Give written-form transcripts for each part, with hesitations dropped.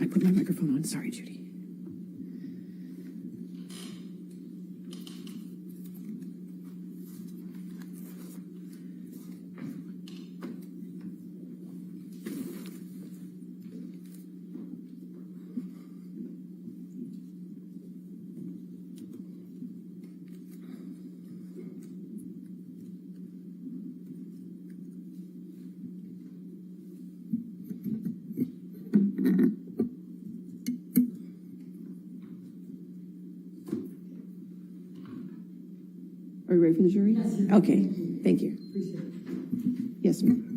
I put my microphone on. Sorry, Judy. Are you ready for the jury? Yes. Okay, thank you. Appreciate it. Yes, ma'am.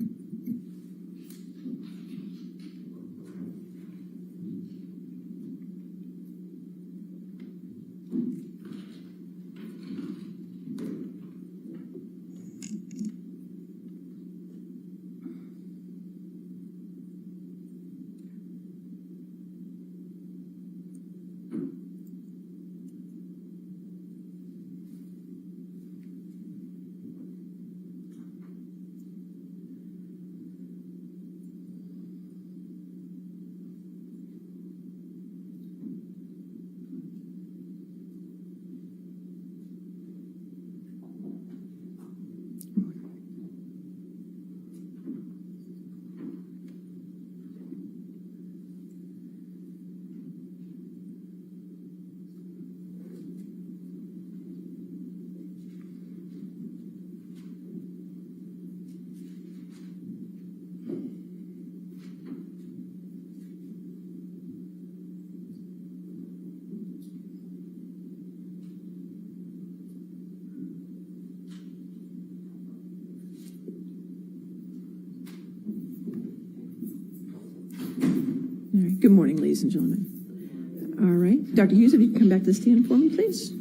All right. Good morning, ladies and gentlemen. All right. Dr. Hughes, if you can come back to the stand for me, please.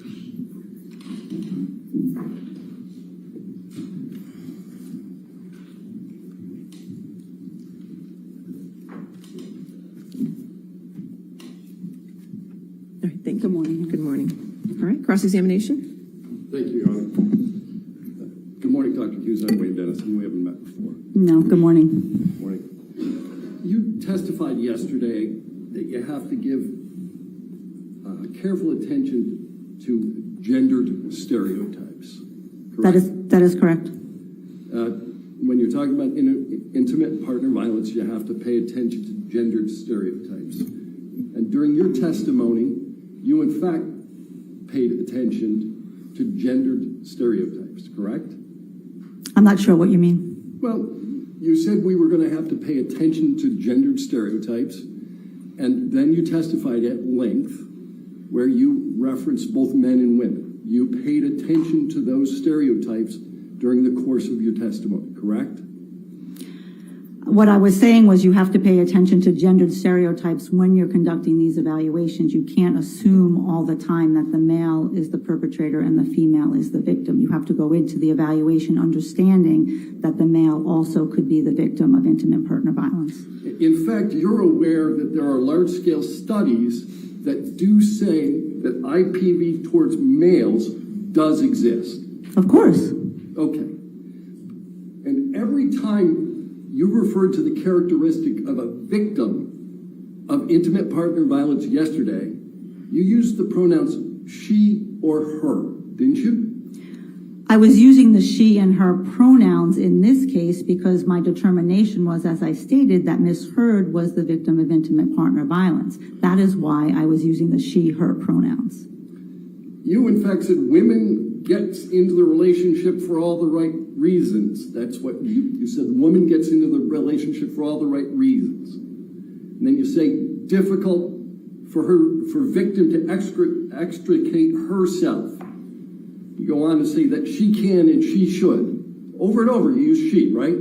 All right. Thank you. Good morning. Good morning. All right. Cross-examination. Thank you, Your Honor. Good morning, Dr. Hughes. I'm Wayne Dennis, and we haven't met before. No, good morning. Good morning. You testified yesterday that you have to give careful attention to gendered stereotypes. Correct? That is correct. When you're talking about intimate partner violence, you have to pay attention to gendered stereotypes. And during your testimony, you in fact paid attention to gendered stereotypes, correct? I'm not sure what you mean. Well, you said we were going to have to pay attention to gendered stereotypes, and then you testified at length where you referenced both men and women. You paid attention to those stereotypes during the course of your testimony, correct? What I was saying was you have to pay attention to gendered stereotypes when you're conducting these evaluations. You can't assume all the time that the male is the perpetrator and the female is the victim. You have to go into the evaluation understanding that the male also could be the victim of intimate partner violence. In fact, you're aware that there are large-scale studies that do say that IPV towards males does exist. Of course. Okay. And every time you referred to the characteristic of a victim of intimate partner violence yesterday, you used the pronouns she or her, didn't you? I was using the she and her pronouns in this case because my determination was, as I stated, that Ms. Heard was the victim of intimate partner violence. That is why I was using the she, her pronouns. You, in fact, said women gets into the relationship for all the right reasons. That's what you said. The woman gets into the relationship for all the right reasons. And then you say difficult for victim to extricate herself. You go on to say that she can and she should. Over and over, you use she, right?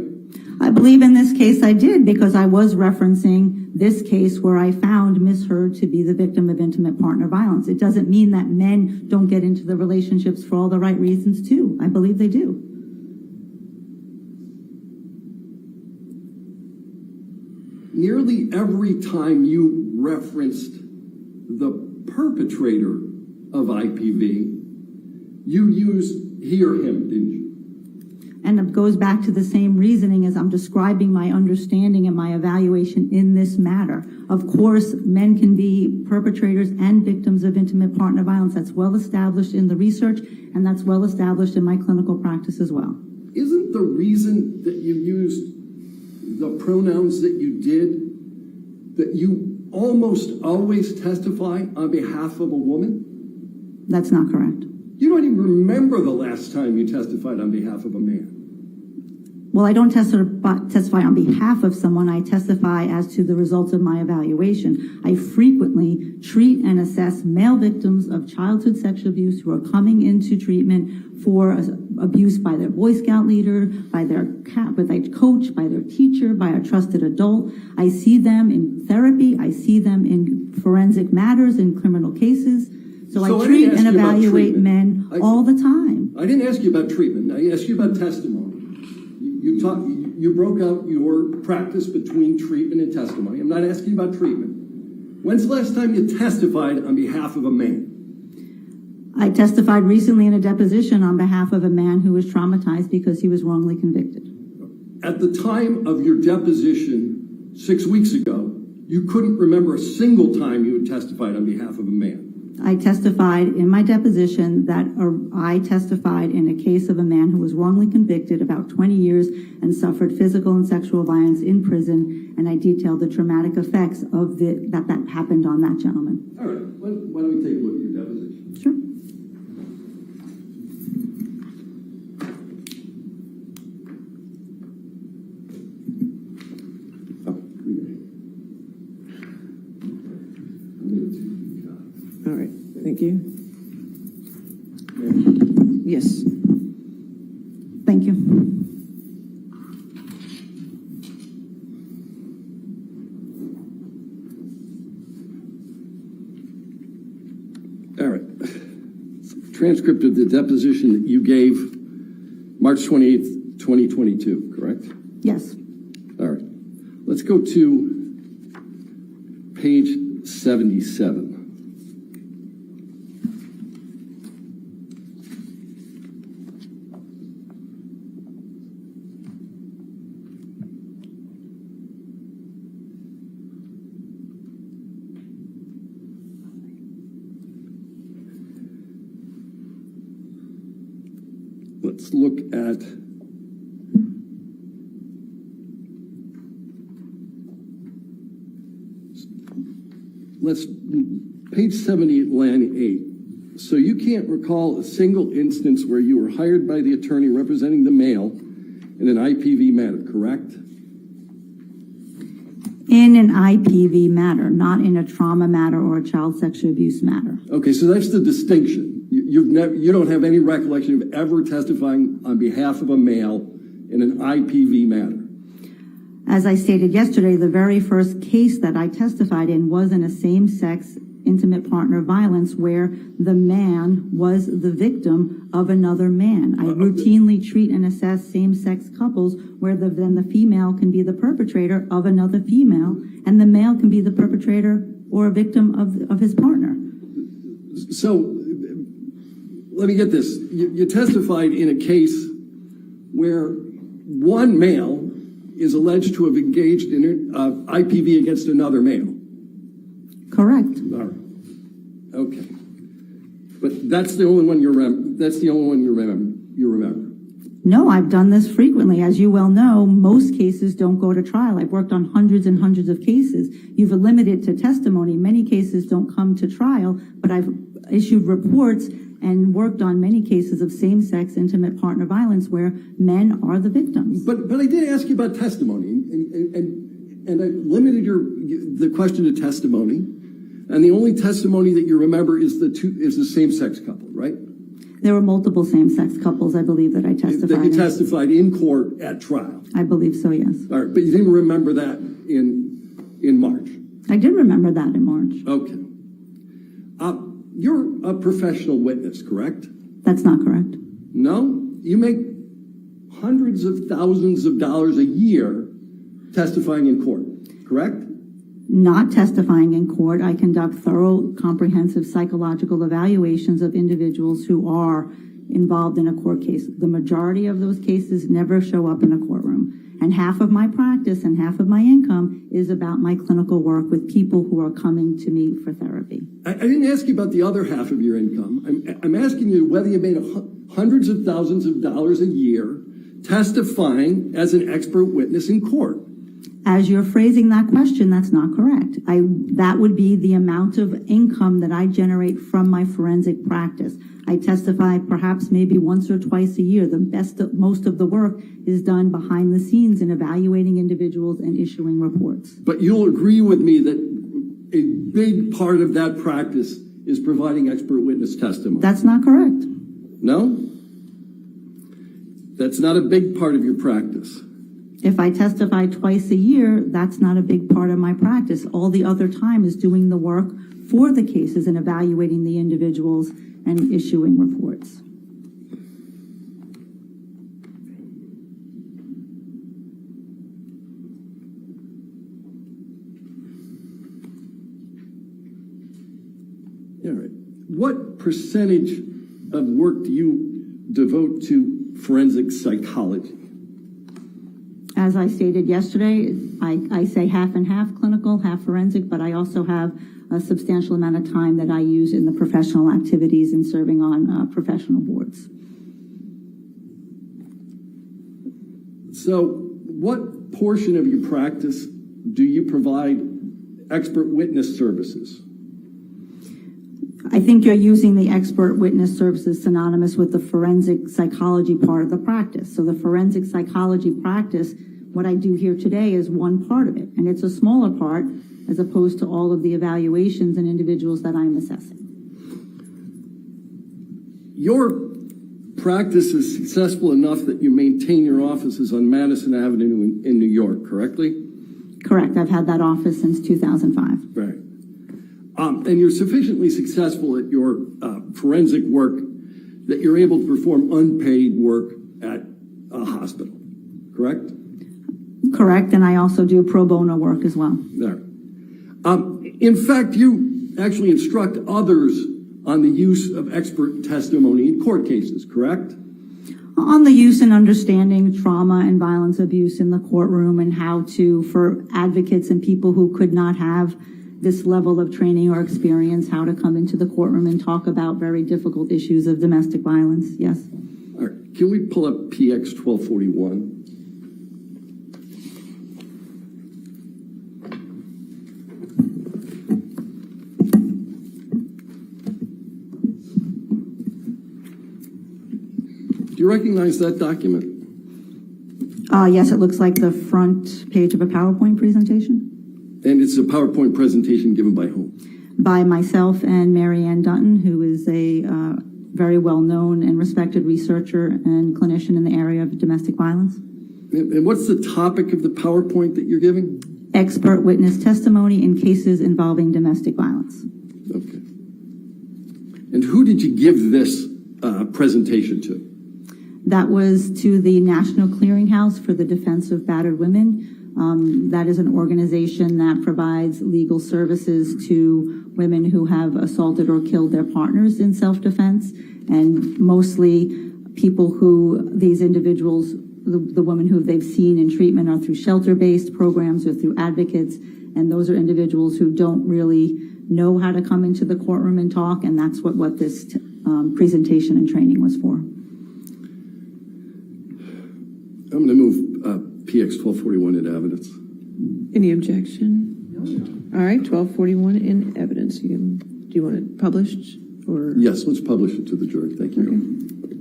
I believe in this case I did because I was referencing this case where I found Ms. Heard to be the victim of intimate partner violence. It doesn't mean that men don't get into the relationships for all the right reasons too. I believe they do. Nearly every time you referenced the perpetrator of IPV, you used he or him, didn't you? And it goes back to the same reasoning as I'm describing my understanding and my evaluation in this matter. Of course, men can be perpetrators and victims of intimate partner violence. That's well established in the research, and that's well established in my clinical practice as well. Isn't the reason that you used the pronouns that you did that you almost always testify on behalf of a woman? That's not correct. You don't even remember the last time you testified on behalf of a man. Well, I don't testify on behalf of someone. I testify as to the results of my evaluation. I frequently treat and assess male victims of childhood sexual abuse who are coming into treatment for abuse by their Boy Scout leader, by their coach, by their teacher, by a trusted adult. I see them in therapy. I see them in forensic matters, in criminal cases. So I treat and evaluate men all the time. I didn't ask you about treatment. I asked you about testimony. You broke out your practice between treatment and testimony. I'm not asking about treatment. When's the last time you testified on behalf of a man? I testified recently in a deposition on behalf of a man who was traumatized because he was wrongly convicted. At the time of your deposition 6 weeks ago, you couldn't remember a single time you had testified on behalf of a man. I testified in my deposition that I testified in a case of a man who was wrongly convicted about 20 years and suffered physical and sexual violence in prison, and I detailed the traumatic effects of that happened on that gentleman. All right, why don't we take a look at your deposition? Sure. All right, thank you. Yes. Thank you. All right. Transcript of the deposition that you gave March 28th, 2022, correct? Yes. All right. Let's go to page 77. Let's look at page 78, line 8. So you can't recall a single instance where you were hired by the attorney representing the male in an IPV matter, correct? In an IPV matter, not in a trauma matter or a child sexual abuse matter. Okay, so that's the distinction. You don't have any recollection of ever testifying on behalf of a male in an IPV matter. As I stated yesterday, the very first case that I testified in was in a same-sex intimate partner violence where the man was the victim of another man. I routinely treat and assess same-sex couples where then the female can be the perpetrator of another female and the male can be the perpetrator or a victim of his partner. So let me get this. You testified in a case where one male is alleged to have engaged in IPV against another male. Correct. All right. Okay. But that's the only one you remember. That's the only one you remember. No, I've done this frequently. As you well know, most cases don't go to trial. I've worked on hundreds and hundreds of cases. You've limited to testimony. Many cases don't come to trial, but I've issued reports and worked on many cases of same-sex intimate partner violence where men are the victims. But I did ask you about testimony, and I limited the question to testimony, and the only testimony that you remember is the same-sex couple, right? There were multiple same-sex couples, I believe, that I testified That you testified in court at trial. I believe so, yes. All right, but you didn't remember that in March. I did remember that in March. Okay. You're a professional witness, correct? That's not correct. No? You make hundreds of thousands of dollars a year testifying in court, correct? Not testifying in court. I conduct thorough, comprehensive psychological evaluations of individuals who are involved in a court case. The majority of those cases never show up in a courtroom. And half of my practice and half of my income is about my clinical work with people who are coming to me for therapy. I didn't ask you about the other half of your income. I'm asking you whether you made hundreds of thousands of dollars a year testifying as an expert witness in court. As you're phrasing that question, that's not correct. That would be the amount of income that I generate from my forensic practice. I testify perhaps maybe once or twice a year. Most of the work is done behind the scenes in evaluating individuals and issuing reports. But you'll agree with me that a big part of that practice is providing expert witness testimony. That's not correct. No? That's not a big part of your practice. If I testify twice a year, that's not a big part of my practice. All the other time is doing the work for the cases and evaluating the individuals and issuing reports. All right. What percentage of work do you devote to forensic psychology? As I stated yesterday, I say half and half clinical, half forensic, but I also have a substantial amount of time that I use in the professional activities and serving on professional boards. So what portion of your practice do you provide expert witness services? I think you're using the expert witness services synonymous with the forensic psychology part of the practice. So the forensic psychology practice, what I do here today is one part of it, and it's a smaller part as opposed to all of the evaluations and individuals that I'm assessing. Your practice is successful enough that you maintain your offices on Madison Avenue in New York, correctly? Correct. I've had that office since 2005. Right. And you're sufficiently successful at your forensic work that you're able to perform unpaid work at a hospital, correct? Correct, and I also do pro bono work as well. There. In fact, you actually instruct others on the use of expert testimony in court cases, correct? On the use and understanding trauma and violence abuse in the courtroom and how to, for advocates and people who could not have this level of training or experience, how to come into the courtroom and talk about very difficult issues of domestic violence, yes. All right, can we pull up PX 1241? Do you recognize that document? Yes, it looks like the front page of a PowerPoint presentation. And it's a PowerPoint presentation given by whom? By myself and Mary Ann Dutton, who is a very well-known and respected researcher and clinician in the area of domestic violence. And what's the topic of the PowerPoint that you're giving? Expert witness testimony in cases involving domestic violence. Okay. And who did you give this presentation to? That was to the National Clearinghouse for the Defense of Battered Women. That is an organization that provides legal services to women who have assaulted or killed their partners in self-defense, and mostly people who these individuals, the women who they've seen in treatment are through shelter-based programs or through advocates, and those are individuals who don't really know how to come into the courtroom and talk, and that's what this presentation and training was for. I'm going to move PX 1241 into evidence. Any objection? No. All right, 1241 in evidence. Do you want it published or? Yes, let's publish it to the jury. Thank you. Okay.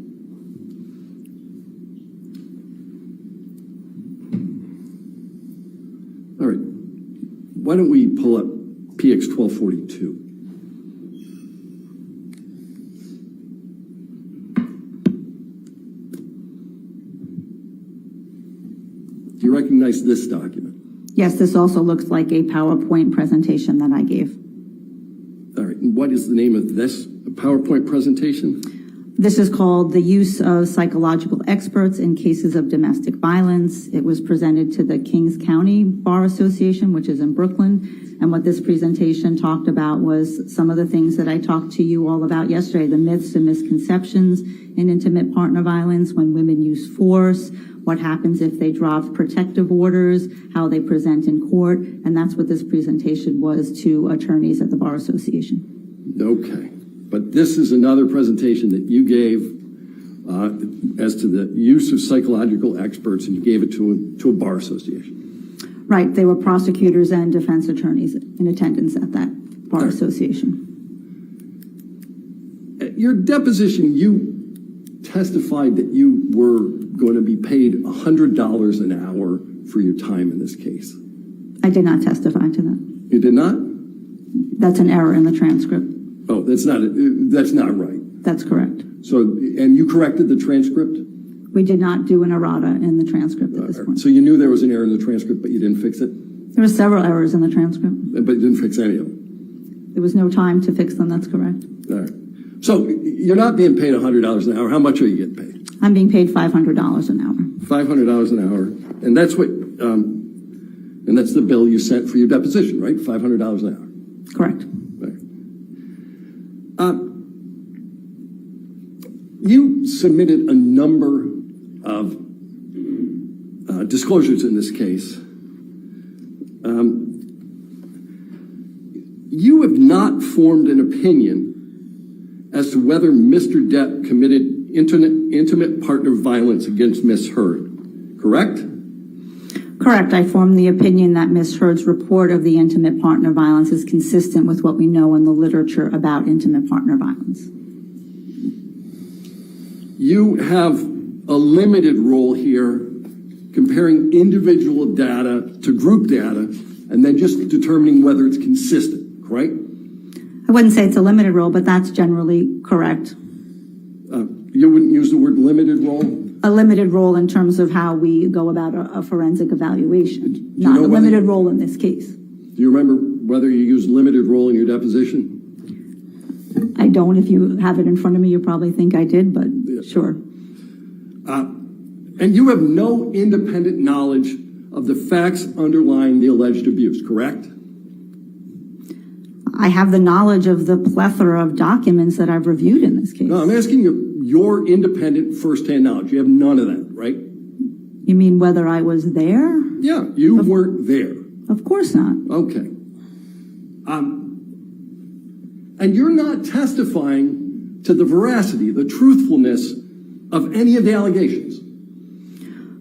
All right. Why don't we pull up PX 1242? Do you recognize this document? Yes, this also looks like a PowerPoint presentation that I gave. All right. And what is the name of this PowerPoint presentation? This is called The Use of Psychological Experts in Cases of Domestic Violence. It was presented to the Kings County Bar Association, which is in Brooklyn, And what this presentation talked about was some of the things that I talked to you all about yesterday, the myths and misconceptions in intimate partner violence, when women use force, what happens if they drop protective orders, how they present in court, and that's what this presentation was to attorneys at the Bar Association. Okay, but this is another presentation that you gave as to the use of psychological experts, and you gave it to a bar association. Right, they were prosecutors and defense attorneys in attendance at that Bar Association. At your deposition, you testified that you were going to be paid $100 an hour for your time in this case. I did not testify to that. You did not? That's an error in the transcript. Oh, that's not right. That's correct. So, and you corrected the transcript? We did not do an errata in the transcript at this point. So you knew there was an error in the transcript, but you didn't fix it? There were several errors in the transcript. But you didn't fix any of them? There was no time to fix them, that's correct. All right. So you're not being paid $100 an hour. How much are you getting paid? I'm being paid $500 an hour. $500 an hour. And that's what, and that's the bill you sent for your deposition, right? $500 an hour. Correct. Right. You submitted a number of disclosures in this case. You have not formed an opinion as to whether Mr. Depp committed intimate partner violence against Ms. Heard, correct? Correct. I formed the opinion that Ms. Heard's report of the intimate partner violence is consistent with what we know in the literature about intimate partner violence. You have a limited role here comparing individual data to group data and then just determining whether it's consistent, correct? I wouldn't say it's a limited role, but that's generally correct. You wouldn't use the word limited role? A limited role in terms of how we go about a forensic evaluation, you not know a limited role in this case. Do you remember whether you used limited role in your deposition? I don't. If you have it in front of me, you probably think I did, but sure. And you have no independent knowledge of the facts underlying the alleged abuse, correct? I have the knowledge of the plethora of documents that I've reviewed in this case. No, I'm asking you your independent firsthand knowledge. You have none of that, right? You mean whether I was there? Yeah, you weren't there. Of course not. Okay. And you're not testifying to the veracity, the truthfulness of any of the allegations.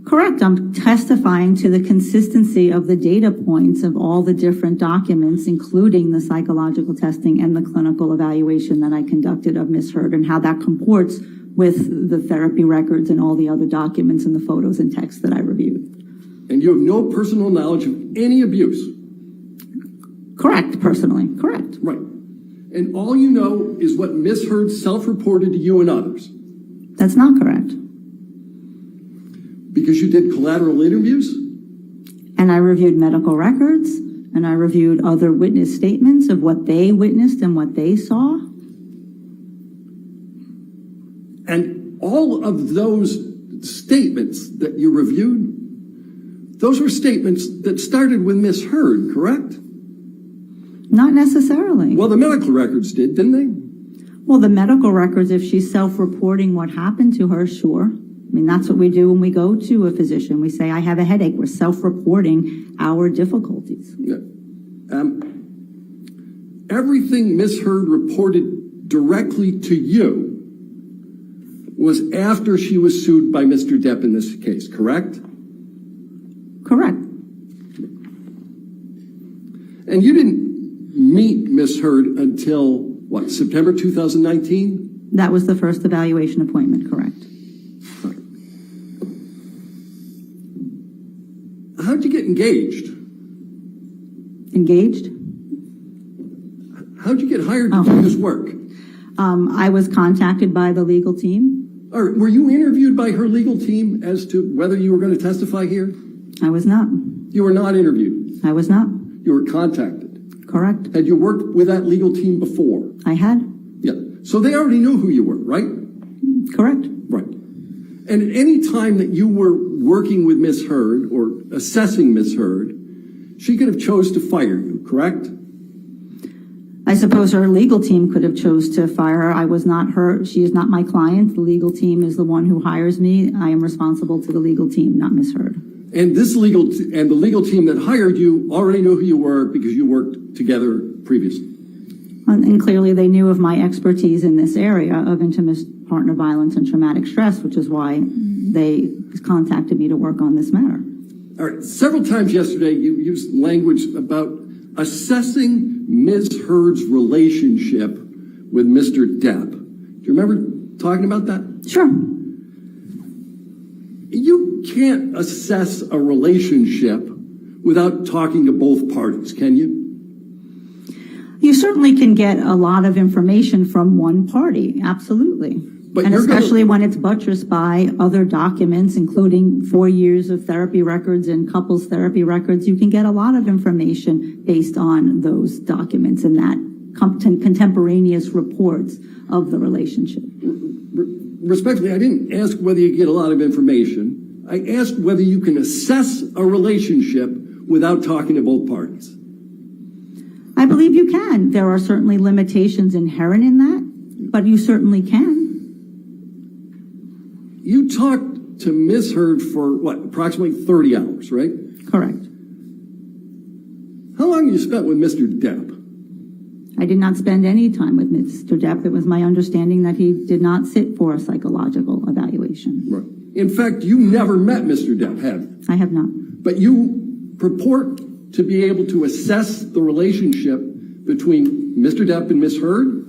Correct. I'm testifying to the consistency of the data points of all the different documents, including the psychological testing and the clinical evaluation that I conducted of Ms. Heard, and how that comports with the therapy records and all the other documents and the photos and texts that I reviewed. And you have no personal knowledge of any abuse. Correct, personally. Correct. Right. And all you know is what Ms. Heard self-reported to you and others. That's not correct. Because you did collateral interviews? And I reviewed medical records, and I reviewed other witness statements of what they witnessed and what they saw. And all of those statements that you reviewed, those were statements that started with Ms. Heard, correct? Not necessarily. Well, the medical records did, didn't they? Well, the medical records, if she's self-reporting what happened to her, sure. I mean, that's what we do when we go to a physician. We say, I have a headache. We're self-reporting our difficulties. Yeah. Everything Ms. Heard reported directly to you was after she was sued by Mr. Depp in this case, correct? Correct. And you didn't meet Ms. Heard until, what, September 2019? That was the first evaluation appointment, correct. How'd you get engaged? Engaged? How'd you get hired to do this work? I was contacted by the legal team. Or were you interviewed by her legal team as to whether you were going to testify here? I was not. You were not interviewed. I was not. You were contacted. Correct. Had you worked with that legal team before? I had. Yeah. So they already knew who you were, right? Correct. Right. And at any time that you were working with Ms. Heard or assessing Ms. Heard, she could have chose to fire you, correct? I suppose her legal team could have chose to fire her. I was not her. She is not my client. The legal team is the one who hires me. I am responsible to the legal team, not Ms. Heard. And the legal team that hired you already knew who you were because you worked together previously. And clearly they knew of my expertise in this area of intimate partner violence and traumatic stress, which is why they contacted me to work on this matter. All right. Several times yesterday, you used language about assessing Ms. Heard's relationship with Mr. Depp. Do you remember talking about that? Sure. You can't assess a relationship without talking to both parties, can you? You certainly can get a lot of information from one party, absolutely. But and especially when it's buttressed by other documents, including 4 years of therapy records and couples therapy records, you can get a lot of information based on those documents and that contemporaneous reports of the relationship. Respectfully, I didn't ask whether you get a lot of information. I asked whether you can assess a relationship without talking to both parties. I believe you can. There are certainly limitations inherent in that, but you certainly can. You talked to Ms. Heard for, approximately 30 hours, right? Correct. How long have you spent with Mr. Depp? I did not spend any time with Mr. Depp. It was my understanding that he did not sit for a psychological evaluation. Right. In fact, you never met Mr. Depp, have you? I have not. But you purport to be able to assess the relationship between Mr. Depp and Ms. Heard?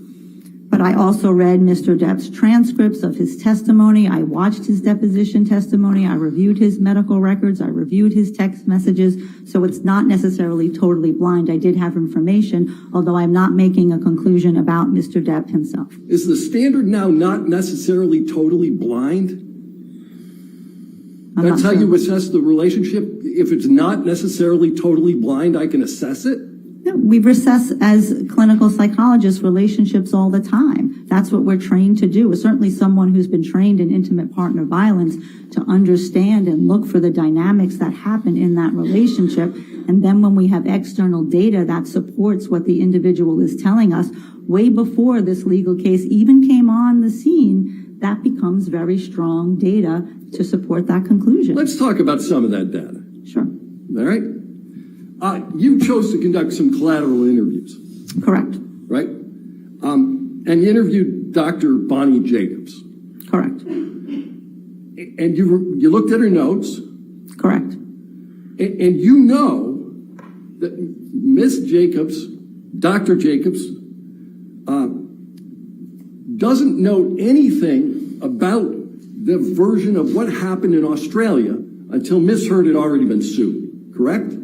But I also read Mr. Depp's transcripts of his testimony. I watched his deposition testimony. I reviewed his medical records. I reviewed his text messages. So it's not necessarily totally blind. I did have information, although I'm not making a conclusion about Mr. Depp himself. Is the standard now not necessarily totally blind? That's how you assess the relationship? If it's not necessarily totally blind, I can assess it? No, we assess as clinical psychologists relationships all the time. That's what we're trained to do. Certainly someone who's been trained in intimate partner violence to understand and look for the dynamics that happen in that relationship. And then when we have external data that supports what the individual is telling us, way before this legal case even came on the scene, that becomes very strong data to support that conclusion. Let's talk about some of that data. Sure. All right? You chose to conduct some collateral interviews. Correct. Right? And you interviewed Dr. Bonnie Jacobs. Correct. And you looked at her notes. Correct. And you know that Miss Jacobs, Dr. Jacobs, doesn't know anything about the version of what happened in Australia until Miss Heard had already been sued. Correct?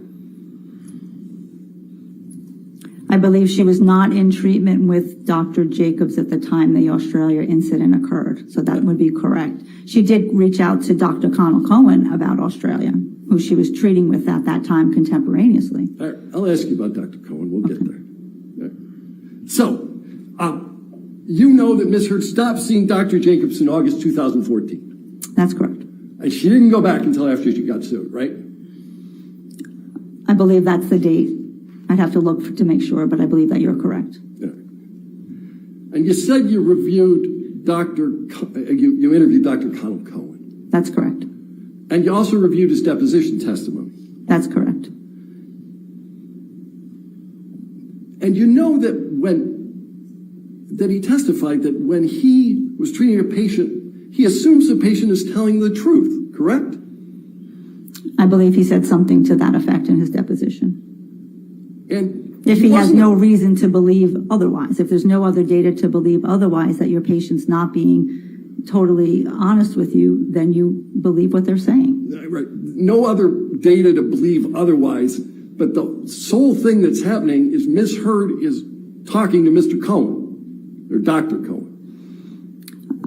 I believe she was not in treatment with Dr. Jacobs at the time the Australia incident occurred. So that would be correct. She did reach out to Dr. Connell Cohen about Australia, who she was treating with at that time contemporaneously. All right, I'll ask you about Dr. Cohen. We'll get there. All right. So, you know that Ms. Heard stopped seeing Dr. Jacobs in August 2014. That's correct. And she didn't go back until after she got sued, right? I believe that's the date. I'd have to look to make sure, but I believe that you're correct. Yeah. And you said you reviewed you interviewed Dr. Connell Cohen. That's correct. And you also reviewed his deposition testimony. That's correct. And you know that he testified that when he was treating a patient, he assumes the patient is telling the truth, correct? I believe he said something to that effect in his deposition. And if he has no reason to believe otherwise, if there's no other data to believe otherwise, that your patient's not being totally honest with you, then you believe what they're saying. Right. No other data to believe otherwise, but the sole thing that's happening is Ms. Heard is talking to Mr. Cohen, or Dr. Cohen.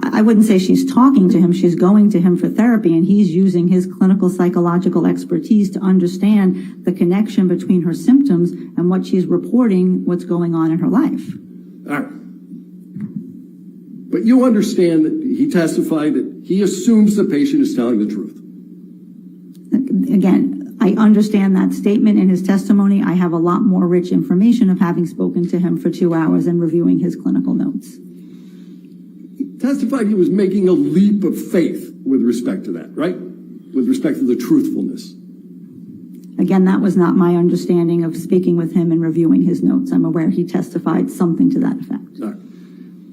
I wouldn't say she's talking to him. She's going to him for therapy, and he's using his clinical psychological expertise to understand the connection between her symptoms and what she's reporting, what's going on in her life. All right. But you understand that he testified that he assumes the patient is telling the truth. Again, I understand that statement in his testimony. I have a lot more rich information of having spoken to him for 2 hours and reviewing his clinical notes. He testified he was making a leap of faith with respect to that, right? With respect to the truthfulness. Again, that was not my understanding of speaking with him and reviewing his notes. I'm aware he testified something to that effect.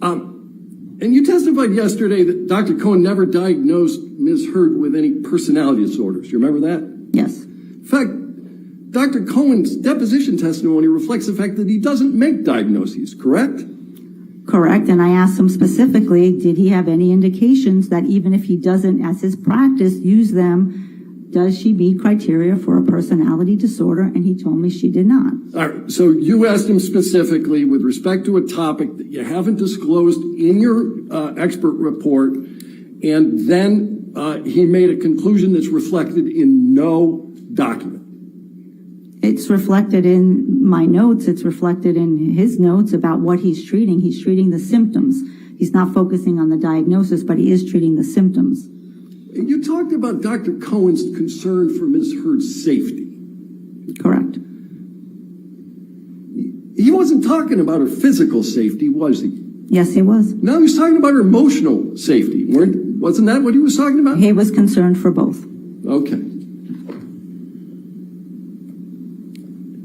All right. And you testified yesterday that Dr. Cohen never diagnosed Ms. Heard with any personality disorders. You remember that? Yes. In fact, Dr. Cohen's deposition testimony reflects the fact that he doesn't make diagnoses, correct? Correct. And I asked him specifically, did he have any indications that even if he doesn't, as his practice, use them, does she meet criteria for a personality disorder? And he told me she did not. All right. So you asked him specifically with respect to a topic that you haven't disclosed in your expert report, and then he made a conclusion that's reflected in no document. It's reflected in my notes. It's reflected in his notes about what he's treating. He's treating the symptoms. He's not focusing on the diagnosis, but he is treating the symptoms. You talked about Dr. Cohen's concern for Ms. Heard's safety. Correct. He wasn't talking about her physical safety, was he? Yes, he was. No, he was talking about her emotional safety. Wasn't that what he was talking about? He was concerned for both. Okay.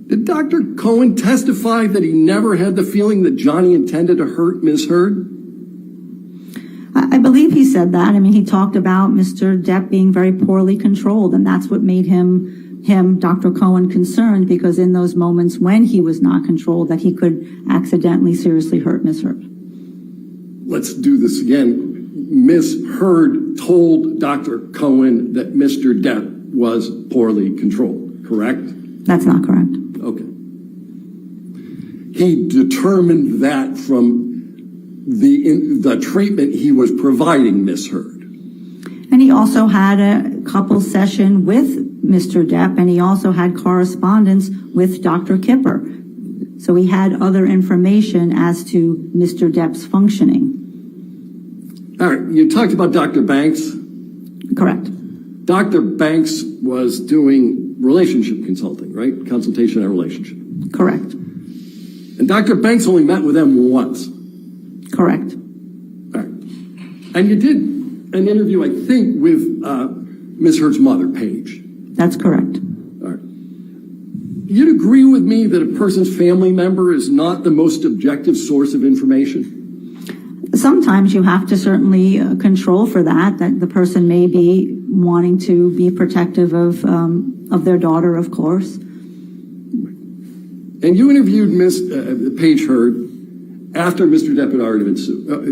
Did Dr. Cohen testify that he never had the feeling that Johnny intended to hurt Ms. Heard? I believe he said that. I mean, he talked about Mr. Depp being very poorly controlled, and that's what made him, Dr. Cohen, concerned, because in those moments when he was not controlled, that he could accidentally seriously hurt Ms. Heard. Let's do this again. Ms. Heard told Dr. Cohen that Mr. Depp was poorly controlled, correct? That's not correct. Okay. He determined that from the treatment he was providing Ms. Heard. And he also had a couple session with Mr. Depp, and he also had correspondence with Dr. Kipper. So he had other information as to Mr. Depp's functioning. All right, you talked about Dr. Banks. Correct. Dr. Banks was doing relationship consulting, right? Consultation on relationship. Correct. And Dr. Banks only met with them once. Correct. All right. And you did an interview, I think, with Ms. Heard's mother, Paige. That's correct. All right. You'd agree with me that a person's family member is not the most objective source of information? Sometimes you have to certainly control for that the person may be wanting to be protective of their daughter, of course. And you interviewed Ms. Paige Heard after Mr. Depp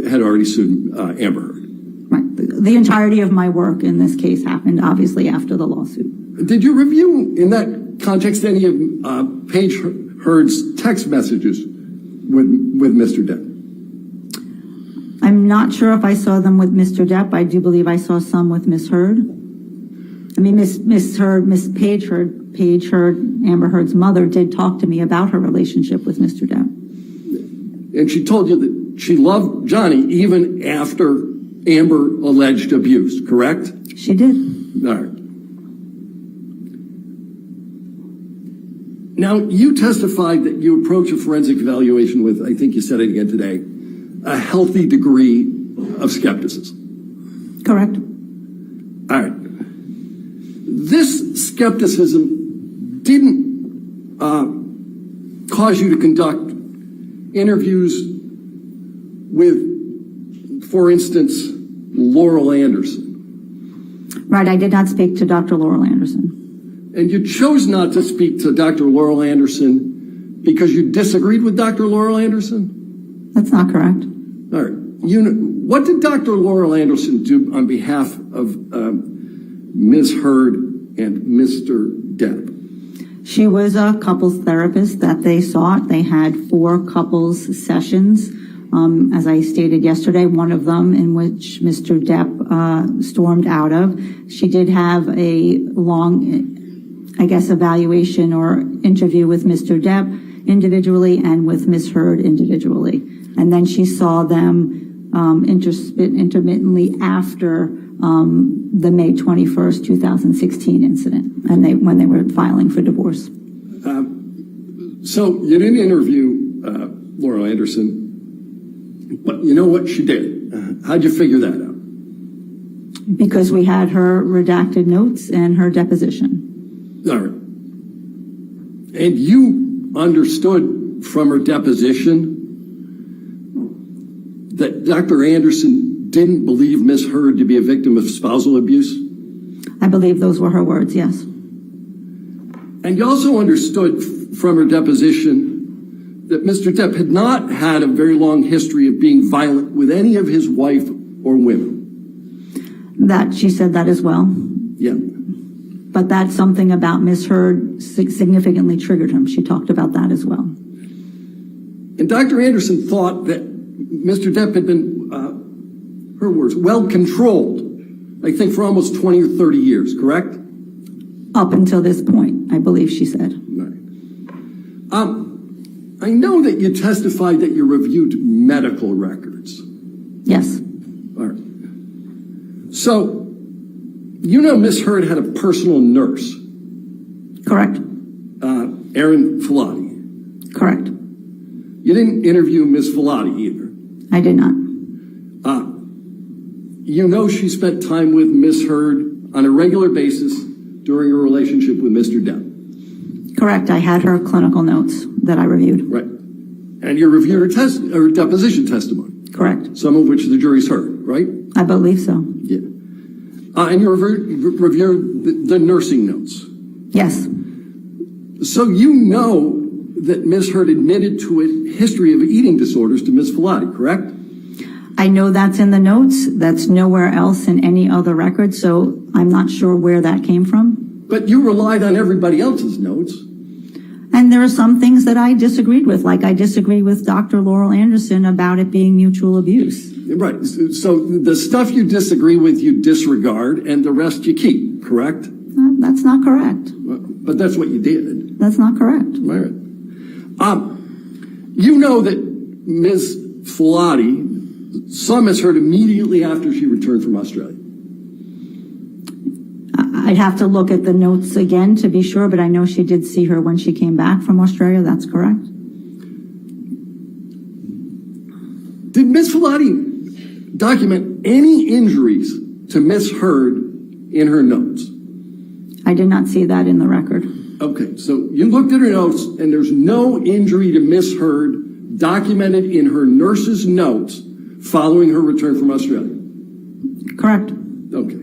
had already sued Amber Heard. Right. The entirety of my work in this case happened, obviously, after the lawsuit. Did you review, in that context, any of Paige Heard's text messages with Mr. Depp? I'm not sure if I saw them with Mr. Depp. I do believe I saw some with Miss Heard. I mean, Miss Paige Heard, Amber Heard's mother, did talk to me about her relationship with Mr. Depp. And she told you that she loved Johnny even after Amber alleged abuse, correct? She did. All right. Now, you testified that you approach a forensic evaluation with, I think you said it again today, a healthy degree of skepticism. Correct. All right. This skepticism didn't cause you to conduct interviews with, for instance, Laurel Anderson. Right, I did not speak to Dr. Laurel Anderson. And you chose not to speak to Dr. Laurel Anderson because you disagreed with Dr. Laurel Anderson? That's not correct. All right. What did Dr. Laurel Anderson do on behalf of Ms. Heard and Mr. Depp? She was a couples therapist that they sought. They had 4 couples sessions. As I stated yesterday, one of them in which Mr. Depp stormed out of. She did have a long, I guess, evaluation or interview with Mr. Depp individually and with Ms. Heard individually. And then she saw them intermittently after the May 21st, 2016 incident. and when they were filing for divorce. So you didn't interview Laurel Anderson, but you know what she did. How'd you figure that out? Because we had her redacted notes and her deposition. All right. And you understood from her deposition that Dr. Anderson didn't believe Ms. Heard to be a victim of spousal abuse? I believe those were her words, yes. And you also understood from her deposition that Mr. Depp had not had a very long history of being violent with any of his wife or women. That she said that as well. Yeah. But that's something about Ms. Heard significantly triggered him. She talked about that as well. And Dr. Anderson thought that Mr. Depp had been, her words, well controlled, I think for almost 20 or 30 years, correct? Up until this point, I believe she said. Right. I know that you testified that you reviewed medical records. Yes. All right. So, you know Ms. Heard had a personal nurse. Correct. Erin Filati. Correct. You didn't interview Ms. Filati either. I did not. You know she spent time with Ms. Heard on a regular basis during her relationship with Mr. Depp. Correct. I had her clinical notes that I reviewed. Right. And you reviewed her deposition testimony. Correct. Some of which the jury's heard, right? I believe so. Yeah. And you reviewed the nursing notes. Yes. So you know that Ms. Heard admitted to a history of eating disorders to Ms. Filati, correct? I know that's in the notes. That's nowhere else in any other record, so I'm not sure where that came from. But you relied on everybody else's notes. And there are some things that I disagreed with, like I disagree with Dr. Laurel Anderson about it being mutual abuse. Right. So the stuff you disagree with, you disregard, and the rest you keep, correct? That's not correct. But that's what you did. That's not correct. All right. You know that Ms. Filati saw Ms. Heard immediately after she returned from Australia. I'd have to look at the notes again to be sure, but I know she did see her when she came back from Australia. That's correct. Did Ms. Filati document any injuries to Ms. Heard in her notes? I did not see that in the record. Okay, so you looked at her notes, and there's no injury to Ms. Heard documented in her nurse's notes following her return from Australia? Correct. Okay.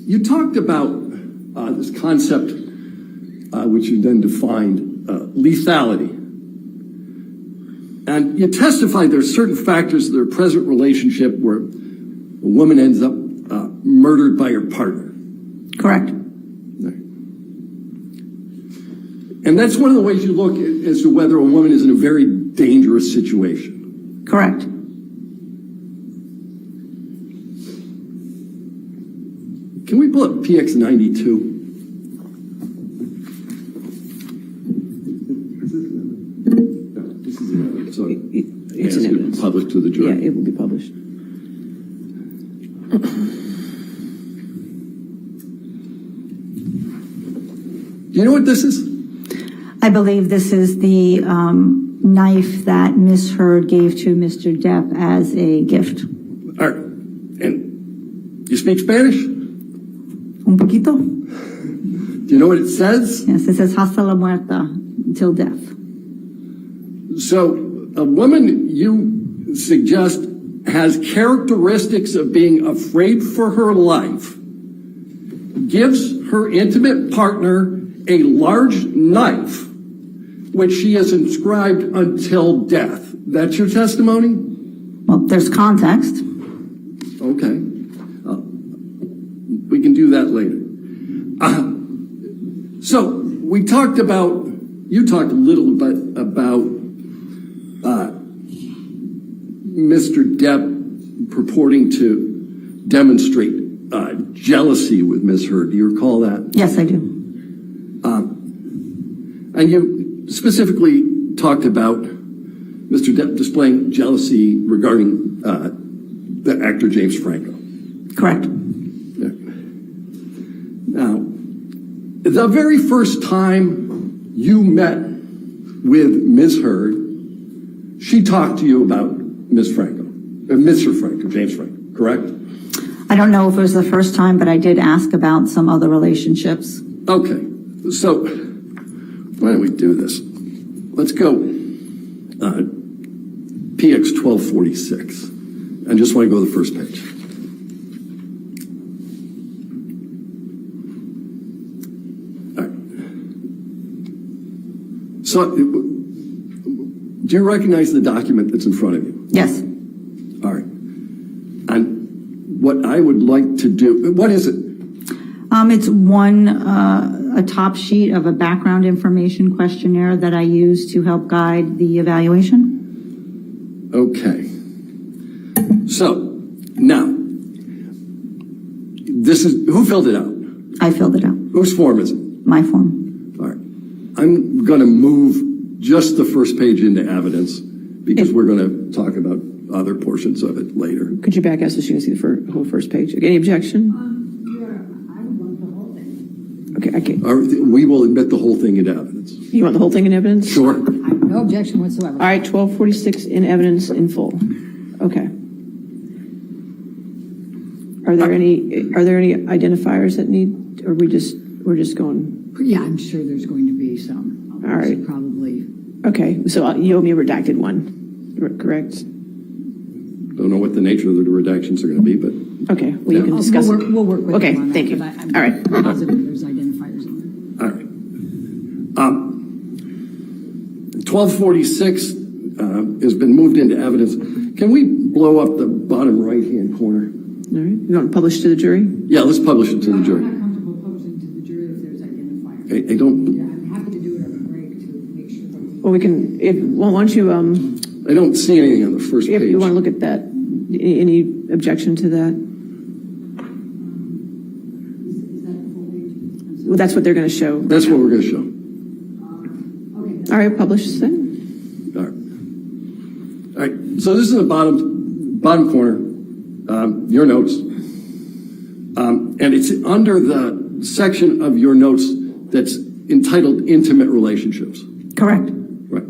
You talked about this concept, which you then defined, lethality. And you testified there are certain factors of their present relationship where a woman ends up murdered by her partner. Correct. And that's one of the ways you look as to whether a woman is in a very dangerous situation. Correct. Can we pull up PX92? This is evidence. So It's an evidence. Published to the jury. Yeah, it will be published. Do you know what this is? I believe this is the knife that Ms. Heard gave to Mr. Depp as a gift. All right. And you speak Spanish? Un poquito? Do you know what it says? Yes, it says hasta la muerta, until death. So a woman you suggest has characteristics of being afraid for her life, gives her intimate partner a large knife, which she has inscribed until death. That's your testimony? Well, there's context. Okay. We can do that later. So we talked about, you talked a little bit about Mr. Depp purporting to demonstrate jealousy with Ms. Heard. Do you recall that? Yes, I do. And you specifically talked about Mr. Depp displaying jealousy regarding the actor James Franco. Correct. Yeah. Now, the very first time you met with Ms. Heard, she talked to you about Ms. Franco, Mr. Franco, James Franco, correct? I don't know if it was the first time, but I did ask about some other relationships. Okay, so why don't we do this? Let's go PX 1246. I just want to go to the first page. All right. So, do you recognize the document that's in front of you? Yes. All right. And what I would like to do, what is it? It's a top sheet of a background information questionnaire that I use to help guide the evaluation. Okay. So, now, this is, who filled it out? I filled it out. Whose form is it? My form. All right. I'm going to move just the first page into evidence because we're going to talk about other portions of it later. Could you back us so she can see the whole first page? Any objection? I would want the whole thing. Okay, I can't. All right, we will admit the whole thing into evidence. You want the whole thing in evidence? Sure. No objection whatsoever. All right, 1246 in evidence in full. Okay. Are there any identifiers that need, or we're just going? Yeah, I'm sure there's going to be some. All right. Probably. Okay, so you owe me a redacted one, correct? Don't know what the nature of the redactions are going to be, but Okay, well, you can discuss We'll it. work with Okay, you on that, thank you. but I'm All right. positive there's identifiers on all right. 1246 has been moved into evidence. Can we blow up the bottom right-hand corner? All right, you want to publish to the jury? Yeah, let's publish it to the it. jury. I'm not comfortable posing to the jury if there's identifiers. I don't. Yeah, I'm happy to do it on a break to make sure that we. Well, we can, why don't you, I don't see anything on the first if page. you want to look at that, any objection to that? Is that the full page? I'm sorry. Well, that's what they're going to show. That's what we're going to show. Okay. All right, publish then. All right. All right. So this is the bottom corner. Your notes. And it's under the section of your notes that's entitled Intimate Relationships. Correct. Right.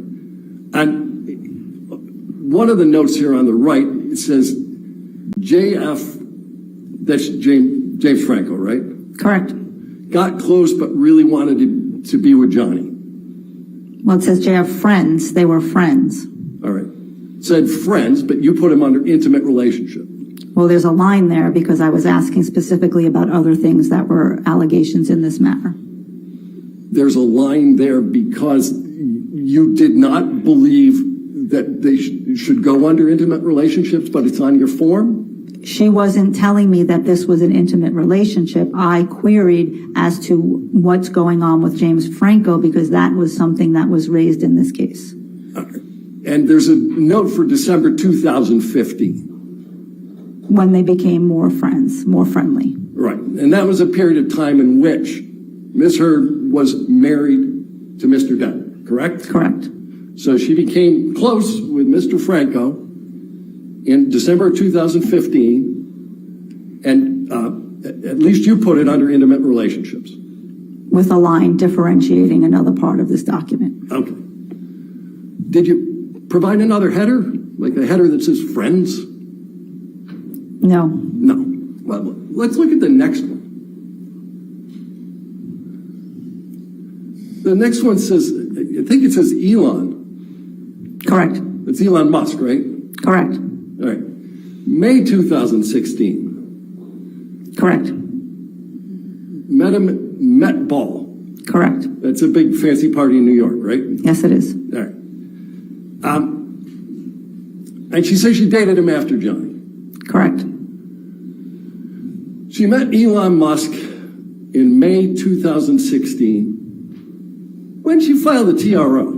And one of the notes here on the right, it says JF, that's James Franco, right? Correct. Got close but really wanted to be with Johnny. Well, it says JF friends. They were friends. All right. Said friends, but you put him under intimate relationship. Well, there's a line there because I was asking specifically about other things that were allegations in this matter. There's a line there because you did not believe that they should go under intimate relationships, but it's on your form? She wasn't telling me that this was an intimate relationship. I queried as to what's going on with James Franco because that was something that was raised in this case. And there's a note for December 2015. When they became more friends, more friendly. Right. And that was a period of time in which Ms. Heard was married to Mr. Depp, correct? Correct. So she became close with Mr. Franco in December 2015, and at least you put it under intimate relationships. With a line differentiating another part of this document. Okay. Did you provide another header, like a header that says friends? No. No. Well, let's look at the next one. The next one says, I think it says Elon. Correct. It's Elon Musk, right? Correct. All right. May 2016. Correct. Met Ball. Correct. That's a big fancy party in New York, right? Yes, it is. All right. And she says she dated him after Johnny. Correct. She met Elon Musk in May 2016 when she filed a TRO.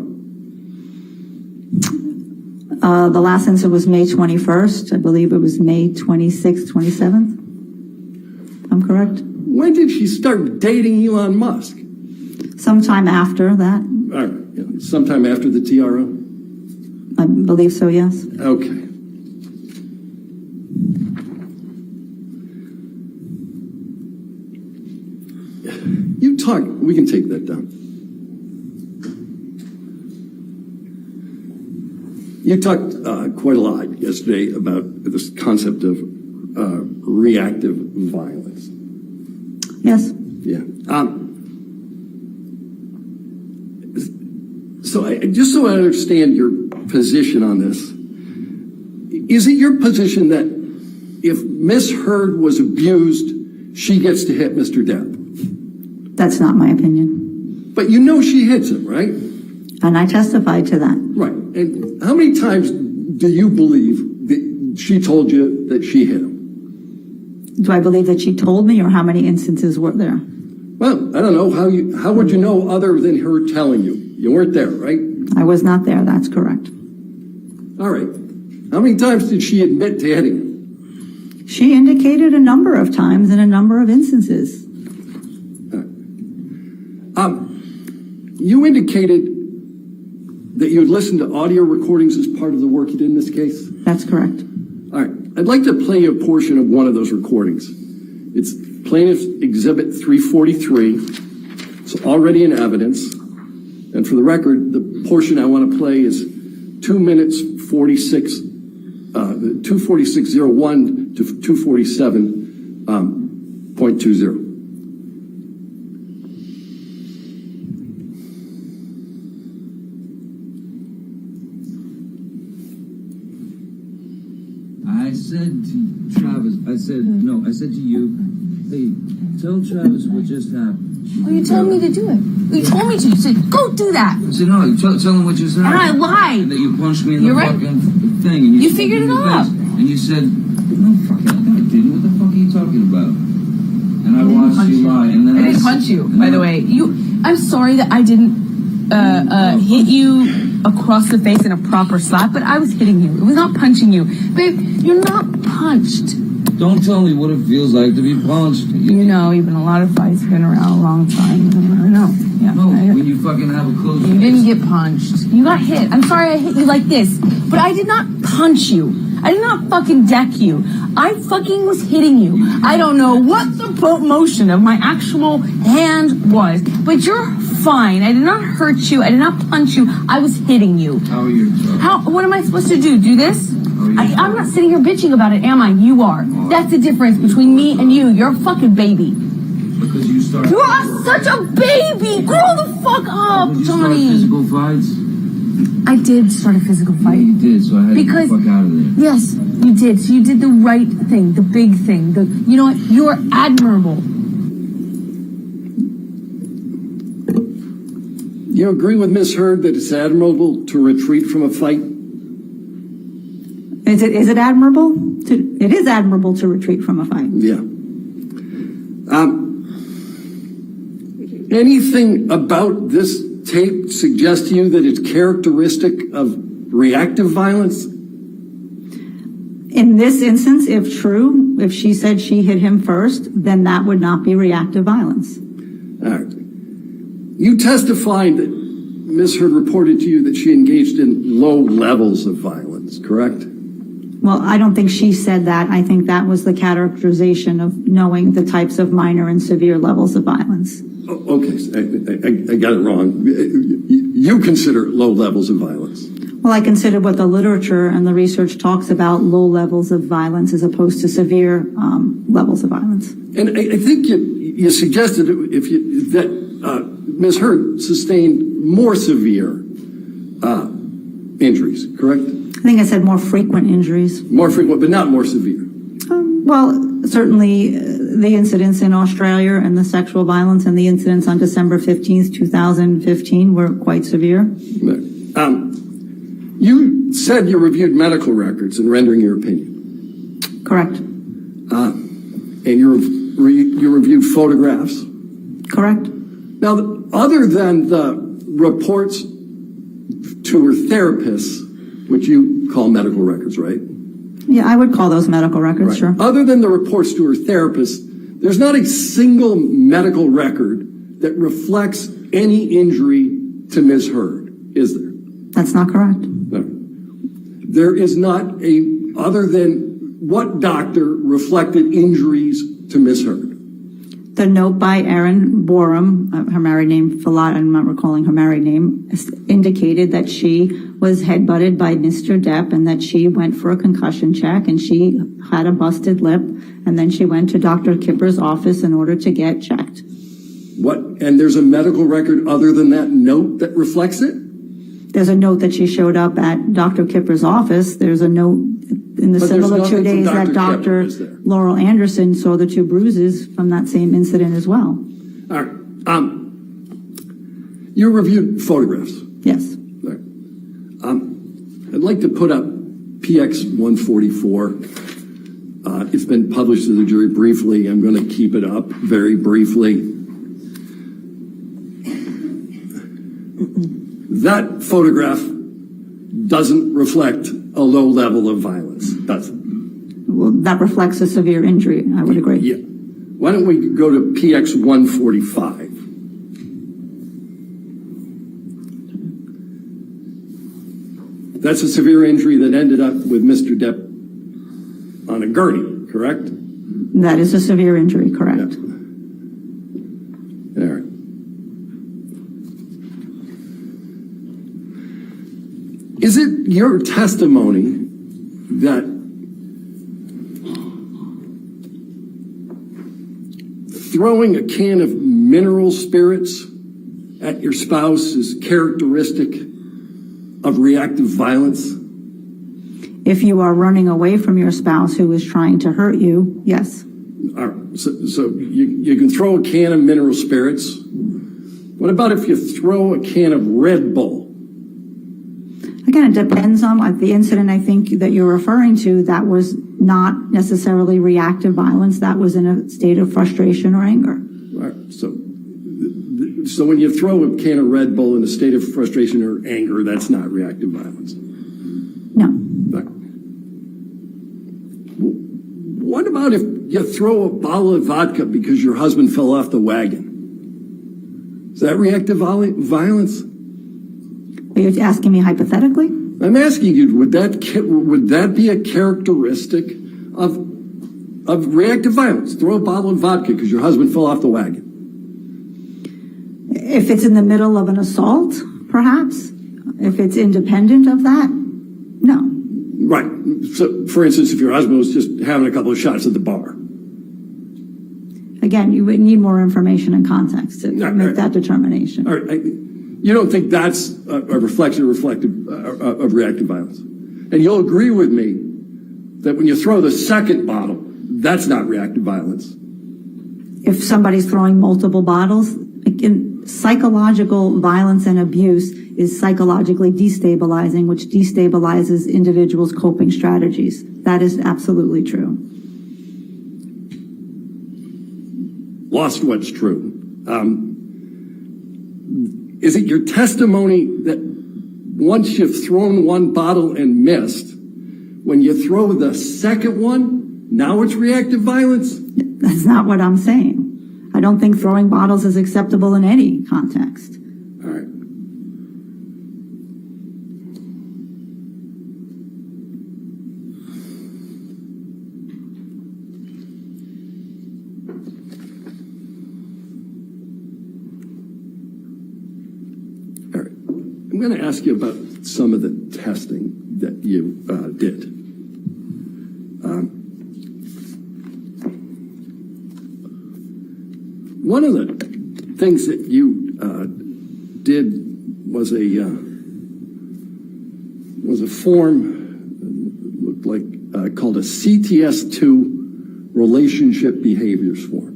The last incident was May 21st. I believe it was May 26th, 27th. I'm correct? When did she start dating Elon Musk? Sometime after that. All right. Yeah, sometime after the TRO? I believe so, yes. Okay. we can take that down. You talked quite a lot yesterday about this concept of reactive violence. Yes. Yeah. Just so I understand your position on this, is it your position that if Miss Heard was abused, she gets to hit Mr. Depp? That's not my opinion. But you know she hits him, right? And I testified to that. Right. And how many times do you believe that she told you that she hit him? Do I believe that she told me, or how many instances were there? Well, I don't know. How would you know other than her telling you? You weren't there, right? I was not there, that's correct. All right. How many times did she admit to hitting him? She indicated a number of times in a number of instances. You indicated that you had listened to audio recordings as part of the work you did in this case? That's correct. All right. I'd like to play a portion of one of those recordings. It's Plaintiff's Exhibit 343. It's already in evidence. And for the record, the portion I want to play is 2 minutes 246.01 to 247.20. I said to Travis, I said to you, hey, tell Travis what just happened. Oh, you told me to do it. You told me to. You said, go do that. I said, no, tell him what just happened. And I lied. And that you punched me in You're the right. fucking thing. And You figured it out. And you said, no, fucking, I didn't. What the fuck are you talking about? And I watched you lie. And then I didn't punch you, by the way. I'm sorry that I didn't hit you across the face in a proper slap, but I was hitting you. It was not punching you. Babe, you're not punched. Don't tell me what it feels like to be punched. You know, you've been in a lot of fights, you've been around a long time. I know. Yeah. No, when you fucking have a close You didn't get punched. You got hit. I'm sorry I hit you like this, but I did not punch you. I did not fucking deck you. I fucking was hitting you. I don't know what the motion of my actual hand was, but you're fine. I did not hurt you. I did not punch you. I was hitting you. How are you? What am I supposed to do? Do this? I'm not sitting here bitching about it, am I? You are. That's the difference between me and you. You're a fucking baby. Because you started. You are such a baby. Grow the fuck up, Did you Johnny. start physical fights? I did start a physical fight. You did, so I had to get the fuck out of there. Yes, you did. So you did the right thing, the big thing. You know what? You're admirable. You agree with Ms. Heard that it's admirable to retreat from a fight? Is it admirable? It is admirable to retreat from a fight. Yeah. Anything about this tape suggest to you that it's characteristic of reactive violence? In this instance, if true, if she said she hit him first, then that would not be reactive violence. All right. You testified that Ms. Heard reported to you that she engaged in low levels of violence, correct? Well, I don't think she said that. I think that was the characterization of knowing the types of minor and severe levels of violence. Oh, okay, I got it wrong. You consider it low levels of violence. Well, I consider what the literature and the research talks about low levels of violence as opposed to severe levels of violence. And I think you suggested that Ms. Heard sustained more severe injuries, correct? I think I said more frequent injuries. More frequent, but not more severe. Well, certainly the incidents in Australia and the sexual violence and the incidents on December 15th, 2015 were quite severe. You said you reviewed medical records in rendering your opinion. Correct. And you reviewed photographs. Correct. Now, other than the reports to her therapists, which you call medical records, right? Yeah, I would call those medical records, Right. sure. Other than the reports to her therapist, there's not a single medical record that reflects any injury to Ms. Heard, is there? That's not correct. No. There is not other than what doctor reflected injuries to Ms. Heard? The note by Erin Borum, her married name, I'm not recalling her married name, indicated that she was headbutted by Mr. Depp and that she went for a concussion check and she had a busted lip, and then she went to Dr. Kipper's office in order to get checked. What? And there's a medical record other than that note that reflects it? There's a note that she showed up at Dr. Kipper's office. There's a note in the But there's similar 2 nothing from days that Dr. Kipper, Dr. is there? Laurel Anderson saw the 2 bruises from that same incident as well. All right. You reviewed photographs. Yes. All right. I'd like to put up PX 144. It's been published to the jury briefly. I'm going to keep it up very briefly. That photograph doesn't reflect a low level of violence, does it? Well, that reflects a severe injury, I would agree. Yeah. Why don't we go to PX 145? That's a severe injury that ended up with Mr. Depp on a gurney, correct? That is a severe injury, correct. Yeah. All right. Is it your testimony that throwing a can of mineral spirits at your spouse is characteristic of reactive violence? If you are running away from your spouse who is trying to hurt you, yes. All right. So you can throw a can of mineral spirits. What about if you throw a can of Red Bull? Again, it depends on the incident I think that you're referring to. That was not necessarily reactive violence. That was in a state of frustration or anger. All right. So when you throw a can of Red Bull in a state of frustration or anger, that's not reactive violence. No. Right. What about if you throw a bottle of vodka because your husband fell off the wagon? Is that reactive violence? Are you asking me hypothetically? I'm asking you, would that be a characteristic of reactive violence? Throw a bottle of vodka because your husband fell off the wagon. If it's in the middle of an assault, perhaps. If it's independent of that, no. Right. So, for instance, if your husband was just having a couple of shots at the bar. Again, you would need more information and context to make that determination. All right. You don't think that's a reflection of reactive violence? And you'll agree with me that when you throw the second bottle, that's not reactive violence. If somebody's throwing multiple bottles, again, psychological violence and abuse is psychologically destabilizing, which destabilizes individuals' coping strategies. That is absolutely true. Lost what's true. Is it your testimony that once you've thrown one bottle and missed, when you throw the second one, now it's reactive violence? That's not what I'm saying. I don't think throwing bottles is acceptable in any context. All right. I'm going to ask you about some of the testing that you did. One of the things that you did was a form, looked like called a CTS-2 relationship behaviors form.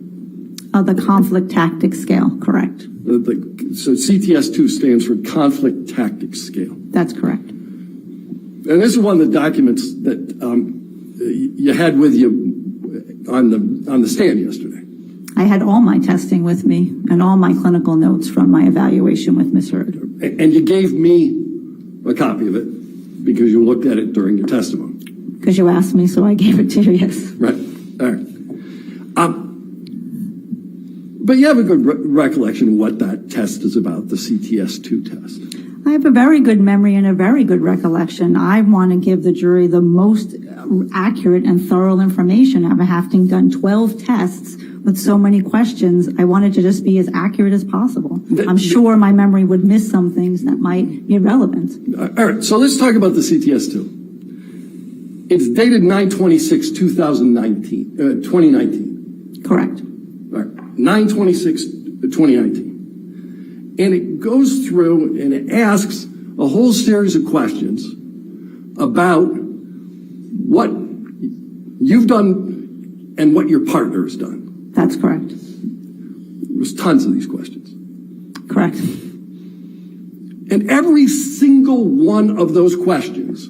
The conflict tactics scale, correct. So CTS-2 stands for conflict tactics scale. That's correct. And this is one of the documents that you had with you on the stand yesterday. I had all my testing with me and all my clinical notes from my evaluation with Ms. Hurd. And you gave me a copy of it because you looked at it during your testimony. Because you asked me, so I gave it to you, yes. Right. All right. But you have a good recollection of what that test is about, the CTS-2 test. I have a very good memory and a very good recollection. I want to give the jury the most accurate and thorough information. After having done 12 tests with so many questions, I wanted to just be as accurate as possible. I'm sure my memory would miss some things that might be relevant. All right, so let's talk about the CTS-2. It's dated 9/26/2019. Correct. All right, 9/26/2019. And it goes through and it asks a whole series of questions about what you've done and what your partner has done. That's correct. There's tons of these questions. Correct. And every single one of those questions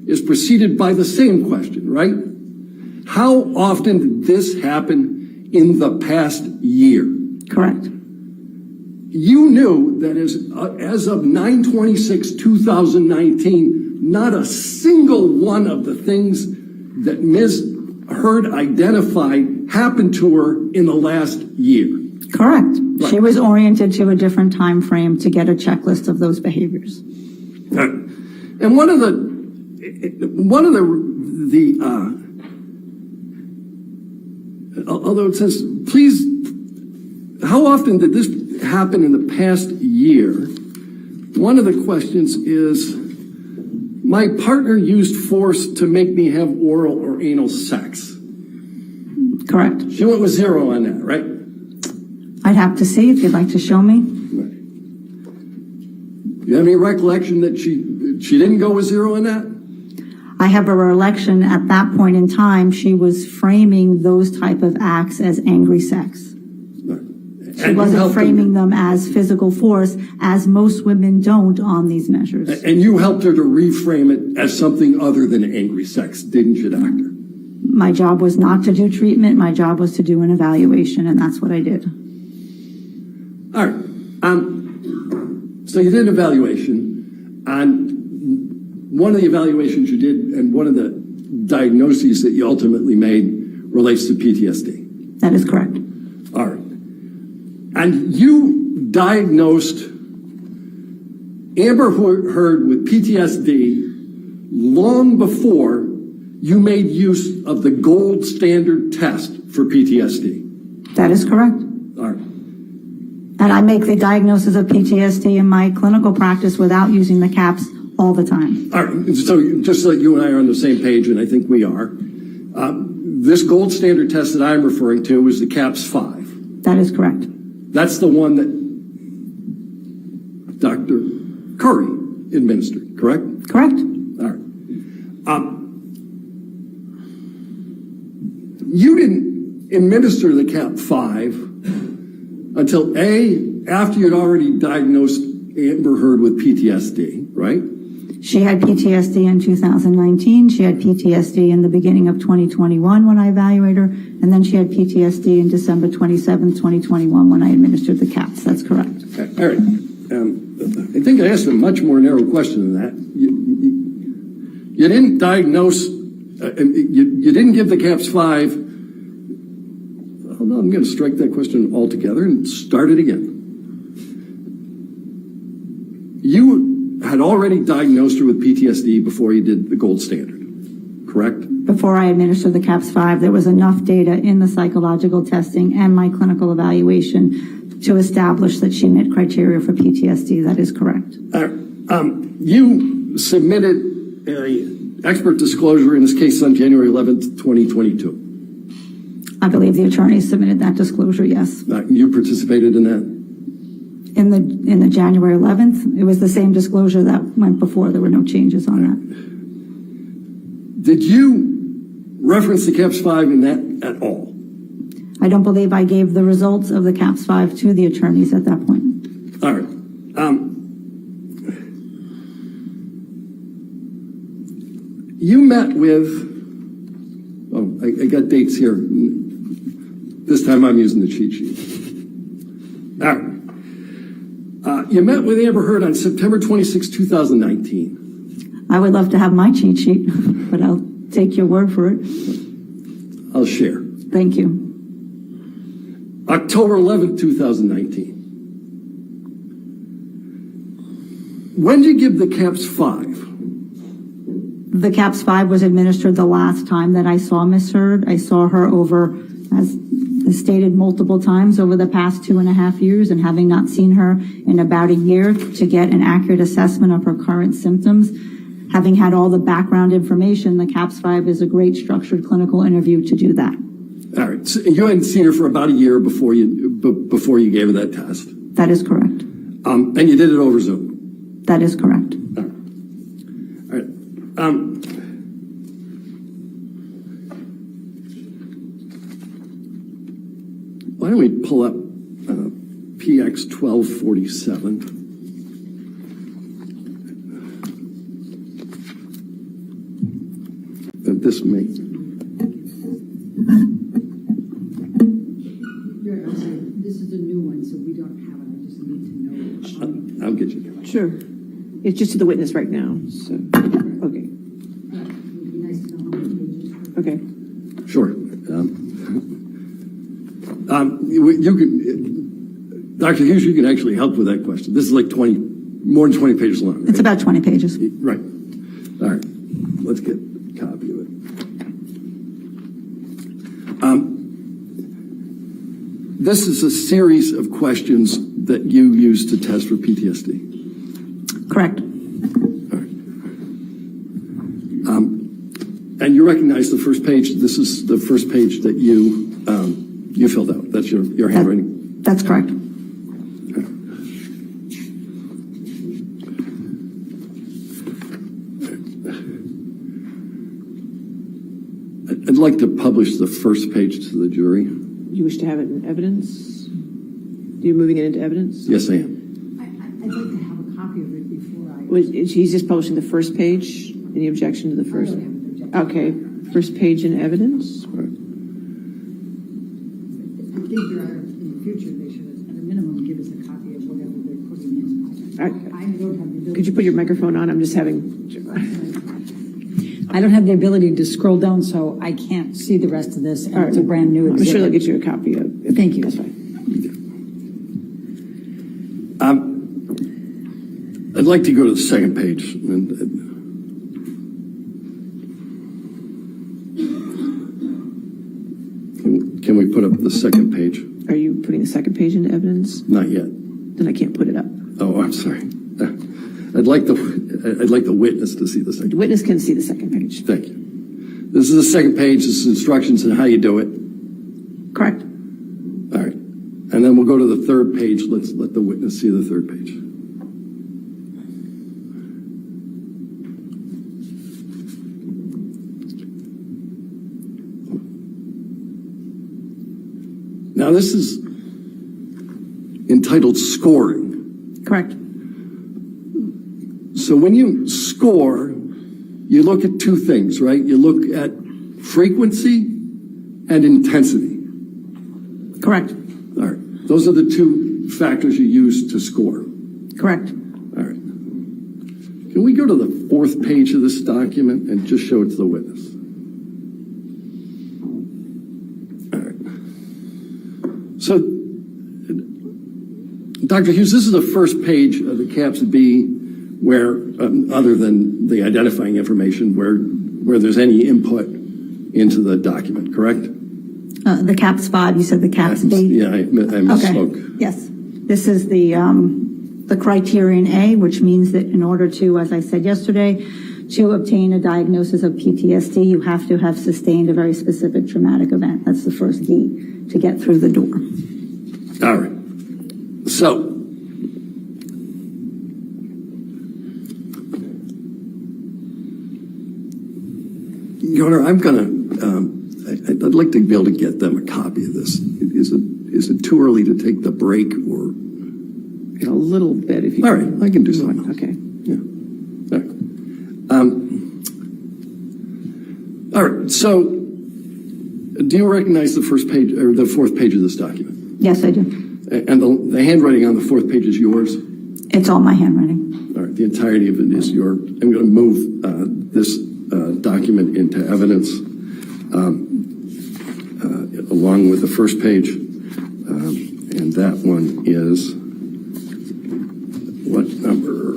is preceded by the same question, right? How often did this happen in the past year? Correct. You knew that as of 9/26/2019, not a single one of the things that Ms. Heard identified happened to her in the last year. Correct. Right. She was oriented to a different time frame to get a checklist of those behaviors. And although it says, please, how often did this happen in the past year? One of the questions is, my partner used force to make me have oral or anal sex. Correct. She went with 0 on that, right? I'd have to see if you'd like to show me. Right. You have any recollection that she didn't go with 0 on that? I have a recollection at that point in time, she was framing those type of acts as angry sex. She wasn't framing them as physical force, as most women don't on these measures. And you helped her to reframe it as something other than angry sex, didn't you, doctor? My job was not to do treatment. My job was to do an evaluation, and that's what I did. All right. So you did an evaluation, and one of the evaluations you did and one of the diagnoses that you ultimately made relates to PTSD. That is correct. All right. And you diagnosed Amber Heard with PTSD long before you made use of the gold standard test for PTSD. That is correct. All right. And I make the diagnosis of PTSD in my clinical practice without using the CAPS all the time. All right. So just so that you and I are on the same page, and I think we are, this gold standard test that I'm referring to is the CAPS-5. That is correct. That's the one that Dr. Curry administered, correct? Correct. All right. You didn't administer the CAP-5 until after you'd already diagnosed Amber Heard with PTSD, right? She had PTSD in 2019. She had PTSD in the beginning of 2021 when I evaluated her. And then she had PTSD in December 27th, 2021 when I administered the CAPS. That's correct. All right. I think I asked a much more narrow question than that. You didn't diagnose, you didn't give the CAPS-5. Oh, no, I'm going to strike that question altogether and start it again. You had already diagnosed her with PTSD before you did the gold standard, correct? Before I administered the CAPS-5, there was enough data in the psychological testing and my clinical evaluation to establish that she met criteria for PTSD. That is correct. You submitted an expert disclosure in this case on January 11th, 2022. I believe the attorney submitted that disclosure, yes. You participated in that? In the January 11th, it was the same disclosure that went before. There were no changes on that. Did you reference the CAPS-5 in that at all? I don't believe I gave the results of the CAPS-5 to the attorneys at that point. All right. You met with, I got dates here. This time I'm using the cheat sheet. All right. You met with Amber Heard on September 26, 2019. I would love to have my cheat sheet, but I'll take your word for it. I'll share. Thank you. October 11, 2019. When did you give the CAPS 5? The CAPS 5 was administered the last time that I saw Ms. Hurd. I saw her over, as stated multiple times, over the past 2.5 years, and having not seen her in about a year to get an accurate assessment of her current symptoms, having had all the background information, the CAPS 5 is a great structured clinical interview to do that. All right. So you hadn't seen her for about a year before you gave her that test. That is correct. And you did it over Zoom. That is correct. All right. Why don't we pull up PX 1247? This may. I'm sorry, this is a new one, so we don't have it. I just need to know. I'll get you. Sure. It's just to the witness right now, so, okay, It would be nice to know how many pages. okay. Sure. You can, Dr. Hughes, you can actually help with that question. This is like more than 20 pages long. Right? It's about 20 pages. Right. All right. Let's get a copy of it. This is a series of questions that you use to test for PTSD. Correct. All right. And you recognize the first page. This is the first page that you filled out. That's your handwriting. That's correct. I'd like to publish the first page to the jury. You wish to have it in evidence? You're moving it into evidence? Yes, I am. I'd like to have a copy of it before I. He's just publishing the first page? Any objection to the first? I don't have an objection. Okay, first page in evidence? All right. I think there are, in the future, they should, at a minimum, give us a copy of whatever they're putting in. I don't have the ability. Could you put your microphone on? I'm just having, I don't have the ability to scroll down, so I can't see the rest of this. And it's a brand new I'm exhibit. sure they'll get you a copy of it. Thank you. That's fine. I'd like to go to the second page. Can we put up the second page? Are you putting the second page into evidence? Not yet. Then I can't put it up. Oh, I'm sorry. I'd like the witness to see the second. The witness can see the second page. Thank you. This is the second page. This is instructions on how you do it. Correct. All right. And then we'll go to the third page. Let's let the witness see the third page. Now, this is entitled scoring. Correct. So when you score, you look at two things, right? You look at frequency and intensity. Correct. All right. Those are the two factors you use to score. Correct. All right. Can we go to the fourth page of this document and just show it to the witness? All right. So, Dr. Hughes, this is the first page of the CAPS B where, other than the identifying information, where there's any input into the document, correct? The CAPS 5, you said the CAPS B? Yeah, I misspoke. Okay. Yes. This is the criterion A, which means that in order to, as I said yesterday, to obtain a diagnosis of PTSD, you have to have sustained a very specific traumatic event. That's the first key to get through the door. All right. So, Your Honor, I'm going to, I'd like to be able to get them a copy of this. Is it too early to take the break or? A little bit if you. All right, I can do something else. Okay. Yeah. All right. So, do you recognize the first page or the fourth page of this document? Yes, I do. And the handwriting on the fourth page is yours? It's all my handwriting. All right. The entirety of it is yours. I'm going to move this document into evidence along with the first page. And that one is what number?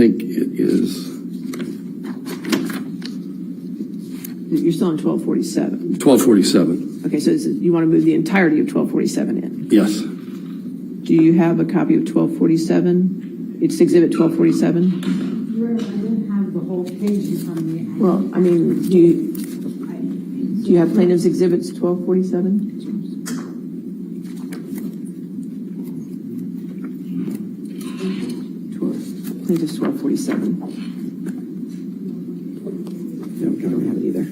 think it is You're still on 1247. 1247. Okay, so you want to move the entirety of 1247 in. Yes. Do you have a copy of 1247? It's Exhibit 1247. I don't have the whole page in front of me. Well, I mean, do you have plaintiff's exhibits 1247? Plaintiff's 1247. No, I don't have it either.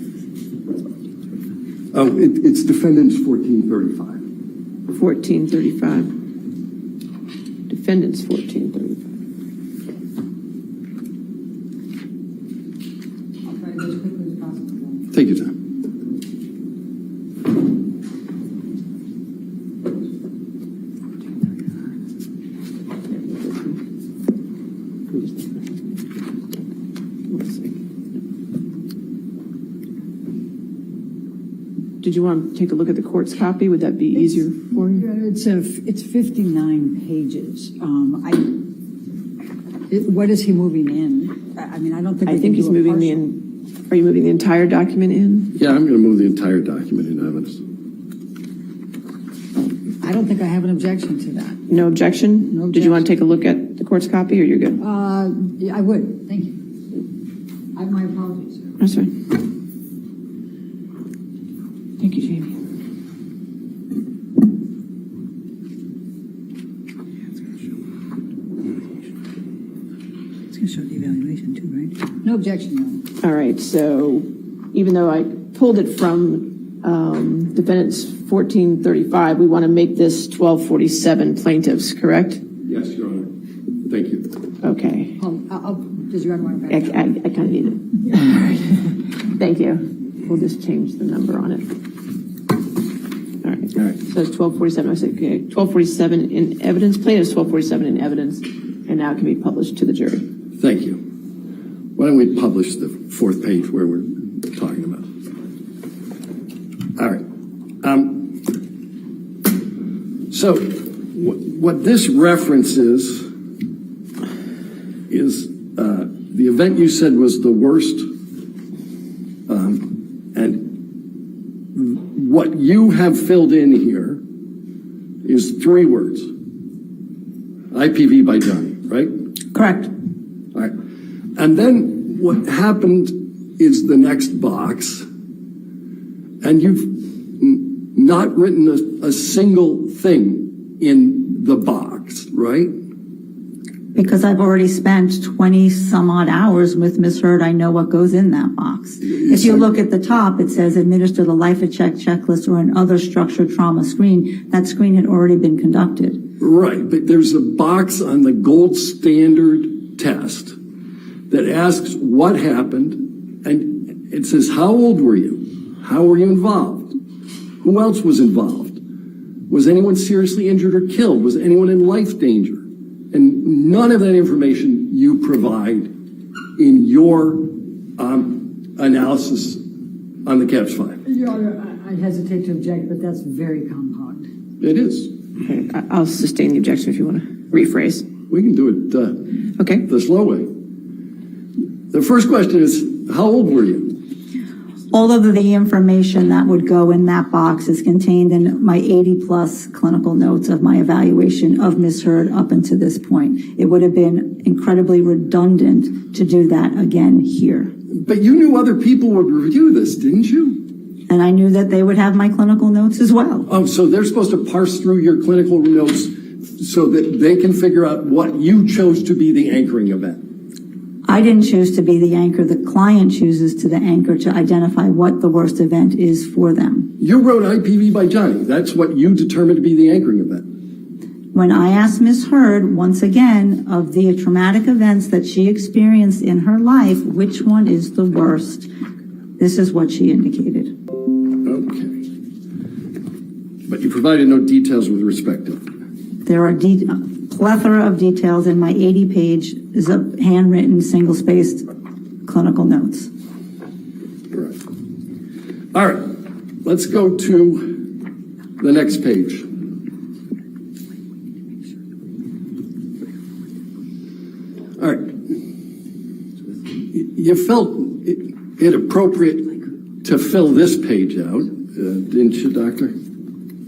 Oh, it's defendants 1435. 1435. Defendants 1435. I'll try to go as quickly as possible. Take your time. Did you want to take a look at the court's copy? Would that be easier for you? It's 59 pages. What is he moving in? I mean, I don't think. I think he's moving are you moving the entire document in? Yeah, I'm going to move the entire document in evidence. I don't think I have an objection to that. No objection? No Did you want to objection. take a look at the court's copy, or you're good? Yeah, I would. Thank you. My apologies. That's fine. Thank you, Jamie. It's going to show the evaluation too, right? No objection, Your Honor. All right, so even though I pulled it from defendants 1435, we want to make this 1247 plaintiffs, correct? Yes, Your Honor. Thank you. Okay. Does Your Honor want to I back up? kind of need it. All right. Thank you. We'll just change the number on it. All right. All right. So it's 1247. I said, okay, 1247 in evidence. Plaintiff's 1247 in evidence, and now it can be published to the jury. Thank you. Why don't we publish the fourth page where we're talking about? All right. So what this references is the event you said was the worst, and what you have filled in here is 3 words. IPV by Johnny, right? Correct. All right. And then what happened is the next box, and you've not written a single thing in the box, right? Because I've already spent 20 some odd hours with Ms. Hurd, I know what goes in that box. If you look at the top, it says administer the life of check checklist or an other structured trauma screen. That screen had already been conducted. Right, but there's a box on the gold standard test that asks what happened, and it says, how old were you? How were you involved? Who else was involved? Was anyone seriously injured or killed? Was anyone in life danger? And none of that information you provide in your analysis on the CAPS 5. Your Honor, I hesitate to object, but that's very compound. It is. Okay, I'll sustain the objection if you want to rephrase. We can do it Okay. the slow way. The first question is, how old were you? All of the information that would go in that box is contained in my 80-plus clinical notes of my evaluation of Ms. Hurd up until this point. It would have been incredibly redundant to do that again here. But you knew other people would review this, didn't you? And I knew that they would have my clinical notes as well. Oh, so they're supposed to parse through your clinical notes so that they can figure out what you chose to be the anchoring event. I didn't choose to be the anchor. The client chooses to the anchor to identify what the worst event is for them. You wrote IPV by Johnny. That's what you determined to be the anchoring event. When I asked Ms. Hurd, once again, of the traumatic events that she experienced in her life, which one is the worst, this is what she indicated. Okay. But you provided no details with respect to it. There are plethora of details in my 80-page is a handwritten, single-spaced clinical notes. Right. All right. Let's go to the next page. All right. you felt it appropriate to fill this page out, didn't you, Doctor?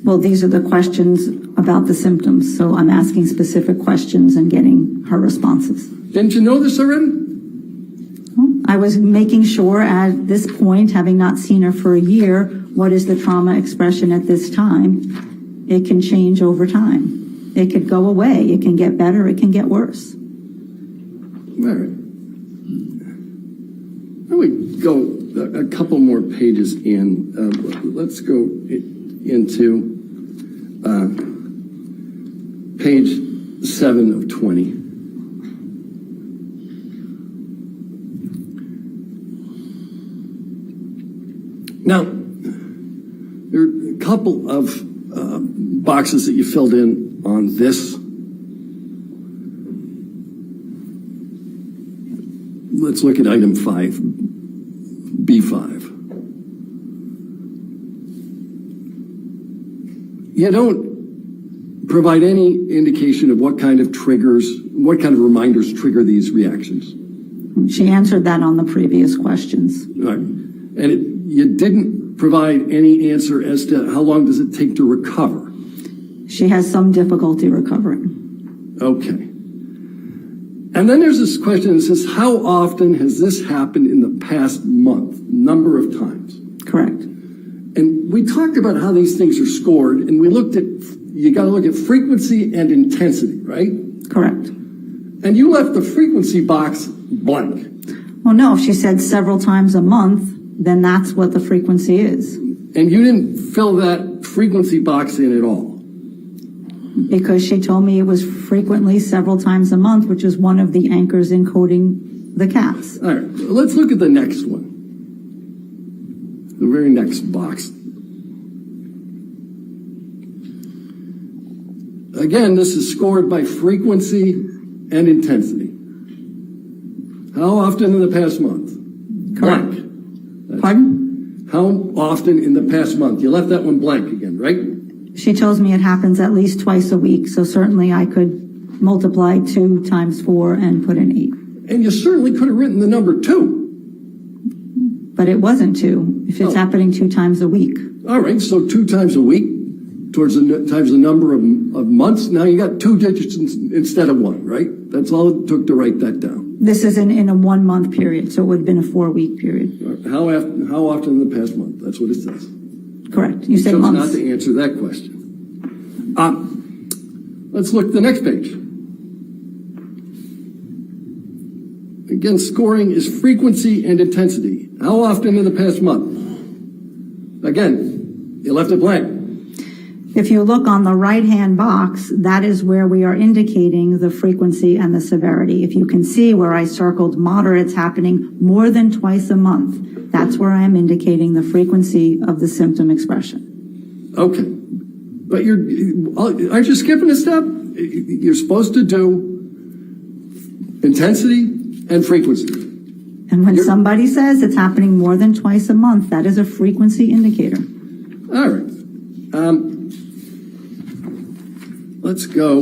Well, these are the questions about the symptoms, so I'm asking specific questions and getting her responses. Didn't you know this already? I was making sure at this point, having not seen her for a year, what is the trauma expression at this time? It can change over time. It could go away. It can get better. It can get worse. All right. Why don't we go a couple more pages in? Let's go into page 7 of 20. Now, there are a couple of boxes that you filled in on this. Let's look at item 5, B5. You don't provide any indication of what kind of triggers, what kind of reminders trigger these reactions. She answered that on the previous questions. Right. And you didn't provide any answer as to how long does it take to recover. She has some difficulty recovering. Okay. And then there's this question that says, how often has this happened in the past month? Number of times. Correct. And we talked about how these things are scored, and we looked at, you got to look at frequency and intensity, right? Correct. And you left the frequency box blank. Well, no, if she said several times a month, then that's what the frequency is. And you didn't fill that frequency box in at all. Because she told me it was frequently several times a month, which is one of the anchors encoding the CAPS. All right, let's look at the next one. The very next box. Again, this is scored by frequency and intensity. How often in the past month? Correct. Blank. Pardon? How often in the past month? You left that one blank again, right? She tells me it happens at least twice a week, so certainly I could multiply 2 times 4 and put in 8. And you certainly could have written the number 2. But it wasn't 2, if it's happening 2 times a week. All right, so 2 times a week towards times the number of months. Now you got 2 digits instead of 1, right? That's all it took to write that down. This is in a 1 month period, so it would have been a 4-week period. How often in the past month? That's what it says. Correct. You said chose months. not to answer that question. Let's look at the next page. Again, scoring is frequency and intensity. How often in the past month? Again, you left it blank. If you look on the right-hand box, that is where we are indicating the frequency and the severity. If you can see where I circled moderate, it's happening more than twice a month. That's where I am indicating the frequency of the symptom expression. Okay. But aren't you skipping a step? You're supposed to do intensity and frequency. And when somebody says it's happening more than twice a month, that is a frequency indicator. All right. Let's go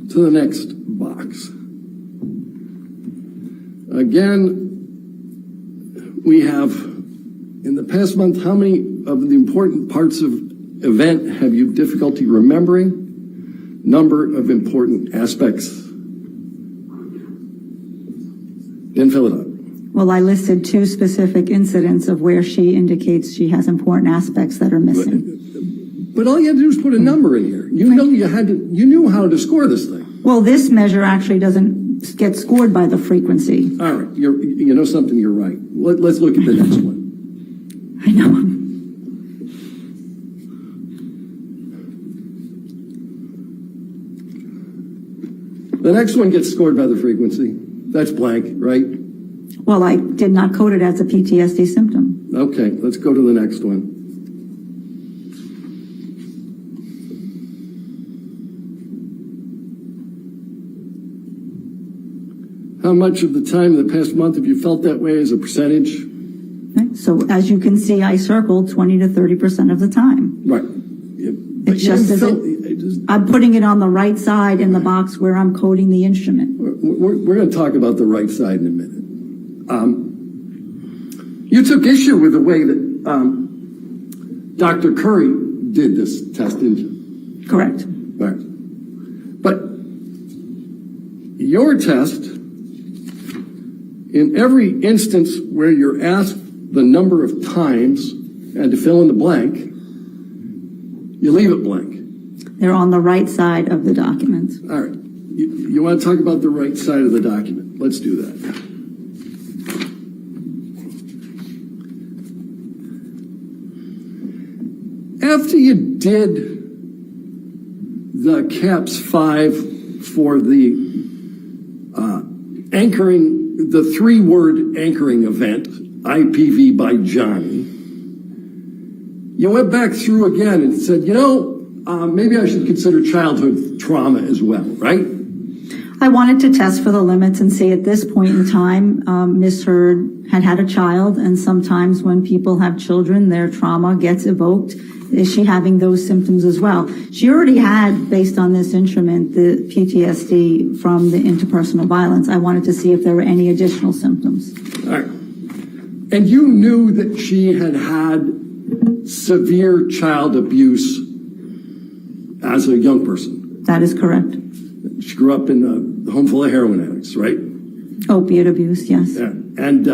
to the next box. Again, we have, in the past month, how many of the important parts of event have you difficulty remembering? Number of important aspects. Didn't fill it out. Well, I listed 2 specific incidents of where she indicates she has important aspects that are missing. But all you had to do was put a number in here. You knew how to score this thing. Well, this measure actually doesn't get scored by the frequency. All right, you know something, you're right. Let's look at the next one. I know. The next one gets scored by the frequency. That's blank, right? Well, I did not code it as a PTSD symptom. Okay, let's go to the next one. How much of the time in the past month have you felt that way as a percentage? Okay. So as you can see, I circled 20 to 30% of the time. Right. It's just as I'm putting it on the right side in the box where I'm coding the instrument. We're going to talk about the right side in a minute. You took issue with the way that Dr. Curry did this test, didn't you? Correct. Right. But your test, in every instance where you're asked the number of times and to fill in the blank, you leave it blank. They're on the right side of the document. All right. You want to talk about the right side of the document? Let's do that. After you did the CAPS 5 for the anchoring, the 3-word anchoring event, IPV by Johnny, you went back through again and said, maybe I should consider childhood trauma as well, right? I wanted to test for the limits and see at this point in time, Ms. Heard had a child, and sometimes when people have children, their trauma gets evoked. Is she having those symptoms as well? She already had, based on this instrument, the PTSD from the interpersonal violence. I wanted to see if there were any additional symptoms. All right. And you knew that she had had severe child abuse as a young person. That is correct. She grew up in a home full of heroin addicts, right? Opiate abuse, yes. Yeah. And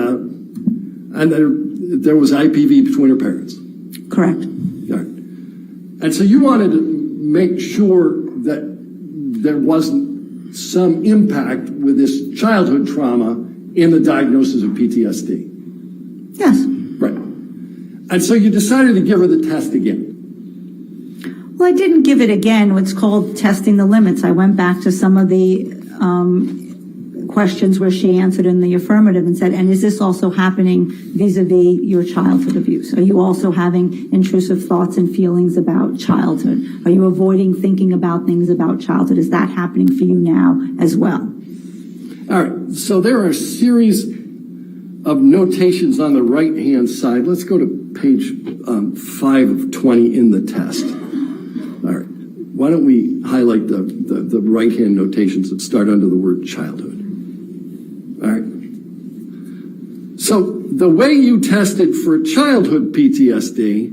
there was IPV between her parents. Correct. All right. And so you wanted to make sure that there wasn't some impact with this childhood trauma in the diagnosis of PTSD. Yes. Right. And so you decided to give her the test again. Well, I didn't give it again. It's called testing the limits. I went back to some of the questions where she answered in the affirmative and said, and is this also happening vis-a-vis your childhood abuse? Are you also having intrusive thoughts and feelings about childhood? Are you avoiding thinking about things about childhood? Is that happening for you now as well? All right. So there are a series of notations on the right-hand side. Let's go to page 5 of 20 in the test. All right. Why don't we highlight the right-hand notations that start under the word childhood? All right. So the way you tested for childhood PTSD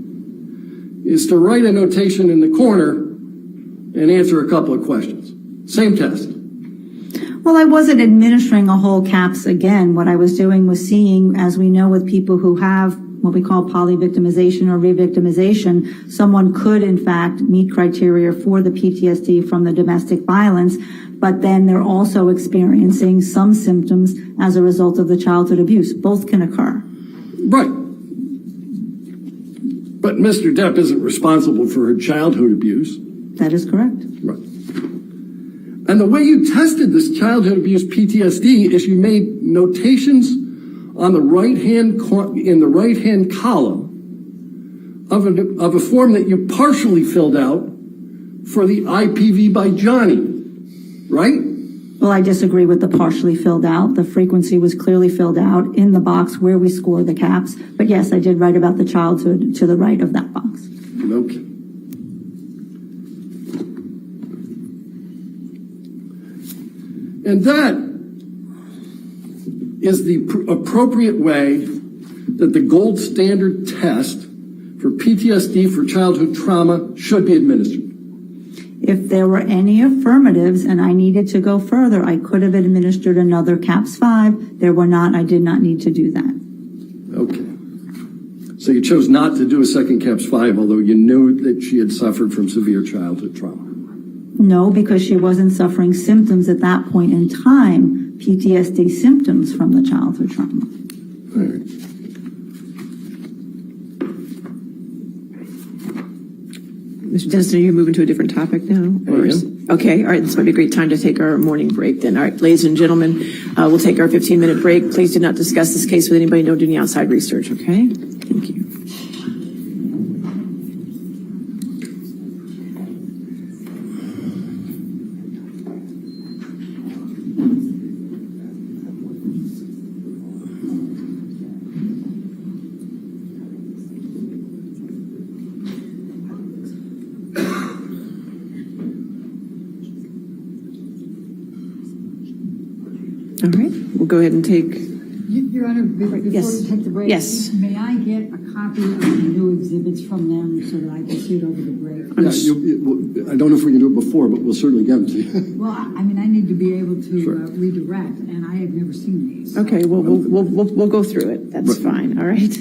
is to write a notation in the corner and answer a couple of questions. Same test. Well, I wasn't administering a whole CAPS again. What I was doing was seeing, as we know with people who have what we call polyvictimization or revictimization, someone could in fact meet criteria for the PTSD from the domestic violence, but then they're also experiencing some symptoms as a result of the childhood abuse. Both can occur. Right. But Mr. Depp isn't responsible for her childhood abuse. That is correct. Right. And the way you tested this childhood abuse PTSD is you made notations on the in the right-hand column of a form that you partially filled out for the IPV by Johnny, right? Well, I disagree with the partially filled out. The frequency was clearly filled out in the box where we score the CAPS. But yes, I did write about the childhood to the right of that box. Okay. And that is the appropriate way that the gold standard test for PTSD for childhood trauma should be administered. If there were any affirmatives and I needed to go further, I could have administered another CAPS 5. There were not. I did not need to do that. Okay. So you chose not to do a second CAPS 5, although you knew that she had suffered from severe childhood trauma. No, because she wasn't suffering symptoms at that point in time, PTSD symptoms from the childhood trauma. All right. Mr. Dennison, are you moving to a different topic now? Okay, all right, this might be a great time to take our morning break then. All right, ladies and gentlemen, we'll take our 15-minute break. Please do not discuss this case with anybody. Don't do any outside research, okay? Thank you. we'll go ahead and take, Your Honor, before Yes. we take the break. Yes. May I get a copy of the new exhibits from them so that I can see it over the break? Yeah, I don't know if we can do it before, but we'll certainly get it to you. Well, I mean, I need to be able to redirect, and I have never seen these. okay, we'll go through it. That's fine, all right?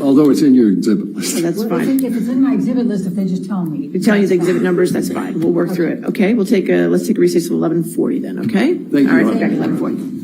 Although it's in your exhibit list. So that's Well, fine. if it's in my exhibit list, if they just tell me. We tell you the exhibit numbers, that's fine. We'll work through it, okay? Let's take a recess of 11:40 then, okay? Thank you, All right, Ron. back at 11:40.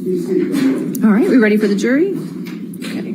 All right, we ready for the jury? Okay.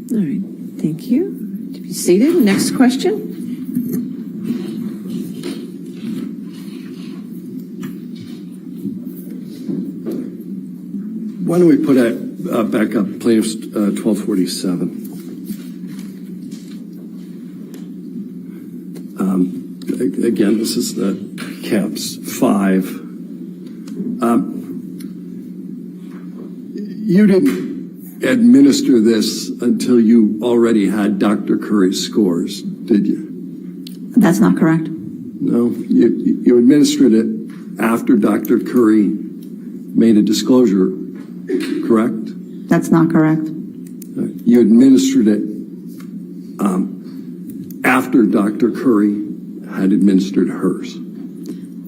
All right, thank you. To be seated. Next question. Why don't we put back up plaintiff's 1247? Again, this is the CAPS 5. You didn't administer this until you already had Dr. Curry's scores, did you? That's not correct. No, you administered it after Dr. Curry made a disclosure, correct? That's not correct. You administered it after Dr. Curry had administered hers.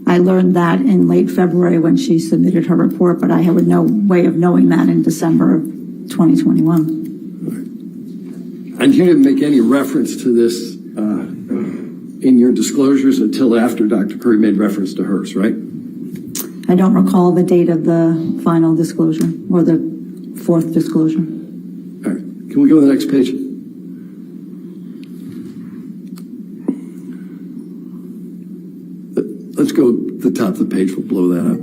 I learned that in late February when she submitted her report, but I had no way of knowing that in December of 2021. And you didn't make any reference to this in your disclosures until after Dr. Curry made reference to hers, right? I don't recall the date of the final disclosure or the fourth disclosure. All right, can we go to the next page? Let's go to the top of the page, we'll blow that up.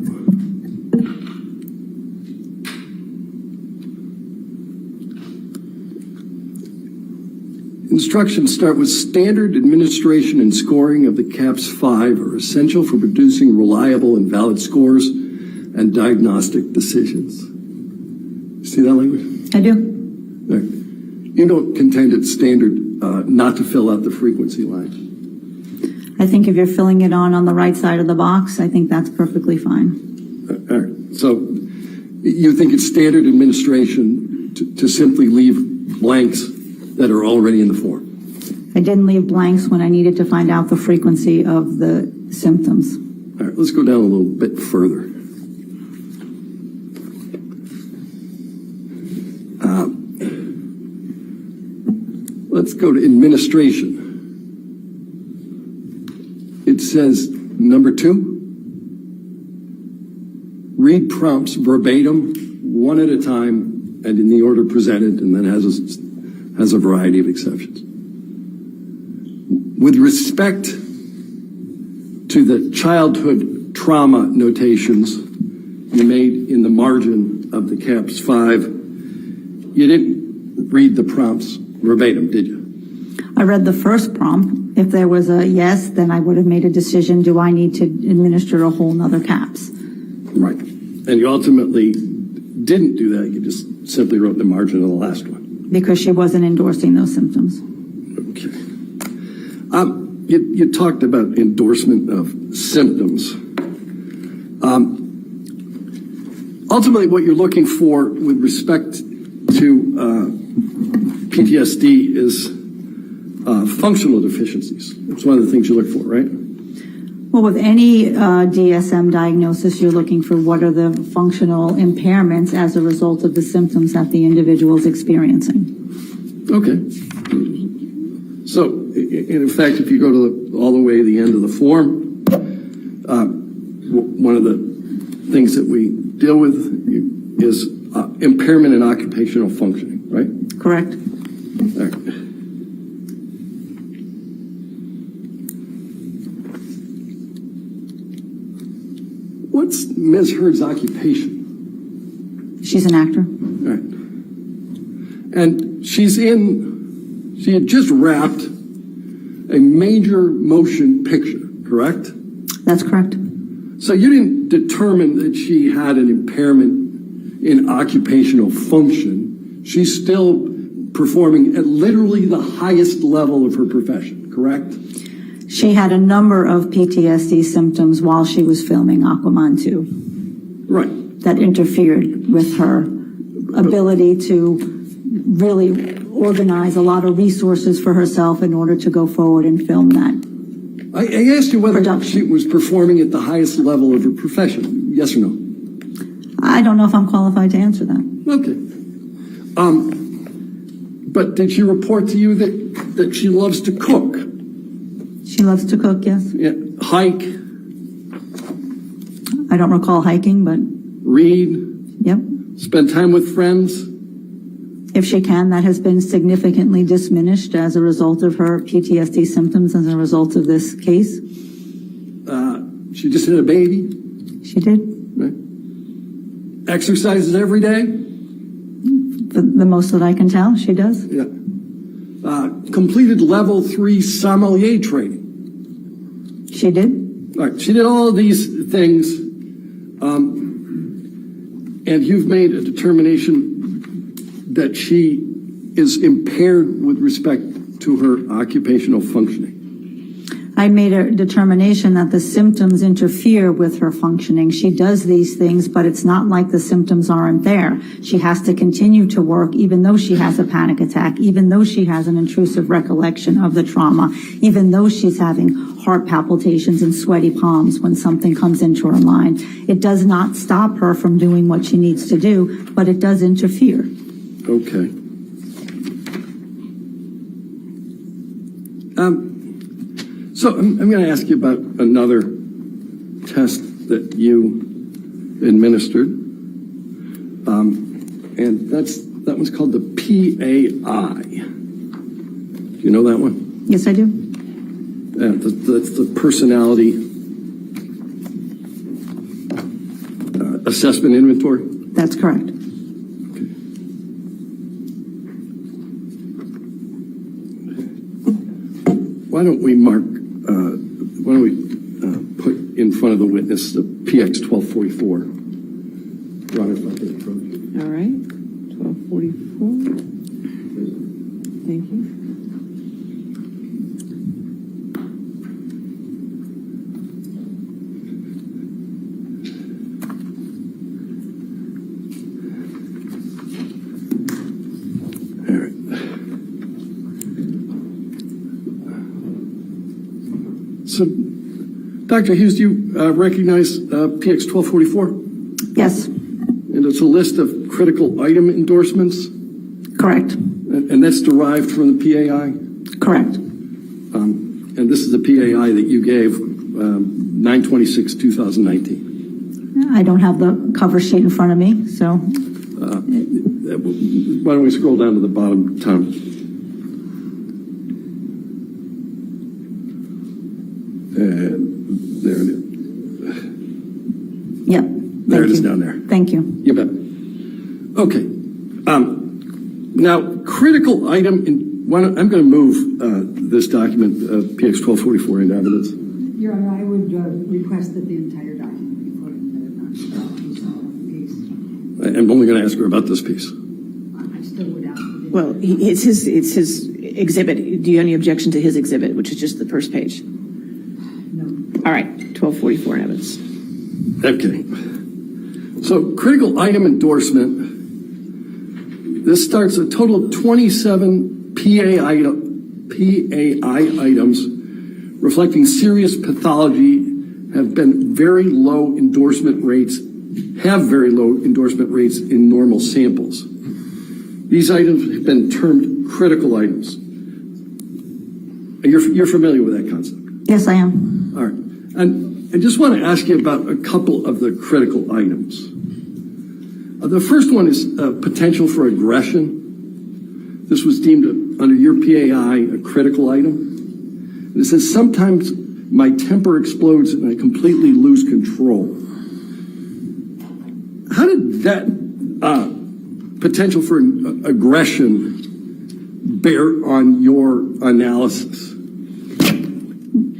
Instructions start with standard administration and scoring of the CAPS 5 are essential for producing reliable and valid scores and diagnostic decisions. See that language? I do. All right. You don't contend it's standard not to fill out the frequency line. I think if you're filling it on the right side of the box, I think that's perfectly fine. All right. So you think it's standard administration to simply leave blanks that are already in the form? I didn't leave blanks when I needed to find out the frequency of the symptoms. All right, let's go down a little bit further. Let's go to administration. It says, number 2, read prompts verbatim, one at a time, and in the order presented, and then has a variety of exceptions. With respect to the childhood trauma notations you made in the margin of the CAPS 5, you didn't read the prompts verbatim, did you? I read the first prompt. If there was a yes, then I would have made a decision, do I need to administer a whole nother CAPS? Right. And you ultimately didn't do that. You just simply wrote the margin of the last one. Because she wasn't endorsing those symptoms. Okay. You talked about endorsement of symptoms. Ultimately, what you're looking for with respect to PTSD is functional deficiencies. It's one of the things you look for, right? Well, with any DSM diagnosis, you're looking for what are the functional impairments as a result of the symptoms that the individual is experiencing. Okay. So, in fact, if you go to all the way to the end of the form, one of the things that we deal with is impairment in occupational functioning, right? Correct. All right. What's Ms. Heard's occupation? She's an actor. All right. And she had just wrapped a major motion picture, correct? That's correct. So you didn't determine that she had an impairment in occupational function. She's still performing at literally the highest level of her profession, correct? She had a number of PTSD symptoms while she was filming Aquaman 2. Right. That interfered with her ability to really organize a lot of resources for herself in order to go forward and film that. I asked you whether Production. she was performing at the highest level of her profession. Yes or no? I don't know if I'm qualified to answer that. Okay. But did she report to you that she loves to cook? She loves to cook, yes. Yeah, hike, I don't recall hiking, but read, yep. spend time with friends? If she can, that has been significantly diminished as a result of her PTSD symptoms as a result of this case. She just had a baby? She did. Right. Exercises every day? The most that I can tell, she does. Yeah. Completed level 3 sommelier training. She did. All right. She did all of these things, and you've made a determination that she is impaired with respect to her occupational functioning. I made a determination that the symptoms interfere with her functioning. She does these things, but it's not like the symptoms aren't there. She has to continue to work even though she has a panic attack, even though she has an intrusive recollection of the trauma, even though she's having heart palpitations and sweaty palms when something comes into her mind. It does not stop her from doing what she needs to do, but it does interfere. Okay. So I'm going to ask you about another test that you administered, and that one's called the PAI. Do you know that one? Yes, I do. That's the personality assessment inventory. That's correct. Why don't we put in front of the witness the PX 1244? Run it by the approach. All right, 1244. Thank you. All right. So, Dr. Hughes, do you recognize PX 1244? Yes, And it's a list of critical item endorsements, correct. and that's derived from the PAI? Correct. And this is the PAI that you gave 9/26/2019. I don't have the cover sheet in front of me, so Why don't we scroll down to the bottom, Tom? There it is. yep. There it Thank is you. down there. Thank you. You bet. Okay. Now, critical item, I'm going to move this document, PX 1244, into evidence. Your Honor, I would request that the entire document be put in, that piece. I'm only going to ask her about this piece. I still would ask. Well, it's his exhibit. Do you have any objection to his exhibit, which is just the first page? No. All right, 1244 in evidence. Okay. So critical item endorsement. This starts a total of 27 PAI items reflecting serious pathology have very low endorsement rates in normal samples. These items have been termed critical items. You're familiar with that concept? Yes, I am. All right. And I just want to ask you about a couple of the critical items. The first one is potential for aggression. This was deemed under your PAI a critical item. And it says, sometimes my temper explodes and I completely lose control. how did that potential for aggression bear on your analysis?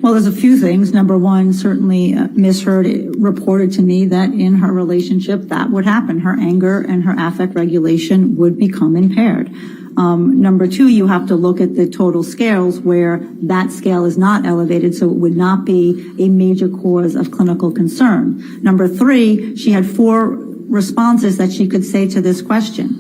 Well, there's a few things. Number one, certainly Ms. Heard reported to me that in her relationship that would happen. Her anger and her affect regulation would become impaired. Number two, you have to look at the total scales where that scale is not elevated, so it would not be a major cause of clinical concern. Number three, she had 4 responses that she could say to this question.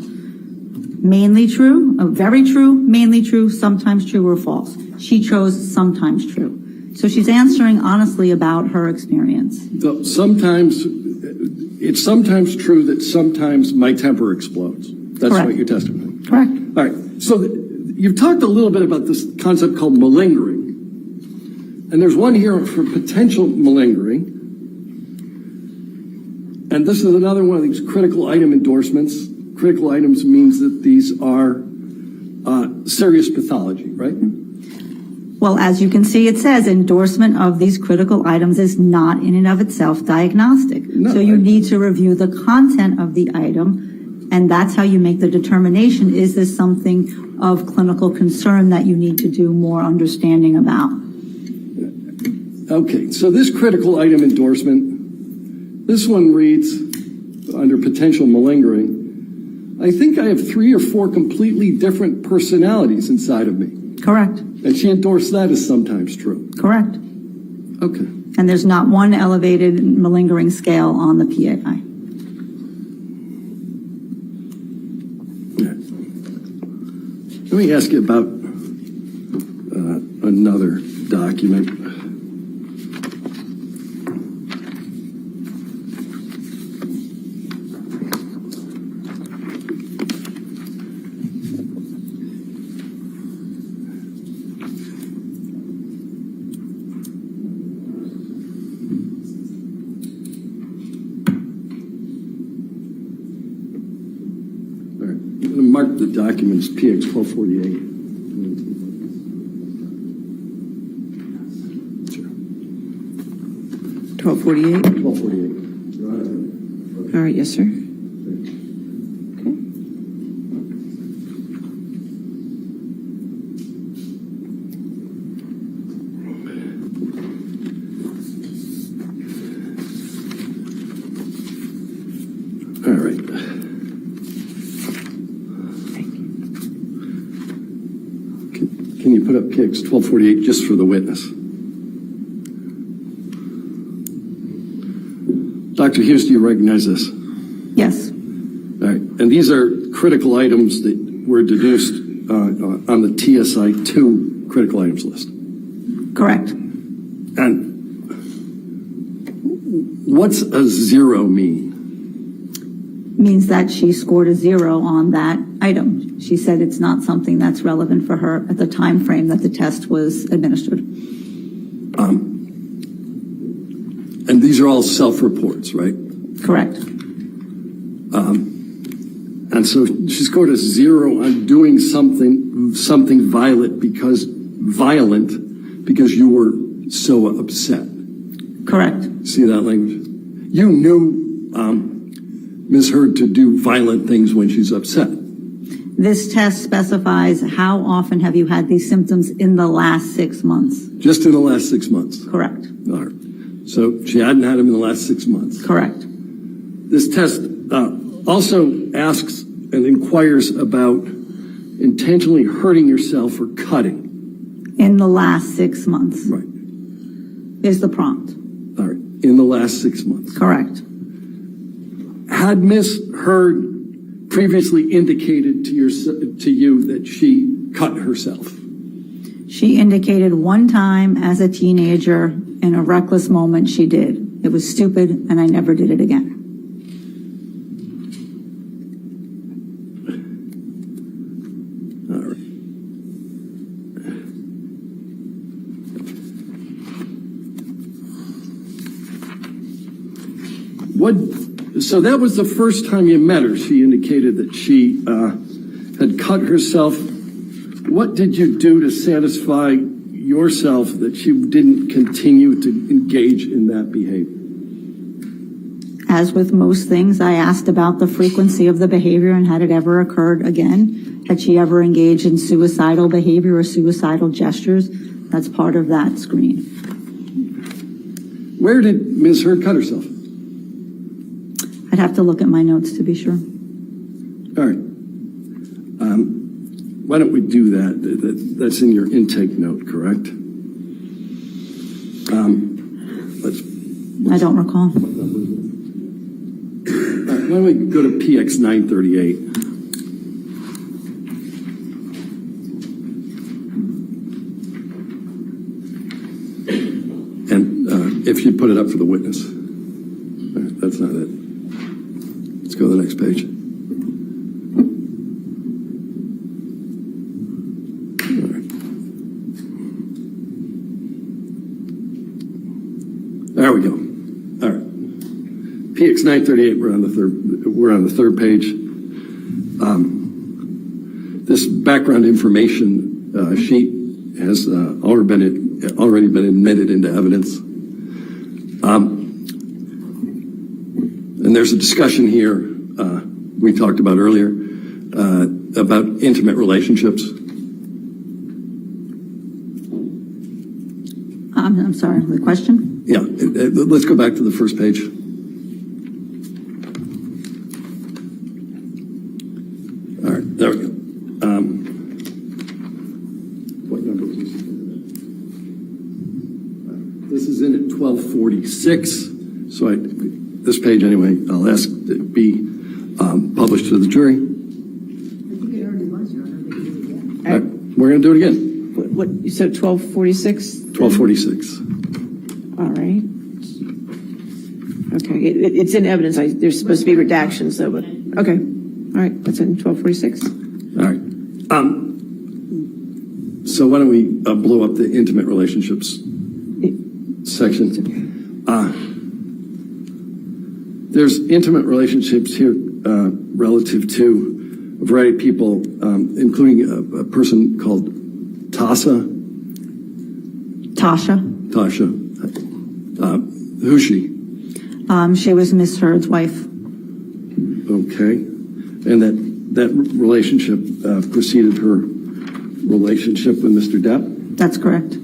Mainly true, very true, mainly true, sometimes true or false. She chose sometimes true. So she's answering honestly about her experience. So it's sometimes true that sometimes my temper explodes. That's Correct. what you're testifying. Correct. All right. So you've talked a little bit about this concept called malingering. And there's one here for potential malingering. And this is another one of these critical item endorsements. Critical items means that these are serious pathology, right? Well, as you can see, it says endorsement of these critical items is not in and of itself diagnostic. No, So you need to review the content of the item, and that's how you make the determination. Is this something of clinical concern that you need to do more understanding about? Okay, so this critical item endorsement, this one reads under potential malingering, I think I have 3 or 4 completely different personalities inside of me. Correct. And she endorsed that as sometimes true. Correct. Okay. And there's not one elevated malingering scale on the PAI. Let me ask you about another document. Mark the document as PX 1248. 1248. 1248. All right, yes, sir. Okay. All right. Can you put up PX 1248 just for the witness? Dr. Hughes, do you recognize this? Yes. All right. And these are critical items that were deduced on the TSI-2 critical items list. Correct. And what's a 0 mean? Means that she scored a 0 on that item. She said it's not something that's relevant for her at the time frame that the test was administered. And these are all self-reports, right? Correct. And so she scored a 0 on doing something violent because you were so upset. Correct. See that language? You knew Ms. Heard to do violent things when she's upset. This test specifies how often have you had these symptoms in the last 6 months. Just in the last 6 months. Correct. All right. So she hadn't had them in the last 6 months. Correct. This test also asks and inquires about intentionally hurting yourself or cutting. In the last 6 months Right. is the prompt. All right. In the last 6 months. Correct. Had Ms. Heard previously indicated to you that she cut herself? She indicated one time as a teenager in a reckless moment she did. It was stupid and I never did it again. All right. So that was the first time you met her. She indicated that she had cut herself. What did you do to satisfy yourself that she didn't continue to engage in that behavior? As with most things, I asked about the frequency of the behavior and had it ever occurred again. Had she ever engaged in suicidal behavior or suicidal gestures? That's part of that screen. Where did Ms. Heard cut herself? I'd have to look at my notes to be sure. All right. Why don't we do that? That's in your intake note, correct? I don't recall. Why don't we go to PX 938? And if you put it up for the witness. All right, that's not it. Let's go to the next page. All right. There we go. All right. PX 938, we're on the third page. This background information sheet has already been admitted into evidence. And there's a discussion here we talked about earlier about intimate relationships. I'm sorry, the question? Yeah, let's go back to the first page. All right, there we go. What number was this? This is in at 1246. So this page anyway, I'll ask that it be published to the jury. I think it already was, Your Honor. They did it again. All right, we're going to do it again. What, you said 1246? 1246. All right. Okay, it's in evidence. There's supposed to be redactions though, but, okay. All right, that's in 1246. All right. So why don't we blow up the intimate relationships section? There's intimate relationships here relative to a variety of people, including a person called Tasha. Who's she? She was Miss Heard's wife. Okay. And that relationship preceded her relationship with Mr. Depp? That's correct.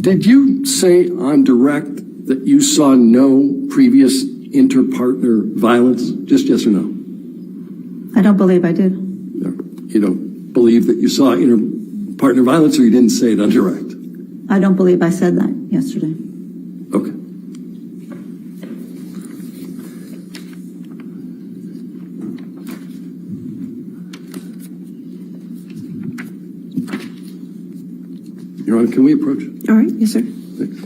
Did you say on direct that you saw no previous inter-partner violence? Just yes or no? I don't believe I did. You don't believe that you saw inter-partner violence, or you didn't say it on direct? I don't believe I said that yesterday. Okay. Your Honor, can we approach? All right, yes, sir. Thanks.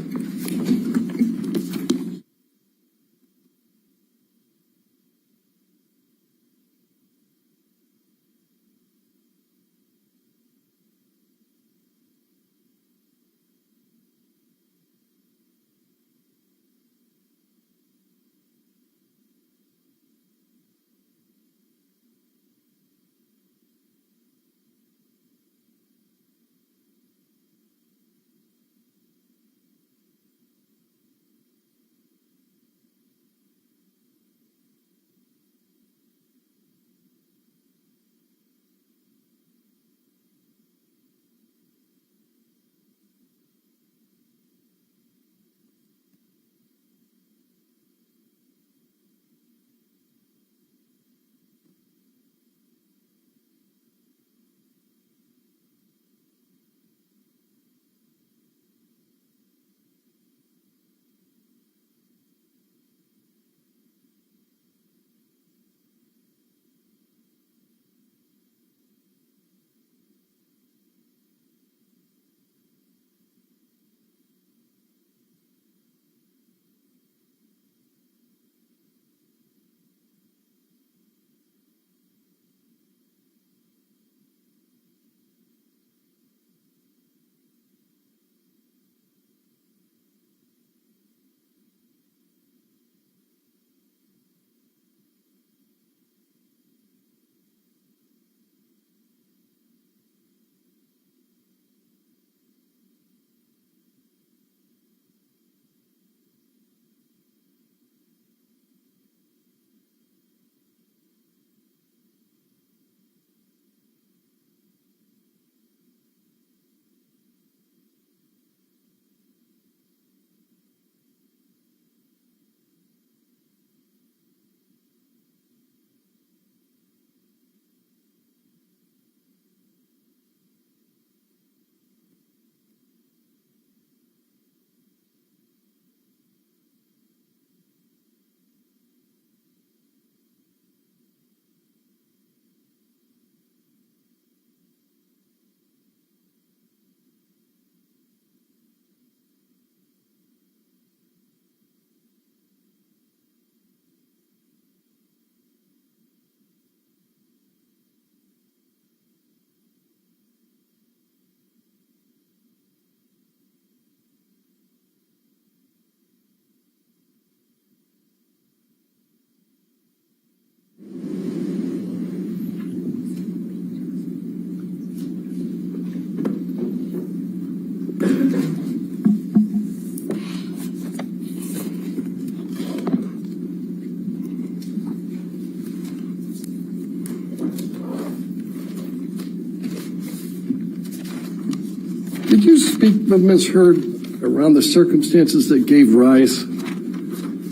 Did you speak with Ms. Heard around the circumstances that gave rise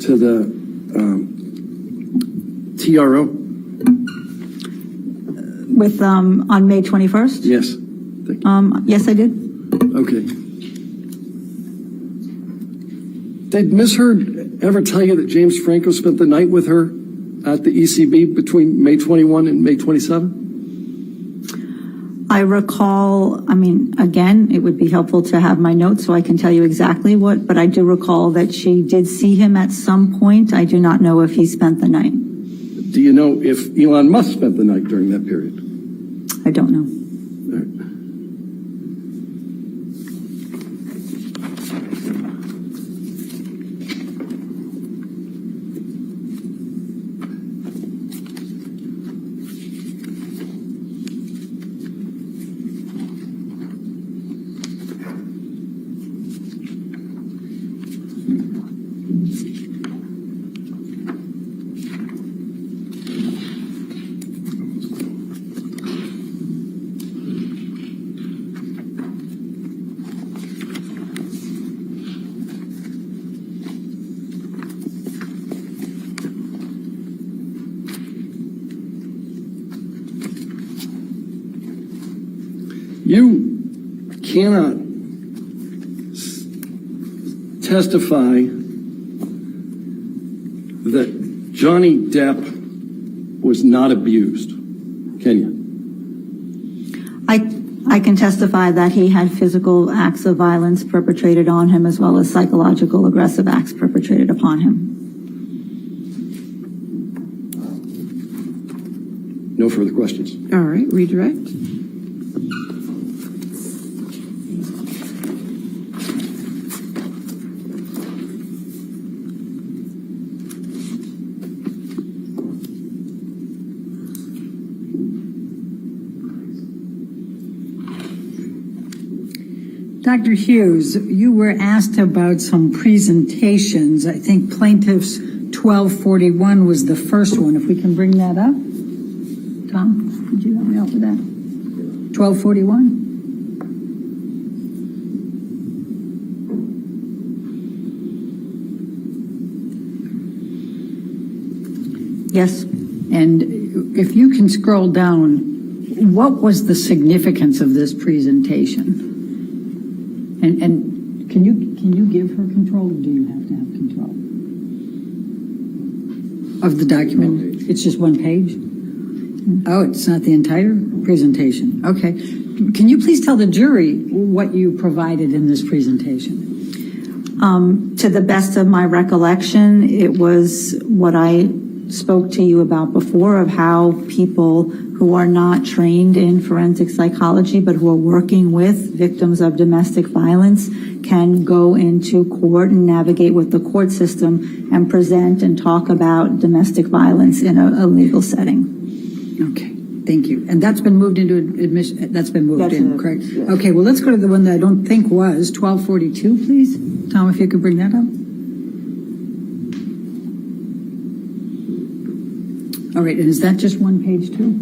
to the TRO? With, on May 21st? Yes. Thank you. Yes, I did. Okay. Did Ms. Heard ever tell you that James Franco spent the night with her at the ECB between May 21 and May 27? I recall, I mean, again, it would be helpful to have my notes so I can tell you exactly what, but I do recall that she did see him at some point. I do not know if he spent the night. Do you know if Elon Musk spent the night during that period? I don't know. All right. You cannot testify that Johnny Depp was not abused, can you? I can testify that he had physical acts of violence perpetrated on him as well as psychological aggressive acts perpetrated upon him. No further questions. All right, redirect. Dr. Hughes, you were asked about some presentations. I think plaintiff's 1241 was the first one. If we can bring that up. Tom, would you help me out with that? 1241? Yes. And if you can scroll down, what was the significance of this presentation? And can you give her control, or do you have to have control of the document? It's just one page? Oh, it's not the entire presentation. Okay. Can you please tell the jury what you provided in this presentation? To the best of my recollection, it was what I spoke to you about before of how people who are not trained in forensic psychology but who are working with victims of domestic violence can go into court and navigate with the court system and present and talk about domestic violence in a legal setting. Okay, thank you. And that's been moved into admission, that's been moved in, correct? Yes. Okay, well, let's go to the one that I don't think was 1242, please. Tom, if you could bring that up. All right, and is that just one page too?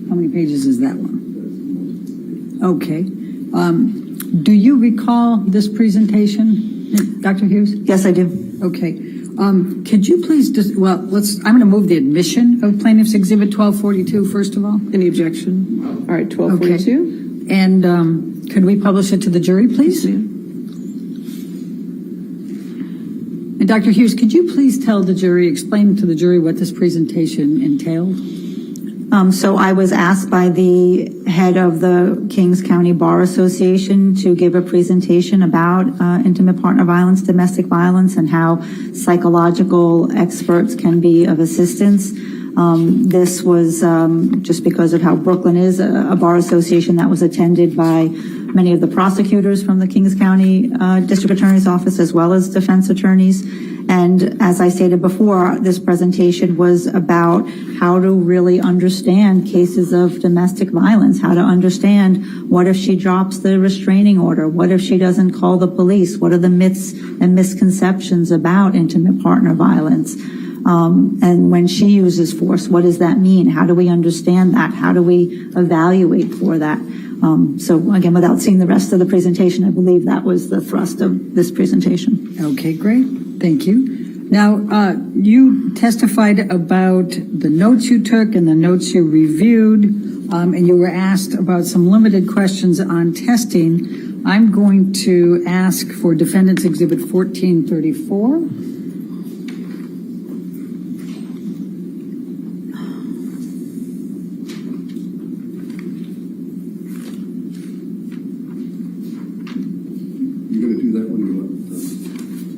How many pages is that one? Okay. Do you recall this presentation, Dr. Hughes? Yes, I do. Okay. Could you please just, well, I'm going to move the admission of Plaintiff's Exhibit 1242, first of all. Any objection? All right, 1242. Okay. And could we publish it to the jury, please? Yeah. And Dr. Hughes, could you please explain to the jury what this presentation entailed? So I was asked by the head of the Kings County Bar Association to give a presentation about intimate partner violence, domestic violence, and how psychological experts can be of assistance. This was just because of how Brooklyn is a bar association that was attended by many of the prosecutors from the Kings County District Attorney's Office as well as defense attorneys. And as I stated before, this presentation was about how to really understand cases of domestic violence, how to understand what if she drops the restraining order, what if she doesn't call the police, what are the myths and misconceptions about intimate partner violence. And when she uses force, what does that mean? How do we understand that? How do we evaluate for that? So again, without seeing the rest of the presentation, I believe that was the thrust of this presentation. Okay, great. Thank you. Now, you testified about the notes you took and the notes you reviewed, and you were asked about some limited questions on testing. I'm going to ask for Defendant's Exhibit 1434.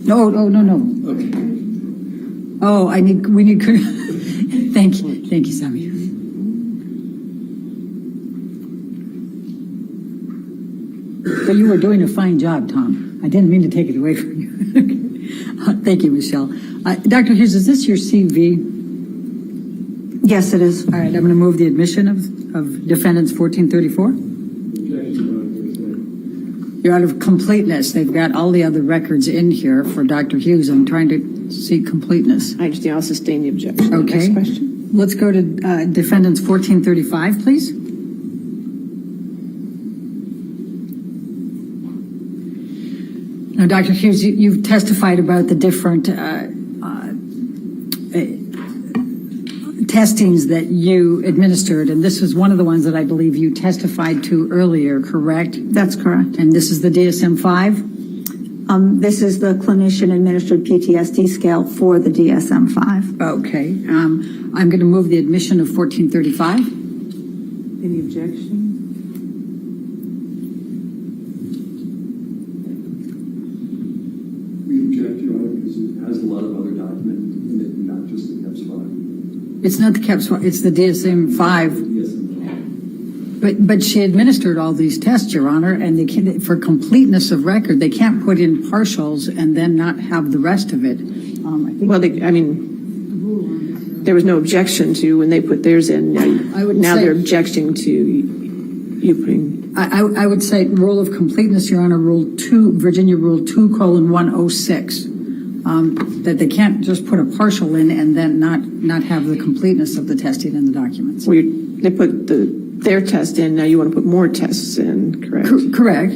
No. Okay. Oh, we need, thank you, Sammy. So you were doing a fine job, Tom. I didn't mean to take it away from you. Thank you, Michelle. Dr. Hughes, is this your CV? Yes, it is. All right, I'm going to move the admission of Defendants 1434. You're out of completeness. They've got all the other records in here for Dr. Hughes. I'm trying to see completeness. I understand. I'll sustain the objection. Okay. Next question. Let's go to Defendants 1435, please. Now, Dr. Hughes, you've testified about the different testings that you administered, and this is one of the ones that I believe you testified to earlier, correct? That's correct. And this is the DSM-5? This is the clinician-administered PTSD scale for the DSM-5. Okay. I'm going to move the admission of 1435. Any objection? We object, Your Honor, because it has a lot of other documents in it, not just the CAPS-5. It's not the CAPS-5, it's the DSM-5. But she administered all these tests, Your Honor, and they can, for completeness of record, they can't put in partials and then not have the rest of it. There was no objection to when they put theirs in. Now they're objecting to you putting. I would say rule of completeness, Your Honor, Virginia Rule 2:106, that they can't just put a partial in and then not have the completeness of the testing in the documents. Well, they put their test in. Now you want to put more tests in, correct? Correct.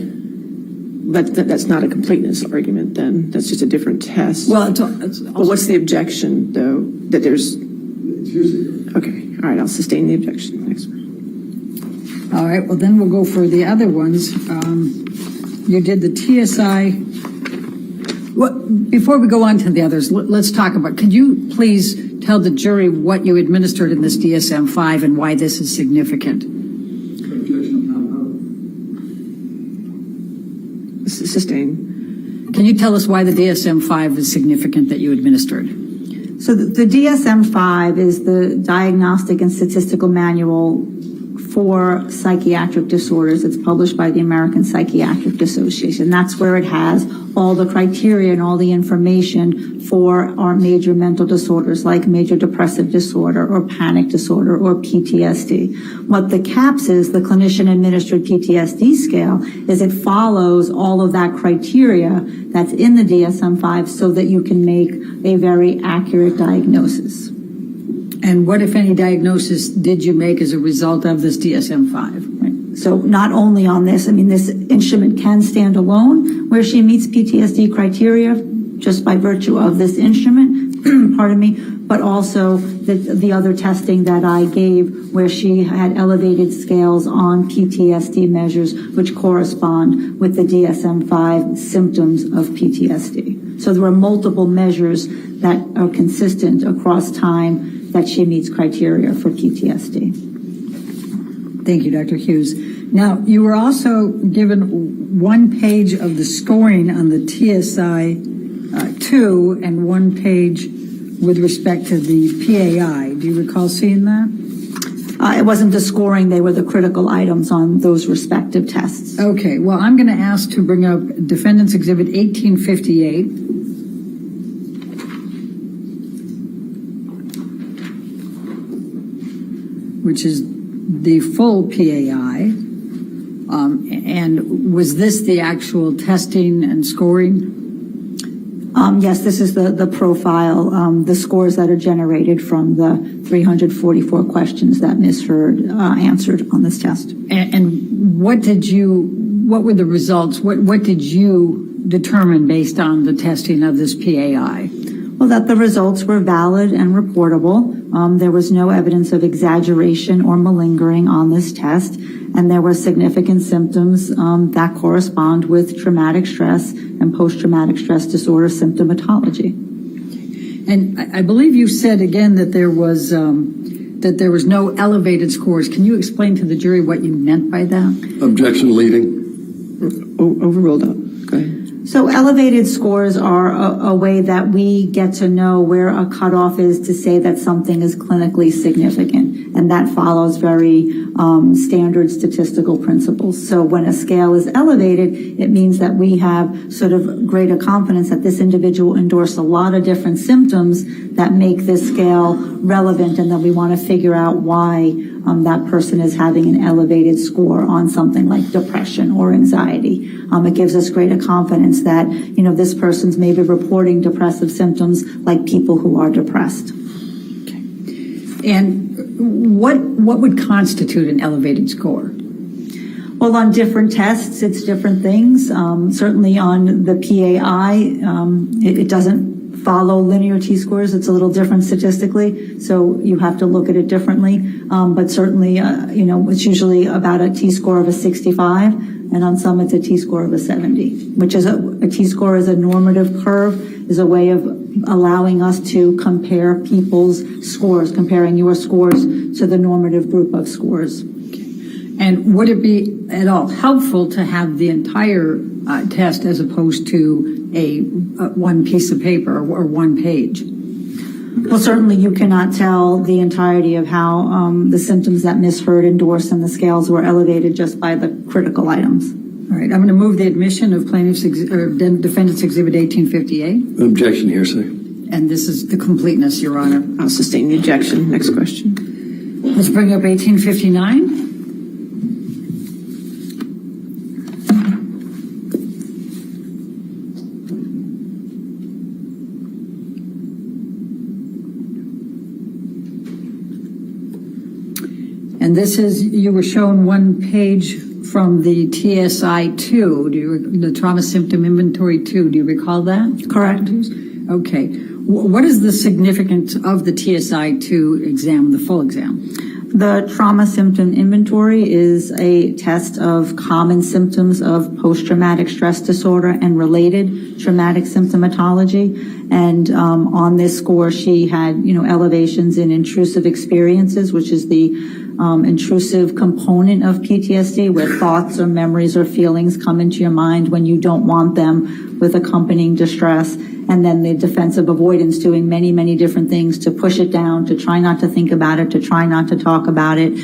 But that's not a completeness argument then. That's just a different test. Well, but what's the objection, though, that there's... Okay, all right, I'll sustain the objection. Next one. All right, well, then we'll go for the other ones. You did the TSI. Before we go on to the others, let's talk about, could you please tell the jury what you administered in this DSM-5 and why this is significant? Sustain. Can you tell us why the DSM-5 is significant that you administered? So the DSM-5 is the Diagnostic and Statistical Manual for Psychiatric Disorders. It's published by the American Psychiatric Association. That's where it has all the criteria and all the information for our major mental disorders like major depressive disorder or panic disorder or PTSD. What the CAPS is, the clinician administered PTSD scale, is it follows all of that criteria that's in the DSM-5 so that you can make a very accurate diagnosis. And what, if any, diagnosis did you make as a result of this DSM-5? Right. So not only on this, I mean, this instrument can stand alone where she meets PTSD criteria just by virtue of this instrument, pardon me, but also the other testing that I gave where she had elevated scales on PTSD measures which correspond with the DSM-5 symptoms of PTSD. So there are multiple measures that are consistent across time that she meets criteria for PTSD. Thank you, Dr. Hughes. Now, you were also given 1 page of the scoring on the TSI-2 and 1 page with respect to the PAI. Do you recall seeing that? It wasn't the scoring, they were the critical items on those respective tests. Okay, well, I'm going to ask to bring up Defendant's Exhibit 1858. Which is the full PAI, and was this the actual testing and scoring? Yes, this is the profile, the scores that are generated from the 344 questions that Ms. Hurd answered on this test. And what were the results? What did you determine based on the testing of this PAI? Well, that the results were valid and reportable. There was no evidence of exaggeration or malingering on this test, and there were significant symptoms that correspond with traumatic stress and post-traumatic stress disorder symptomatology. And I believe you said again that there was no elevated scores. Can you explain to the jury what you meant by that? Objection leading. Overruled. Go ahead. So elevated scores are a way that we get to know where a cutoff is to say that something is clinically significant, and that follows very standard statistical principles. So when a scale is elevated, it means that we have sort of greater confidence that this individual endorsed a lot of different symptoms that make this scale relevant, and then we want to figure out why that person is having an elevated score on something like depression or anxiety. It gives us greater confidence that, this person's maybe reporting depressive symptoms like people who are depressed. Okay. And what would constitute an elevated score? Well, on different tests, it's different things. Certainly on the PAI, it doesn't follow linear T-scores. It's a little different statistically, so you have to look at it differently. But certainly, it's usually about a T-score of a 65, and on some it's a T-score of a 70, which is a T-score is a normative curve, is a way of allowing us to compare people's scores, comparing your scores to the normative group of scores. And would it be at all helpful to have the entire test as opposed to a one piece of paper or one page? Well, certainly you cannot tell the entirety of how the symptoms that Ms. Hurd endorsed and the scales were elevated just by the critical items. All right, I'm going to move the admission of Defendant's Exhibit 1858. Objection, hearsay. And this is the completeness, Your Honor. I'll sustain the objection. Next question. Let's bring up 1859. And this is, you were shown one page from the TSI-2, the Trauma Symptom Inventory 2. Do you recall that? Correct. Okay. What is the significance of the TSI-2 exam, the full exam? The Trauma Symptom Inventory is a test of common symptoms of post-traumatic stress disorder and related traumatic symptomatology. And on this score, she had, elevations in intrusive experiences, which is the intrusive component of PTSD, where thoughts or memories or feelings come into your mind when you don't want them, with accompanying distress. And then the defensive avoidance, doing many, many different things to push it down, to try not to think about it, to try not to talk about it,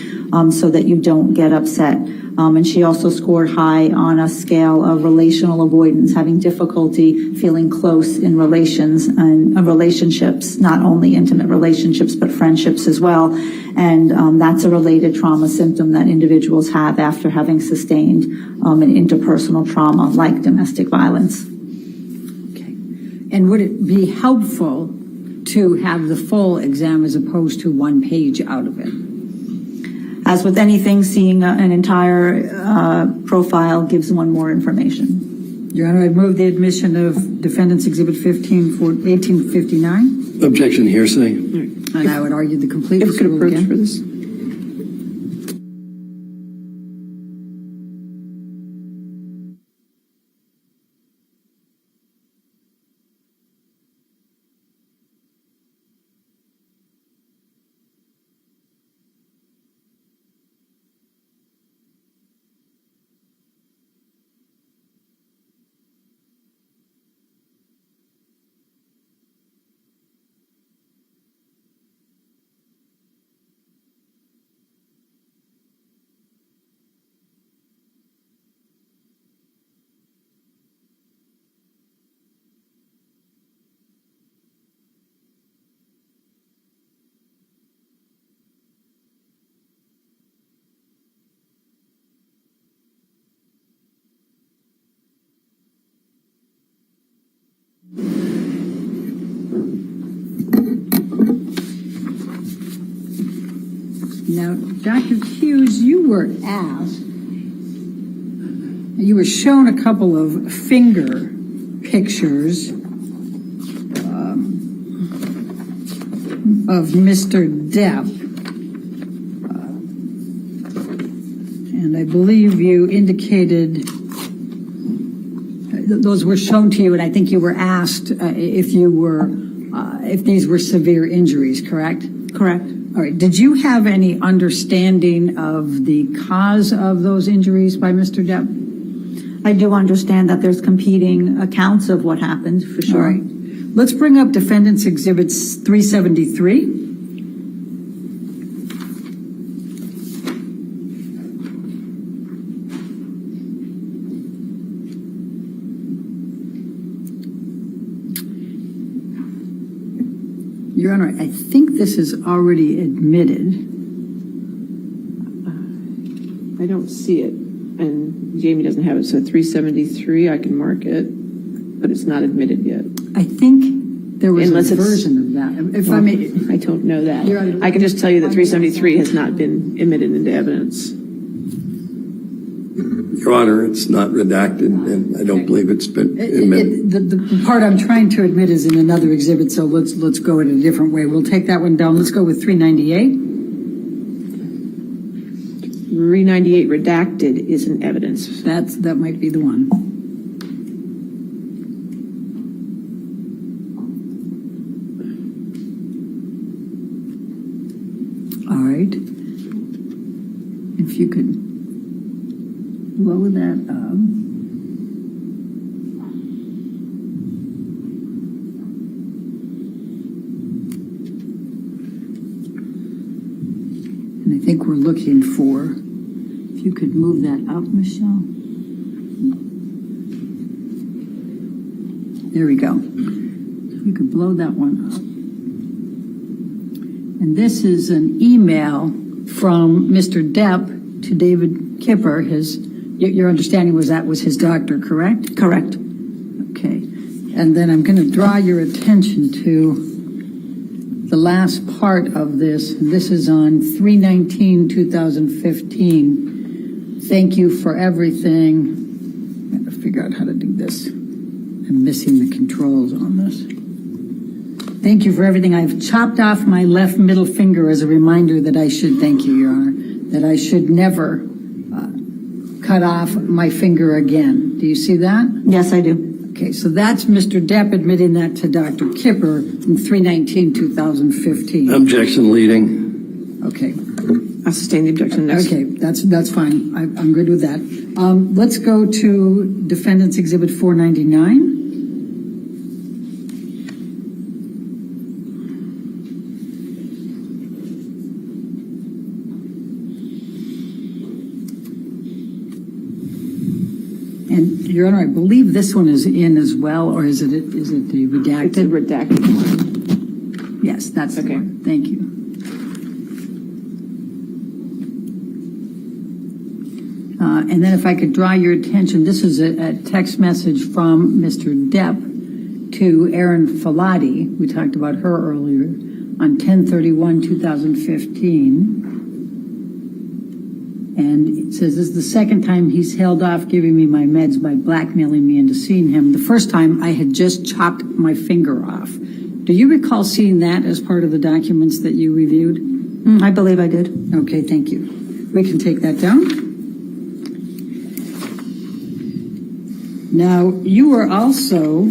so that you don't get upset. And she also scored high on a scale of relational avoidance, having difficulty feeling close in relations and relationships, not only intimate relationships, but friendships as well. And that's a related trauma symptom that individuals have after having sustained an interpersonal trauma like domestic violence. And would it be helpful to have the full exam as opposed to one page out of it? As with anything, seeing an entire profile gives one more information. Your Honor, I move the admission of Defendant's Exhibit 15 for 1859. Objection, hearsay. And I would argue the complete. If we could approach for this. Now, Dr. Hughes, you were shown a couple of finger pictures of Mr. Depp. And I believe you indicated those were shown to you, and I think you were asked if these were severe injuries, correct? Correct. All right. Did you have any understanding of the cause of those injuries by Mr. Depp? I do understand that there's competing accounts of what happened, for sure. All right. Let's bring up Defendant's Exhibits 373. Your Honor, I think this is already admitted. I don't see it, and Jamie doesn't have it, so 373, I can mark it, but it's not admitted yet. I think there was Unless a it's- version of that. If I may, I don't know that. Your Honor, I can just tell you that 373 has not been admitted into evidence. Your Honor, it's not redacted, and I don't believe it's been admitted. the part I'm trying to admit is in another exhibit, so let's go in a different way. We'll take that one down. Let's go with 398. 398 redacted is in evidence. That might be the one. All right. If you could blow that up. And I think we're looking for, if you could move that up, Michelle. There we go. You could blow that one up. And this is an email from Mr. Depp to David Kipper. Your understanding was that was his doctor, correct? Correct. Okay. And then I'm going to draw your attention to the last part of this. This is on 3/19/2015. Thank you for everything. I got to figure out how to do this. I'm missing the controls on this. Thank you for everything. I've chopped off my left middle finger as a reminder that I should, thank you, Your Honor, that I should never cut off my finger again. Do you see that? Yes, I do. Okay, so that's Mr. Depp admitting that to Dr. Kipper in 3/19/2015. Objection leading. Okay. I'll sustain the objection next. Okay, that's fine. I'm good with that. Let's go to Defendant's Exhibit 499. And Your Honor, I believe this one is in as well, or is it the redacted? It's a redacted one. Yes, that's the Okay. one. Thank you. And then if I could draw your attention, this is a text message from Mr. Depp to Erin Falati. We talked about her earlier on 10/31/2015. And it says, this is the second time he's held off giving me my meds by blackmailing me into seeing him. The first time I had just chopped my finger off. Do you recall seeing that as part of the documents that you reviewed? I believe I did. Okay, thank you. We can take that down. Now, you were also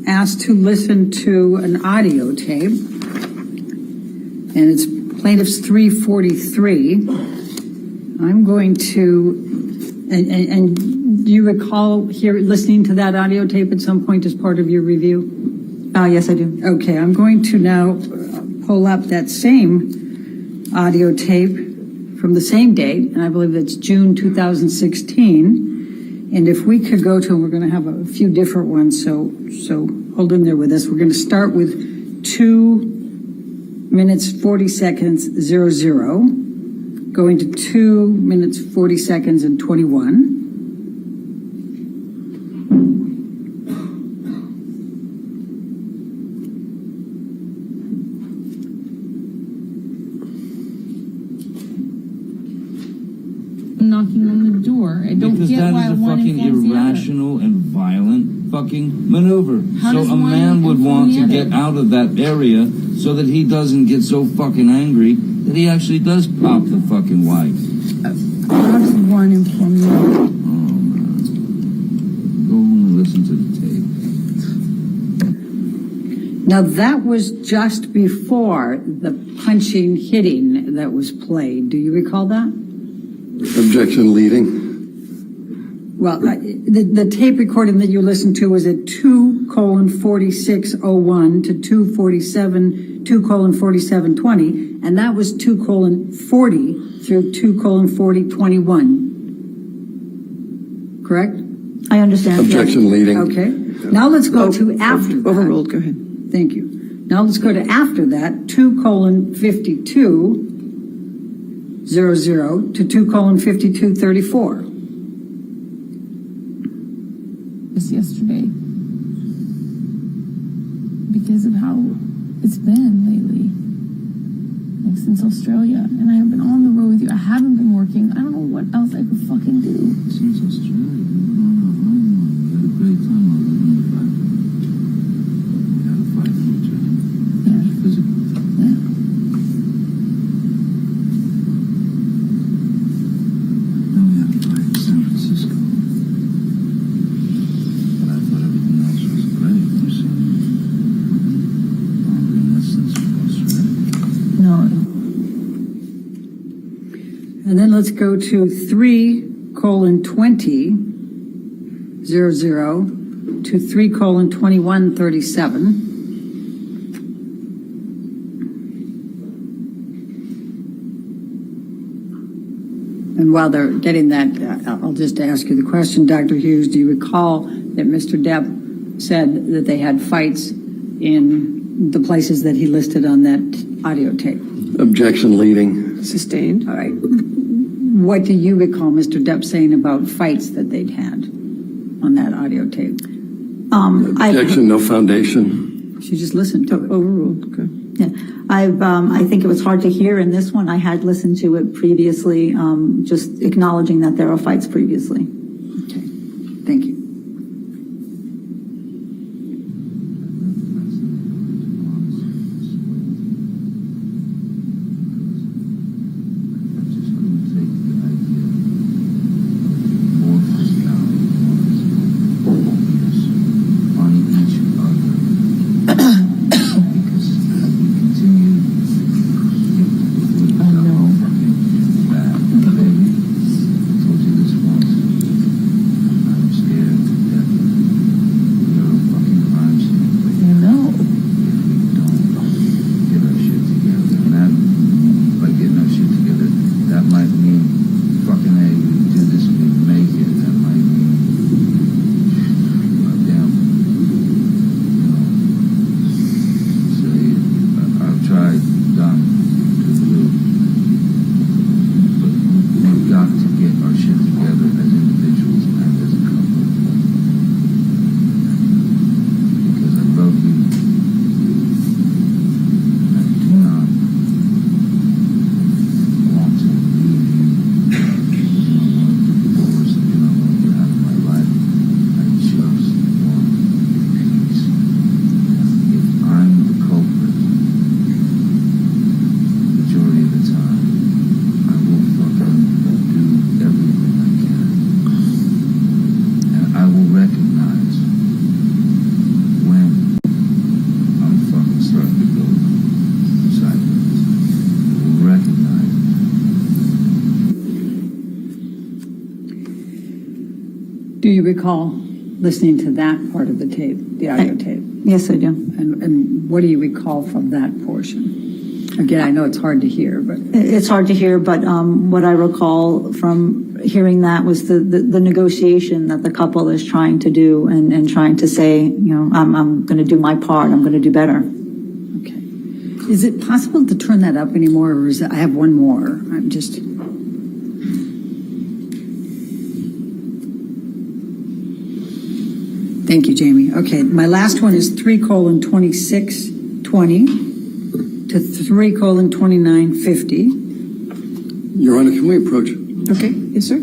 asked to listen to an audio tape, and it's Plaintiff's 343. I'm going to, and do you recall listening to that audio tape at some point as part of your review? Yes, I do. Okay, I'm going to now pull up that same audio tape from the same date, and I believe that's June 2016. And if we could go to, and we're going to have a few different ones, so hold in there with us. We're going to start with 2 minutes 40 seconds 00, going to 2 minutes 40 seconds and 21. get that why is a one fucking informs the other. irrational and violent fucking maneuver. How So does a one man would inform want the to other? get out of that area so that he doesn't get so fucking angry that he actually does pop the fucking wife. How does one inform the other? Oh man. Go home and listen to the tape. Now, that was just before the punching, hitting that was played. Do you recall that? Objection leading. Well, the tape recording that you listened to was at 2:46:01 to 2:47:20, and that was 2:40 through 2:40:21. Correct? I understand. Objection leading. Okay. Now let's go to after that. Overruled, go ahead. Thank you. Now let's go to after that, 2:52:00 to 2:52:34. Just yesterday. Because of how it's been lately. Like since Australia. And I have been on the road with you. I haven't been working. I don't know what else I could fucking do. Since Australia, we had a great time over there in the back. We had a fight for each other. Yeah. Physical. Yeah. Then we had a fight in San Francisco. But I thought everything else was great. You see? Longer in that sense with Australia. No. And then let's go to 3:20:00 to 3:21:37. And while they're getting that, I'll just ask you the question, Dr. Hughes, do you recall that Mr. Depp said that they had fights in the places that he listed on that audio tape? Objection leading. Sustained. All right. What do you recall Mr. Depp saying about fights that they'd had on that audio tape? Objection, no foundation. She just listened to it. Overruled, okay. Yeah, I think it was hard to hear in this one. I had listened to it previously, just acknowledging that there were fights previously. Okay. Thank you. Do you recall listening to that part of the tape, the audio tape? Yes, I do. And what do you recall from that portion? Again, I know it's hard to hear, but It's hard to hear, but what I recall from hearing that was the negotiation that the couple is trying to do and trying to say, you know, I'm going to do my part. I'm going to do better. okay. Is it possible to turn that up anymore, or is it, I have one more? I'm just. Thank you, Jamie. Okay, my last one is 3:26:20 to 3:29:50. Your Honor, can we approach? Okay, yes, sir.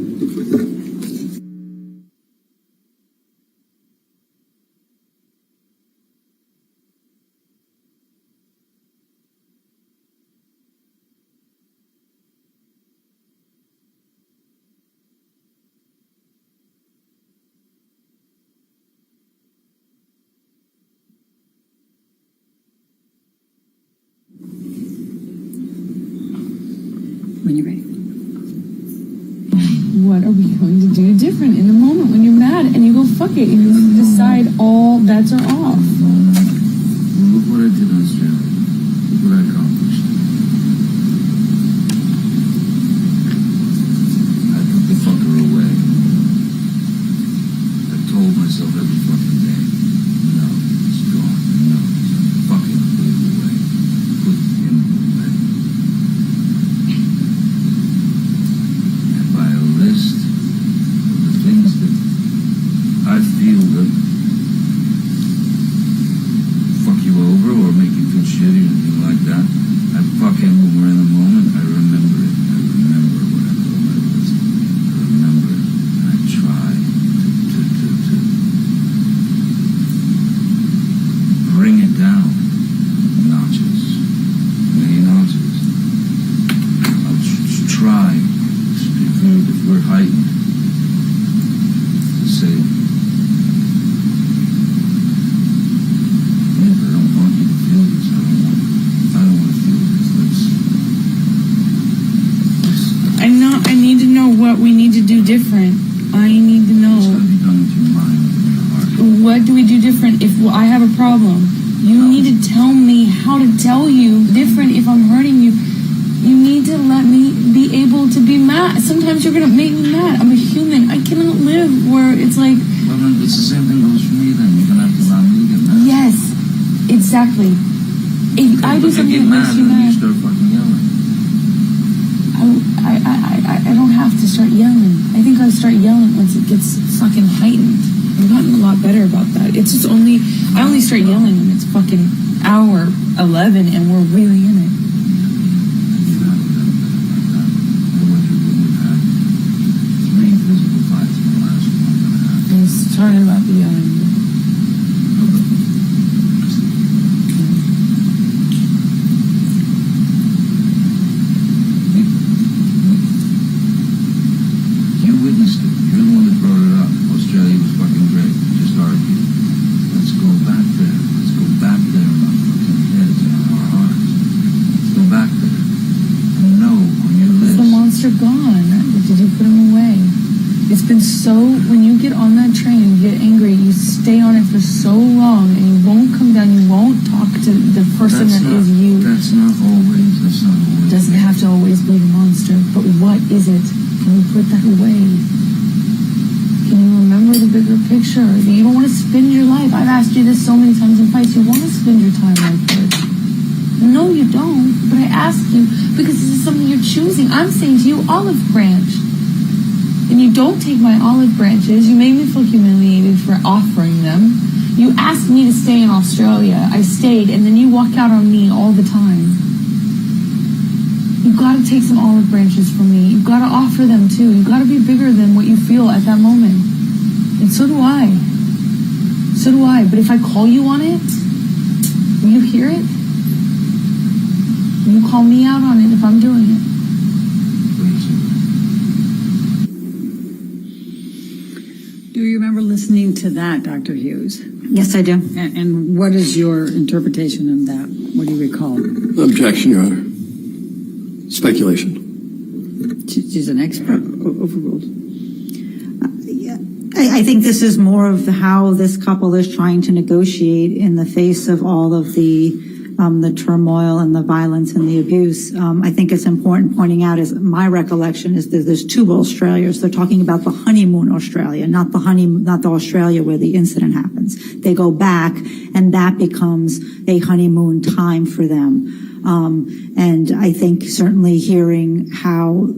when you're ready. What are we going to do different in the moment when you're mad and you go fuck it and you decide all bets are off? Well, look what I did in Australia. Look what I accomplished. I put the fucker away. I told myself every fucking day, no, it's gone. No, it's fucking put it away. Put him away. And by a list of the things that I feel that fuck you over or make you feel shitty or anything like that, I fucking, when we're in the moment, I remember it. I remember what I put on my list. I remember it. And I try to bring it down notches, many notches. I'll try, if we're heightened, to say, I don't want you to feel this. I don't want to feel this. I need to know what we need to do different. I need to know. It's got to be done with your mind and your heart. What do we do different if I have a problem? You need to tell me how to tell you different if I'm hurting you. You need to let me be able to be mad. Sometimes you're going to make me mad. I'm a human. I cannot live where it's like, Well, then it's the same thing goes for me then. You're going to have to allow me to get mad. yes, exactly. If I do But something you get that makes mad you and mad, you start fucking yelling. I don't have to start yelling. I think I'll start yelling once it gets fucking heightened. I've gotten a lot better about that. It's just I only start yelling when it's fucking hour 11 and we're really in it. You're not that like that. Otherwise you wouldn't have had 3 physical fights in the last month and a half. And it's starting about the yelling. You witnessed it. You're the one that brought it up. Australia was fucking great. We just argued. Let's go back there. Let's go back there in our fucking heads and our hearts. Let's go back there. And know on your Is list. the monster gone? Did you put him away? It's been so, when you get on that train, you get angry, you stay on it for so long and you won't come down, you won't talk to the person that is you. That's not always. That's not always. It doesn't have to always be the monster, but what is it? Can we put that away? Can you remember the bigger picture? You don't want to spend your life. I've asked you this so many times in fights. You want to spend your time like this. No, you don't. But I ask you because this is something you're choosing. I'm saying to you, olive branch. And you don't take my olive branches. You made me feel humiliated for offering them. You asked me to stay in Australia. I stayed, and then you walk out on me all the time. You've got to take some olive branches from me. You've got to offer them too. You've got to be bigger than what you feel at that moment. And so do I. So do I. But if I call you on it, will you hear it? Will you call me out on it if I'm doing it? Do you remember listening to that, Dr. Hughes? Yes, I do. And what is your interpretation of that? What do you recall? Objection, Your Honor. Speculation. She's an expert. Overruled. I think this is more of how this couple is trying to negotiate in the face of all of the turmoil and the violence and the abuse. I think it's important pointing out, is my recollection is that there's 2 Australias. They're talking about the honeymoon Australia, not the Australia where the incident happens. They go back and that becomes a honeymoon time for them. And I think certainly hearing how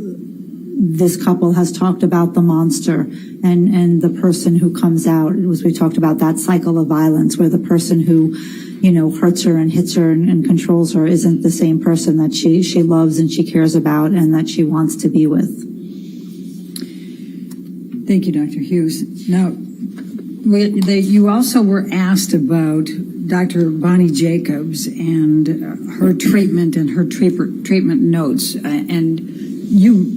this couple has talked about the monster and the person who comes out, as we talked about that cycle of violence where the person who, hurts her and hits her and controls her isn't the same person that she loves and she cares about and that she wants to be with. Thank you, Dr. Hughes. Now, you also were asked about Dr. Bonnie Jacobs and her treatment and her treatment notes. And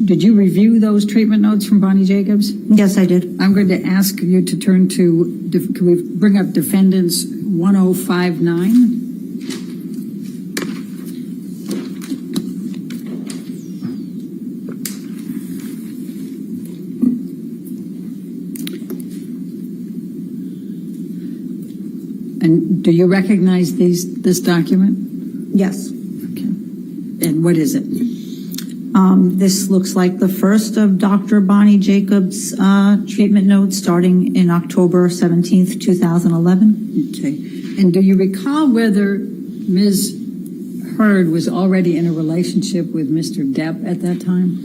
did you review those treatment notes from Bonnie Jacobs? Yes, I did. I'm going to ask you to turn to, can we bring up Defendants 1059? And do you recognize this document? Yes. And what is it? This looks like the first of Dr. Bonnie Jacobs' treatment notes starting in October 17th, 2011. Okay. And do you recall whether Ms. Heard was already in a relationship with Mr. Depp at that time?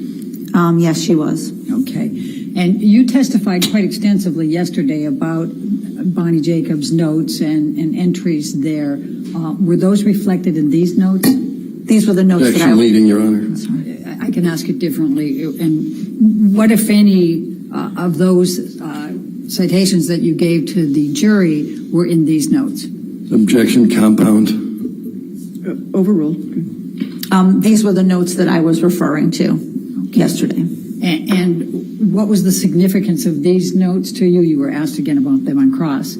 Yes, she was. Okay. And you testified quite extensively yesterday about Bonnie Jacobs' notes and entries there. Were those reflected in these notes? These were the notes that Objection leading, Your Honor. I can ask it differently. And what, if any, of those citations that you gave to the jury were in these notes? Objection compound. Overruled. These were the notes that I was referring to yesterday. And what was the significance of these notes to you? You were asked again about them on cross.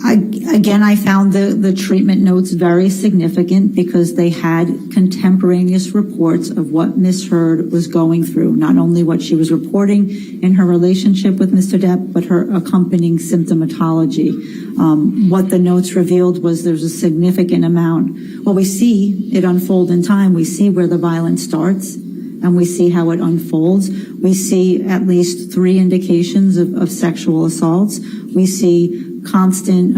I found the treatment notes very significant because they had contemporaneous reports of what Ms. Heard was going through, not only what she was reporting in her relationship with Mr. Depp, but her accompanying symptomatology. What the notes revealed was there's a significant amount. Well, we see it unfold in time. We see where the violence starts, and we see how it unfolds. We see at least 3 indications of sexual assaults. We see constant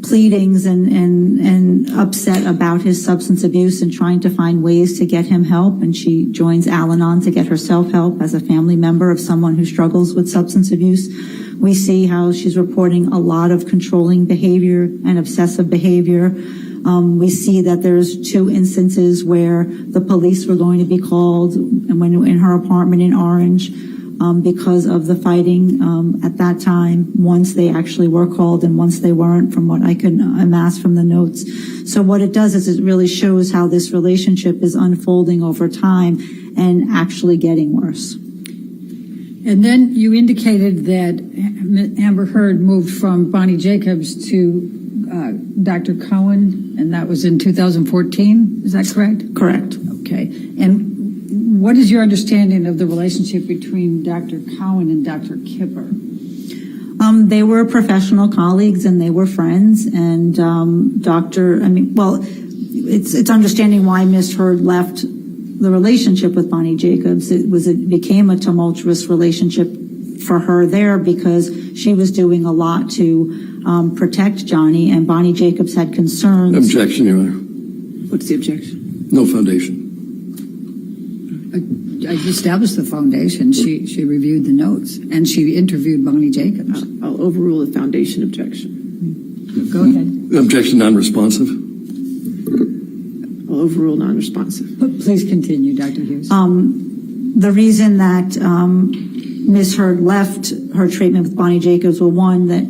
pleadings and upset about his substance abuse and trying to find ways to get him help. And she joins Elon to get herself help as a family member of someone who struggles with substance abuse. We see how she's reporting a lot of controlling behavior and obsessive behavior. We see that there's 2 instances where the police were going to be called and when in her apartment in Orange because of the fighting at that time. Once they actually were called and once they weren't, from what I could amass from the notes. So what it does is it really shows how this relationship is unfolding over time and actually getting worse. And then you indicated that Amber Heard moved from Bonnie Jacobs to Dr. Cohen, and that was in 2014. Is that correct? Correct. Okay. And what is your understanding of the relationship between Dr. Cohen and Dr. Kipper? They were professional colleagues and they were friends. And it's understanding why Ms. Heard left the relationship with Bonnie Jacobs. It became a tumultuous relationship for her there because she was doing a lot to protect Johnny, and Bonnie Jacobs had concerns. Objection, Your Honor. What's the objection? No foundation. I established the foundation. She reviewed the notes and she interviewed Bonnie Jacobs. I'll overrule the foundation objection. Go ahead. Objection non-responsive. I'll overrule non-responsive. Please continue, Dr. Hughes. The reason that Ms. Heard left her treatment with Bonnie Jacobs were, one, that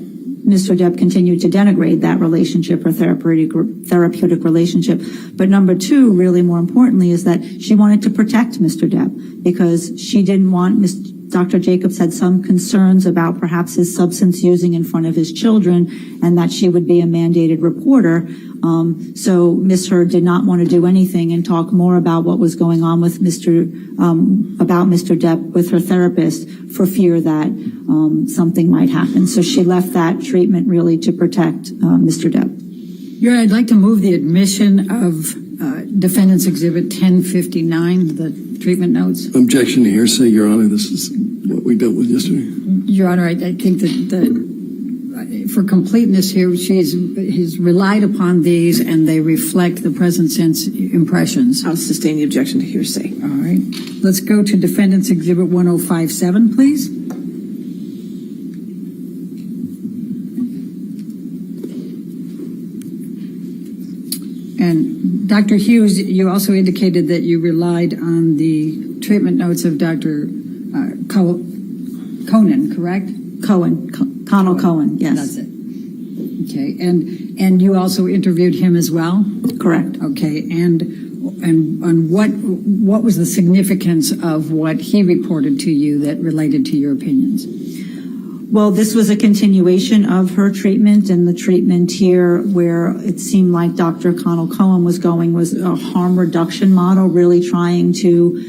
Mr. Depp continued to denigrate that relationship, her therapeutic relationship. But number 2, really more importantly, is that she wanted to protect Mr. Depp because she didn't want Dr. Jacobs had some concerns about perhaps his substance using in front of his children and that she would be a mandated reporter. So Ms. Heard did not want to do anything and talk more about what was going on with Mr. Depp with her therapist for fear that something might happen. So she left that treatment really to protect Mr. Depp. I'd like to move the admission of Defendant's Exhibit 1059, the treatment notes. Objection to hearsay, Your Honor. This is what we dealt with yesterday. Your Honor, I think that for completeness here, he's relied upon these and they reflect the present sense impressions. I'll sustain the objection to hearsay. All right. Let's go to Defendant's Exhibit 1057, please. And Dr. Hughes, you also indicated that you relied on the treatment notes of Dr. Conan, correct? Connell Cohen, yes. That's it. Okay, and you also interviewed him as well? Correct. Okay, and what was the significance of what he reported to you that related to your opinions? Well, this was a continuation of her treatment, and the treatment here where it seemed like Dr. Connell Cohen was going was a harm reduction model, really trying to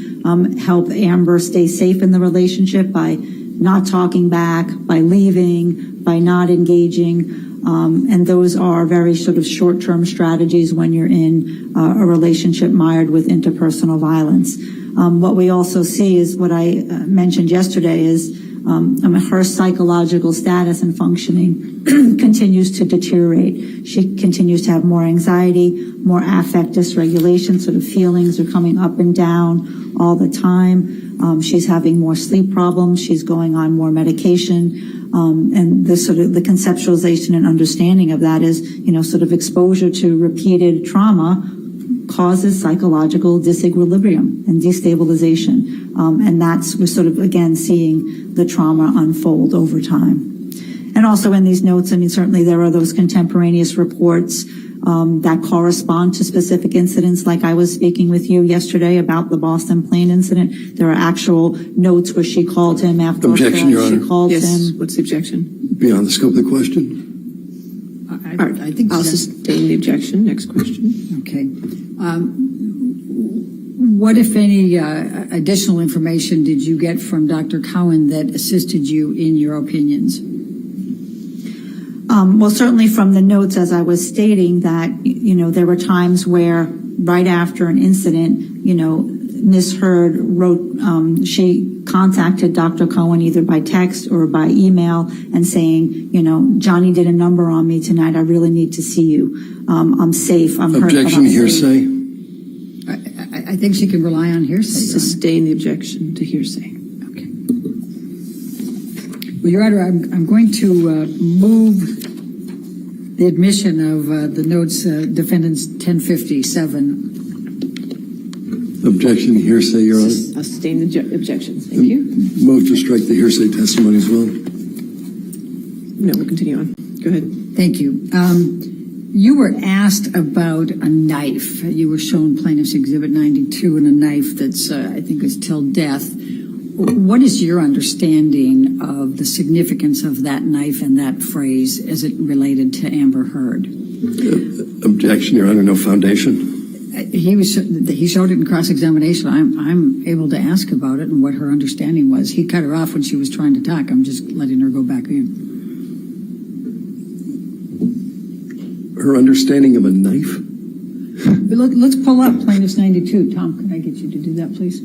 help Amber stay safe in the relationship by not talking back, by leaving, by not engaging. And those are very sort of short-term strategies when you're in a relationship mired with interpersonal violence. What we also see is what I mentioned yesterday is her psychological status and functioning continues to deteriorate. She continues to have more anxiety, more affect dysregulation, sort of feelings are coming up and down all the time. She's having more sleep problems. She's going on more medication. And the sort of the conceptualization and understanding of that is, sort of exposure to repeated trauma causes psychological disequilibrium and destabilization. And we're sort of, again, seeing the trauma unfold over time. And also in these notes, certainly there are those contemporaneous reports that correspond to specific incidents, like I was speaking with you yesterday about the Boston plane incident. There are actual notes where she called him after Objection, Your Honor. she called Yes, him. what's the objection? Beyond the scope of the question. All right, I think I'll that- sustain the objection. Next question. Okay. What, if any, additional information did you get from Dr. Cowan that assisted you in your opinions? Well, certainly from the notes, as I was stating, that, there were times where right after an incident, Ms. Heard wrote, she contacted Dr. Cohen either by text or by email and saying, Johnny did a number on me tonight. I really need to see you. I'm safe. I'm hurt. but Objection, I'm safe." hearsay. I think she can rely on hearsay. Your Honor. Sustain the objection to hearsay. Okay. Well, Your Honor, I'm going to move the admission of the notes, defendants 1057. Objection, hearsay, Your Honor. I'll sustain the objections. Thank you. Move to strike the hearsay testimony as well. No, we'll continue on. Go ahead. Thank you. You were asked about a knife. You were shown Plaintiff's Exhibit 92 and a knife that's, I think, is till death. What is your understanding of the significance of that knife and that phrase as it related to Amber Heard? Objection, Your Honor. No foundation. He showed it in cross-examination. I'm able to ask about it and what her understanding was. He cut her off when she was trying to talk. I'm just letting her go back in. Her understanding of a knife? Let's pull up Plaintiff's 92. Tom, can I get you to do that, please?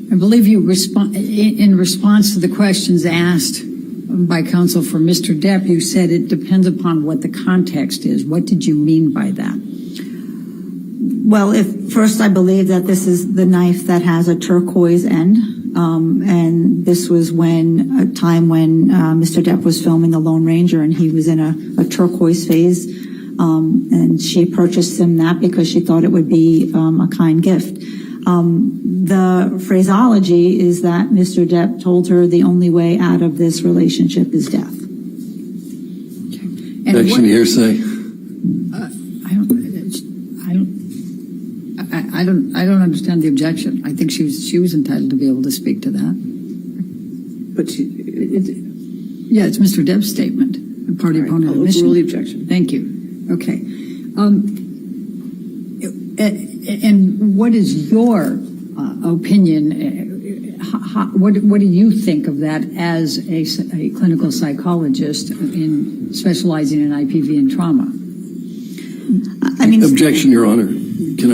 I believe you in response to the questions asked by counsel for Mr. Depp, you said it depends upon what the context is. What did you mean by that? Well, first I believe that this is the knife that has a turquoise end. And this was a time when Mr. Depp was filming The Lone Ranger and he was in a turquoise phase. And she purchased him that because she thought it would be a kind gift. The phraseology is that Mr. Depp told her the only way out of this relationship is death. Objection, hearsay. I don't understand the objection. I think she was entitled to be able to speak to that. But Yeah, it's Mr. Depp's statement, a party opponent I'll admission. overrule the objection. Thank you. Okay. And what is your opinion? What do you think of that as a clinical psychologist in specializing in IPV and trauma? Objection, Your Honor. Can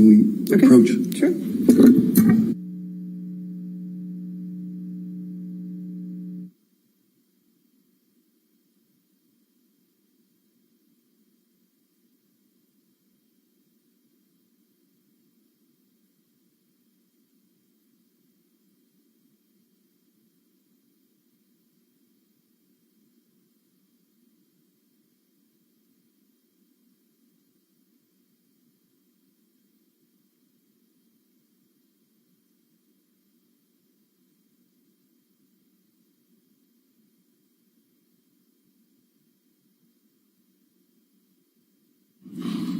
we approach? Sure.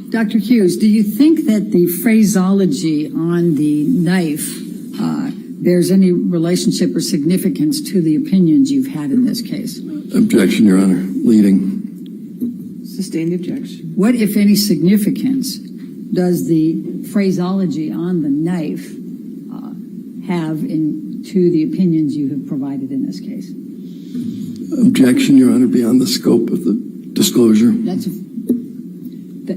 Dr. Hughes, do you think that the phraseology on the knife bears any relationship or significance to the opinions you've had in this case? Objection, Your Honor. Leading. sustain the objection. What, if any, significance does the phraseology on the knife have to the opinions you have provided in this case? Objection, Your Honor, beyond the scope of the disclosure.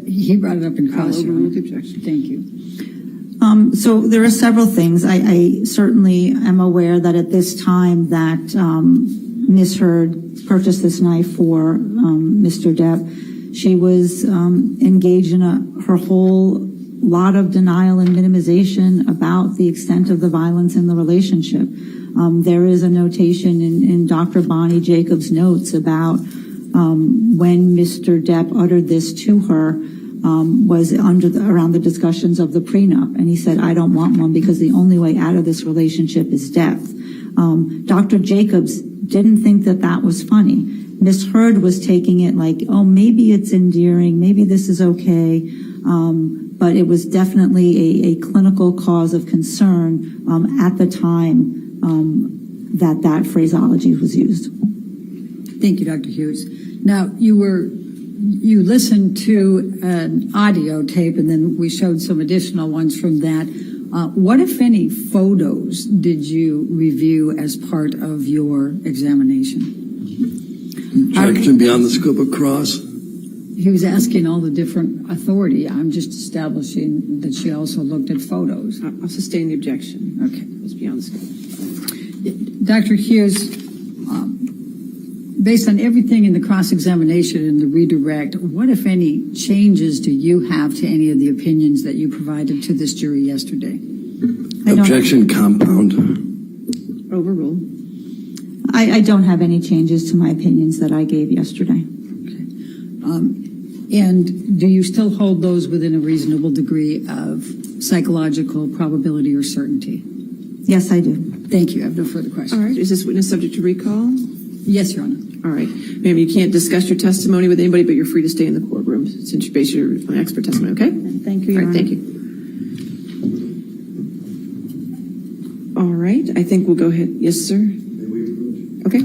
He brought it up in cross. I'll overrule the objection. Thank you. So there are several things. I certainly am aware that at this time that Ms. Heard purchased this knife for Mr. Depp, she was engaged in her whole lot of denial and minimization about the extent of the violence in the relationship. There is a notation in Dr. Bonnie Jacobs' notes about when Mr. Depp uttered this to her was around the discussions of the prenup. And he said, I don't want one because the only way out of this relationship is death. Dr. Jacobs didn't think that was funny. Ms. Heard was taking it like, oh, maybe it's endearing, maybe this is okay. But it was definitely a clinical cause of concern at the time that phraseology was used. Thank you, Dr. Hughes. Now, you listened to an audio tape, and then we showed some additional ones from that. What, if any, photos did you review as part of your examination? Objection beyond the scope of cross. He was asking all the different authority. I'm just establishing that she also looked at photos. I'll sustain the objection. Okay. It's beyond the scope. Dr. Hughes, based on everything in the cross-examination and the redirect, what, if any, changes do you have to any of the opinions that you provided to this jury yesterday? Objection compound. Overrule. I don't have any changes to my opinions that I gave yesterday. Okay. And do you still hold those within a reasonable degree of psychological probability or certainty? Yes, I do. Thank you. I have no further questions. All right. Is this witness subject to recall? Yes, Your Honor. All right. Ma'am, you can't discuss your testimony with anybody, but you're free to stay in the courtroom since you base your expert testimony, okay? Thank you, Your All right, Honor. thank you. All right. I think we'll go ahead. Yes, sir. Okay.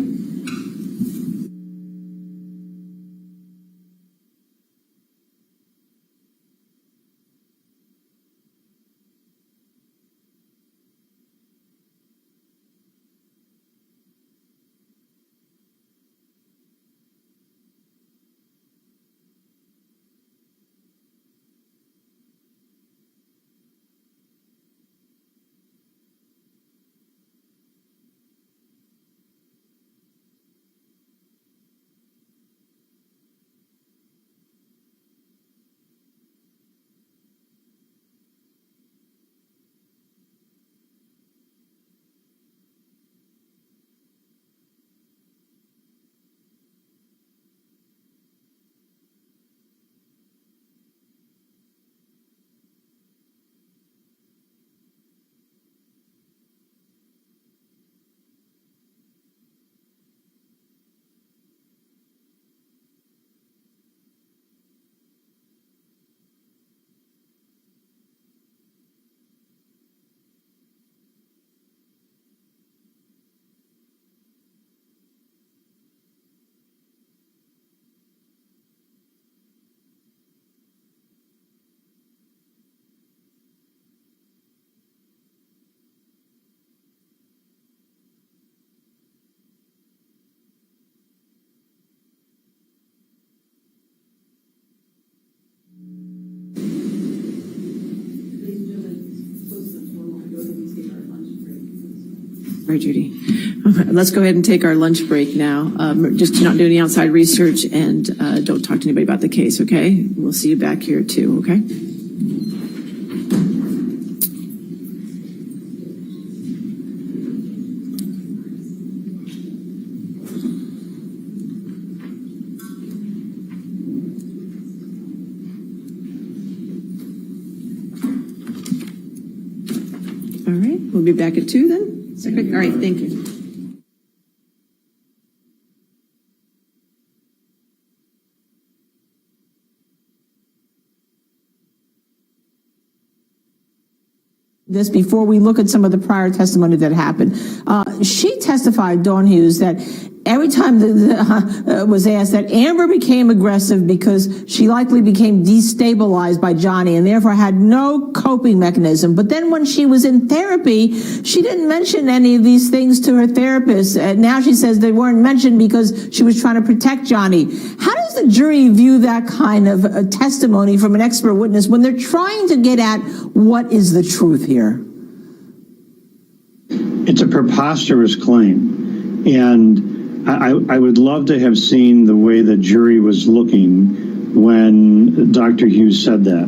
All right, Judy. Okay, let's go ahead and take our lunch break now. Just do not do any outside research and don't talk to anybody about the case, okay? We'll see you back here too, okay? All right, we'll be back at 2 then. All right, thank you. This before we look at some of the prior testimony that happened. She testified, Dawn Hughes, that every time was asked that Amber became aggressive because she likely became destabilized by Johnny and therefore had no coping mechanism. But then when she was in therapy, she didn't mention any of these things to her therapist. Now she says they weren't mentioned because she was trying to protect Johnny. How does the jury view that kind of testimony from an expert witness when they're trying to get at what is the truth here? It's a preposterous claim, and I would love to have seen the way the jury was looking when Dr. Hughes said that.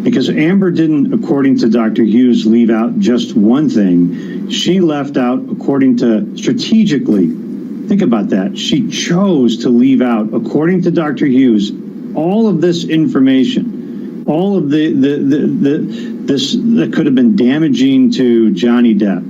Because Amber didn't, according to Dr. Hughes, leave out just one thing. She left out, according to strategically, think about that. She chose to leave out, according to Dr. Hughes, all of this information, all of this that could have been damaging to Johnny Depp.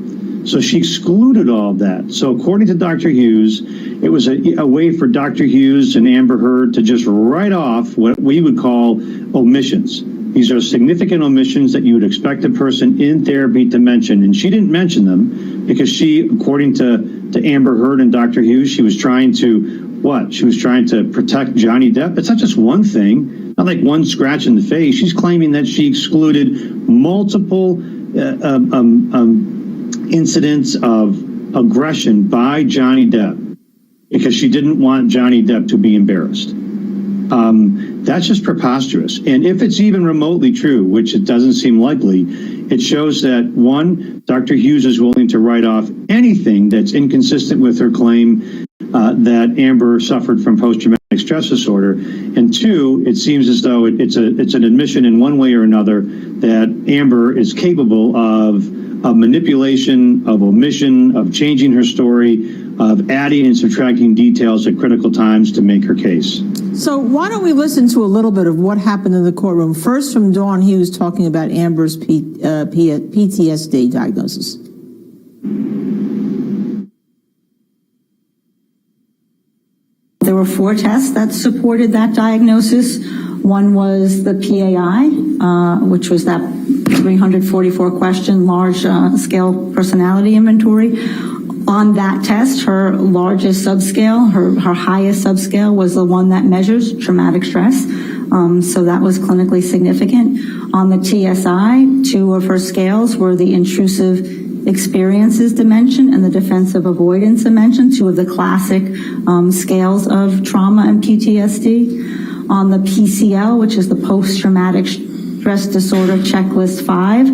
So she excluded all of that. So according to Dr. Hughes, it was a way for Dr. Hughes and Amber Heard to just write off what we would call omissions. These are significant omissions that you would expect a person in therapy to mention. And she didn't mention them because she, according to Amber Heard and Dr. Hughes, she was trying to, what? She was trying to protect Johnny Depp. It's not just one thing, not like one scratch in the face. She's claiming that she excluded multiple incidents of aggression by Johnny Depp because she didn't want Johnny Depp to be embarrassed. That's just preposterous. And if it's even remotely true, which it doesn't seem likely, it shows that, one, Dr. Hughes is willing to write off anything that's inconsistent with her claim that Amber suffered from post-traumatic stress disorder. And two, it seems as though it's an admission in one way or another that Amber is capable of manipulation, of omission, of changing her story, of adding and subtracting details at critical times to make her case. So why don't we listen to a little bit of what happened in the courtroom, first from Dawn Hughes talking about Amber's PTSD diagnosis. There were 4 tests that supported that diagnosis. One was the PAI, which was that 344 question large scale personality inventory. On that test, her largest subscale, her highest subscale was the one that measures traumatic stress. So that was clinically significant. On the TSI, 2 of her scales were the intrusive experiences dimension and the defensive avoidance dimension, 2 of the classic scales of trauma and PTSD. On the PCL, which is the post-traumatic stress disorder checklist 5,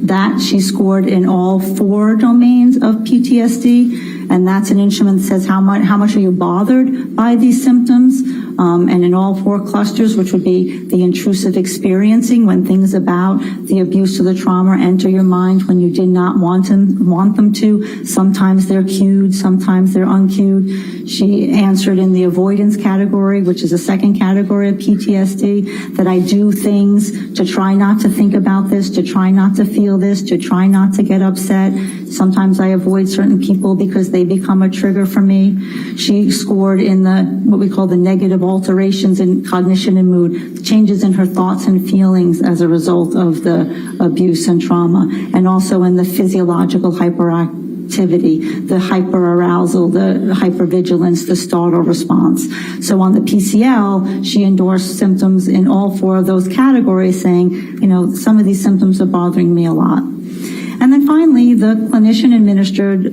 that she scored in all 4 domains of PTSD, and that's an instrument that says how much are you bothered by these symptoms, and in all 4 clusters, which would be the intrusive experiencing, when things about the abuse or the trauma enter your mind when you did not want them to. Sometimes they're cued, sometimes they're uncued. She answered in the avoidance category, which is a second category of PTSD, that I do things to try not to think about this, to try not to feel this, to try not to get upset. Sometimes I avoid certain people because they become a trigger for me. She scored in the what we call the negative alterations in cognition and mood, changes in her thoughts and feelings as a result of the abuse and trauma, and also in the physiological hyperactivity, the hyperarousal, the hypervigilance, the startle response. So on the PCL, she endorsed symptoms in all 4 of those categories, saying, some of these symptoms are bothering me a lot. And then finally, the clinician-administered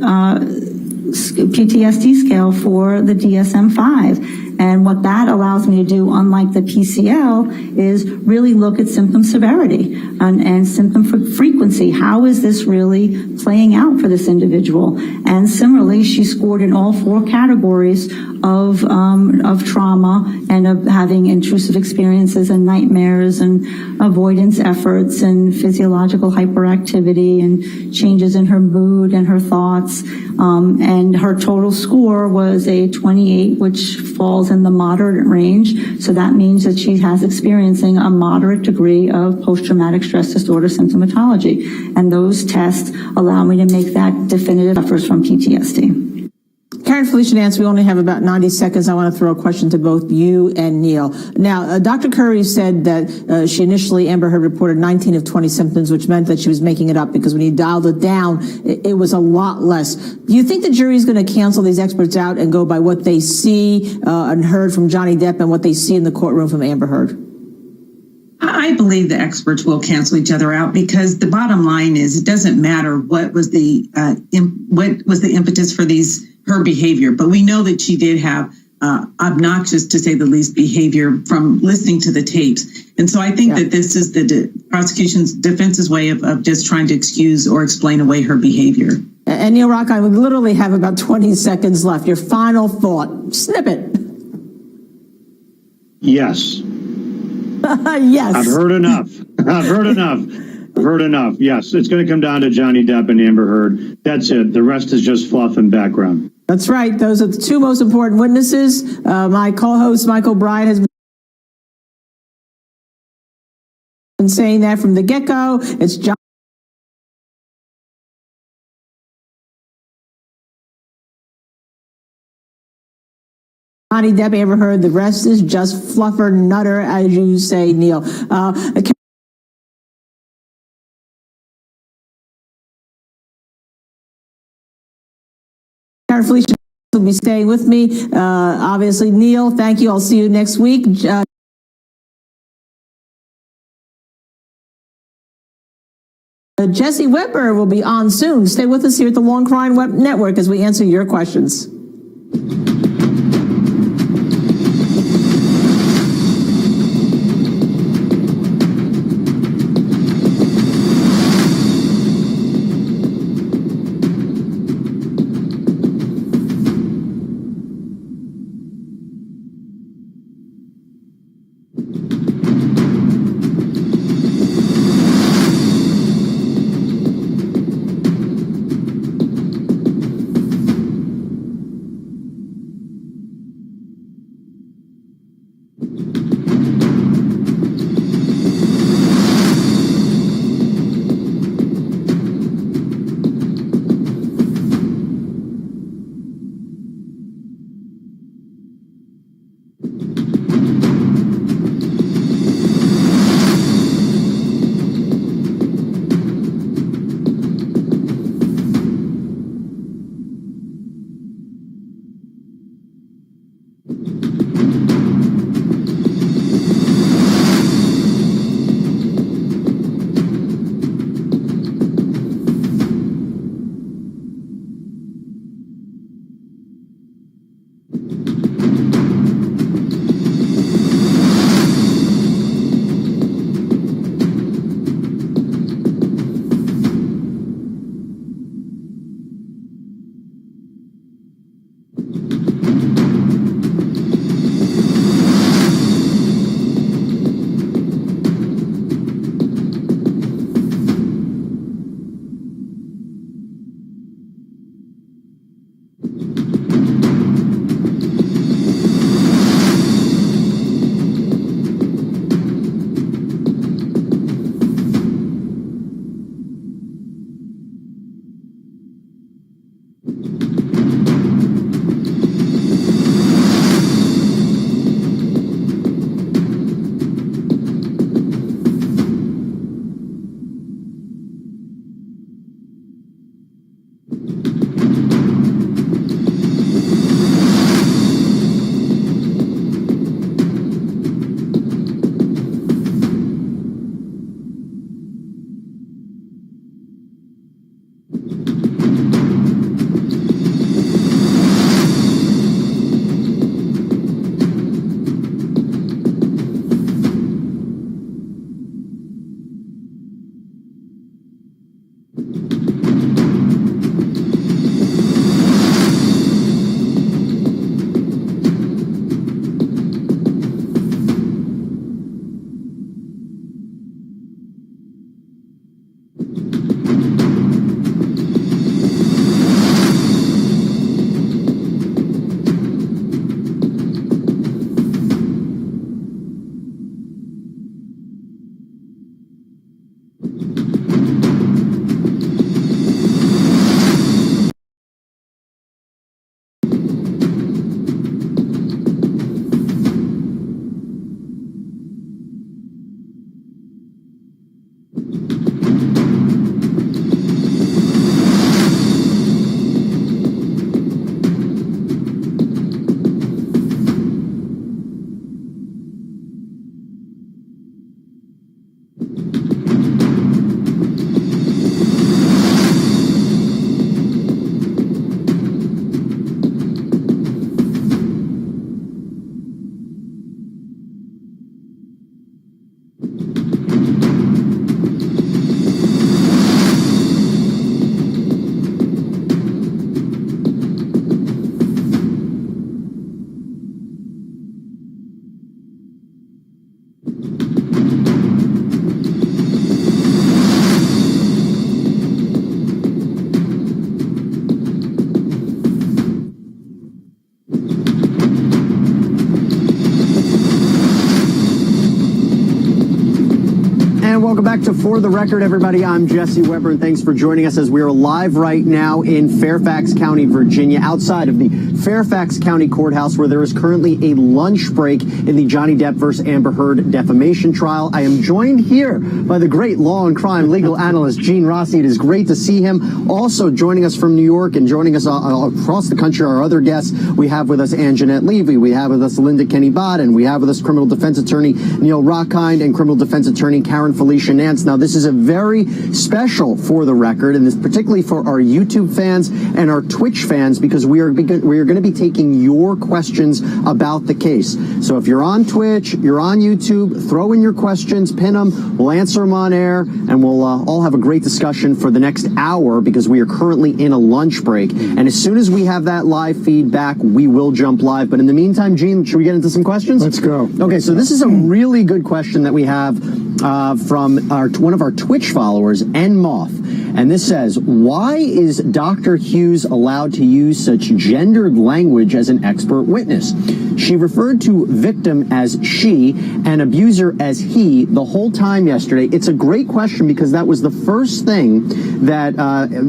PTSD scale for the DSM-5. And what that allows me to do, unlike the PCL, is really look at symptom severity and symptom frequency. How is this really playing out for this individual? And similarly, she scored in all 4 categories of trauma and of having intrusive experiences and nightmares and avoidance efforts and physiological hyperactivity and changes in her mood and her thoughts. And her total score was a 28, which falls in the moderate range. So that means that she has experiencing a moderate degree of post-traumatic stress disorder symptomatology. And those tests allow me to make that definitive suffers from PTSD. Karen Felicia Nance, we only have about 90 seconds. I want to throw a question to both you and Neil. Now, Dr. Curry said that she initially, Amber Heard, reported 19 of 20 symptoms, which meant that she was making it up because when you dialed it down, it was a lot less. Do you think the jury is going to cancel these experts out and go by what they see and heard from Johnny Depp and what they see in the courtroom from Amber Heard? I believe the experts will cancel each other out because the bottom line is it doesn't matter what was the impetus for her behavior, but we know that she did have obnoxious, to say the least, behavior from listening to the tapes. And so I think that this is the prosecution's defense's way of just trying to excuse or explain away her behavior. And Neil Rock, I would literally have about 20 seconds left. Your final thought. Snippet. Yes. Yes. I've heard enough. I've heard enough. Yes, it's going to come down to Johnny Depp and Amber Heard. That's it. The rest is just fluff and background. That's right. Those are the two most important witnesses. My co-host, Michael Bryan, has been saying that from the get-go. It's Johnny Depp, Amber Heard. The rest is just fluffer nutter, as you say, Neil. Karen Felicia will be staying with me. Obviously, Neil, thank you. I'll see you next week. Jesse Weber will be on soon. Stay with us here at the Long Crime Web Network as we answer your questions. And welcome back to For the Record, everybody. I'm Jesse Weber, and thanks for joining us as we are live right now in Fairfax County, Virginia, outside of the Fairfax County Courthouse, where there is currently a lunch break in the Johnny Depp versus Amber Heard defamation trial. I am joined here by the great law and crime legal analyst, Gene Rossi. It is great to see him. Also joining us from New York and joining us across the country, our other guests, we have with us Anjanette Levy, we have with us Linda Kenny-Bodden, we have with us criminal defense attorney Neil Rockhind and criminal defense attorney Karen Felicia Nance. Now, this is a very special For the Record, and this particularly for our YouTube fans and our Twitch fans, because we are going to be taking your questions about the case. So if you're on Twitch, you're on YouTube, throw in your questions, pin them, we'll answer them on air, and we'll all have a great discussion for the next hour, because we are currently in a lunch break. And as soon as we have that live feedback, we will jump live. But in the meantime, Gene, should we get into some questions? Let's go. Okay, so this is a really good question that we have from one of our Twitch followers, N Moth, and this says, why is Dr. Hughes allowed to use such gendered language as an expert witness? She referred to victim as she and abuser as he the whole time yesterday. It's a great question because that was the first thing that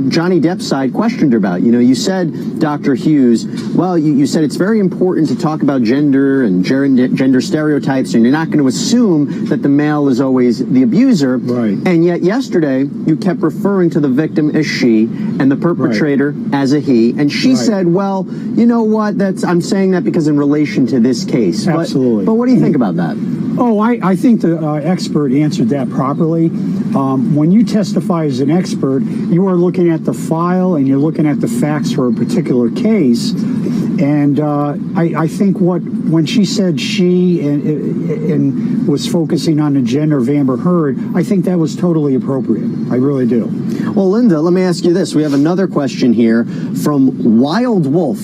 Johnny Depp's side questioned her about. You know, you said, Dr. Hughes, well, you said it's very important to talk about gender and gender stereotypes, and you're not going to assume that the male is always the abuser. Right. And yet yesterday, you kept referring to the victim as she and the perpetrator as a he. And she said, well, you know what, I'm saying that because in relation to this case. Absolutely. But what do you think about that? Oh, I think the expert answered that properly. When you testify as an expert, you are looking at the file and you're looking at the facts for a particular case. And I think when she said she and was focusing on the gender of Amber Heard, I think that was totally appropriate. I really do. Well, Linda, let me ask you this. We have another question here from Wild Wolf.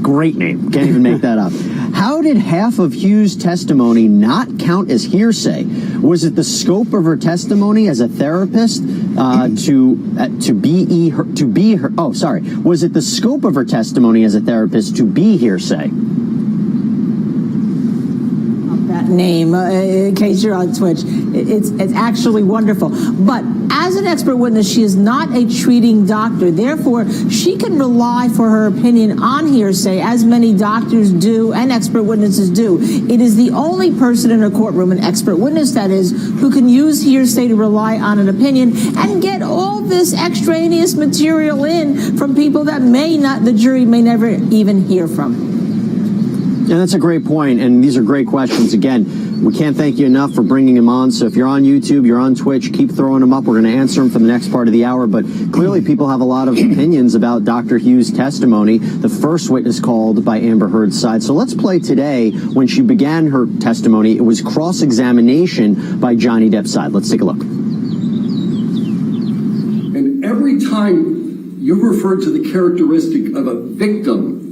Great name. Can't even make that up. How did half of Hughes' testimony not count as hearsay? Was it the scope of her testimony as a therapist Was it the scope of her testimony as a therapist to be hearsay? That name, in case you're on Twitch, it's actually wonderful. But as an expert witness, she is not a treating doctor. Therefore, she can rely for her opinion on hearsay, as many doctors do and expert witnesses do. It is the only person in a courtroom, an expert witness that is, who can use hearsay to rely on an opinion and get all this extraneous material in from people that the jury may never even hear from. Yeah, that's a great point, and these are great questions. Again, we can't thank you enough for bringing them on. So if you're on YouTube, you're on Twitch, keep throwing them up. We're going to answer them for the next part of the hour. But clearly people have a lot of opinions about Dr. Hughes' testimony, the first witness called by Amber Heard's side. So let's play today when she began her testimony. It was cross-examination by Johnny Depp's side. Let's take a look. And every time you referred to the characteristic of a victim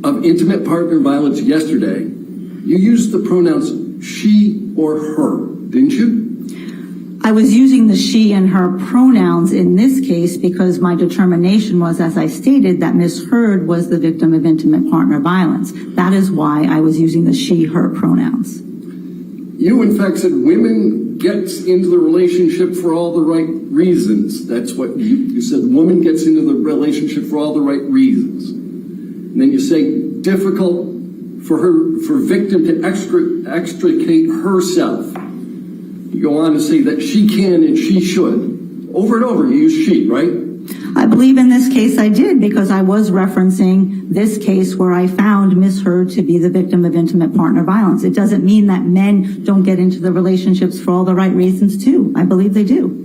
of intimate partner violence yesterday, you used the pronouns she or her, didn't you? I was using the she and her pronouns in this case because my determination was, as I stated, that Ms. Heard was the victim of intimate partner violence. That is why I was using the she, her pronouns. You, in fact, said women gets into the relationship for all the right reasons. That's what you said. Woman gets into the relationship for all the right reasons. And then you say difficult for victim to extricate herself. You go on to say that she can and she should. Over and over, you use she, right? I believe in this case I did because I was referencing this case where I found Ms. Heard to be the victim of intimate partner violence. It doesn't mean that men don't get into the relationships for all the right reasons too. I believe they do.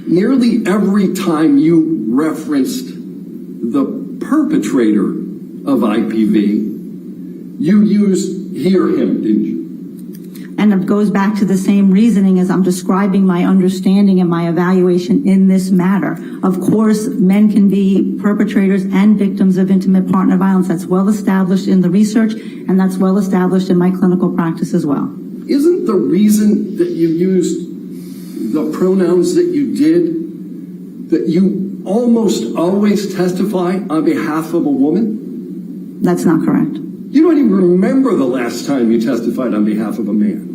Nearly every time you referenced the perpetrator of IPV, you used he or him, didn't you? And it goes back to the same reasoning as I'm describing my understanding and my evaluation in this matter. Of course, men can be perpetrators and victims of intimate partner violence. That's well established in the research, and that's well established in my clinical practice as well. Isn't the reason that you used the pronouns that you did that you almost always testify on behalf of a woman? That's not correct. You don't even remember the last time you testified on behalf of a man.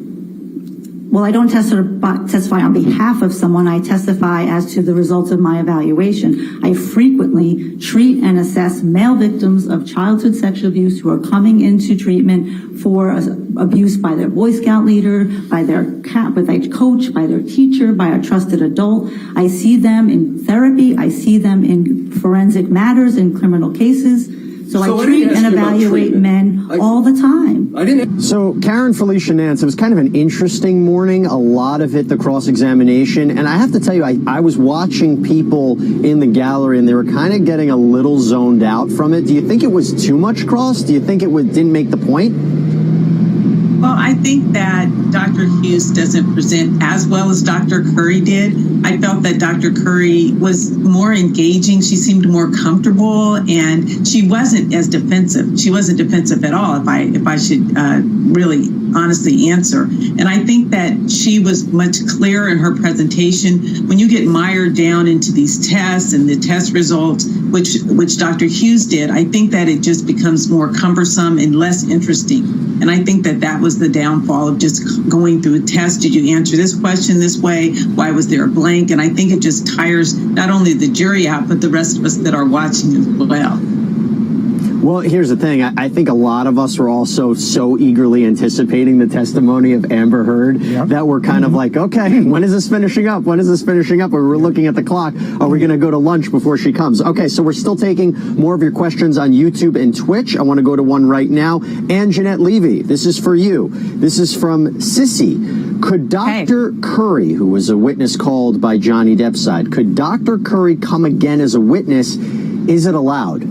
Well, I don't testify on behalf of someone. I testify as to the results of my evaluation. I frequently treat and assess male victims of childhood sexual abuse who are coming into treatment for abuse by their Boy Scout leader, by their coach, by their teacher, by a trusted adult. I see them in therapy. I see them in forensic matters, in criminal cases. So I treat and evaluate men all the time. So Karen Felicia Nance, it was kind of an interesting morning, a lot of it the cross-examination, and I have to tell you, I was watching people in the gallery and they were kind of getting a little zoned out from it. Do you think it was too much cross? Do you think it didn't make the point? Well, I think that Dr. Hughes doesn't present as well as Dr. Curry did. I felt that Dr. Curry was more engaging. She seemed more comfortable, and she wasn't as defensive. She wasn't defensive at all, if I should really honestly answer. And I think that she was much clearer in her presentation. When you get mired down into these tests and the test results, which Dr. Hughes did, I think that it just becomes more cumbersome and less interesting. And I think that was the downfall of just going through a test. Did you answer this question this way? Why was there a blank? And I think it just tires not only the jury out, but the rest of us that are watching as well. Well, here's the thing. I think a lot of us were also so eagerly anticipating the testimony of Amber Heard that we're kind of like, okay, when is this finishing up? When is this finishing up? Or we're looking at the clock. Are we going to go to lunch before she comes? Okay, so we're still taking more of your questions on YouTube and Twitch. I want to go to one right now. And Jeanette Levy, this is for you. This is from Sissy. Could Dr. Curry, who was a witness called by Johnny Depp's side, could Dr. Curry come again as a witness? Is it allowed?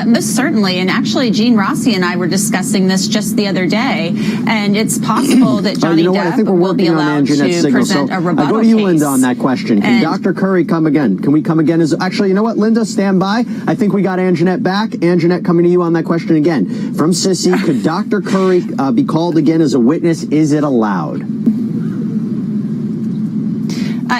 Most certainly. And actually, Gene Rossi and I were discussing this just the other day. And it's possible that Johnny Depp will be allowed to present a rebuttal case. I go to you, Linda, on that question. Can Dr. Curry come again? Can we come again as... Actually, you know what, Linda, stand by. I think we got Anjanette back. Anjanette, coming to you on that question again. From Sissy, could Dr. Curry be called again as a witness? Is it allowed?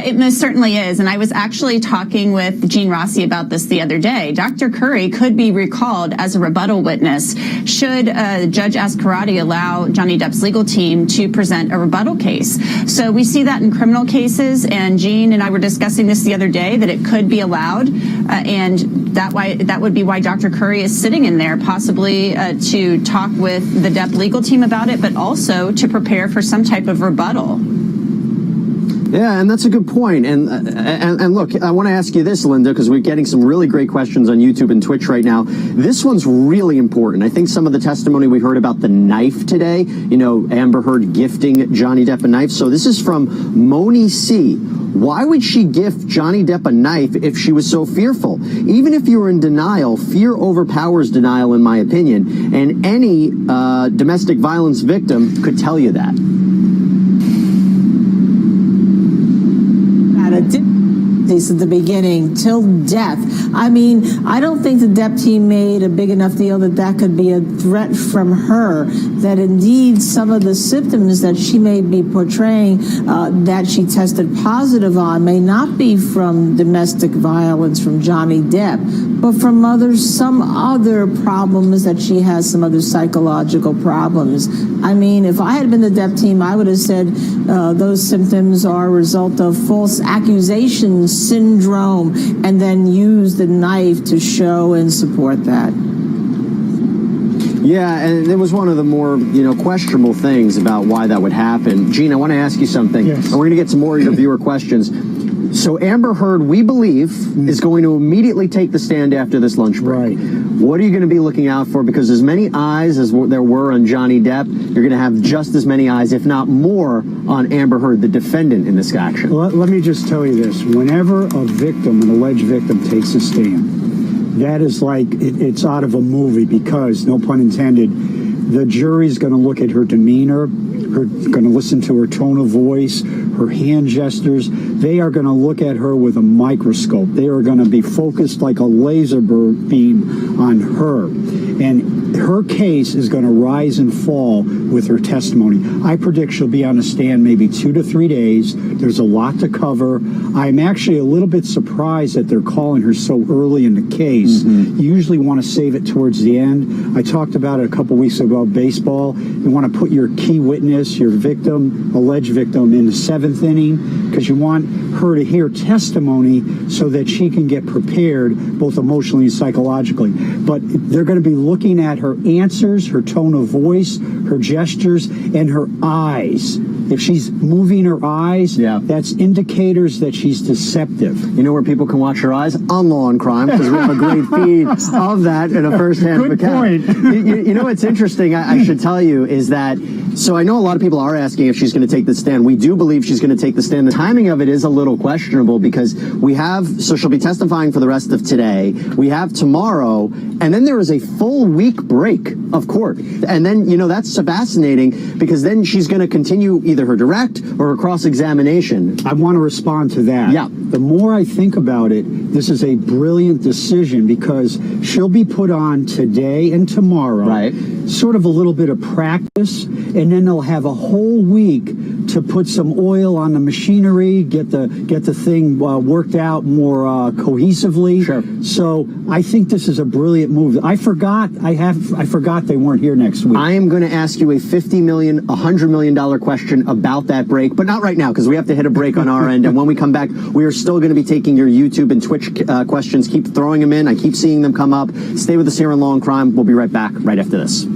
It most certainly is. And I was actually talking with Gene Rossi about this the other day. Dr. Curry could be recalled as a rebuttal witness should Judge Ascarati allow Johnny Depp's legal team to present a rebuttal case. So we see that in criminal cases, and Gene and I were discussing this the other day, that it could be allowed, and that would be why Dr. Curry is sitting in there, possibly to talk with the Depp legal team about it, but also to prepare for some type of rebuttal. Yeah, and that's a good point. And look, I want to ask you this, Linda, because we're getting some really great questions on YouTube and Twitch right now. This one's really important. I think some of the testimony we heard about the knife today, you know, Amber Heard gifting Johnny Depp a knife. So this is from Moni C. Why would she gift Johnny Depp a knife if she was so fearful? Even if you were in denial, fear overpowers denial, in my opinion. And any domestic violence victim could tell you that. At the beginning till death. I mean, I don't think the Depp team made a big enough deal that could be a threat from her, that indeed some of the symptoms that she may be portraying that she tested positive on may not be from domestic violence from Johnny Depp, but from some other problems that she has, some other psychological problems. I mean, if I had been the Depp team, I would have said those symptoms are a result of false accusations syndrome, and then use the knife to show and support that. Yeah, and it was one of the more, questionable things about why that would happen. Gene, I want to ask you something. Yes. And we're going to get some more of your viewer questions. So Amber Heard, we believe, is going to immediately take the stand after this lunch break. Right. What are you going to be looking out for? Because as many eyes as there were on Johnny Depp, you're going to have just as many eyes, if not more, on Amber Heard, the defendant in this action. Let me just tell you this. Whenever a victim, an alleged victim, takes a stand, that is like it's out of a movie, because, no pun intended, the jury's going to look at her demeanor, going to listen to her tone of voice, her hand gestures. They are going to look at her with a microscope. They are going to be focused like a laser beam on her. And her case is going to rise and fall with her testimony. I predict she'll be on the stand maybe 2 to 3 days. There's a lot to cover. I'm actually a little bit surprised that they're calling her so early in the case. You usually want to save it towards the end. I talked about it a couple weeks ago about baseball. You want to put your key witness, your victim, alleged victim, in the 7th inning because you want her to hear testimony so that she can get prepared both emotionally and psychologically. But they're going to be looking at her answers, her tone of voice, her gestures, and her eyes. If she's moving her eyes, that's indicators that she's deceptive. You know where people can watch her eyes? On Law and Crime, because we have a great feed of that in a first-hand account. You know what's interesting, I should tell you, is that, so I know a lot of people are asking if she's going to take the stand. We do believe she's going to take the stand. The timing of it is a little questionable because so she'll be testifying for the rest of today. We have tomorrow, and then there is a full week break of court. And then, that's fascinating because then she's going to continue either her direct or her cross-examination. I want to respond to that. Yeah. The more I think about it, this is a brilliant decision because she'll be put on today and tomorrow. Right. Sort of a little bit of practice, and then they'll have a whole week to put some oil on the machinery, get the thing worked out more cohesively. Sure. So I think this is a brilliant move. I forgot they weren't here next week. I am going to ask you a $50 million, $100 million question about that break, but not right now because we have to hit a break on our end. And when we come back, we are still going to be taking your YouTube and Twitch questions. Keep throwing them in. I keep seeing them come up. Stay with us here on Law and Crime. We'll be right back right after this.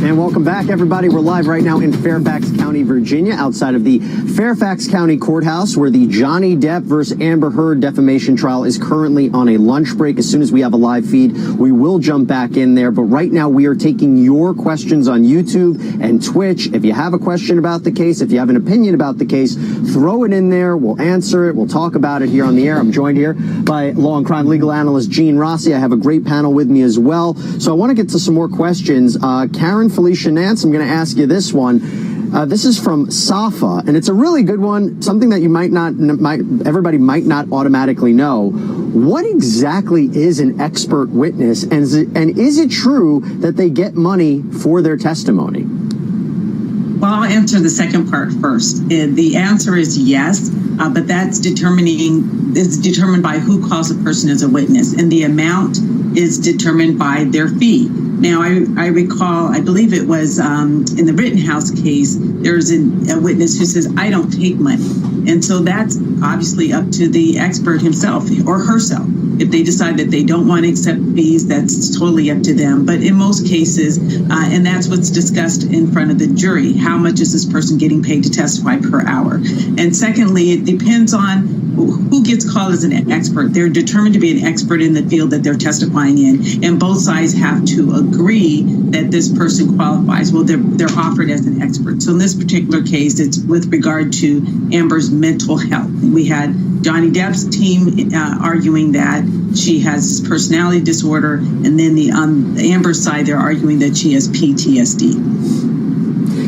And welcome back, everybody. We're live right now in Fairfax County, Virginia, outside of the Fairfax County Courthouse, where the Johnny Depp versus Amber Heard defamation trial is currently on a lunch break. As soon as we have a live feed, we will jump back in there. But right now, we are taking your questions on YouTube and Twitch. If you have a question about the case, if you have an opinion about the case, throw it in there. We'll answer it. We'll talk about it here on the air. I'm joined here by law and crime legal analyst Gene Rossi. I have a great panel with me as well. So I want to get to some more questions. Karen Felicia Nance, I'm going to ask you this one. This is from Safa, and it's a really good one, something that you everybody might not automatically know. What exactly is an expert witness, and is it true that they get money for their testimony? Well, I'll answer the second part first. The answer is yes, but that's determined by who calls a person as a witness, and the amount is determined by their fee. Now, I recall, I believe it was in the Rittenhouse case, there's a witness who says, I don't take money. And so that's obviously up to the expert himself or herself. If they decide that they don't want to accept fees, that's totally up to them. But in most cases, and that's what's discussed in front of the jury, how much is this person getting paid to testify per hour? And secondly, it depends on who gets called as an expert. They're determined to be an expert in the field that they're testifying in, and both sides have to agree that this person qualifies. Well, they're offered as an expert. So in this particular case, it's with regard to Amber's mental health. We had Johnny Depp's team arguing that she has personality disorder, and then the Amber's side, they're arguing that she has PTSD.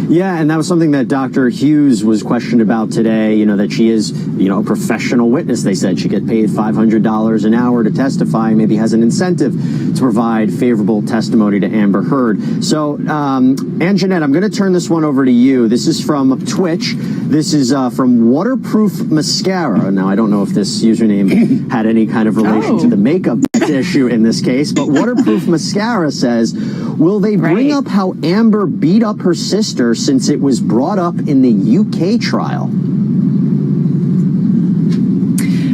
Yeah, and that was something that Dr. Hughes was questioned about today, that she is, a professional witness. They said she get paid $500 an hour to testify, maybe has an incentive to provide favorable testimony to Amber Heard. So, Anjanette, I'm going to turn this one over to you. This is from Twitch. This is from Waterproof Mascara. Now, I don't know if this username had any kind of relation to the makeup issue in this case, but Waterproof Mascara says, will they bring up how Amber beat up her sister since it was brought up in the UK trial?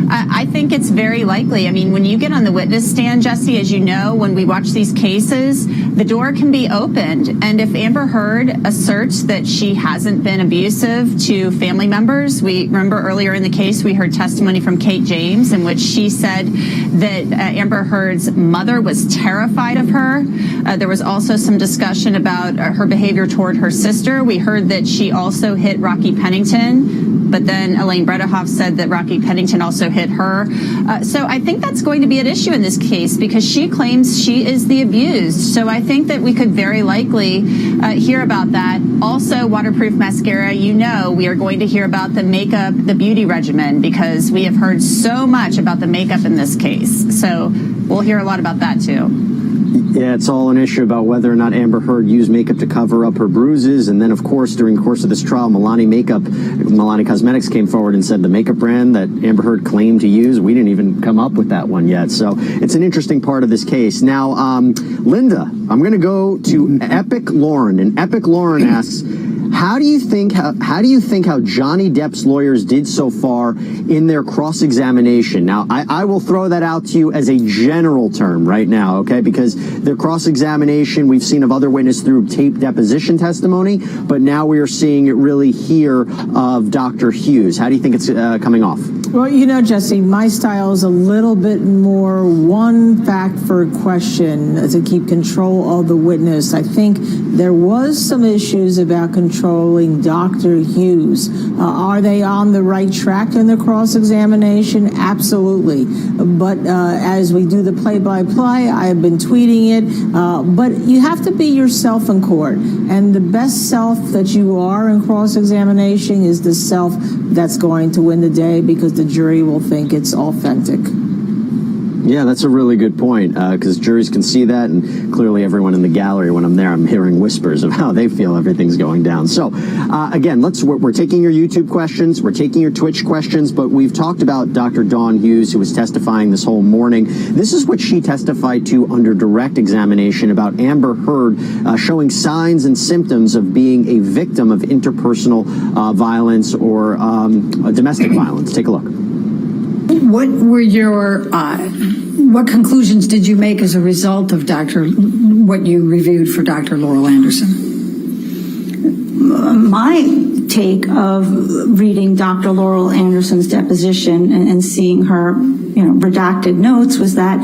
I think it's very likely. I mean, when you get on the witness stand, Jesse, as you know, when we watch these cases, the door can be opened. And if Amber Heard asserts that she hasn't been abusive to family members, we remember earlier in the case, we heard testimony from Kate James in which she said that Amber Heard's mother was terrified of her. There was also some discussion about her behavior toward her sister. We heard that she also hit Rocky Pennington, but then Elaine Bredehoff said that Rocky Pennington also hit her. So I think that's going to be an issue in this case because she claims she is the abused. So I think that we could very likely hear about that. Also, Waterproof Mascara, we are going to hear about the makeup, the beauty regimen, because we have heard so much about the makeup in this case. So we'll hear a lot about that too. Yeah, it's all an issue about whether or not Amber Heard used makeup to cover up her bruises. And then, of course, during the course of this trial, Milani Cosmetics came forward and said the makeup brand that Amber Heard claimed to use, we didn't even come up with that one yet. So it's an interesting part of this case. Now, Linda, I'm going to go to Epic Lauren. And Epic Lauren asks, how do you think how Johnny Depp's lawyers did so far in their cross-examination? Now, I will throw that out to you as a general term right now, okay? Because their cross-examination we've seen of other witnesses through tape deposition testimony, but now we are seeing it really here of Dr. Hughes. How do you think it's coming off? Well, Jesse, my style is a little bit more one fact for a question to keep control of the witness. I think there was some issues about controlling Dr. Hughes. Are they on the right track in the cross-examination? Absolutely. But as we do the play-by-play, I have been tweeting it. But you have to be yourself in court. And the best self that you are in cross-examination is the self that's going to win the day because the jury will think it's authentic. Yeah, that's a really good point, because juries can see that, and clearly everyone in the gallery, when I'm there, I'm hearing whispers of how they feel everything's going down. So, again, we're taking your YouTube questions, we're taking your Twitch questions, but we've talked about Dr. Dawn Hughes, who was testifying this whole morning. This is what she testified to under direct examination about Amber Heard showing signs and symptoms of being a victim of interpersonal violence or domestic violence. Take a look. What were your what conclusions did you make as a result of what you reviewed for Dr. Laurel Anderson? my take of reading Dr. Laurel Anderson's deposition and seeing her, redacted notes was that,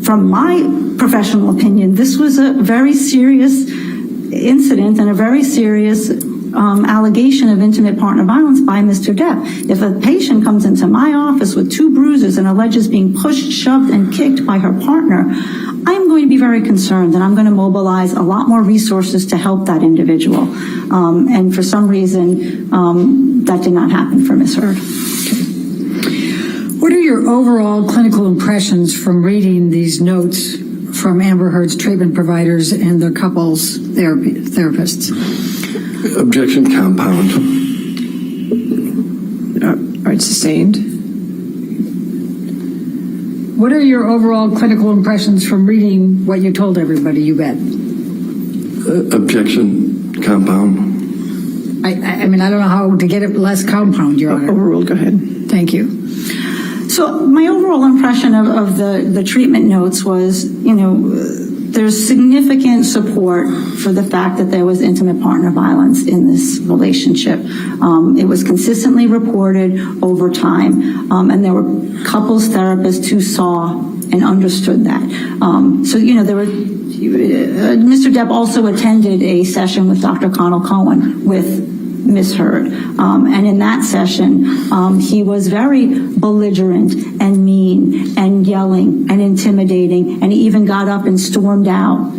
from my professional opinion, this was a very serious incident and a very serious allegation of intimate partner violence by Mr. Depp. If a patient comes into my office with 2 bruises and alleges being pushed, shoved, and kicked by her partner, I'm going to be very concerned, and I'm going to mobilize a lot more resources to help that individual. And for some reason, that did not happen for Ms. Heard. What are your overall clinical impressions from reading these notes from Amber Heard's treatment providers and the couple's therapists? Objection, compound. All right, sustained. What are your overall clinical impressions from reading what you told everybody you bet? Objection, compound. I mean, I don't know how to get it less compound, Your Honor. Overruled, go ahead. Thank you. So my overall impression of the treatment notes was, there's significant support for the fact that there was intimate partner violence in this relationship. It was consistently reported over time, and there were couples therapists who saw and understood that. There were. Mr. Depp also attended a session with Dr. Connell Cohen with Ms. Heard. And in that session, he was very belligerent and mean and yelling and intimidating, and he even got up and stormed out,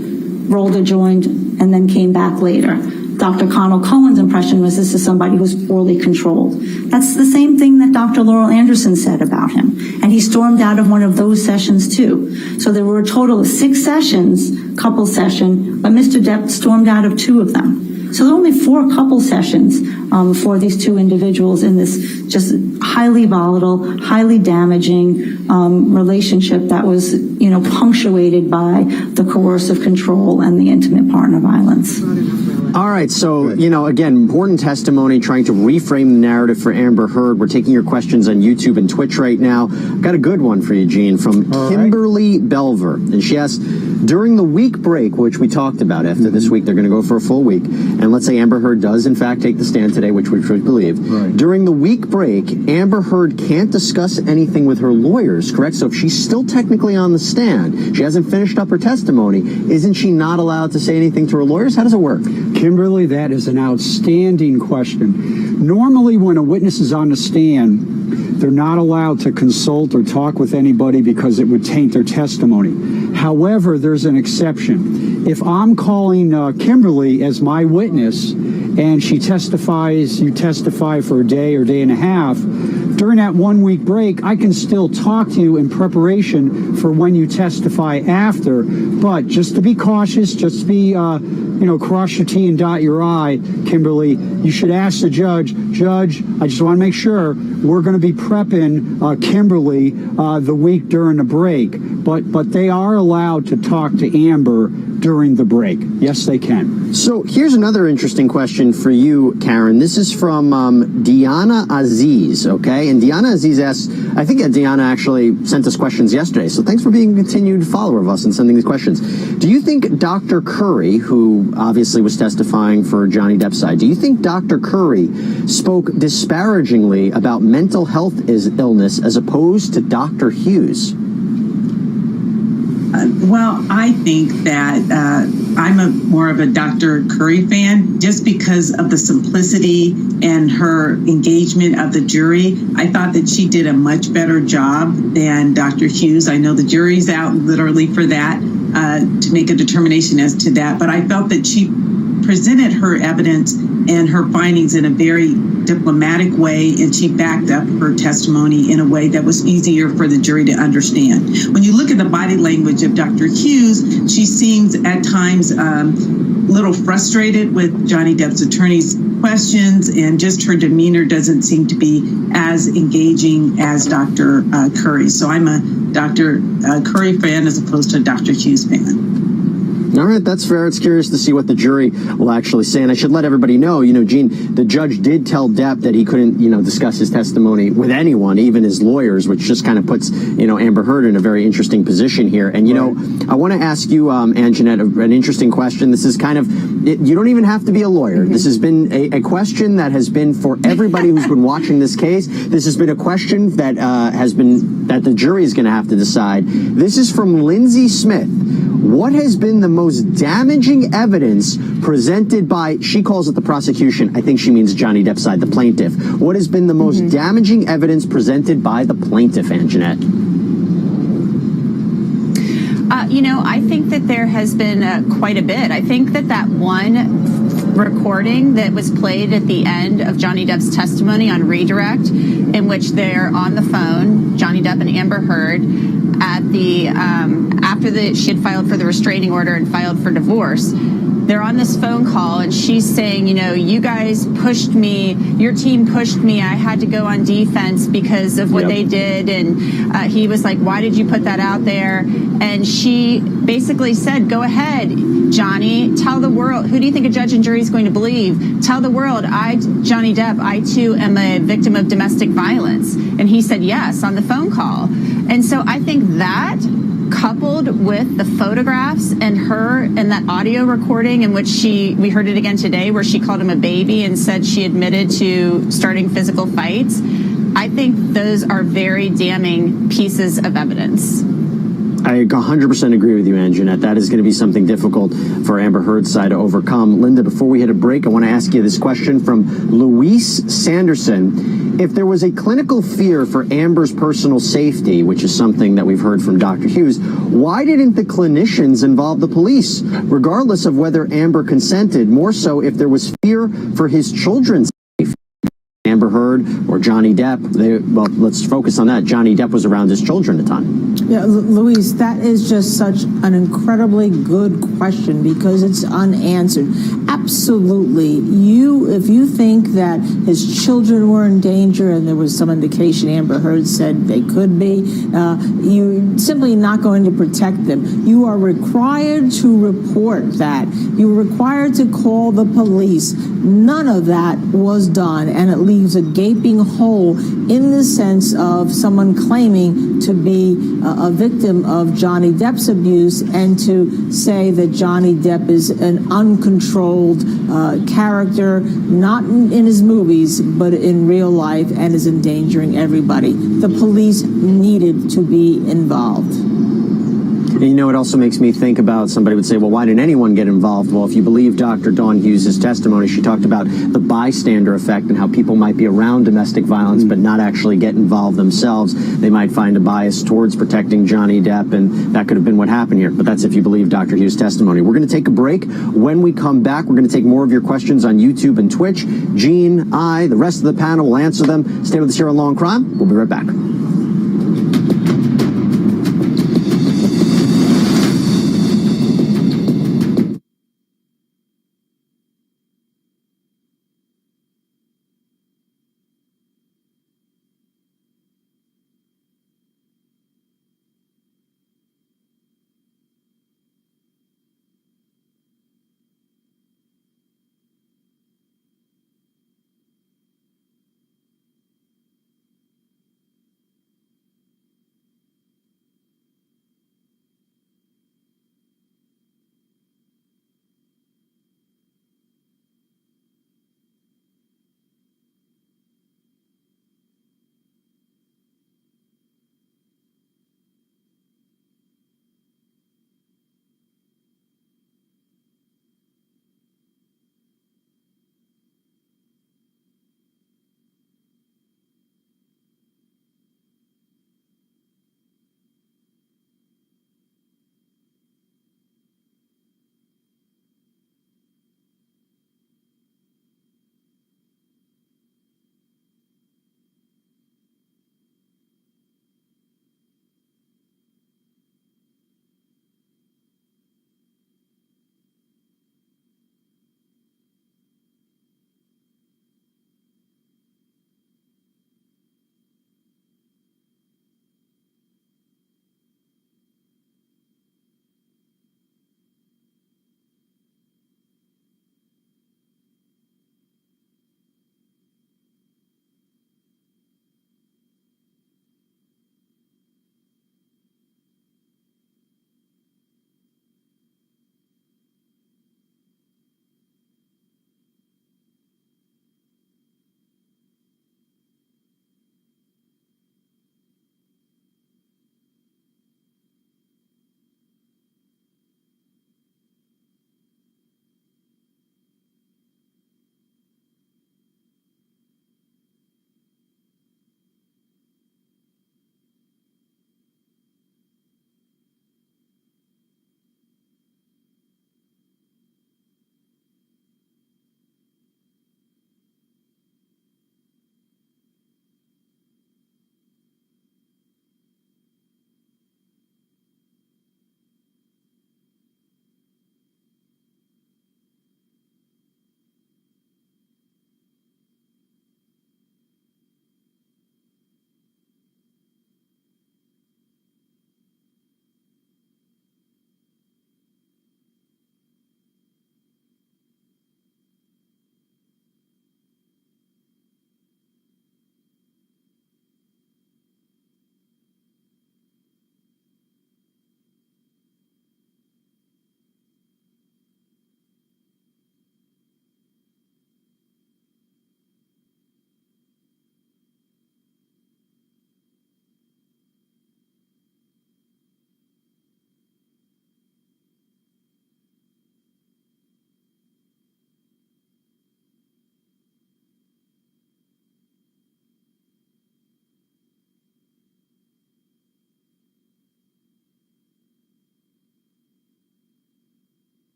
rolled a joint, and then came back later. Dr. Connell Cohen's impression was this is somebody who's poorly controlled. That's the same thing that Dr. Laurel Anderson said about him. And he stormed out of one of those sessions too. So there were a total of 6 sessions, couple session, but Mr. Depp stormed out of 2 of them. So there were only 4 couple sessions for these 2 individuals in this just highly volatile, highly damaging relationship that was, punctuated by the coercive control and the intimate partner violence. All right, so, again, important testimony, trying to reframe the narrative for Amber Heard. We're taking your questions on YouTube and Twitch right now. Got a good one for you, Gene, from Kimberly Belver. And she asked, during the week break, which we talked about after this week, they're going to go for a full week, and let's say Amber Heard does, in fact, take the stand today, which we believe. Right. During the week break, Amber Heard can't discuss anything with her lawyers, correct? So if she's still technically on the stand, she hasn't finished up her testimony, isn't she not allowed to say anything to her lawyers? How does it work? Kimberly, that is an outstanding question. Normally, when a witness is on the stand, they're not allowed to consult or talk with anybody because it would taint their testimony. However, there's an exception. If I'm calling Kimberly as my witness and she testifies, you testify for a day or day and a half, during that 1 week break, I can still talk to you in preparation for when you testify after. But just to be cautious, just to be, cross your T and dot your I, Kimberly, you should ask the judge, I just want to make sure we're going to be prepping Kimberly the week during the break. But they are allowed to talk to Amber during the break. Yes, they can. So here's another interesting question for you, Karen. This is from Deanna Aziz, okay? And Deanna Aziz asks, I think Deanna actually sent us questions yesterday, so thanks for being a continued follower of us and sending these questions. Do you think Dr. Curry, who obviously was testifying for Johnny Depp's side, do you think Dr. Curry spoke disparagingly about mental health illness as opposed to Dr. Hughes? Well, I think that I'm more of a Dr. Curry fan just because of the simplicity and her engagement of the jury. I thought that she did a much better job than Dr. Hughes. I know the jury's out literally for that, to make a determination as to that, but I felt that she presented her evidence and her findings in a very diplomatic way, and she backed up her testimony in a way that was easier for the jury to understand. When you look at the body language of Dr. Hughes, she seems at times a little frustrated with Johnny Depp's attorney's questions, and just her demeanor doesn't seem to be as engaging as Dr. Curry. So I'm a Dr. Curry fan as opposed to a Dr. Hughes fan. All right, that's fair. It's curious to see what the jury will actually say. And I should let everybody know, Gene, the judge did tell Depp that he couldn't, discuss his testimony with anyone, even his lawyers, which just kind of puts, Amber Heard in a very interesting position here. And, I want to ask you, Anjanette, an interesting question. This is kind of, you don't even have to be a lawyer. This has been a question that has been for everybody who's been watching this case. This has been a question that that the jury is going to have to decide. This is from Lindsay Smith. What has been the most damaging evidence presented by, she calls it the prosecution, I think she means Johnny Depp's side, the plaintiff. What has been the most damaging evidence presented by the plaintiff, Anjanette? I think that there has been quite a bit. I think that one recording that was played at the end of Johnny Depp's testimony on redirect, in which they're on the phone, Johnny Depp and Amber Heard, at the after she had filed for the restraining order and filed for divorce. They're on this phone call and she's saying, you guys pushed me, your team pushed me, I had to go on defense because of what they did. And he was like, why did you put that out there? And she basically said, go ahead, Johnny, tell the world, who do you think a judge and jury is going to believe? Tell the world, Johnny Depp, I too am a victim of domestic violence. And he said yes on the phone call. And so I think that, coupled with the photographs and her and that audio recording in which we heard it again today, where she called him a baby and said she admitted to starting physical fights, I think those are very damning pieces of evidence. I 100% agree with you, Anjanette. That is going to be something difficult for Amber Heard's side to overcome. Linda, before we hit a break, I want to ask you this question from Luis Sanderson. If there was a clinical fear for Amber's personal safety, which is something that we've heard from Dr. Hughes, why didn't the clinicians involve the police, regardless of whether Amber consented? More so if there was fear for his children's safety. Amber Heard or Johnny Depp, well, let's focus on that. Johnny Depp was around his children a ton. Yeah, Luis, that is just such an incredibly good question because it's unanswered. Absolutely. If you think that his children were in danger and there was some indication Amber Heard said they could be, you're simply not going to protect them. You are required to report that. You're required to call the police. None of that was done, and it leaves a gaping hole in the sense of someone claiming to be a victim of Johnny Depp's abuse and to say that Johnny Depp is an uncontrolled character, not in his movies, but in real life, and is endangering everybody. The police needed to be involved. And it also makes me think about, somebody would say, well, why didn't anyone get involved? Well, if you believe Dr. Dawn Hughes' testimony, she talked about the bystander effect and how people might be around domestic violence but not actually get involved themselves. They might find a bias towards protecting Johnny Depp, and that could have been what happened here. But that's if you believe Dr. Hughes' testimony. We're going to take a break. When we come back, we're going to take more of your questions on YouTube and Twitch. Gene, the rest of the panel will answer them. Stay with us here on Law and Crime. We'll be right back.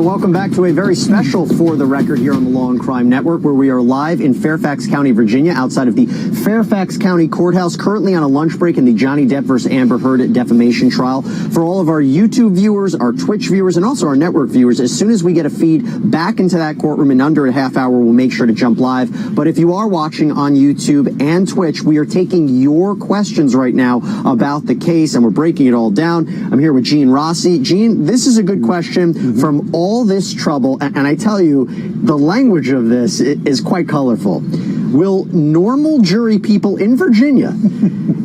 And welcome back to a very special For the Record here on the Law and Crime Network, where we are live in Fairfax County, Virginia, outside of the Fairfax County Courthouse, currently on a lunch break in the Johnny Depp versus Amber Heard defamation trial. For all of our YouTube viewers, our Twitch viewers, and also our network viewers, as soon as we get a feed back into that courtroom in under a half hour, we'll make sure to jump live. But if you are watching on YouTube and Twitch, we are taking your questions right now about the case, and we're breaking it all down. I'm here with Gene Rossi. Gene, this is a good question. From all this trouble, and I tell you, the language of this is quite colorful. Will normal jury people in Virginia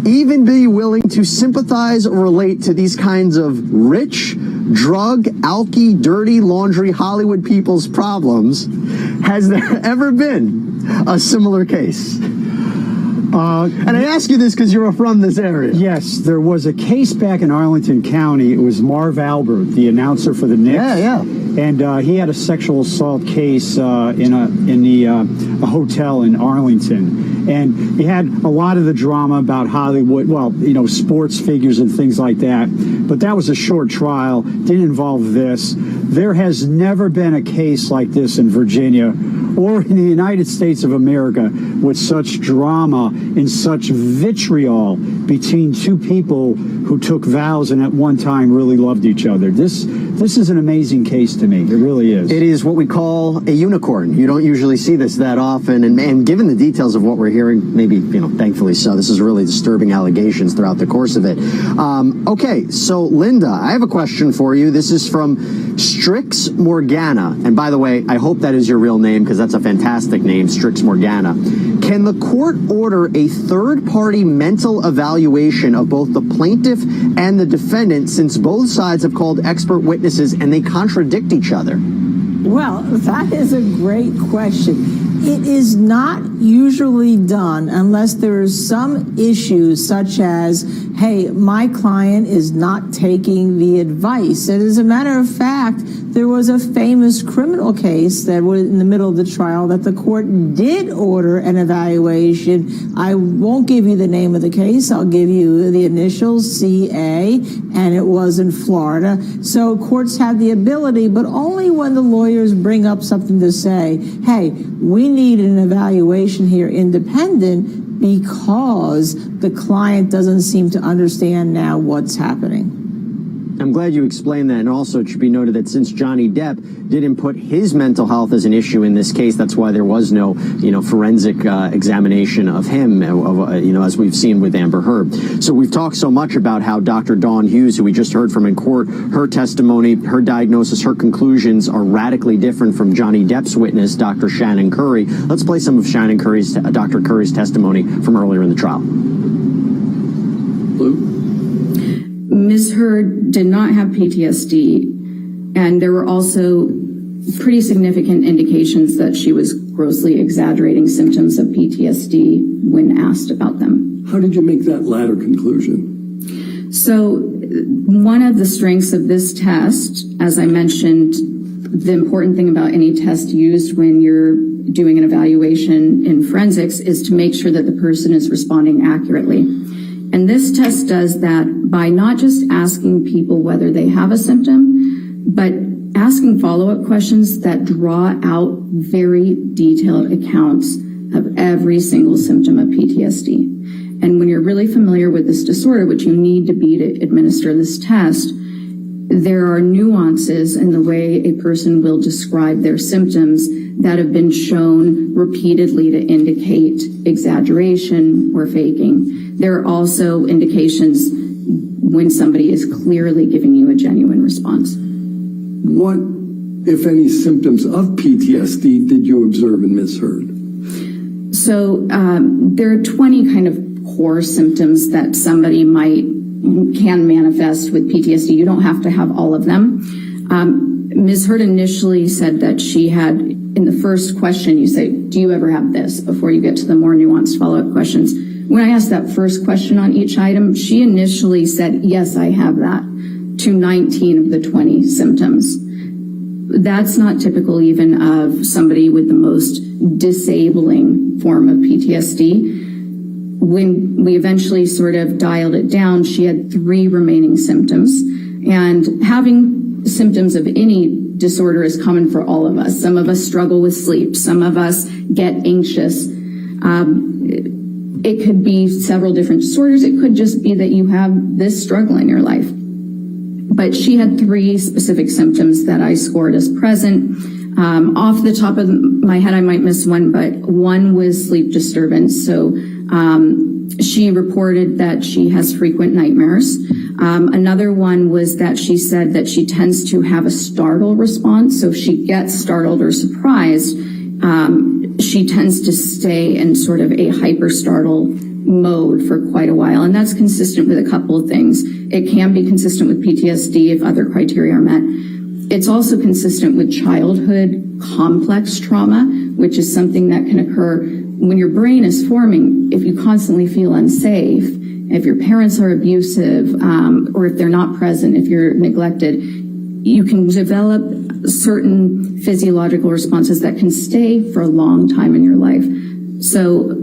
even be willing to sympathize or relate to these kinds of rich, drug, alky, dirty, laundry Hollywood people's problems? Has there ever been a similar case? And I ask you this because you're from this area. Yes, there was a case back in Arlington County. It was Marv Albert, the announcer for the Knicks. Yeah. And he had a sexual assault case in a hotel in Arlington. And he had a lot of the drama about Hollywood, sports figures and things like that. But that was a short trial, didn't involve this. There has never been a case like this in Virginia or in the United States of America with such drama and such vitriol between two people who took vows and at one time really loved each other. This is an amazing case to me. It really is. It is what we call a unicorn. You don't usually see this that often. And given the details of what we're hearing, maybe, thankfully so, this is really disturbing allegations throughout the course of it. Okay, so Linda, I have a question for you. This is from Strix Morgana. And by the way, I hope that is your real name because that's a fantastic name, Strix Morgana. Can the court order a third-party mental evaluation of both the plaintiff and the defendant, since both sides have called expert witnesses and they contradict each other? Well, that is a great question. It is not usually done unless there is some issue such as, hey, my client is not taking the advice. And as a matter of fact, there was a famous criminal case that was in the middle of the trial that the court did order an evaluation. I won't give you the name of the case. I'll give you the initials, CA, and it was in Florida. So courts have the ability, but only when the lawyers bring up something to say, hey, we need an evaluation here independent because the client doesn't seem to understand now what's happening. I'm glad you explained that, and also it should be noted that since Johnny Depp didn't put his mental health as an issue in this case, that's why there was no, forensic examination of him, as we've seen with Amber Heard. So we've talked so much about how Dr. Dawn Hughes, who we just heard from in court, her testimony, her diagnosis, her conclusions are radically different from Johnny Depp's witness, Dr. Shannon Curry. Let's play some of Dr. Curry's testimony from earlier in the trial. Blue? Ms. Heard did not have PTSD, and there were also pretty significant indications that she was grossly exaggerating symptoms of PTSD when asked about them. How did you make that latter conclusion? So one of the strengths of this test, as I mentioned, the important thing about any test used when you're doing an evaluation in forensics is to make sure that the person is responding accurately. And this test does that by not just asking people whether they have a symptom, but asking follow-up questions that draw out very detailed accounts of every single symptom of PTSD. And when you're really familiar with this disorder, which you need to be to administer this test, there are nuances in the way a person will describe their symptoms that have been shown repeatedly to indicate exaggeration or faking. There are also indications when somebody is clearly giving you a genuine response. What, if any, symptoms of PTSD did you observe in Ms. Heard? So there are 20 kind of core symptoms that somebody can manifest with PTSD. You don't have to have all of them. Ms. Heard initially said that she had, in the first question, you say, do you ever have this, before you get to the more nuanced follow-up questions. When I asked that first question on each item, she initially said, yes, I have that, to 19 of the 20 symptoms. That's not typical even of somebody with the most disabling form of PTSD. When we eventually sort of dialed it down, she had 3 remaining symptoms. And having symptoms of any disorder is common for all of us. Some of us struggle with sleep. Some of us get anxious. It could be several different disorders. It could just be that you have this struggle in your life. But she had 3 specific symptoms that I scored as present. Off the top of my head, I might miss one, but one was sleep disturbance. So she reported that she has frequent nightmares. Another one was that she said that she tends to have a startle response. So if she gets startled or surprised, she tends to stay in sort of a hyper startle mode for quite a while. And that's consistent with a couple of things. It can be consistent with PTSD if other criteria are met. It's also consistent with childhood complex trauma, which is something that can occur when your brain is forming. If you constantly feel unsafe, if your parents are abusive, or if they're not present, if you're neglected, you can develop certain physiological responses that can stay for a long time in your life. So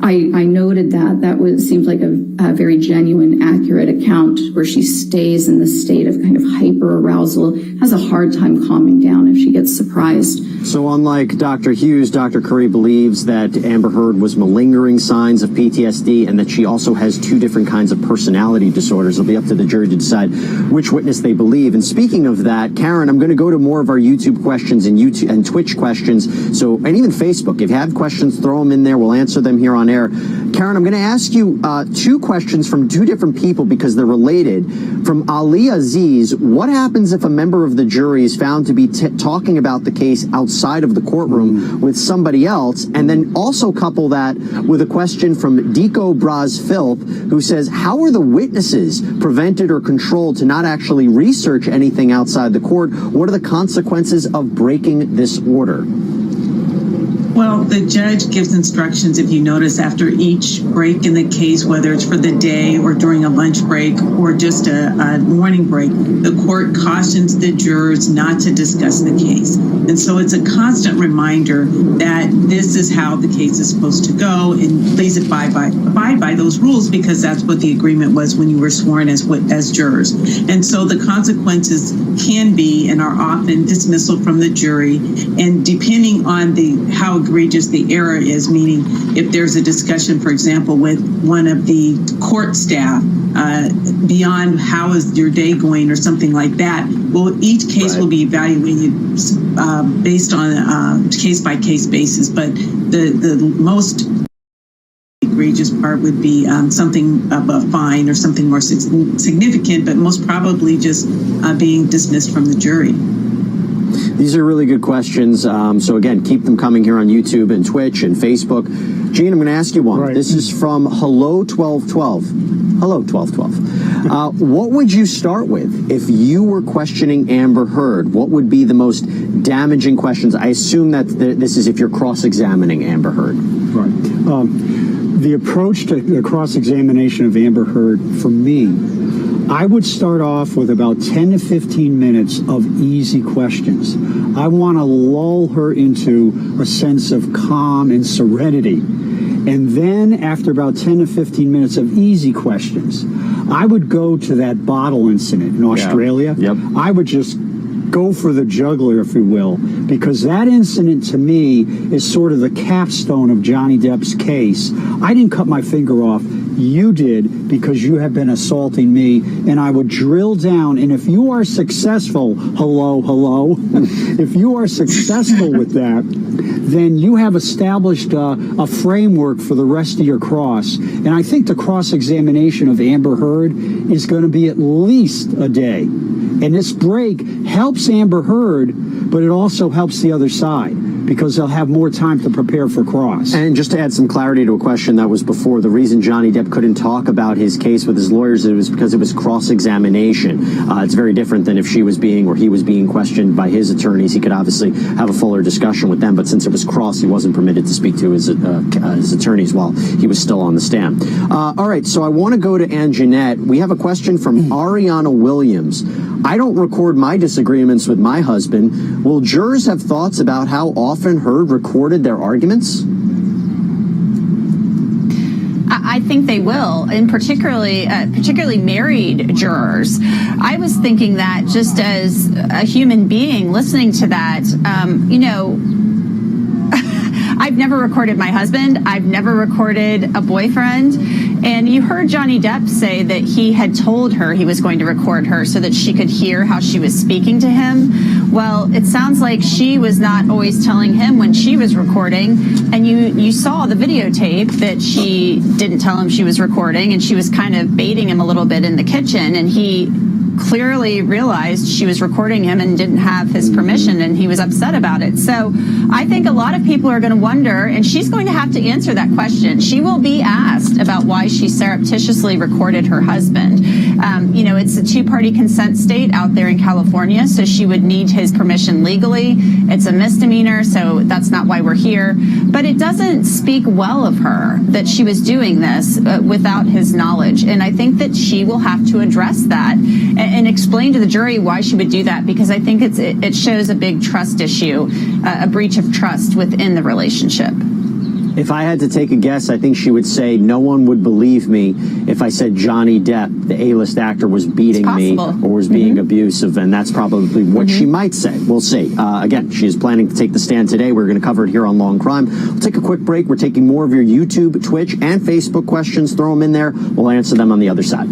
I noted that seems like a very genuine, accurate account where she stays in the state of kind of hyper arousal, has a hard time calming down if she gets surprised. So unlike Dr. Hughes, Dr. Curry believes that Amber Heard was malingering signs of PTSD and that she also has 2 different kinds of personality disorders. It'll be up to the jury to decide which witness they believe. And speaking of that, Karen, I'm going to go to more of our YouTube questions and Twitch questions. So, and even Facebook. If you have questions, throw them in there. We'll answer them here on air. Karen, I'm going to ask you 2 questions from 2 different people because they're related. From Ali Aziz, what happens if a member of the jury is found to be talking about the case outside of the courtroom with somebody else? And then also couple that with a question from Deco Braz Philp, who says, how are the witnesses prevented or controlled to not actually research anything outside the court? What are the consequences of breaking this order? Well, the judge gives instructions, if you notice, after each break in the case, whether it's for the day or during a lunch break or just a morning break, the court cautions the jurors not to discuss the case. And so it's a constant reminder that this is how the case is supposed to go, and please abide by those rules, because that's what the agreement was when you were sworn as jurors. And so the consequences can be and are often dismissal from the jury, and depending on how egregious the error is, meaning if there's a discussion, for example, with one of the court staff beyond how is your day going or something like that, well, each case will be evaluated based on case-by-case basis. But the most egregious part would be something of a fine or something more significant, but most probably just being dismissed from the jury. These are really good questions. So again, keep them coming here on YouTube and Twitch and Facebook. Gene, I'm going to ask you one. Right. This is from Hello 1212. Hello 1212. What would you start with if you were questioning Amber Heard? What would be the most damaging questions? I assume that this is if you're cross-examining Amber Heard. Right. The approach to the cross-examination of Amber Heard, for me, I would start off with about 10 to 15 minutes of easy questions. I want to lull her into a sense of calm and serenity. And then after about 10 to 15 minutes of easy questions, I would go to that bottle incident in Australia. Yep. I would just go for the jugular, if you will, because that incident to me is sort of the capstone of Johnny Depp's case. I didn't cut my finger off. You did, because you have been assaulting me, and I would drill down. And if you are successful, hello, if you are successful with that, then you have established a framework for the rest of your cross. And I think the cross-examination of Amber Heard is going to be at least a day. And this break helps Amber Heard, but it also helps the other side, because they'll have more time to prepare for cross. And just to add some clarity to a question that was before, the reason Johnny Depp couldn't talk about his case with his lawyers, it was because it was cross-examination. It's very different than if she was being or he was being questioned by his attorneys. He could obviously have a fuller discussion with them, but since it was cross, he wasn't permitted to speak to his attorneys while he was still on the stand. All right, so I want to go to Anjanette. We have a question from Ariana Williams. I don't record my disagreements with my husband. Will jurors have thoughts about how often Heard recorded their arguments? I think they will, and particularly married jurors. I was thinking that just as a human being listening to that, I've never recorded my husband. I've never recorded a boyfriend. And you heard Johnny Depp say that he had told her he was going to record her so that she could hear how she was speaking to him. Well, it sounds like she was not always telling him when she was recording. And you saw the videotape that she didn't tell him she was recording, and she was kind of baiting him a little bit in the kitchen. And he clearly realized she was recording him and didn't have his permission, and he was upset about it. So I think a lot of people are going to wonder, and she's going to have to answer that question. She will be asked about why she surreptitiously recorded her husband. It's a two-party consent state out there in California, so she would need his permission legally. It's a misdemeanor, so that's not why we're here. But it doesn't speak well of her that she was doing this without his knowledge. And I think that she will have to address that and explain to the jury why she would do that, because I think it shows a big trust issue, a breach of trust within the relationship. If I had to take a guess, I think she would say no one would believe me if I said Johnny Depp, the A-list actor, was beating me or was being abusive, and that's probably what she might say. We'll see. Again, she is planning to take the stand today. We're going to cover it here on Law and Crime. We'll take a quick break. We're taking more of your YouTube, Twitch, and Facebook questions. Throw them in there. We'll answer them on the other side.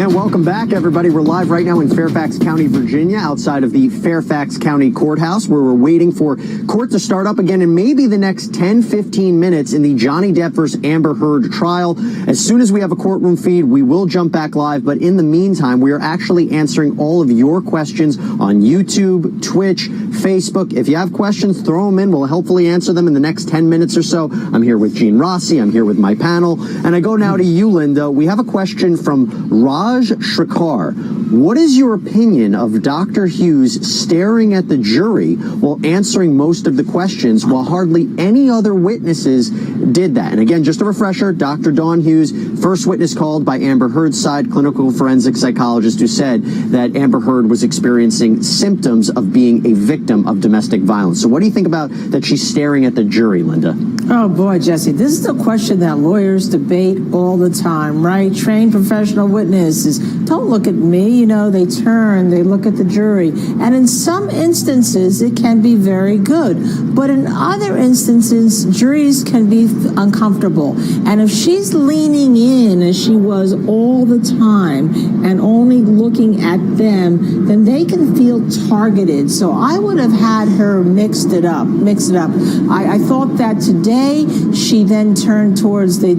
And welcome back, everybody. We're live right now in Fairfax County, Virginia, outside of the Fairfax County Courthouse, where we're waiting for court to start up again in maybe the next 10-15 minutes in the Johnny Depp versus Amber Heard trial. As soon as we have a courtroom feed, we will jump back live. But in the meantime, we are actually answering all of your questions on YouTube, Twitch, Facebook. If you have questions, throw them in. We'll hopefully answer them in the next 10 minutes or so. I'm here with Gene Rossi. I'm here with my panel. And I go now to you, Linda. We have a question from Raj Shrikar. What is your opinion of Dr. Hughes staring at the jury while answering most of the questions while hardly any other witnesses did that? And again, just a refresher, Dr. Dawn Hughes, first witness called by Amber Heard's side, clinical forensic psychologist who said that Amber Heard was experiencing symptoms of being a victim of domestic violence. So what do you think about that she's staring at the jury, Linda? Oh boy, Jesse, this is a question that lawyers debate all the time, right? Trained professional witnesses don't look at me, you know, they turn, they look at the jury. And in some instances, it can be very good. But in other instances, juries can be uncomfortable. And if she's leaning in as she was all the time and only looking at them, then they can feel targeted. So I would have had her mix it up. I thought that today she then turned towards the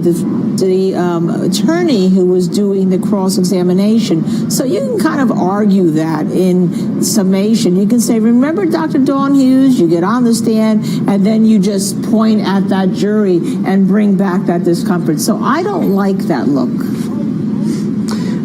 attorney who was doing the cross-examination. So you can kind of argue that in summation. You can say, remember Dr. Dawn Hughes? You get on the stand and then you just point at that jury and bring back that discomfort. So I don't like that look.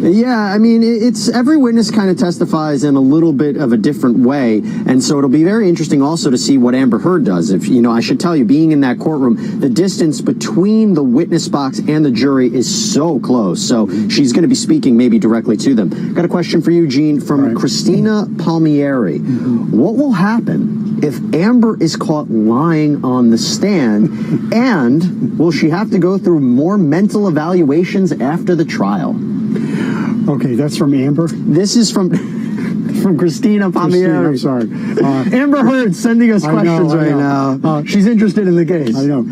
Yeah, I mean, it's every witness kind of testifies in a little bit of a different way. And so it'll be very interesting also to see what Amber Heard does. If, you know, I should tell you, being in that courtroom, the distance between the witness box and the jury is so close. So she's going to be speaking maybe directly to them. Got a question for you, Gene, from Christina Palmieri. What will happen if Amber is caught lying on the stand? And will she have to go through more mental evaluations after the trial? Okay, that's from Amber? This is from Christina Palmieri. I'm sorry. Amber Heard sending us questions right now. She's interested in the case. I know.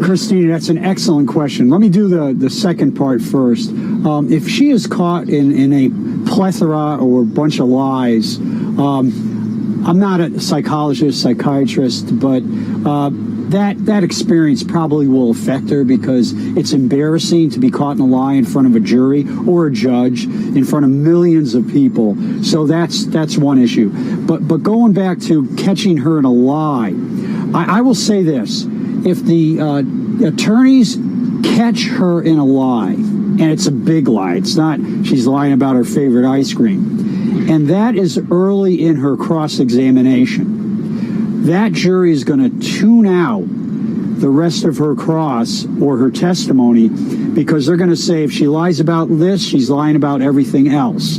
Christina, that's an excellent question. Let me do the second part first. If she is caught in a plethora or a bunch of lies, I'm not a psychologist, psychiatrist, but that experience probably will affect her because it's embarrassing to be caught in a lie in front of a jury or a judge in front of millions of people. So that's one issue. But going back to catching her in a lie, I will say this. If the attorneys catch her in a lie, and it's a big lie, it's not she's lying about her favorite ice cream, and that is early in her cross-examination, that jury is going to tune out the rest of her cross or her testimony because they're going to say if she lies about this, she's lying about everything else.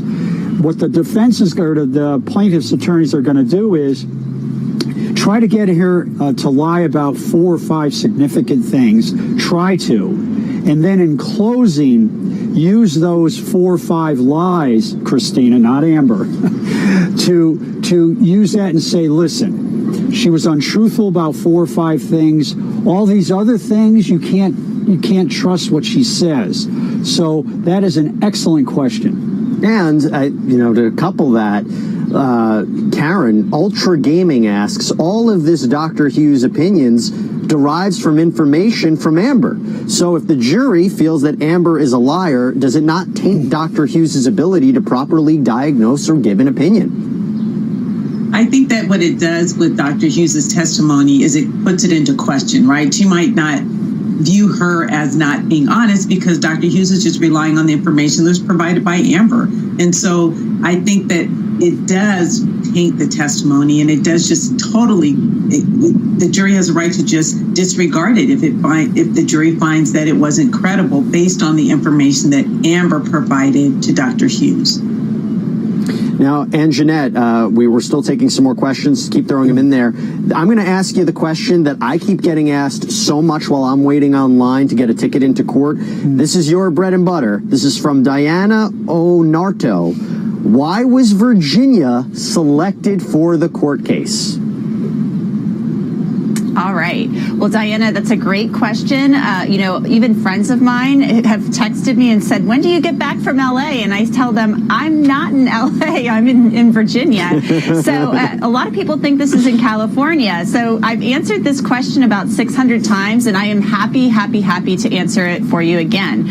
What the defense is going to, the plaintiff's attorneys are going to do is try to get her to lie about 4 or 5 significant things, try to, and then in closing, use those 4 or 5 lies, Christina, not Amber, to use that and say, listen, she was untruthful about 4 or 5 things. All these other things, you can't trust what she says. So that is an excellent question. And, to couple that, Karen, Ultra Gaming asks, all of this Dr. Hughes' opinions derives from information from Amber. So if the jury feels that Amber is a liar, does it not taint Dr. Hughes' ability to properly diagnose or give an opinion? I think that what it does with Dr. Hughes' testimony is it puts it into question, right? She might not view her as not being honest because Dr. Hughes is just relying on the information that's provided by Amber. And so I think that it does taint the testimony and it does just totally, the jury has a right to just disregard it if the jury finds that it wasn't credible based on the information that Amber provided to Dr. Hughes. Now, and Jeanette, we were still taking some more questions. Keep throwing them in there. I'm going to ask you the question that I keep getting asked so much while I'm waiting online to get a ticket into court. This is your bread and butter. This is from Diana O'Narto. Why was Virginia selected for the court case? All right. Well, Diana, that's a great question. Even friends of mine have texted me and said, when do you get back from LA? And I tell them, I'm not in LA, I'm in Virginia. So a lot of people think this is in California. So I've answered this question about 600 times, and I am happy to answer it for you again.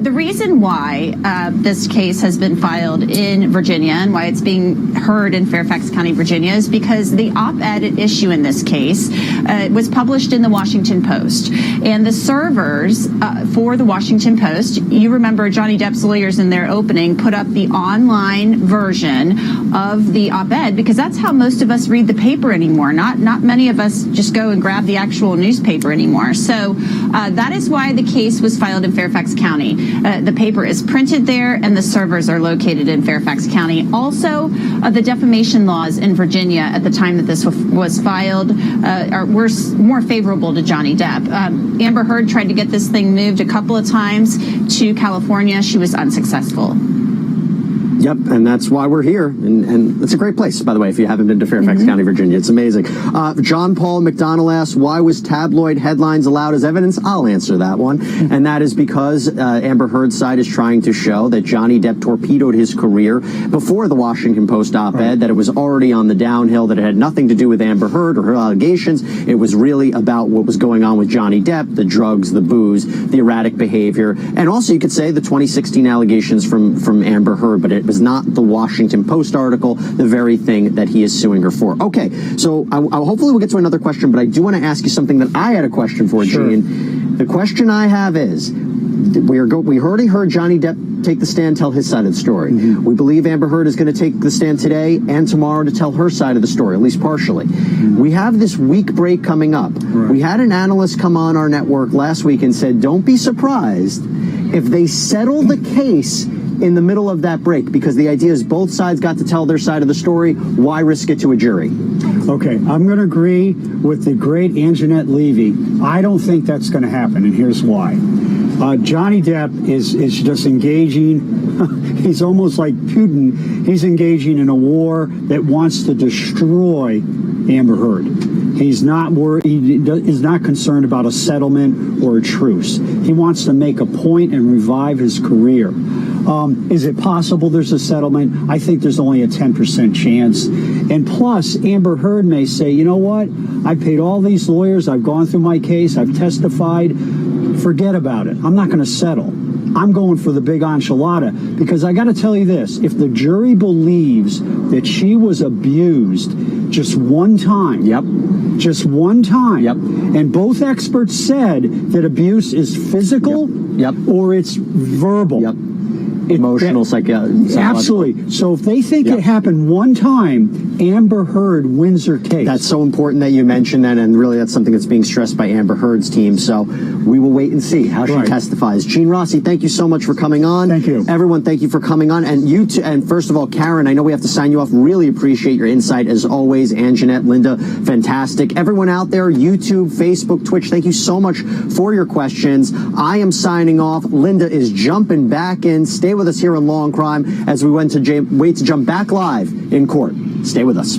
The reason why this case has been filed in Virginia and why it's being heard in Fairfax County, Virginia, is because the op-ed at issue in this case was published in the Washington Post. And the servers for the Washington Post, you remember Johnny Depp's lawyers in their opening put up the online version of the op-ed because that's how most of us read the paper anymore. Not many of us just go and grab the actual newspaper anymore. So that is why the case was filed in Fairfax County. The paper is printed there and the servers are located in Fairfax County. Also, the defamation laws in Virginia at the time that this was filed were more favorable to Johnny Depp. Amber Heard tried to get this thing moved a couple of times to California. She was unsuccessful. Yep, and that's why we're here. And it's a great place, by the way, if you haven't been to Fairfax County, Virginia. It's amazing. John Paul McDonald asks, why was tabloid headlines allowed as evidence? I'll answer that one. And that is because Amber Heard's side is trying to show that Johnny Depp torpedoed his career before the Washington Post op-ed, that it was already on the downhill, that it had nothing to do with Amber Heard or her allegations. It was really about what was going on with Johnny Depp, the drugs, the booze, the erratic behavior, and also you could say the 2016 allegations from Amber Heard, but it was not the Washington Post article, the very thing that he is suing her for. Okay, so hopefully we'll get to another question, but I do want to ask you something that I had a question for, Sure. Gene. The question I have is, we already heard Johnny Depp take the stand, tell his side of the story. We believe Amber Heard is going to take the stand today and tomorrow to tell her side of the story, at least partially. We have this week break coming up. We had an analyst come on our network last week and said, don't be surprised if they settle the case in the middle of that break, because the idea is both sides got to tell their side of the story. Why risk it to a jury? Okay, I'm going to agree with the great Anjanette Levy. I don't think that's going to happen, and here's why. Johnny Depp is just engaging, he's almost like Putin, he's engaging in a war that wants to destroy Amber Heard. He's not worried, he is not concerned about a settlement or a truce. He wants to make a point and revive his career. Is it possible there's a settlement? I think there's only a 10% chance. And plus, Amber Heard may say, you know what? I paid all these lawyers. I've gone through my case. I've testified. Forget about it. I'm not going to settle. I'm going for the big enchilada, because I got to tell you this. If the jury believes that she was abused just one time, just one time, and both experts said that abuse is physical or it's verbal. Emotional, psychological. Absolutely. So if they think it happened one time, Amber Heard wins her case. That's so important that you mentioned that, and really that's something that's being stressed by Amber Heard's team. So we will wait and see how she testifies. Gene Rossi, thank you so much for coming on. Thank you. Everyone, thank you for coming on. And you too, and first of all, Karen, I know we have to sign you off. Really appreciate your insight as always. Anjanette, Linda, fantastic. Everyone out there, YouTube, Facebook, Twitch, thank you so much for your questions. I am signing off. Linda is jumping back in. Stay with us here on Law and Crime as we wait to jump back live in court. Stay with us.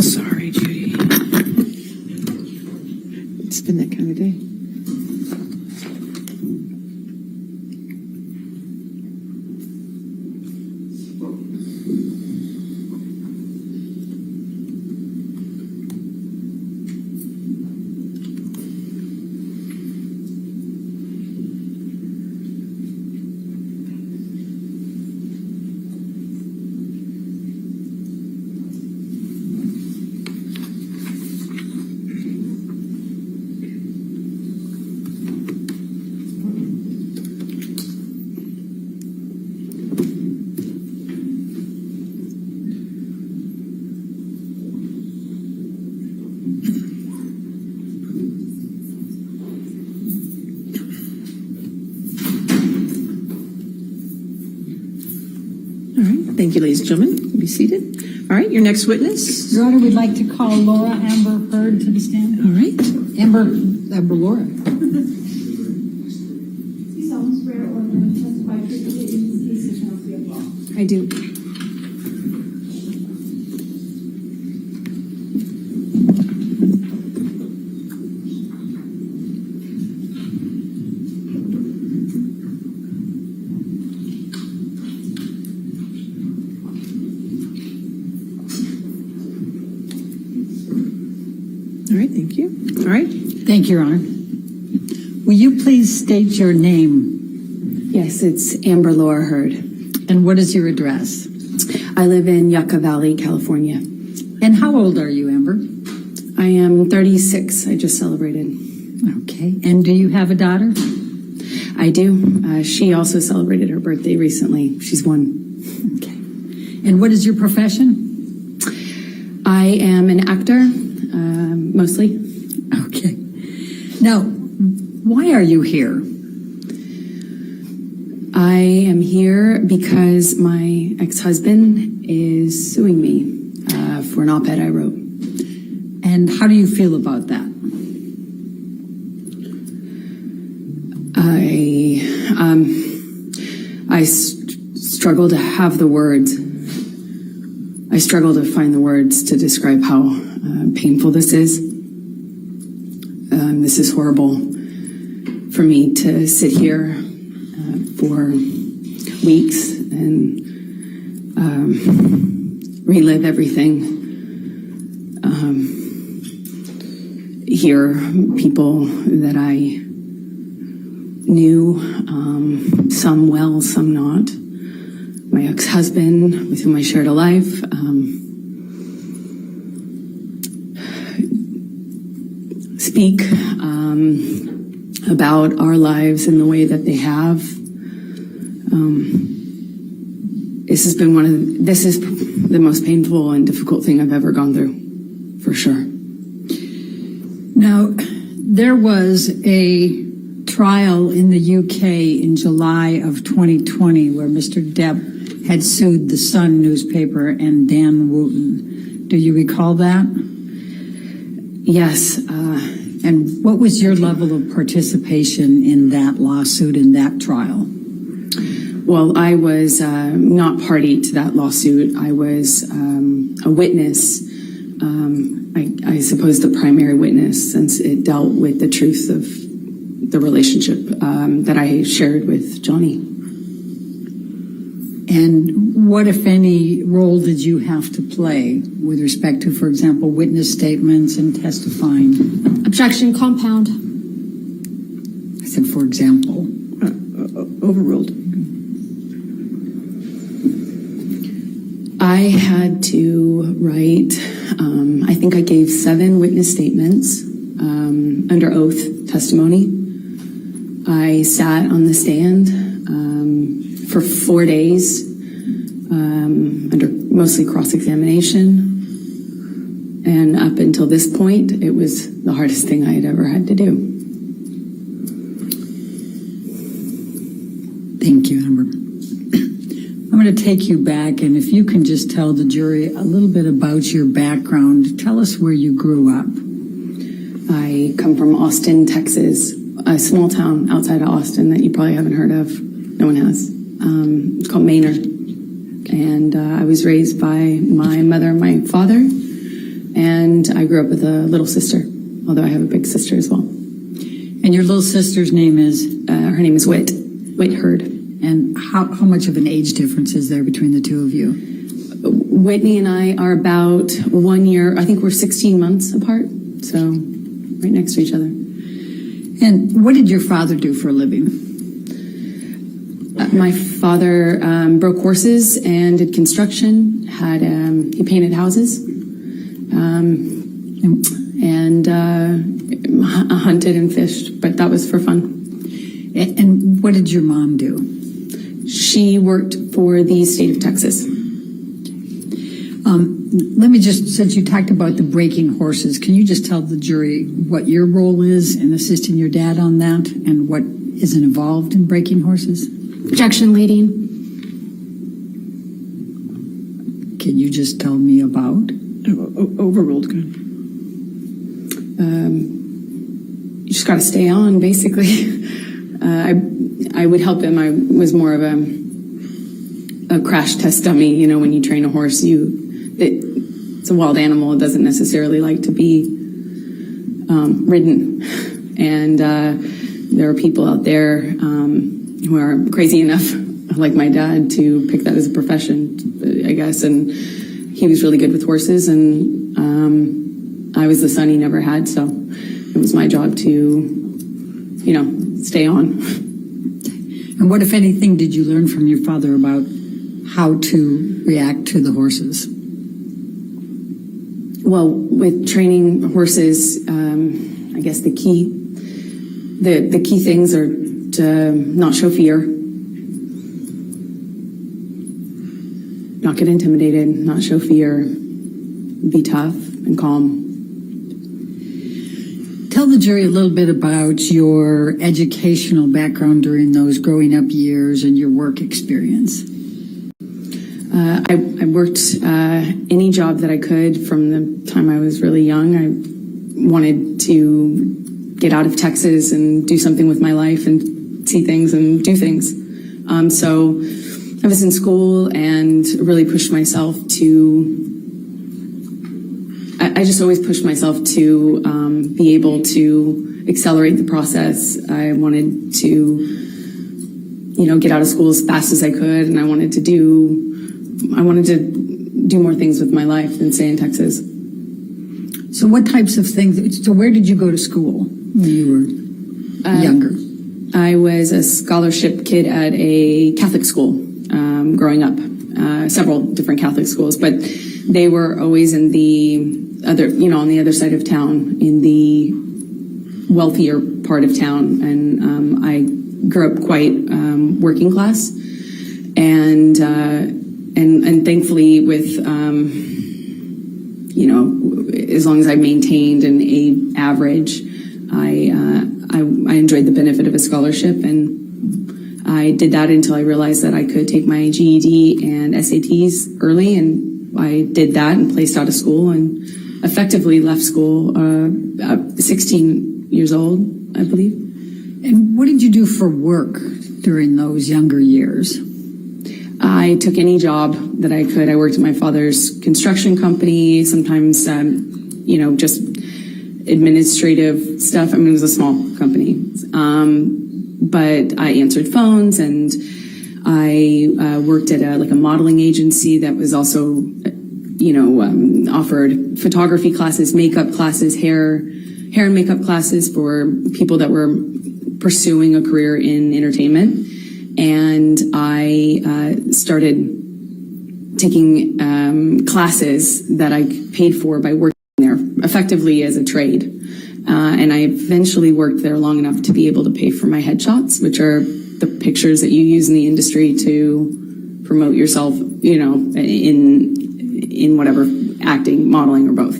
Sorry, Judy. It's been that kind of day. Thank you, ladies and gentlemen. Be seated. All right, your next witness. Your Honor, we'd like to call Laura Amber Heard to the stand. All right. Amber Laura. I do. All right, thank you. All right. Thank you, Your Honor. Will you please state your name? Yes, it's Amber Laura Heard. And what is your address? I live in Yucca Valley, California. And how old are you, Amber? I am 36. I just celebrated. Okay. And do you have a daughter? I do. She also celebrated her birthday recently. She's 1. Okay. And what is your profession? I am an actor, mostly. Okay. Now, why are you here? I am here because my ex-husband is suing me for an op-ed I wrote. And how do you feel about that? I struggle to have the words. I struggle to find the words to describe how painful this is. This is horrible for me to sit here for weeks and relive everything. Hear people that I knew, some well, some not. My ex-husband, with whom I shared a life, speak about our lives in the way that they have. This is the most painful and difficult thing I've ever gone through, for sure. Now, there was a trial in the UK in July of 2020 where Mr. Depp had sued the Sun newspaper and Dan Wooten. Do you recall that? Yes. And what was your level of participation in that lawsuit, in that trial? Well, I was not party to that lawsuit. I was a witness, I suppose the primary witness, since it dealt with the truth of the relationship that I shared with Johnny. And what, if any, role did you have to play with respect to, for example, witness statements and testifying? Objection, compound. I said, for example. Overruled. I had to write, I think I gave 7 witness statements under oath testimony. I sat on the stand for 4 days under mostly cross-examination. And up until this point, it was the hardest thing I had ever had to do. Thank you, Amber. I'm going to take you back, and if you can just tell the jury a little bit about your background. Tell us where you grew up. I come from Austin, Texas, a small town outside of Austin that you probably haven't heard of. No one has. It's called Maynard. And I was raised by my mother and my father. And I grew up with a little sister, although I have a big sister as well. And your little sister's name is? Her name is Whit Hurd. And how much of an age difference is there between the two of you? Whitney and I are about 1 year, I think we're 16 months apart, so right next to each other. And what did your father do for a living? My father broke horses and did construction, he painted houses, and hunted and fished, but that was for fun. And what did your mom do? She worked for the state of Texas. Let me just, since you talked about the breaking horses, can you just tell the jury what your role is in assisting your dad on that and what is involved in breaking horses? Objection, leading. Can you just tell me about? Overruled, good. You just got to stay on, basically. I would help him. I was more of a crash test dummy. You know, when you train a horse, it's a wild animal. It doesn't necessarily like to be ridden. And there are people out there who are crazy enough, like my dad, to pick that as a profession, I guess. And he was really good with horses, and I was the son he never had, so it was my job to, stay on. And what, if anything, did you learn from your father about how to react to the horses? Well, with training horses, I guess the key things are to not show fear, not get intimidated, not show fear, be tough and calm. Tell the jury a little bit about your educational background during those growing up years and your work experience. I worked any job that I could from the time I was really young. I wanted to get out of Texas and do something with my life and see things and do things. So I was in school and really pushed myself to, I just always pushed myself to be able to accelerate the process. I wanted to, get out of school as fast as I could, and I wanted to do more things with my life than stay in Texas. So what types of things, so where did you go to school when you were younger? I was a scholarship kid at a Catholic school growing up, several different Catholic schools, but they were always in the other, on the other side of town, in the wealthier part of town. And I grew up quite working class, and thankfully with, as long as I maintained an A average, I enjoyed the benefit of a scholarship, and I did that until I realized that I could take my GED and SATs early, and I did that and placed out of school and effectively left school at 16 years old, I believe. And what did you do for work during those younger years? I took any job that I could. I worked at my father's construction company, sometimes, just administrative stuff. I mean, it was a small company. But I answered phones, and I worked at a modeling agency that was also, offered photography classes, makeup classes, hair and makeup classes for people that were pursuing a career in entertainment. And I started taking classes that I paid for by working there, effectively as a trade. And I eventually worked there long enough to be able to pay for my headshots, which are the pictures that you use in the industry to promote yourself, in whatever, acting, modeling, or both.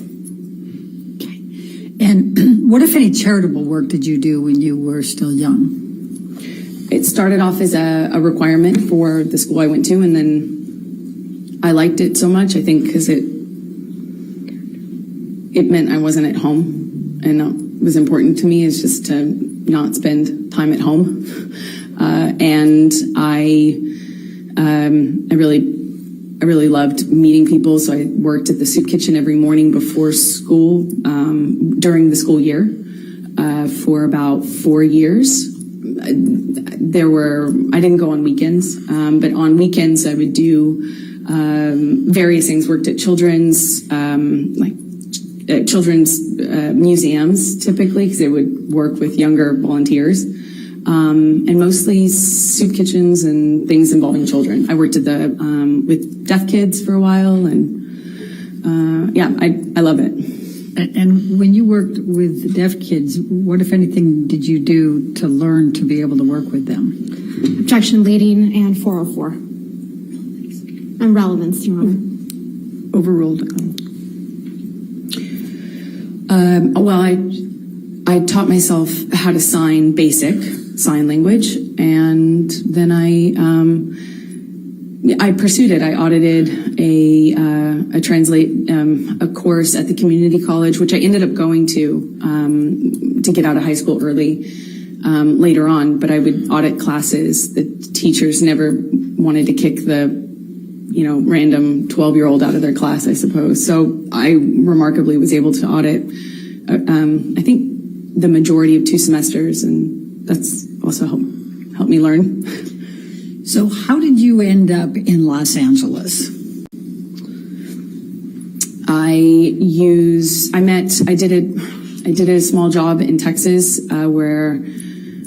And what, if any, charitable work did you do when you were still young? It started off as a requirement for the school I went to, and then I liked it so much, I think, because it meant I wasn't at home, and it was important to me is just to not spend time at home. And I really loved meeting people, so I worked at the soup kitchen every morning before school, during the school year, for about 4 years. I didn't go on weekends, but on weekends I would do various things. Worked at children's museums, typically, because they would work with younger volunteers, and mostly soup kitchens and things involving children. I worked at with deaf kids for a while, and I love it. And when you worked with deaf kids, what, if anything, did you do to learn to be able to work with them? Objection leading and 404. And relevance, Your Honor. Overruled. Well, I taught myself how to sign basic sign language, and then I pursued it. I audited a course at the community college, which I ended up going to get out of high school early later on. But I would audit classes. The teachers never wanted to kick the random 12-year-old out of their class, I suppose. So I remarkably was able to audit, I think, the majority of 2 semesters, and that's also helped me learn. So how did you end up in Los Angeles? I did a small job in Texas where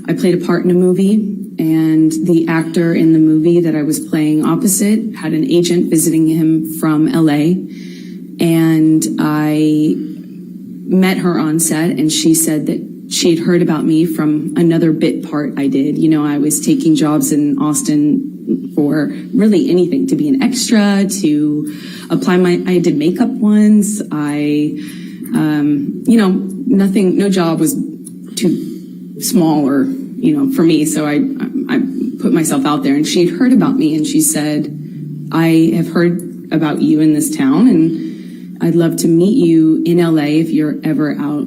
I played a part in a movie, and the actor in the movie that I was playing opposite had an agent visiting him from LA, and I met her on set, and she said that she had heard about me from another bit part I did. I was taking jobs in Austin for really anything, to be an extra, to apply I did makeup once. No job was too small or, for me. So I put myself out there, and she had heard about me, and she said, I have heard about you in this town, and I'd love to meet you in LA if you're ever out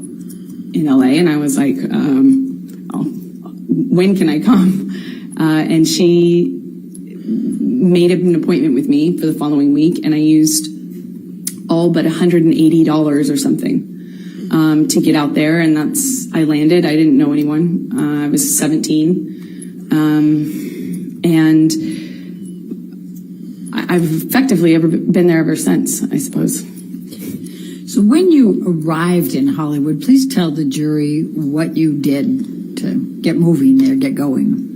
in LA. And I was like, when can I come? And she made an appointment with me for the following week, and I used all but $180 or something to get out there, and I landed. I didn't know anyone. I was 17, and I've effectively been there ever since, I suppose. So when you arrived in Hollywood, please tell the jury what you did to get moving there, get going.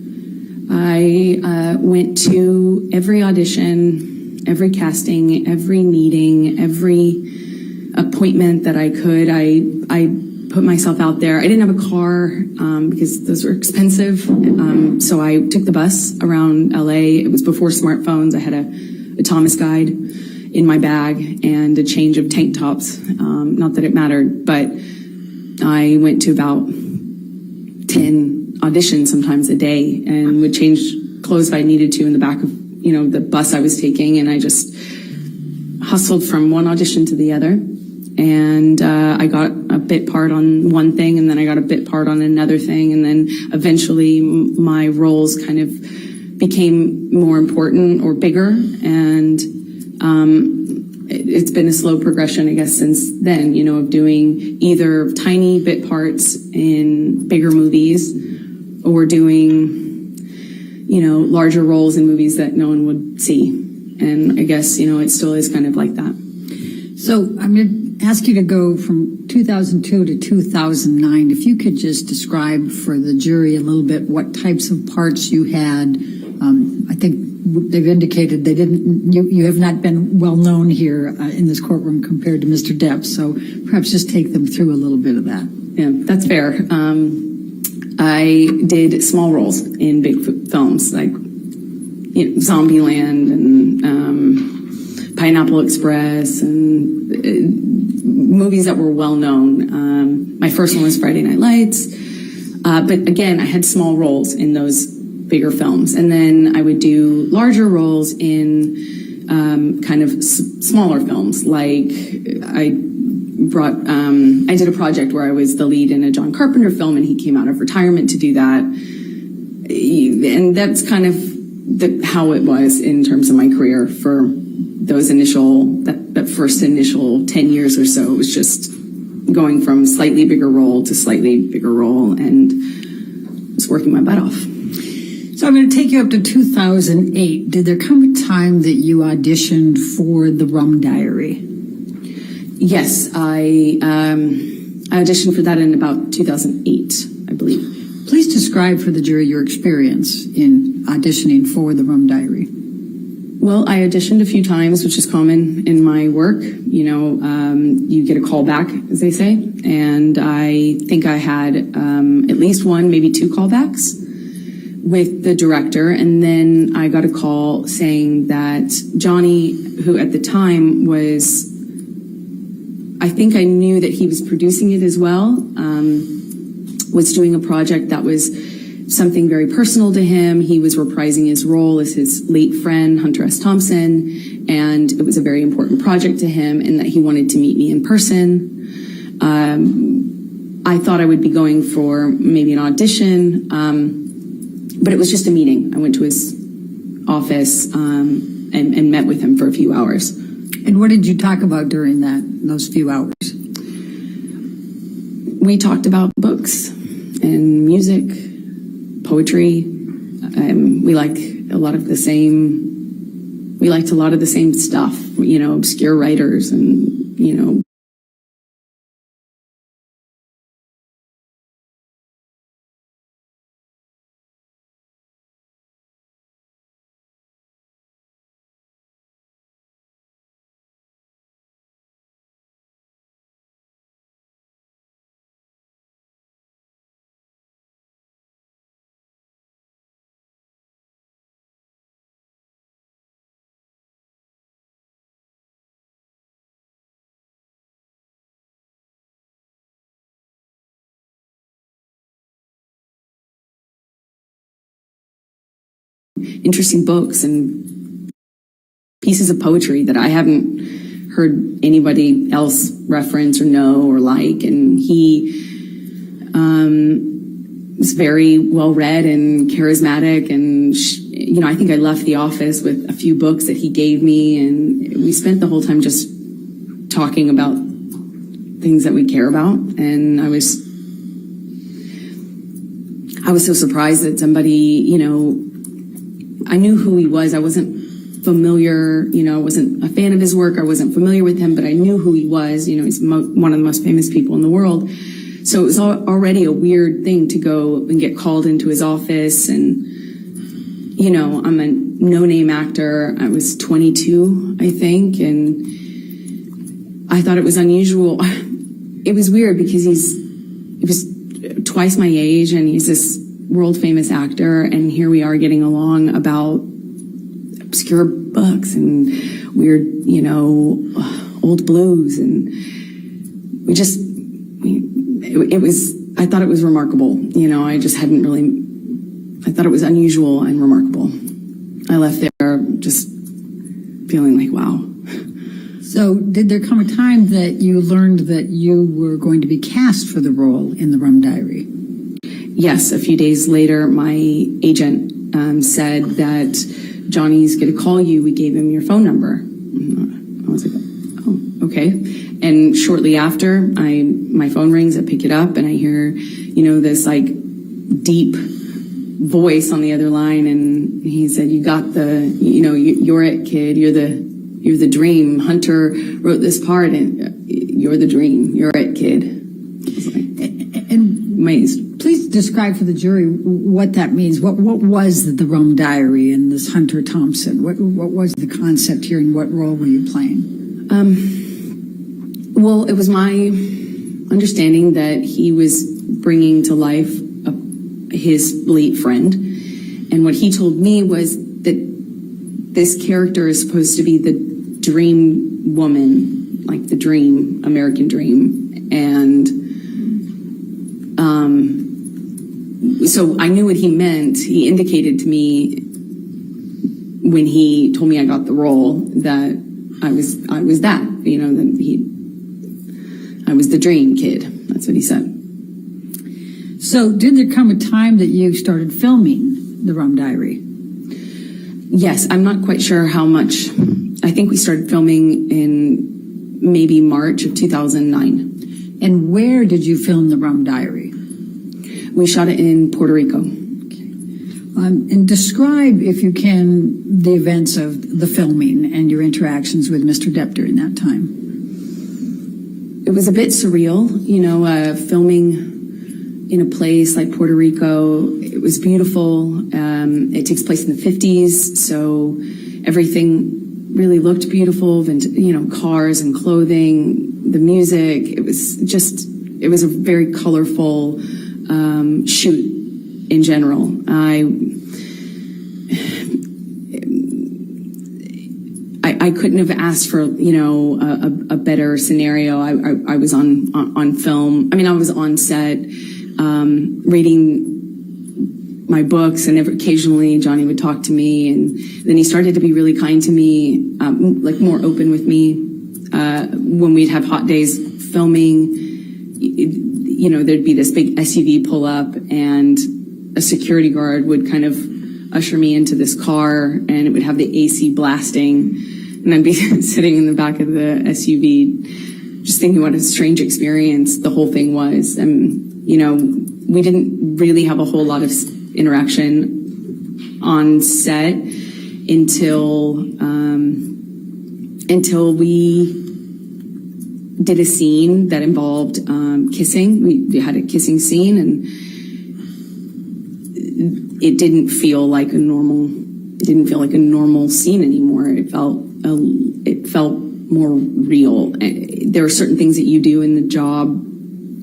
I went to every audition, every casting, every meeting, every appointment that I could. I put myself out there. I didn't have a car because those were expensive. So I took the bus around LA. It was before smartphones. I had a Thomas guide in my bag and a change of tank tops. Not that it mattered, but I went to about 10 auditions sometimes a day, and would change clothes if I needed to in the back of, the bus I was taking. And I just hustled from one audition to the other. And I got a bit part on one thing, and then I got a bit part on another thing. And then eventually my roles kind of became more important or bigger. And it's been a slow progression, I guess, since then, of doing either tiny bit parts in bigger movies or doing, larger roles in movies that no one would see. And I guess, it still is kind of like that. So I'm going to ask you to go from 2002 to 2009. If you could just describe for the jury a little bit what types of parts you had. I think they've indicated you have not been well known here in this courtroom compared to Mr. Depp. So perhaps just take them through a little bit of that. Yeah, that's fair. I did small roles in big films, like Zombieland and Pineapple Express and movies that were well known. My first one was Friday Night Lights. But again, I had small roles in those bigger films. And then I would do larger roles in kind of smaller films. Like I did a project where I was the lead in a John Carpenter film, and he came out of retirement to do that. And that's kind of how it was in terms of my career for those that first initial 10 years or so. It was just going from slightly bigger role to slightly bigger role, and just working my butt off. So I'm going to take you up to 2008. Did there come a time that you auditioned for The Rum Diary? Yes, I auditioned for that in about 2008, I believe. Please describe for the jury your experience in auditioning for The Rum Diary. Well, I auditioned a few times, which is common in my work. You get a call back, as they say. And I think I had at least one, maybe two callbacks with the director. And then I got a call saying that Johnny, who at the time was, I think I knew that he was producing it as well, was doing a project that was something very personal to him. He was reprising his role as his late friend, Hunter S. Thompson, and it was a very important project to him, and that he wanted to meet me in person. I thought I would be going for maybe an audition, but it was just a meeting. I went to his office and met with him for a few hours. And what did you talk about during those few hours? We talked about books and music, poetry. We liked a lot of the same stuff, obscure writers and, interesting books and pieces of poetry that I haven't heard anybody else reference or know or like. And he was very well read and charismatic. And, I think I left the office with a few books that he gave me. And we spent the whole time just talking about things that we care about. And I was so surprised that somebody, I knew who he was. I wasn't familiar, I wasn't a fan of his work. I wasn't familiar with him, but I knew who he was. He's one of the most famous people in the world. So it was already a weird thing to go and get called into his office. And, I'm a no-name actor. I was 22, I think. And I thought it was unusual. It was weird because he was twice my age, and he's this world famous actor, and here we are getting along about obscure books and weird, old blues, and I thought it was remarkable. I thought it was unusual and remarkable. I left there just feeling like, wow. So did there come a time that you learned that you were going to be cast for the role in The Rum Diary? Yes, a few days later, my agent said that Johnny's going to call you. We gave him your phone number. I was like, oh, okay. And shortly after, my phone rings, I pick it up, and I hear, this like deep voice on the other line, and he said, "You got you're it, kid. You're the dream. Hunter wrote this part, and you're the dream. You're it, kid." I was like, amazed. Please describe for the jury what that means. What was The Rum Diary and this Hunter Thompson? What was the concept here, and what role were you playing? Well, it was my understanding that he was bringing to life his late friend. And what he told me was that this character is supposed to be the dream woman, like the dream, American dream. And so I knew what he meant. He indicated to me when he told me I got the role that I was that, you know, that I was the dream kid. That's what he said. So did there come a time that you started filming the Rum Diary? Yes, I'm not quite sure how much. I think we started filming in maybe March of 2009. And where did you film the Rum Diary? We shot it in Puerto Rico. And describe, if you can, the events of the filming and your interactions with Mr. Depp during that time. It was a bit surreal, you know, filming in a place like Puerto Rico. It was beautiful. It takes place in the 50s, so everything really looked beautiful, you know, cars and clothing, the music. It was a very colorful shoot in general. I couldn't have asked for, you know, a better scenario. I was on film. I mean, I was on set, reading my books, and occasionally Johnny would talk to me, and then he started to be really kind to me, like more open with me. When we'd have hot days filming, you know, there'd be this big SUV pull up, and a security guard would kind of usher me into this car, and it would have the AC blasting, and I'd be sitting in the back of the SUV just thinking what a strange experience the whole thing was. And, you know, we didn't really have a whole lot of interaction on set until we did a scene that involved kissing. We had a kissing scene, and it didn't feel like a normal scene anymore. It felt more real. There are certain things that you do in the job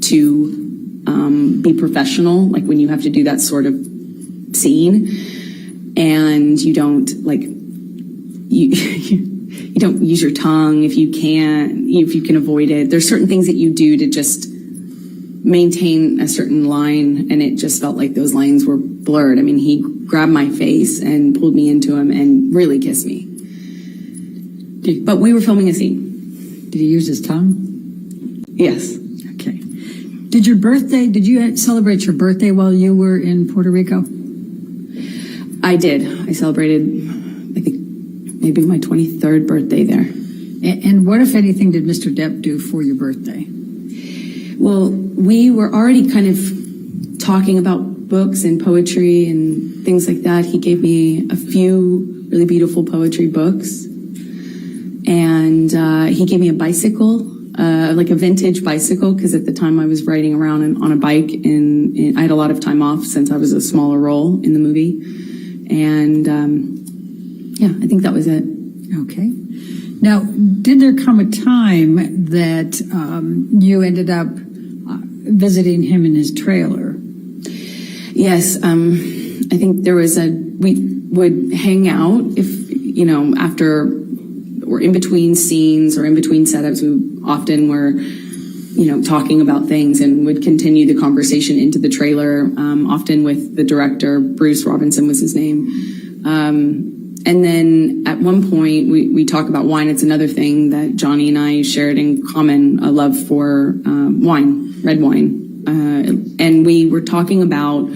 to be professional, like when you have to do that sort of scene, and you don't you don't use your tongue if you can avoid it. There's certain things that you do to just maintain a certain line, and it just felt like those lines were blurred. I mean, he grabbed my face and pulled me into him and really kissed me. But we were filming a scene. Did he use his tongue? Yes. Okay. Did you celebrate your birthday while you were in Puerto Rico? I did. I celebrated, I think, maybe my 23rd birthday there. And what, if anything, did Mr. Depp do for your birthday? Well, we were already kind of talking about books and poetry and things like that. He gave me a few really beautiful poetry books. And he gave me a bicycle, like a vintage bicycle, because at the time I was riding around on a bike, and I had a lot of time off since I was a smaller role in the movie. And yeah, I think that was it. Okay. Now, did there come a time that you ended up visiting him in his trailer? Yes. I think we would hang out if, after or in between scenes or in between setups. We often were, talking about things and would continue the conversation into the trailer, often with the director. Bruce Robinson was his name. And then at one point we talk about wine. It's another thing that Johnny and I shared in common, a love for wine, red wine. And we were talking about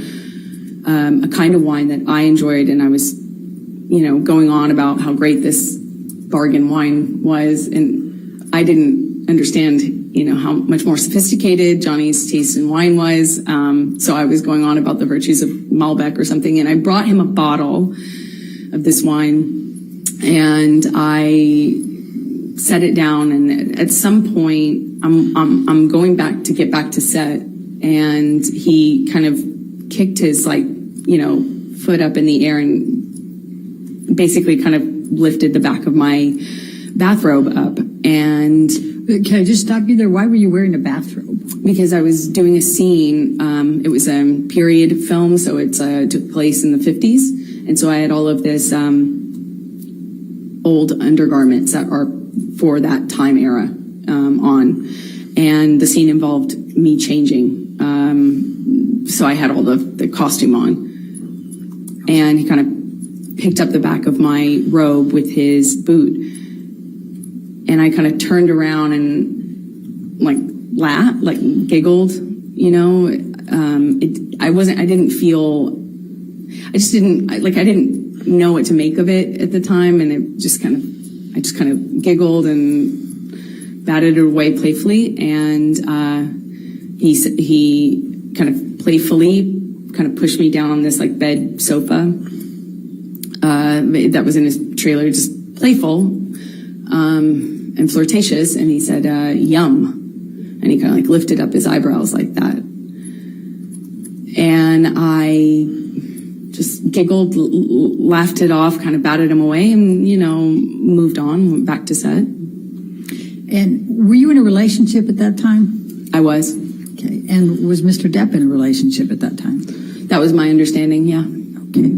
a kind of wine that I enjoyed, and I was, going on about how great this bargain wine was, and I didn't understand, how much more sophisticated Johnny's taste in wine was. So I was going on about the virtues of Malbec or something, and I brought him a bottle of this wine, and I set it down. And at some point, I'm going back to get back to set, and he kind of kicked his foot up in the air and basically kind of lifted the back of my bathrobe up. And can I just stop you there? Why were you wearing a bathrobe? Because I was doing a scene. It was a period film, so it took place in the 50s. And so I had all of this old undergarments that are for that time era on. And the scene involved me changing. So I had all the costume on. And he kind of picked up the back of my robe with his boot. And I kind of turned around and like laughed, like giggled, you know. I didn't know what to make of it at the time. And I just kind of giggled and batted it away playfully. And he kind of playfully kind of pushed me down on this like bed sofa that was in his trailer, just playful and flirtatious. And he said, yum. And he kind of like lifted up his eyebrows like that. And I just giggled, laughed it off, kind of batted him away, and, you know, moved on, went back to set. And were you in a relationship at that time? I was. Okay. And was Mr. Depp in a relationship at that time? That was my understanding, yeah. Okay.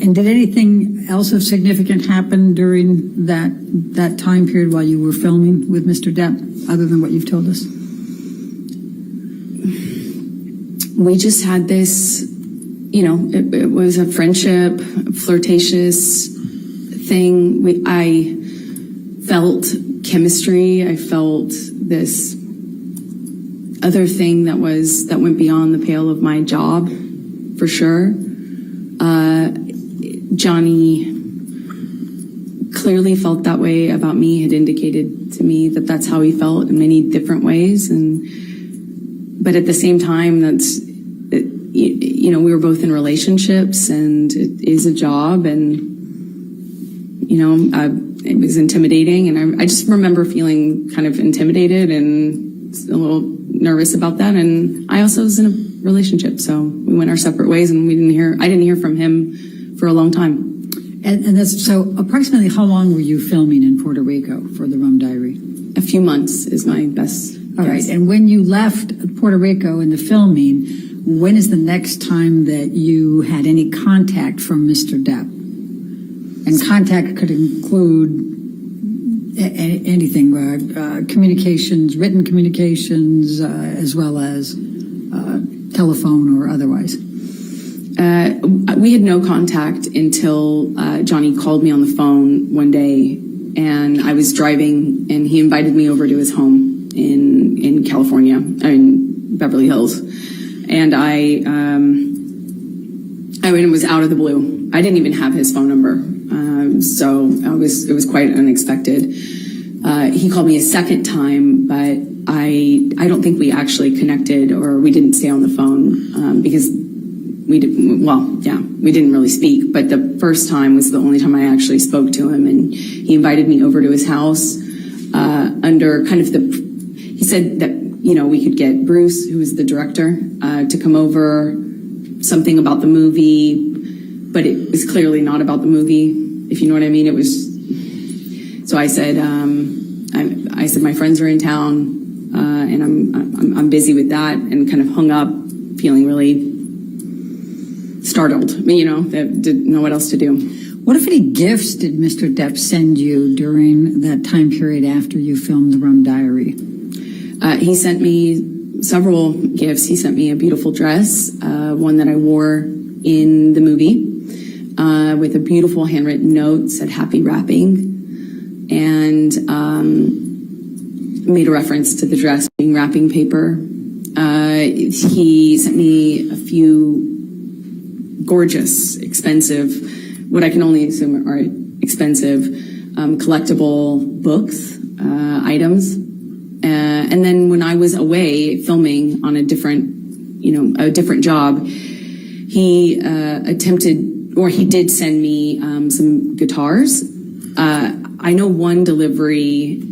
And did anything else of significant happen during that time period while you were filming with Mr. Depp, other than what you've told us? We just had this, you know, it was a friendship, a flirtatious thing. I felt chemistry. I felt this other thing that went beyond the pale of my job, for sure. Johnny clearly felt that way about me, had indicated to me that that's how he felt in many different ways. But at the same time, you know, we were both in relationships, and it is a job, and, you know, it was intimidating. And I just remember feeling kind of intimidated and a little nervous about that. And I also was in a relationship, so we went our separate ways, and I didn't hear from him for a long time. And that's, so approximately how long were you filming in Puerto Rico for the Rum Diary? A few months is my best All right. guess. And when you left Puerto Rico in the filming, when is the next time that you had any contact from Mr. Depp? And contact could include anything, communications, written communications, as well as telephone or otherwise. We had no contact until Johnny called me on the phone one day, and I was driving, and he invited me over to his home in California, in Beverly Hills. And I it was out of the blue. I didn't even have his phone number. So it was quite unexpected. He called me a second time, but I don't think we actually connected, or we didn't stay on the phone, because we didn't really speak. But the first time was the only time I actually spoke to him, and he invited me over to his house, under kind of he said that, you know, we could get Bruce, who was the director, to come over, something about the movie, but it was clearly not about the movie, if you know what I mean. It was, so I said, I said, my friends are in town, and I'm busy with that, and kind of hung up, feeling really startled, you know, that didn't know what else to do. What, if any, gifts did Mr. Depp send you during that time period after you filmed the Rum Diary? He sent me several gifts. He sent me a beautiful dress, one that I wore in the movie, with a beautiful handwritten note, said happy wrapping, and made a reference to the dress being wrapping paper. He sent me a few gorgeous, expensive, what I can only assume are expensive, collectible books, items. And then when I was away filming on a different job, he he did send me some guitars. I know one delivery,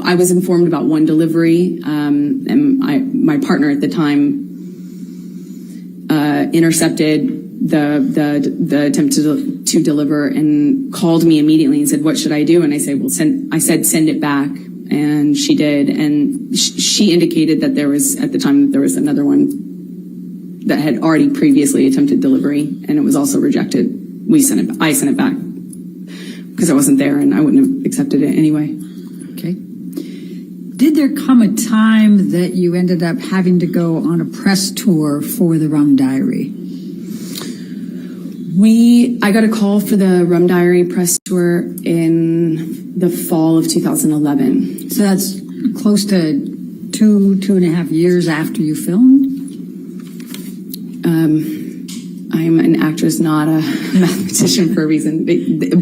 I was informed about one delivery, and my partner at the time intercepted the attempt to deliver and called me immediately and said, "What should I do?" And I said, "Send it back." And she did, and she indicated that there was another one that had already previously attempted delivery, and it was also rejected. I sent it back because I wasn't there and I wouldn't have accepted it anyway. Okay. Did there come a time that you ended up having to go on a press tour for the Rum Diary? I got a call for the Rum Diary press tour in the fall of 2011. So that's close to 2.5 years after you filmed? I'm an actress, not a mathematician for a reason.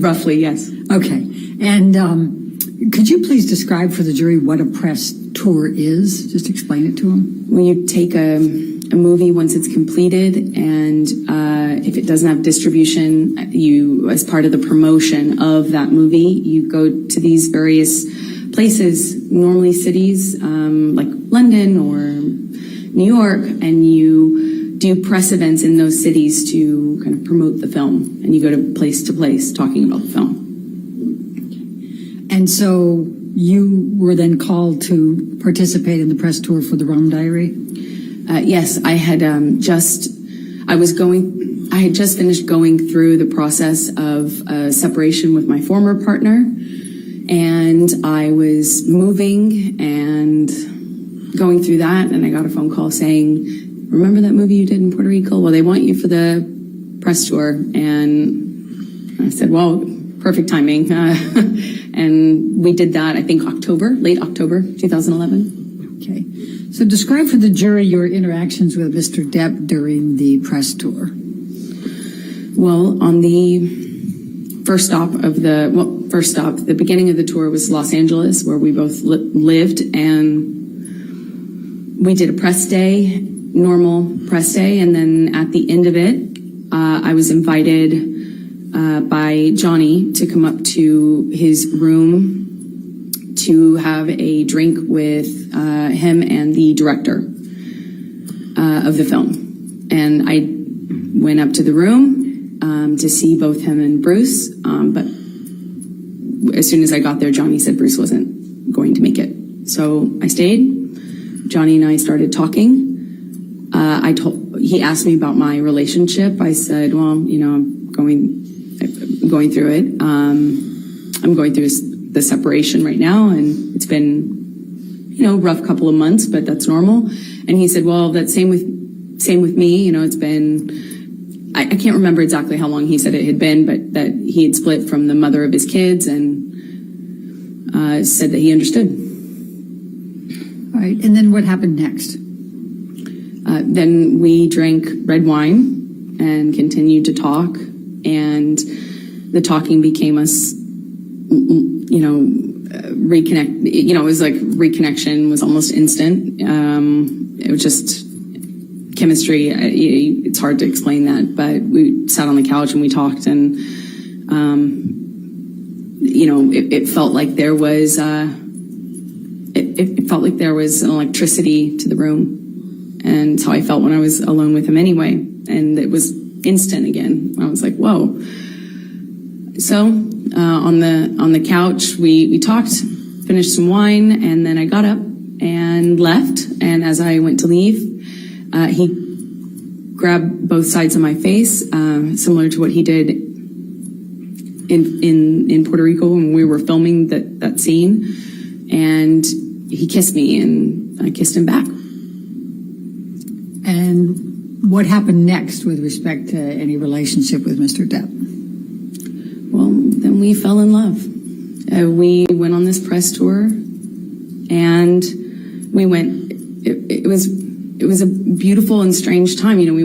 Roughly, yes. Okay. And could you please describe for the jury what a press tour is? Just explain it to them. When you take a movie once it's completed, and if it doesn't have distribution, you, as part of the promotion of that movie, you go to these various places, normally cities like London or New York, and you do press events in those cities to kind of promote the film, and you go to place talking about the film. And so you were then called to participate in the press tour for the Rum Diary? Yes, I had just finished going through the process of separation with my former partner, and I was moving and going through that, and I got a phone call saying, remember that movie you did in Puerto Rico? Well, they want you for the press tour. And I said, well, perfect timing. And we did that, I think late October 2011. Okay. So describe for the jury your interactions with Mr. Depp during the press tour. Well, on the the beginning of the tour was Los Angeles, where we both lived, and we did a press day, normal press day, and then at the end of it, I was invited by Johnny to come up to his room to have a drink with him and the director of the film. And I went up to the room to see both him and Bruce, but as soon as I got there, Johnny said Bruce wasn't going to make it. So I stayed. Johnny and I started talking. He asked me about my relationship. I said, well, I'm going through it. I'm going through the separation right now, and it's been, rough couple of months, but that's normal. And he said, well, that's same with me. It's been, I can't remember exactly how long he said it had been, but that he had split from the mother of his kids, and said that he understood. All right. And then what happened next? Then we drank red wine and continued to talk, and the talking became us, reconnect. It was like reconnection was almost instant. It was just chemistry. It's hard to explain that, but we sat on the couch and we talked, and it felt like there was it felt like there was an electricity to the room. And it's how I felt when I was alone with him anyway. And it was instant again. I was like, whoa. So on the couch, we talked, finished some wine, and then I got up and left. And as I went to leave, he grabbed both sides of my face, similar to what he did in Puerto Rico when we were filming that scene. And he kissed me, and I kissed him back. And what happened next with respect to any relationship with Mr. Depp? Well, then we fell in love. We went on this press tour, and we went. It was a beautiful and strange time. We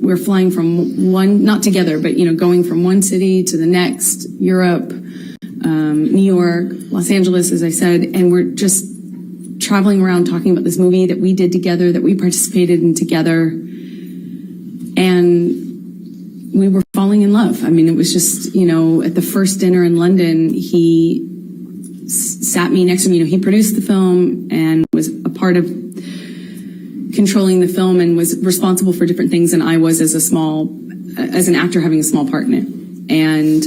were flying from one, not together, but going from one city to the next, Europe, New York, Los Angeles, as I said, and we're just traveling around talking about this movie that we did together, that we participated in together, and we were falling in love. I mean, it was just, at the first dinner in London, he sat me next to me. He produced the film and was a part of controlling the film and was responsible for different things than I was as an actor having a small part in it. And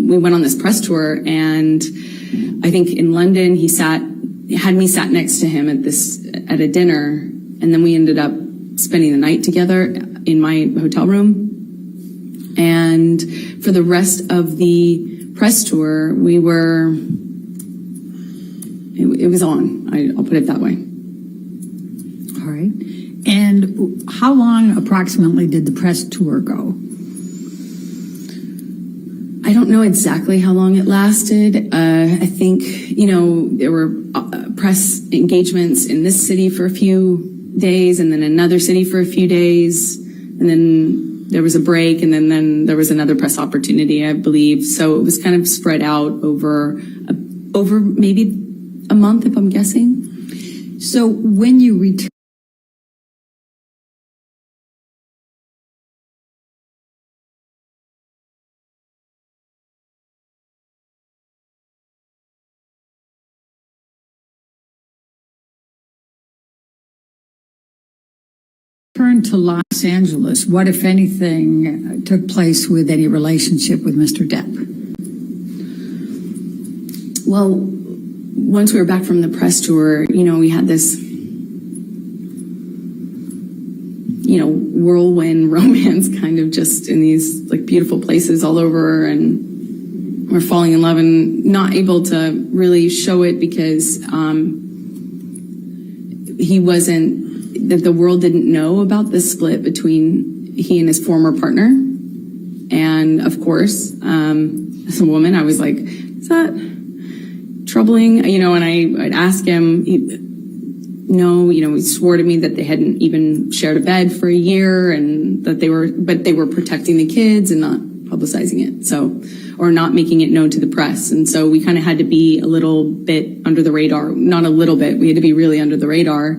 we went on this press tour, and I think in London he had me sat next to him at a dinner, and then we ended up spending the night together in my hotel room. And for the rest of the press tour, we were, it was on. I'll put it that way. All right. And how long approximately did the press tour go? I don't know exactly how long it lasted. I think, there were press engagements in this city for a few days and then another city for a few days. And then there was a break and then there was another press opportunity, I believe. So it was kind of spread out over maybe a month, if I'm guessing. So when you returned to Los Angeles, what, if anything, took place with any relationship with Mr. Depp? Well, once we were back from the press tour, we had this, whirlwind romance kind of just in these like beautiful places all over, and we're falling in love and not able to really show it because he wasn't, that the world didn't know about the split between he and his former partner. And of course, as a woman, I was like, is that troubling? And I'd ask him, no, he swore to me that they hadn't even shared a bed for a year and that they were protecting the kids and not publicizing it. So, or not making it known to the press. And so we kind of had to be a little bit under the radar, not a little bit, we had to be really under the radar.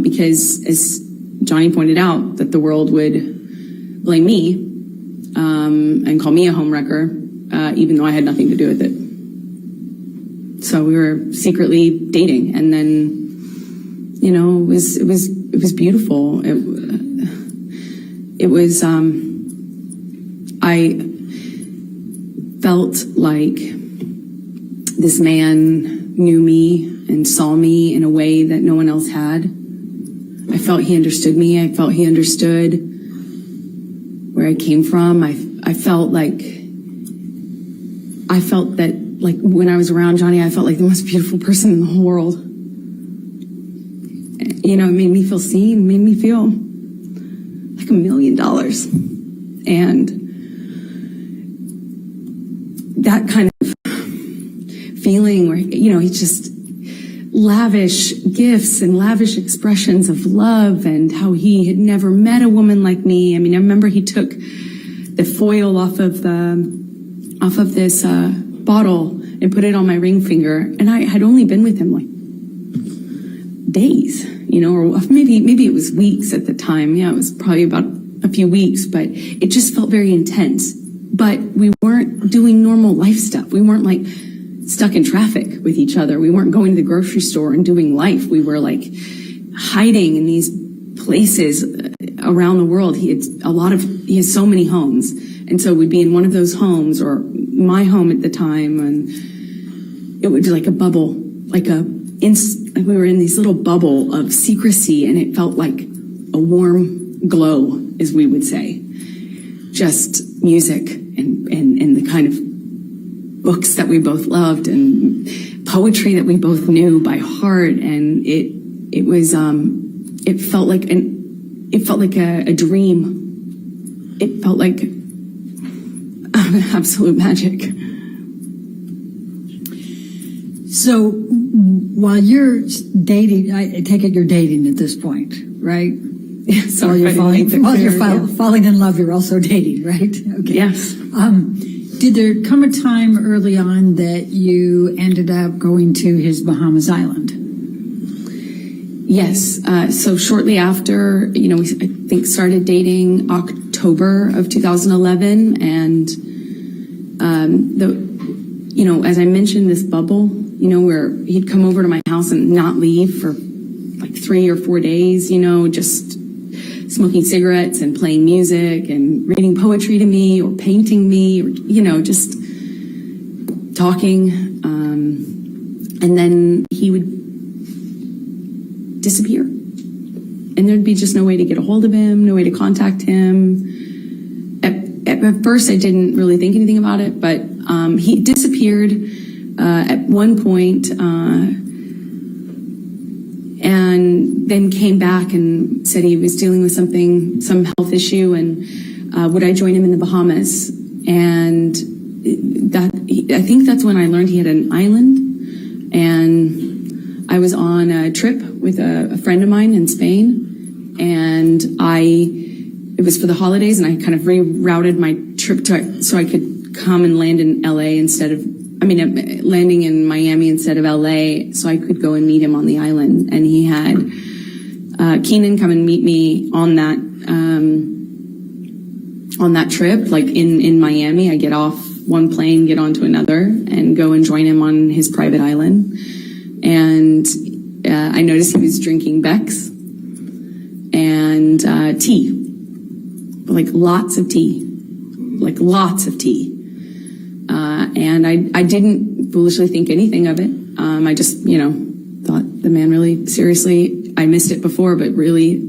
Because as Johnny pointed out, that the world would blame me and call me a homewrecker, even though I had nothing to do with it. So we were secretly dating, and then it was beautiful. It was I felt like this man knew me and saw me in a way that no one else had. I felt he understood me. I felt he understood where I came from. I felt that like when I was around Johnny, I felt like the most beautiful person in the whole world. It made me feel seen, made me feel like $1 million. And that kind of feeling where, he's just lavish gifts and lavish expressions of love, and how he had never met a woman like me. I remember he took the foil off of this bottle and put it on my ring finger, and I had only been with him like days, or maybe it was weeks at the time. Yeah, it was probably about a few weeks, but it just felt very intense. But we weren't doing normal life stuff. We weren't like stuck in traffic with each other. We weren't going to the grocery store and doing life. We were like hiding in these places around the world. He has so many homes. And so we'd be in one of those homes, or my home at the time, and it would be like a bubble, we were in this little bubble of secrecy, and it felt like a warm glow, as we would say. Just music and the kind of books that we both loved and poetry that we both knew by heart, and it felt like a dream. It felt like absolute magic. So while you're dating, I take it you're dating at this point, right? Yes. While you're falling in love, you're also dating, right? Okay. Yes. Did there come a time early on that you ended up going to his Bahamas island? Yes. So shortly after, we, I think, started dating October of 2011. And, as I mentioned, this bubble, where he'd come over to my house and not leave for like 3 or 4 days, just smoking cigarettes and playing music and reading poetry to me or painting me, or, just talking. And then he would disappear. And there'd be just no way to get a hold of him, no way to contact him. At first, I didn't really think anything about it, but He disappeared at one point, and then came back and said he was dealing with some health issue, and would I join him in the Bahamas? And I think that's when I learned he had an island, and I was on a trip with a friend of mine in Spain, and it was for the holidays, and I kind of rerouted my trip so I could come and land in LA landing in Miami instead of LA, so I could go and meet him on the island. And he had Keenan come and meet me on that trip, like in Miami. I get off one plane, get onto another, and go and join him on his private island. And I noticed he was drinking Beck's and tea, like lots of tea. And I didn't foolishly think anything of it. I just, thought the man really, seriously, I missed it before, but really,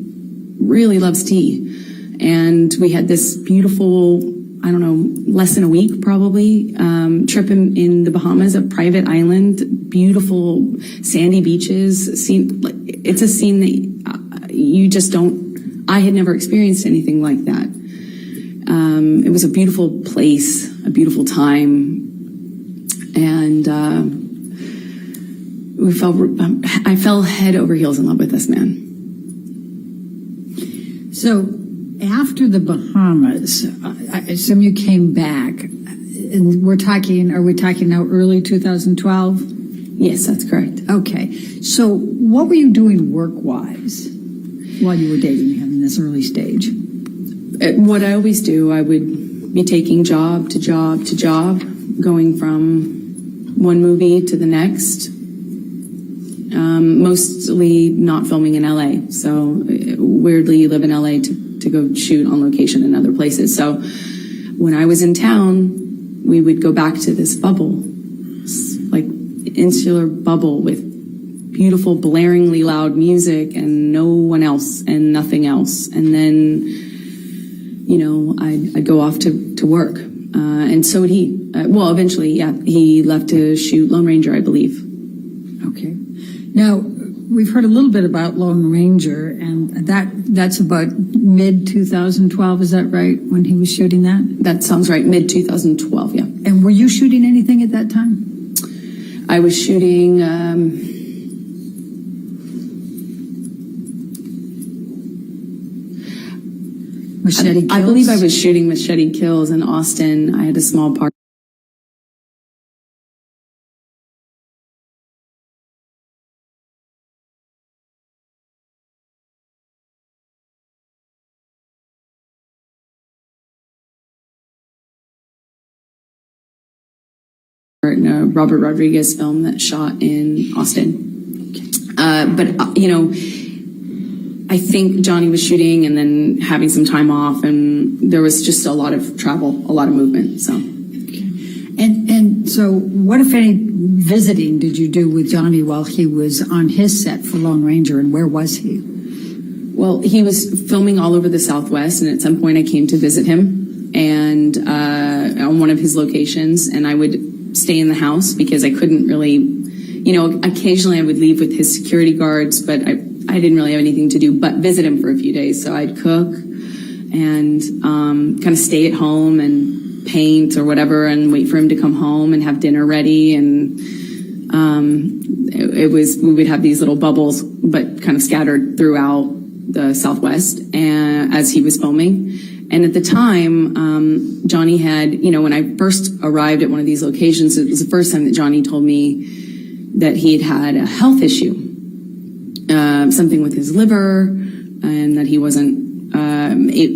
really loves tea. And we had this beautiful, less than a week probably, trip in the Bahamas, a private island, beautiful sandy beaches. It's a scene that you just I had never experienced anything like that. It was a beautiful place, a beautiful time. And I fell head over heels in love with this man. So after the Bahamas, I assume you came back, and are we talking now early 2012? Yes, that's correct. Okay. So what were you doing work-wise while you were dating him in this early stage? What I always do, I would be taking job to job to job, going from one movie to the next, mostly not filming in LA. So weirdly, you live in LA to go shoot on location in other places. So when I was in town, we would go back to this bubble, like insular bubble with beautiful, blaringly loud music and no one else and nothing else. And then, I'd go off to work. And so would he. Eventually, yeah, he left to shoot Lone Ranger, I believe. Okay. Now, we've heard a little bit about Lone Ranger, and that's about mid-2012, is that right, when he was shooting that? That sounds right, mid-2012, yeah. And were you shooting anything at that time? I was shooting... Machete Kills? I believe I was shooting Machete Kills in Austin. I had a small part. In a Robert Rodriguez film that shot in Austin. I think Johnny was shooting and then having some time off, and there was just a lot of travel, a lot of movement. So, and so, what if any visiting did you do with Johnny while he was on his set for Lone Ranger, and where was he? Well, he was filming all over the Southwest, and at some point I came to visit him, and on one of his locations, and I would stay in the house because I couldn't really, occasionally I would leave with his security guards, but I didn't really have anything to do but visit him for a few days. So I'd cook and kind of stay at home and paint or whatever and wait for him to come home and have dinner ready. And we would have these little bubbles, but kind of scattered throughout the Southwest as he was filming. And at the time, Johnny had, when I first arrived at one of these locations, it was the first time that Johnny told me that he had a health issue. Something with his liver, and that he wasn't,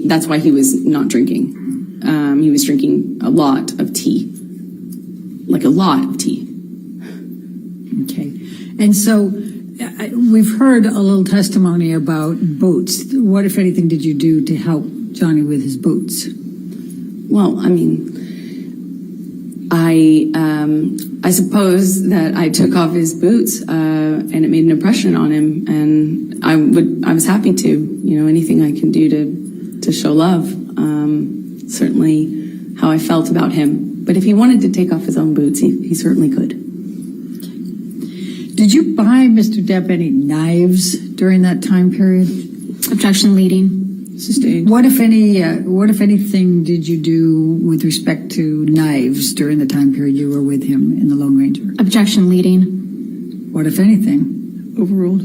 that's why he was not drinking. He was drinking a lot of tea. Like a lot of tea. Okay. And so we've heard a little testimony about boots. What, if anything, did you do to help Johnny with his boots? Well, I suppose that I took off his boots, and it made an impression on him, and I was happy to, anything I can do to show love. Certainly how I felt about him. But if he wanted to take off his own boots, he certainly could. Did you buy Mr. Depp any knives during that time period? Objection leading. Sustained. What if anything did you do with respect to knives during the time period you were with him in the Lone Ranger? Objection leading. What if anything? Overruled.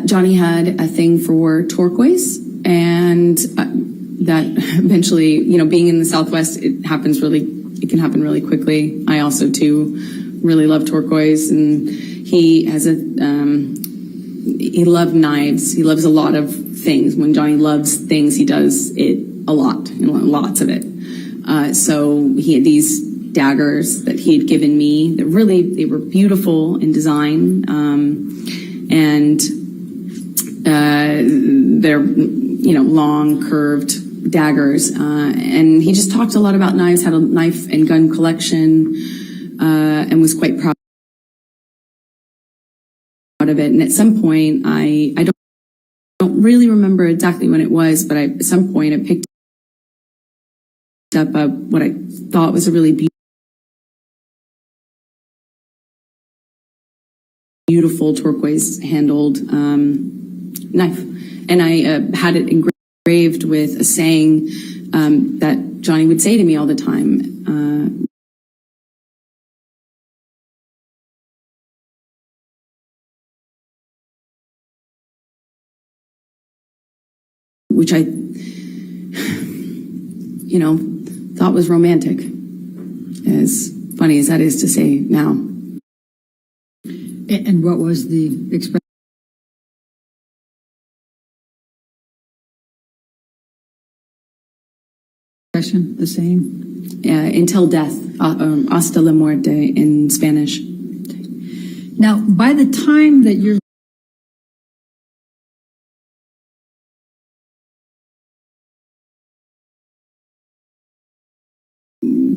Johnny had a thing for turquoise, and that eventually, you know, being in the Southwest, it can happen really quickly. I also too really love turquoise, and he has he loved knives. He loves a lot of things. When Johnny loves things, he does it a lot, lots of it. So he had these daggers that he had given me that they were beautiful in design. And they're, you know, long curved daggers. And he just talked a lot about knives, had a knife and gun collection, and was quite proud of it. And at some point, I don't really remember exactly when it was, but at some point I picked up what I thought was a really beautiful turquoise handled knife. And I had it engraved with a saying that Johnny would say to me all the time. Which I, you know, thought was romantic, as funny as that is to say now. And what was the expression? The same? Until death, hasta la muerte in Spanish. Now, by the time that you're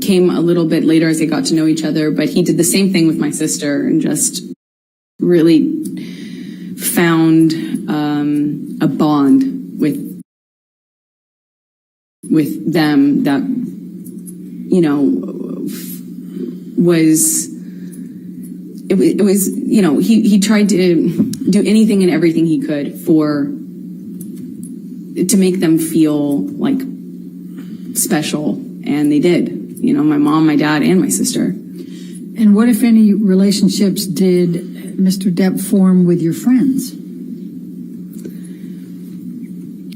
came a little bit later as they got to know each other, but he did the same thing with my sister and just really found a bond with them that, you know, was you know, he tried to do anything and everything he could to make them feel like special, and they did. You know, my mom, my dad, and my sister. And what, if any, relationships did Mr. Depp form with your friends?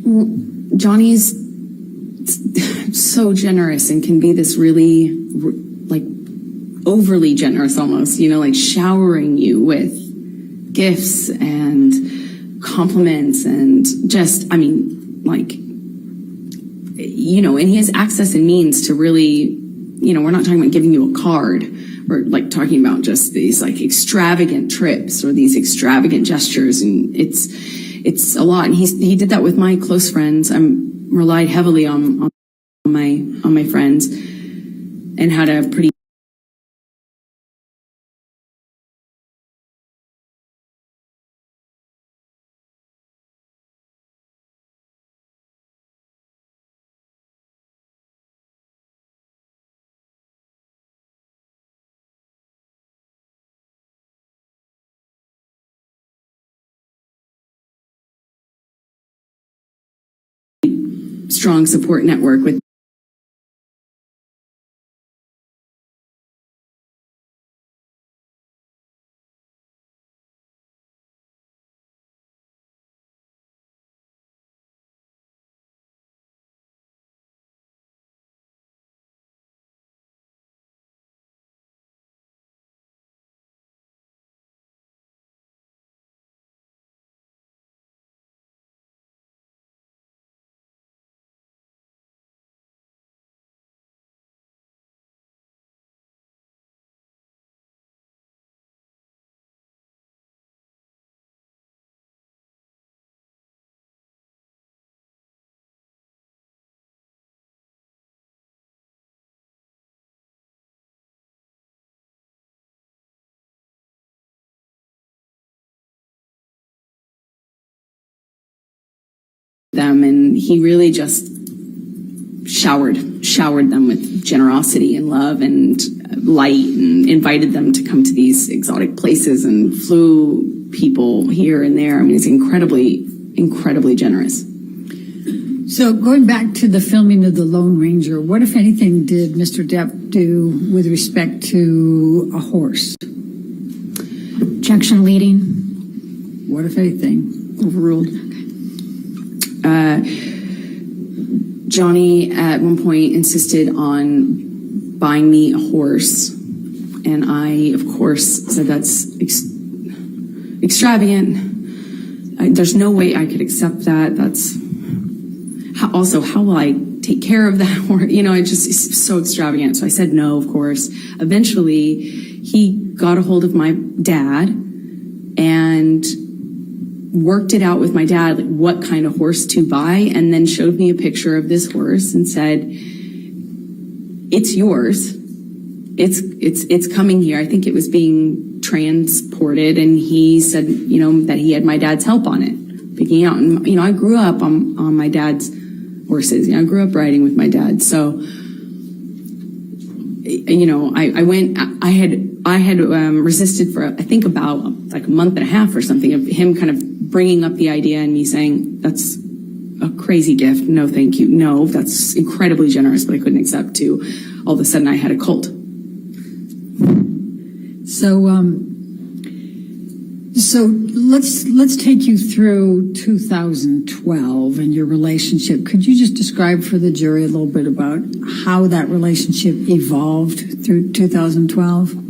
Well, Johnny's so generous and can be this really, like, overly generous almost, you know, like showering you with gifts and compliments and just, I mean, like, you know, and he has access and means to really, you know, we're not talking about giving you a card. We're like talking about just these like extravagant trips or these extravagant gestures, and it's a lot. And he did that with my close friends. I relied heavily on my friends, and had a pretty strong support network with them, and he really just showered showered them with generosity and love and light and invited them to come to these exotic places and flew people here and there. I mean, it's incredibly, incredibly generous. So going back to the filming of the Lone Ranger, what, if anything, did Mr. Depp do with respect to a horse? Objection leading. What, if anything? Overruled. Johnny at one point insisted on buying me a horse, and I, of course, said that's extravagant. There's no way I could accept that. That's how will I take care of that horse? You know, it's so extravagant. So I said no, of course. Eventually, he got a hold of my dad and worked it out with my dad, like what kind of horse to buy, and then showed me a picture of this horse and said, "It's yours. It's coming here." I think it was being transported, and he said, you know, that he had my dad's help on it, picking out. And you know, I grew up on my dad's horses. You know, I grew up riding with my dad, so you know, I had resisted for I think about like a month and a half or something of him kind of bringing up the idea and me saying, that's a crazy gift. No, thank you. No, that's incredibly generous, but I couldn't accept. To all of a sudden I had a cult. So let's take you through 2012 and your relationship. Could you just describe for the jury a little bit about how that relationship evolved through 2012?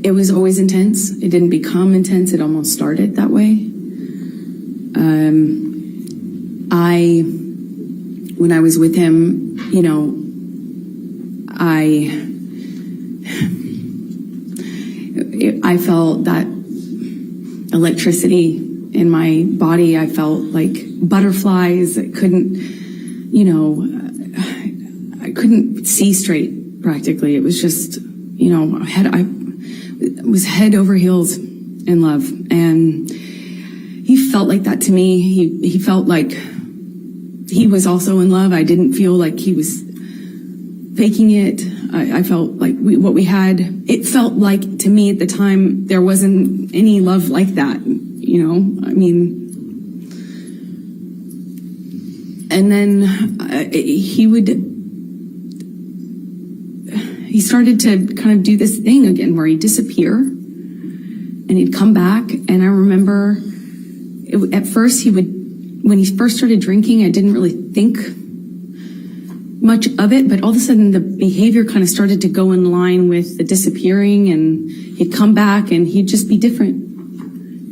It was always intense. It didn't become intense. It almost started that way. When I was with him, you know, I felt that electricity in my body. I felt like butterflies. I couldn't, you know, I couldn't see straight practically. It was just, you know, I was head over heels in love, and he felt like that to me. He felt like he was also in love. I didn't feel like he was faking it. I felt like what we had, it felt like to me at the time there wasn't any love like that, you know. I mean, and then he started to kind of do this thing again where he'd disappear and he'd come back. And I remember at first when he first started drinking, I didn't really think much of it, but all of a sudden the behavior kind of started to go in line with the disappearing, and he'd come back and he'd just be different.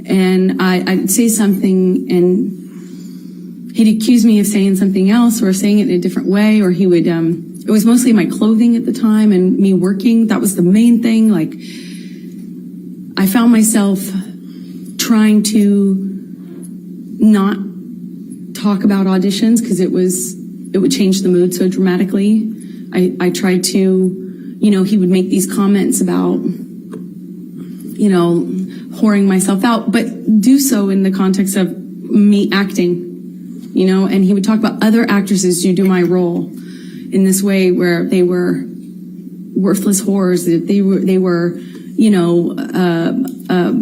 And I'd say something and he'd accuse me of saying something else or saying it in a different way, or he would, it was mostly my clothing at the time and me working. That was the main thing. Like, I found myself trying to not talk about auditions because it would change the mood so dramatically. I tried to, you know, he would make these comments about, you know, whoring myself out, but do so in the context of me acting, you know, and he would talk about other actresses who do my role in this way where they were worthless whores, that they were, you know,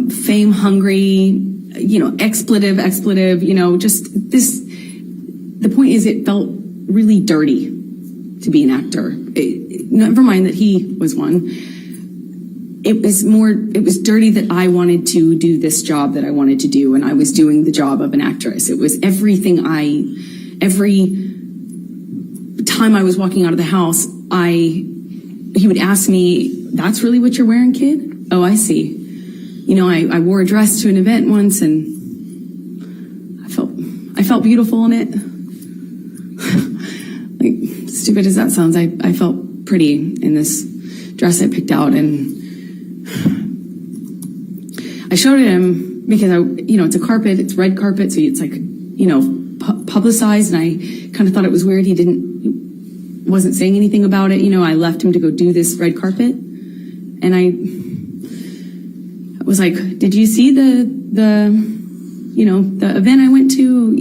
fame hungry, you know, expletive, you know, just this. The point is, it felt really dirty to be an actor. Never mind that he was one. It was dirty that I wanted to do this job that I wanted to do, and I was doing the job of an actress. It was every time I was walking out of the house, he would ask me, "That's really what you're wearing, kid? Oh, I see." You know, I wore a dress to an event once, and I felt beautiful in it. Like, stupid as that sounds, I felt pretty in this dress I picked out, and I showed it him because you know, it's a carpet, it's red carpet, so it's like, you know, publicized, and I kind of thought it was weird. He wasn't saying anything about it. You know, I left him to go do this red carpet, and I was like, "Did you see the the event I went to,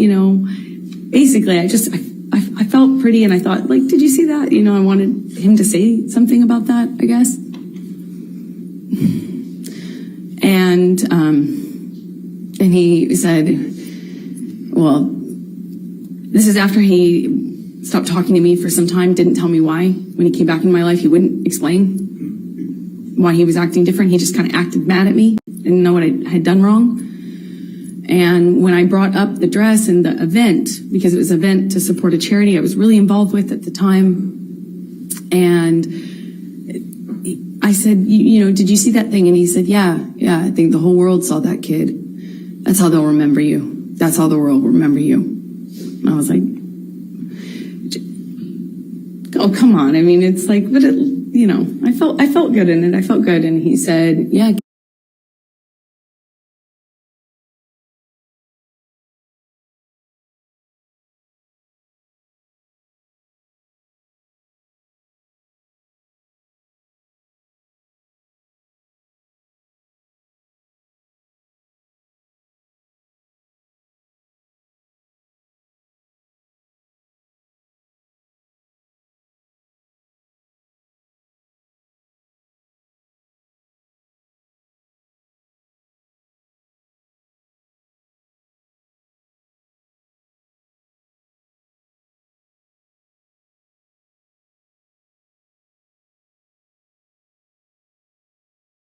basically I felt pretty and I thought, like, did you see that? I wanted him to say something about that, I guess. And he said, well, this is after he stopped talking to me for some time, didn't tell me why. When he came back in my life, he wouldn't explain why he was acting different. He just kind of acted mad at me, didn't know what I had done wrong. And when I brought up the dress and the event, because it was an event to support a charity I was really involved with at the time, and I said, did you see that thing? And he said, yeah, I think the whole world saw that kid. That's how they'll remember you. That's how the world will remember you. And I was like, oh, come on. I mean, it's like, but I felt good in it. I felt good. And he said, yeah.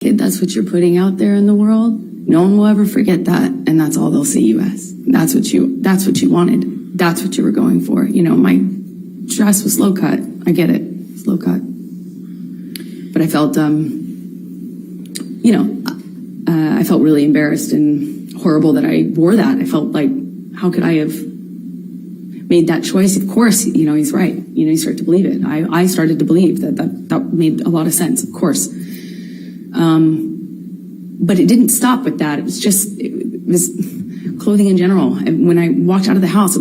That's what you're putting out there in the world. No one will ever forget that, and that's all they'll see you as. That's what you wanted. That's what you were going for. My dress was low cut. I get it. It's low cut. But I felt, I felt really embarrassed and horrible that I wore that. I felt like, how could I have made that choice? Of course, he's right. You start to believe it. I started to believe that made a lot of sense, of course. But it didn't stop with that. It was clothing in general. And when I walked out of the house, it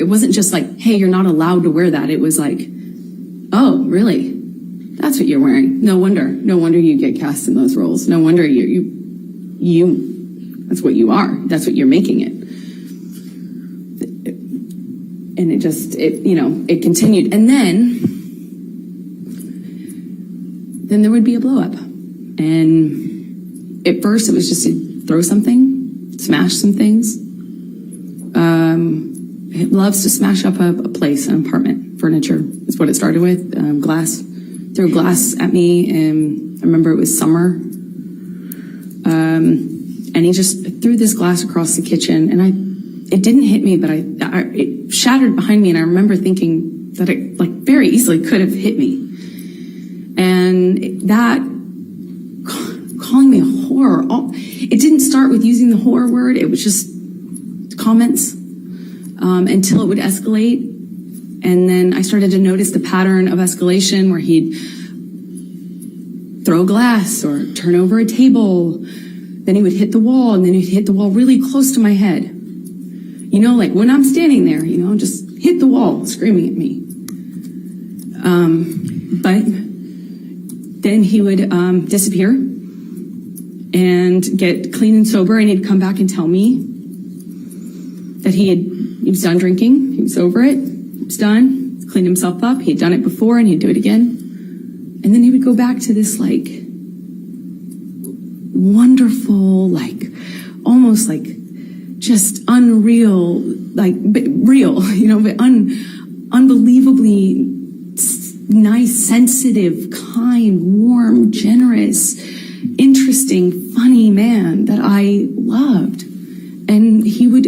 wasn't just like, hey, you're not allowed to wear that. It was like, oh, really? That's what you're wearing. No wonder you get cast in those roles. No wonder that's what you are. That's what you're making it. And it continued. And then there would be a blow up. And at first it was just to throw something, smash some things. It loves to smash up a place, an apartment, furniture. That's what it started with. Glass. Threw glass at me, and I remember it was summer. And he just threw this glass across the kitchen, and it didn't hit me, but it shattered behind me, and I remember thinking that it very easily could have hit me. And that calling me a whore. It didn't start with using the whore word. It was just comments until it would escalate. And then I started to notice the pattern of escalation where he'd throw glass or turn over a table. Then he would hit the wall, and then he'd hit the wall really close to my head. Like when I'm standing there, just hit the wall, screaming at me. But then he would disappear and get clean and sober, and he'd come back and tell me that he was done drinking, he was over it, he was done, cleaned himself up, he'd done it before, and he'd do it again. And then he would go back to this wonderful, almost just unreal, but real, but unbelievably nice, sensitive, kind, warm, generous, interesting, funny man that I loved. And he would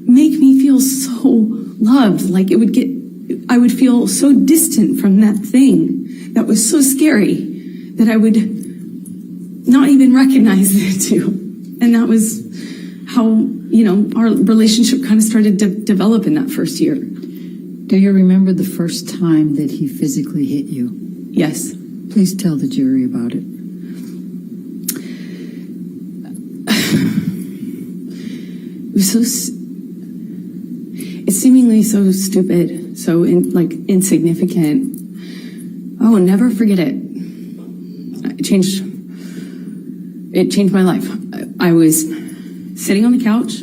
make me feel so loved, I would feel so distant from that thing that was so scary that I would not even recognize it too. And that was how, our relationship kind of started to develop in that first year. Do you remember the first time that he physically hit you? Yes. Please tell the jury about it. It was it's seemingly so stupid, so insignificant. Oh, never forget it. It changed my life. I was sitting on the couch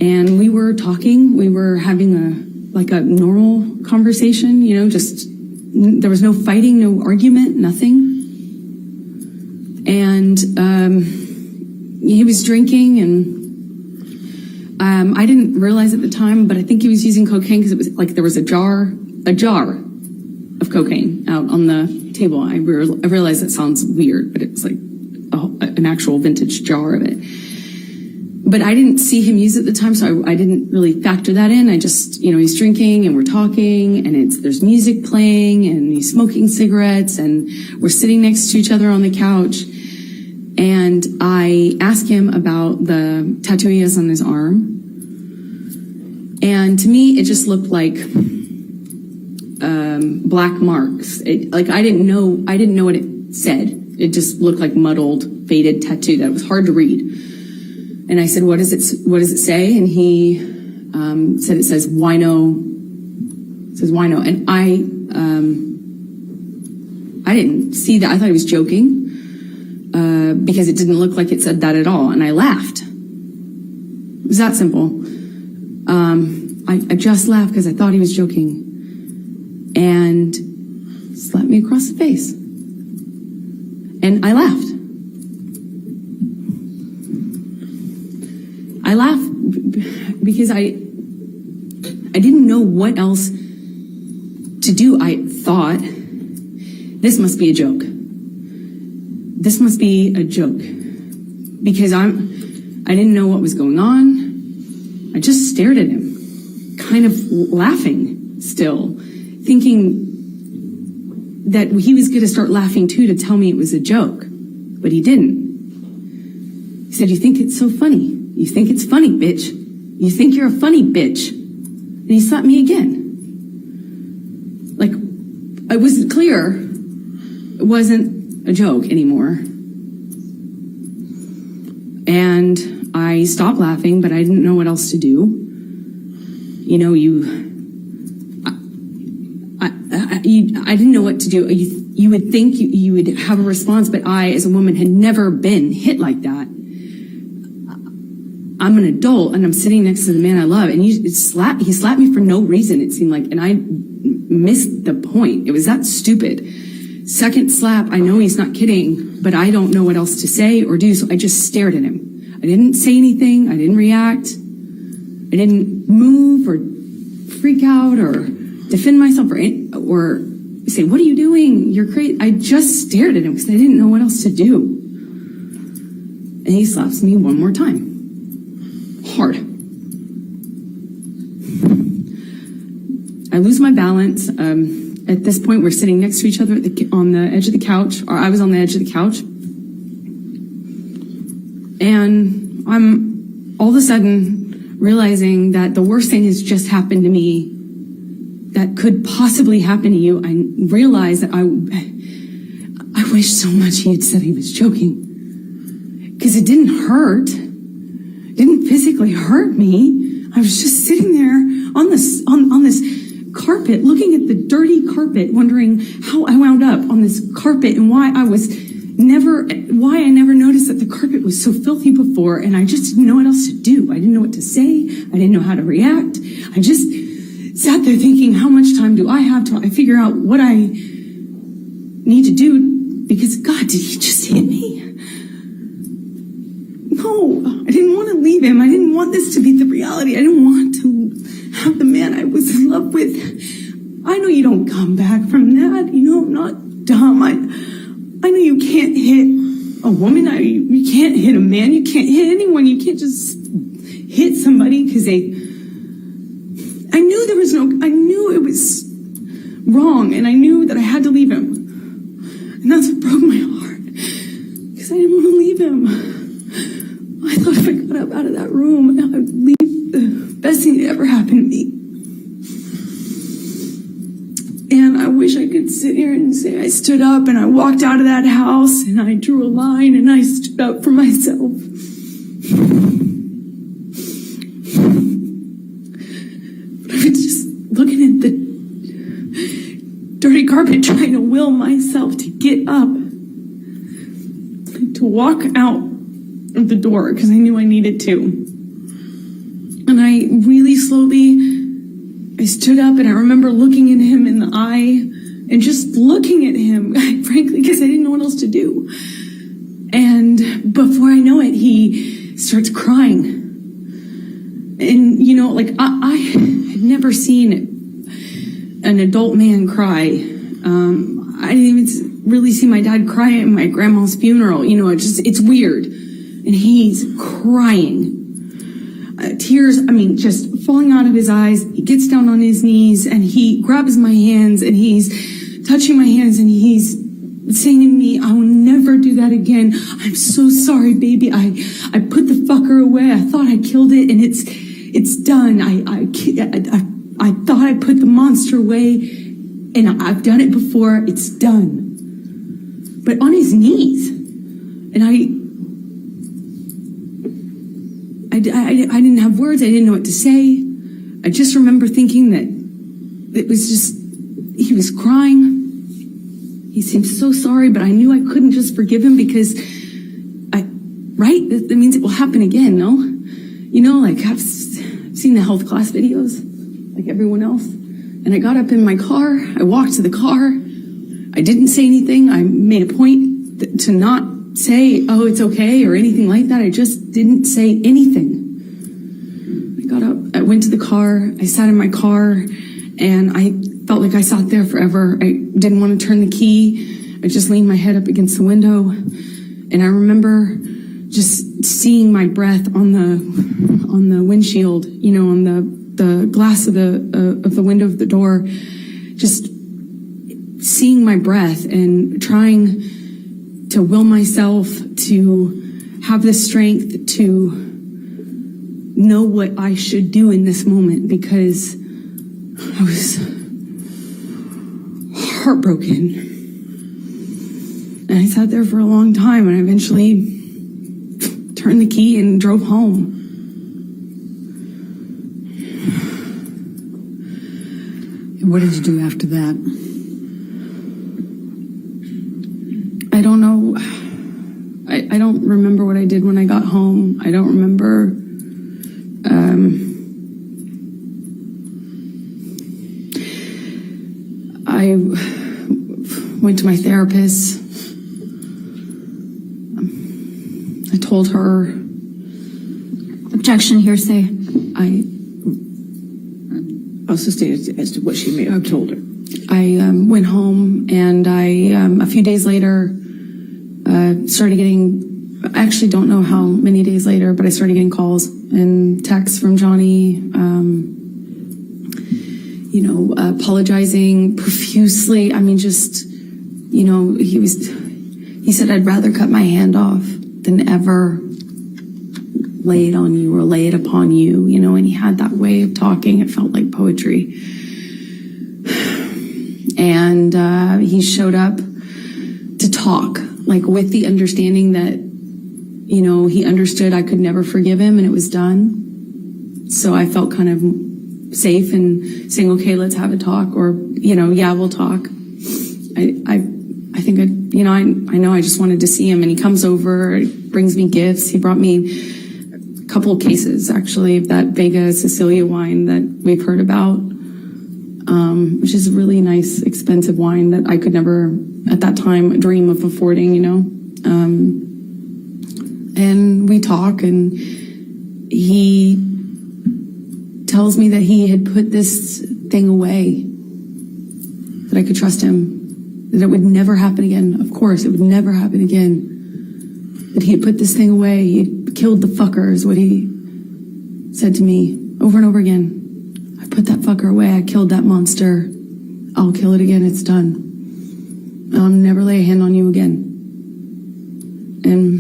And we were talking, we were having a normal conversation, you know, just, there was no fighting, no argument, nothing. And he was drinking, and I didn't realize at the time, but I think he was using cocaine because it was like there was a jar of cocaine out on the table. I realize that sounds weird, but it was like an actual vintage jar of it. But I didn't see him use it at the time, so I didn't really factor that in. I just, you know, he's drinking and we're talking, and there's music playing, and he's smoking cigarettes, and we're sitting next to each other on the couch. And I asked him about the tattoo he has on his arm. And to me, it just looked like black marks. I didn't know what it said. It just looked like muddled, faded tattoo that was hard to read. And I said, what does it say? And he said it says wino. It says wino. And I didn't see that. I thought he was joking because it didn't look like it said that at all. And I laughed. It was that simple. I just laughed because I thought he was joking. And slapped me across the face. And I laughed. I laughed because I didn't know what else to do. I thought, this must be a joke. This must be a joke. Because I didn't know what was going on. I just stared at him, kind of laughing still, thinking that he was going to start laughing too to tell me it was a joke. But he didn't. He said, you think it's so funny? You think it's funny, bitch. You think you're a funny bitch. And he slapped me again. Like, it was clear it wasn't a joke anymore. And I stopped laughing, but I didn't know what else to do. You know, I didn't know what to do. You would think you would have a response, but I, as a woman, had never been hit like that. I'm an adult, and I'm sitting next to the man I love, and he slapped me for no reason, it seemed like, and I missed the point. It was that stupid. Second slap, I know he's not kidding, but I don't know what else to say or do, so I just stared at him. I didn't say anything. I didn't react. I didn't move or freak out or defend myself or say, what are you doing? You're crazy. I just stared at him because I didn't know what else to do. And he slaps me one more time. Hard. I lose my balance. At this point, we're sitting next to each other on the edge of the couch, or I was on the edge of the couch. And I'm all of a sudden realizing that the worst thing has just happened to me that could possibly happen to you. I realized that I wish so much he had said he was joking. Because it didn't hurt. It didn't physically hurt me. I was just sitting there on this carpet, looking at the dirty carpet, wondering how I wound up on this carpet and why I never noticed that the carpet was so filthy before, and I just didn't know what else to do. I didn't know what to say. I didn't know how to react. I just sat there thinking, how much time do I have till I figure out what I need to do? Because, God, did he just hit me? No, I didn't want to leave him. I didn't want this to be the reality. I didn't want to have the man I was in love with. I know you don't come back from that. You know, I'm not dumb. I know you can't hit a woman. You can't hit a man. You can't hit anyone. You can't just hit somebody because I knew it was wrong, and I knew that I had to leave him. And that's what broke my heart, because I didn't want to leave him. I thought if I got up out of that room, I would leave the best thing that ever happened to me. And I wish I could sit here and say I stood up and I walked out of that house and I drew a line and I stood up for myself. But I was just looking at the dirty carpet, trying to will myself to get up, to walk out of the door because I knew I needed to. And I really slowly, I stood up and I remember looking at him in the eye and just looking at him, frankly, because I didn't know what else to do. And before I know it, he starts crying. And, you know, like I had never seen an adult man cry. I didn't even really see my dad cry at my grandma's funeral. You know, it's weird. And he's crying. Tears, I mean, just falling out of his eyes. He gets down on his knees and he grabs my hands and he's touching my hands and he's saying to me, I will never do that again. I'm so sorry, baby. I put the fucker away. I thought I killed it and it's done. I thought I put the monster away and I've done it before. It's done. But on his knees. And I didn't have words. I didn't know what to say. I just remember thinking that it was just, he was crying. He seemed so sorry, but I knew I couldn't just forgive him because right? That means it will happen again, no? You know, like I've seen the health class videos, like everyone else. And I got up in my car. I walked to the car. I didn't say anything. I made a point to not say, oh, it's okay or anything like that. I just didn't say anything. I got up, I went to the car, I sat in my car, and I felt like I sat there forever. I didn't want to turn the key. I just leaned my head up against the window, and I remember just seeing my breath on the windshield, you know, on the glass of the window of the door, just seeing my breath and trying to will myself to have the strength to know what I should do in this moment, because I was heartbroken. And I sat there for a long time, and I eventually turned the key and drove home. And what did you do after that? I don't know. I don't remember what I did when I got home. I don't remember. I went to my therapist. I told her. Objection, hearsay. I'll sustain it as to what she may have told her. I went home, and a few days later, started getting, I actually don't know how many days later, but I started getting calls and texts from Johnny, apologizing profusely. I mean, just, you know, he said, I'd rather cut my hand off than ever lay it on you or lay it upon you, you know, and he had that way of talking. It felt like poetry. And he showed up to talk, like with the understanding that, you know, he understood I could never forgive him and it was done. So I felt kind of safe in saying, okay, let's have a talk, or, you know, yeah, we'll talk. I think, I know I just wanted to see him, and he comes over, brings me gifts. He brought me a couple of cases, actually, of that Vega Sicilia wine that we've heard about, which is a really nice, expensive wine that I could never, at that time, dream of affording, you know. And we talk, and he tells me that he had put this thing away, that I could trust him, that it would never happen again. Of course, it would never happen again. That he had put this thing away. He had killed the fucker, is what he said to me over and over again. I put that fucker away. I killed that monster. I'll kill it again. It's done. I'll never lay a hand on you again. And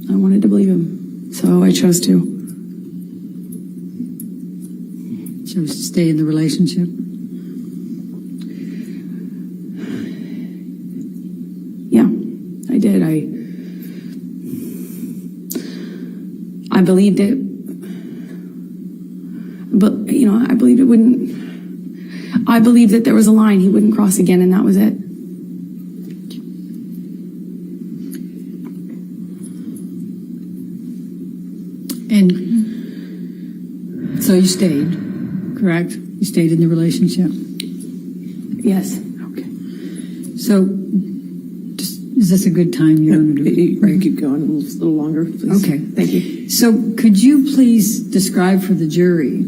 I wanted to believe him, so I chose to. Chose to stay in the relationship? Yeah, I did. I believed it, but, you know, I believed it wouldn't, I believed that there was a line he wouldn't cross again, and that was it. And so So you stayed, correct? You stayed in the relationship? Yes. Okay. So, is this a good time? You want to do Keep going a little longer, please. Okay. Thank you. So could you please describe for the jury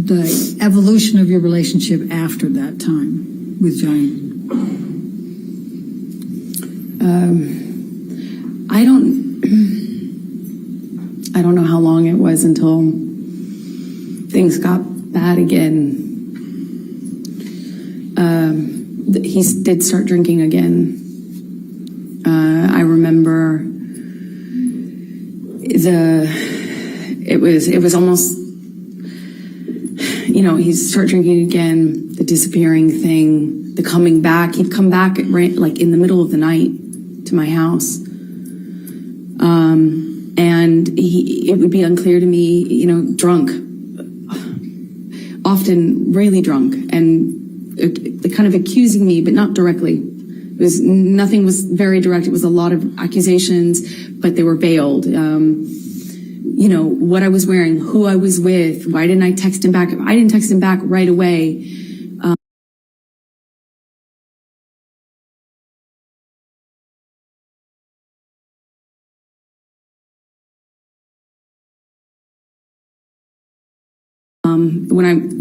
the evolution of your relationship after that time with Johnny? I don't know how long it was until things got bad again. He did start drinking again. I remember it was almost, he'd start drinking again, the disappearing thing, the coming back. He'd come back like in the middle of the night to my house. And it would be unclear to me, drunk, often really drunk, and kind of accusing me, but not directly. Nothing was very direct. It was a lot of accusations, but they were veiled. What I was wearing, who I was with, why didn't I text him back? I didn't text him back right away.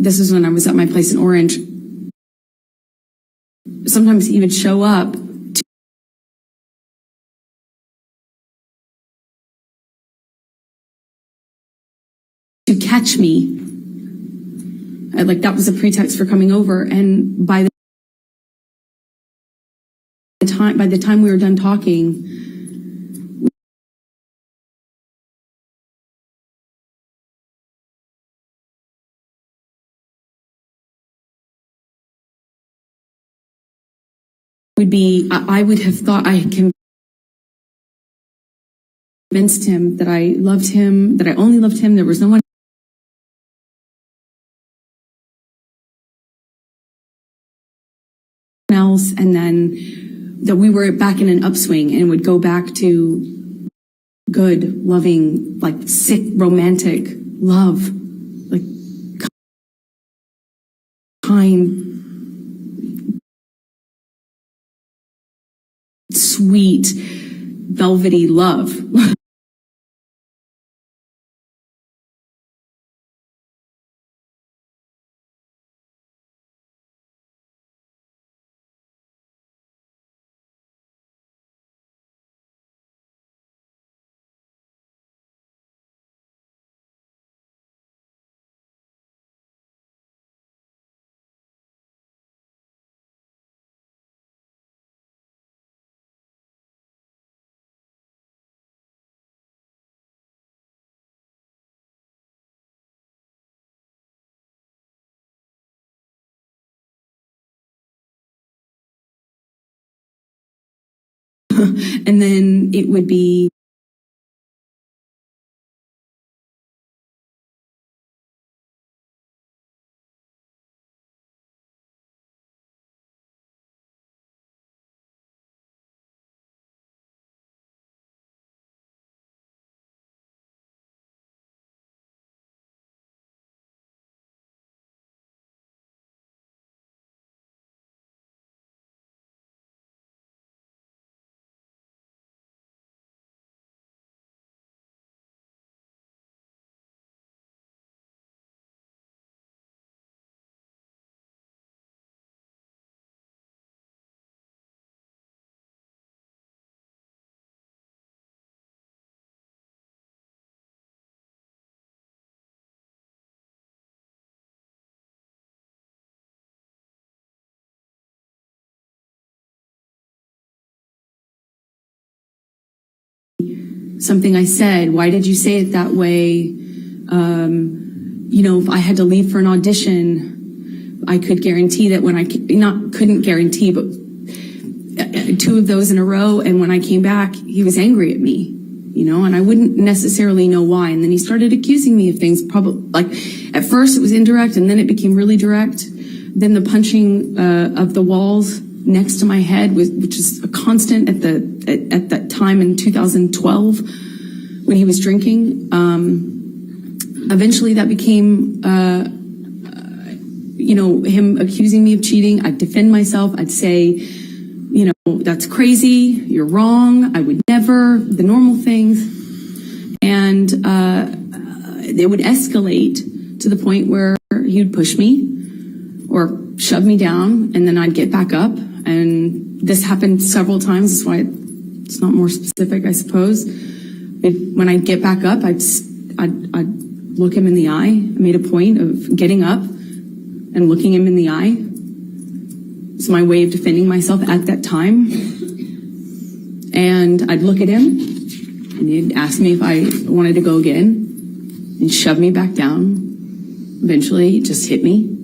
This is when I was at my place in Orange. Sometimes he would show up to catch me. That was a pretext for coming over. And by the time we were done talking, I would have thought I had convinced him that I loved him, that I only loved him. There was no one else, and then that we were back in an upswing and would go back to good, loving, sick, romantic love, kind, sweet, velvety love. And then it would be something I said. Why did you say it that way? If I had to leave for an audition, I could guarantee that when couldn't guarantee, but 2 of those in a row. And when I came back, he was angry at me, and I wouldn't necessarily know why. And then he started accusing me of things, probably at first it was indirect and then it became really direct. Then the punching of the walls next to my head, which is a constant at that time in 2012 when he was drinking. Eventually that became, him accusing me of cheating. I'd defend myself. I'd say, that's crazy. You're wrong. I would never, the normal things. And it would escalate to the point where he would push me or shove me down, and then I'd get back up. And this happened several times. That's why it's not more specific, I suppose. When I get back up, I'd look him in the eye. I made a point of getting up and looking him in the eye. It's my way of defending myself at that time. And I'd look at him, and he'd ask me if I wanted to go again, and shove me back down. Eventually, he just hit me.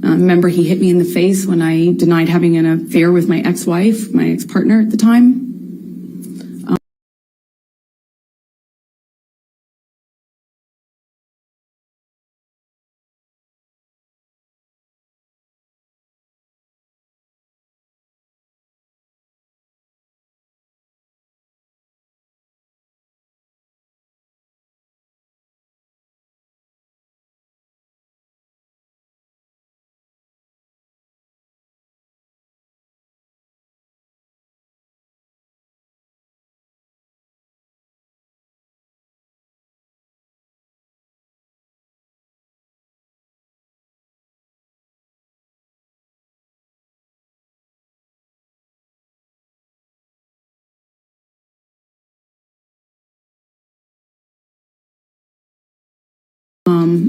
I remember he hit me in the face when I denied having an affair with my ex-wife, my ex-partner at the time.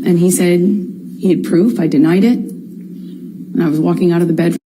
And he said he had proof. I denied it. And I was walking out of the bedroom.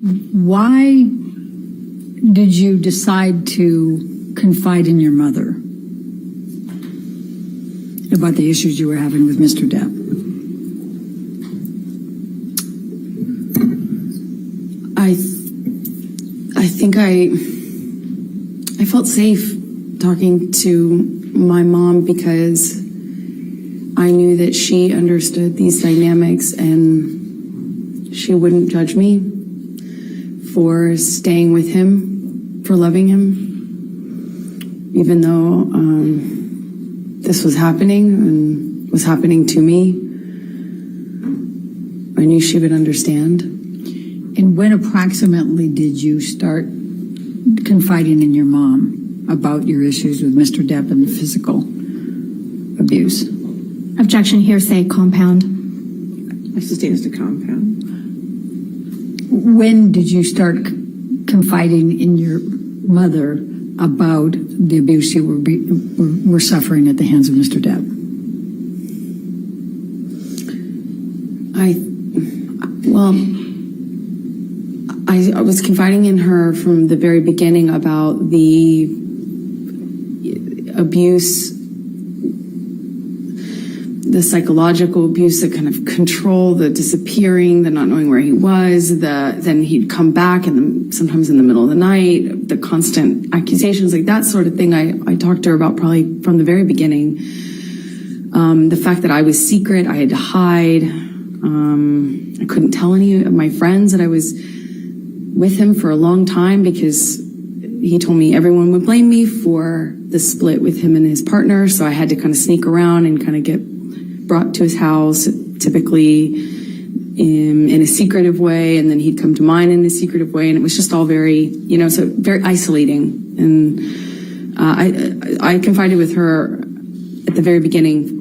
Why did you decide to confide in your mother about the issues you were having with Mr. Depp? I think I felt safe talking to my mom because I knew that she understood these dynamics and she wouldn't judge me for staying with him, for loving him, even though this was happening and was happening to me. I knew she would understand. And when approximately did you start confiding in your mom about your issues with Mr. Depp and the physical abuse? Objection, hearsay, compound. I sustain as to compound. When did you start confiding in your mother about the abuse you were suffering at the hands of Mr. Depp? I was confiding in her from the very beginning about the abuse, the psychological abuse, the kind of control, the disappearing, the not knowing where he was, then he'd come back and sometimes in the middle of the night, the constant accusations, like that sort of thing. I talked to her about probably from the very beginning. The fact that I was secret, I had to hide. I couldn't tell any of my friends that I was with him for a long time because he told me everyone would blame me for the split with him and his partner. So I had to kind of sneak around and kind of get brought to his house, typically in a secretive way. And then he'd come to mine in a secretive way. And it was just all very, so very isolating. And I confided with her at the very beginning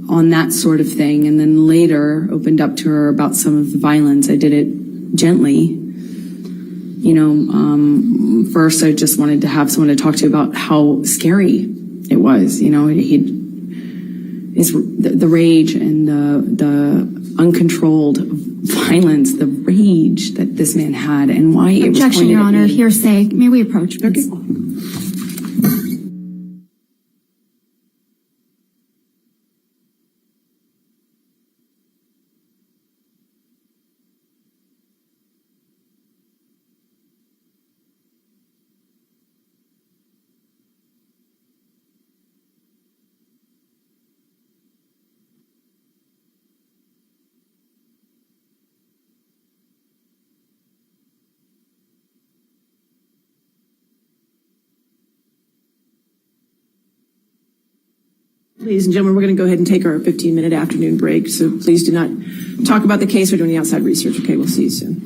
on that sort of thing. And then later opened up to her about some of the violence. I did it gently. First I just wanted to have someone to talk to about how scary it was. The rage and the uncontrolled violence, the rage that this man had, and why it was Objection, Your Honor. Hearsay. May we approach, please? Okay. Ladies and gentlemen, we're going to go ahead and take our 15-minute afternoon break. So please do not talk about the case or do any outside research. Okay, we'll see you soon.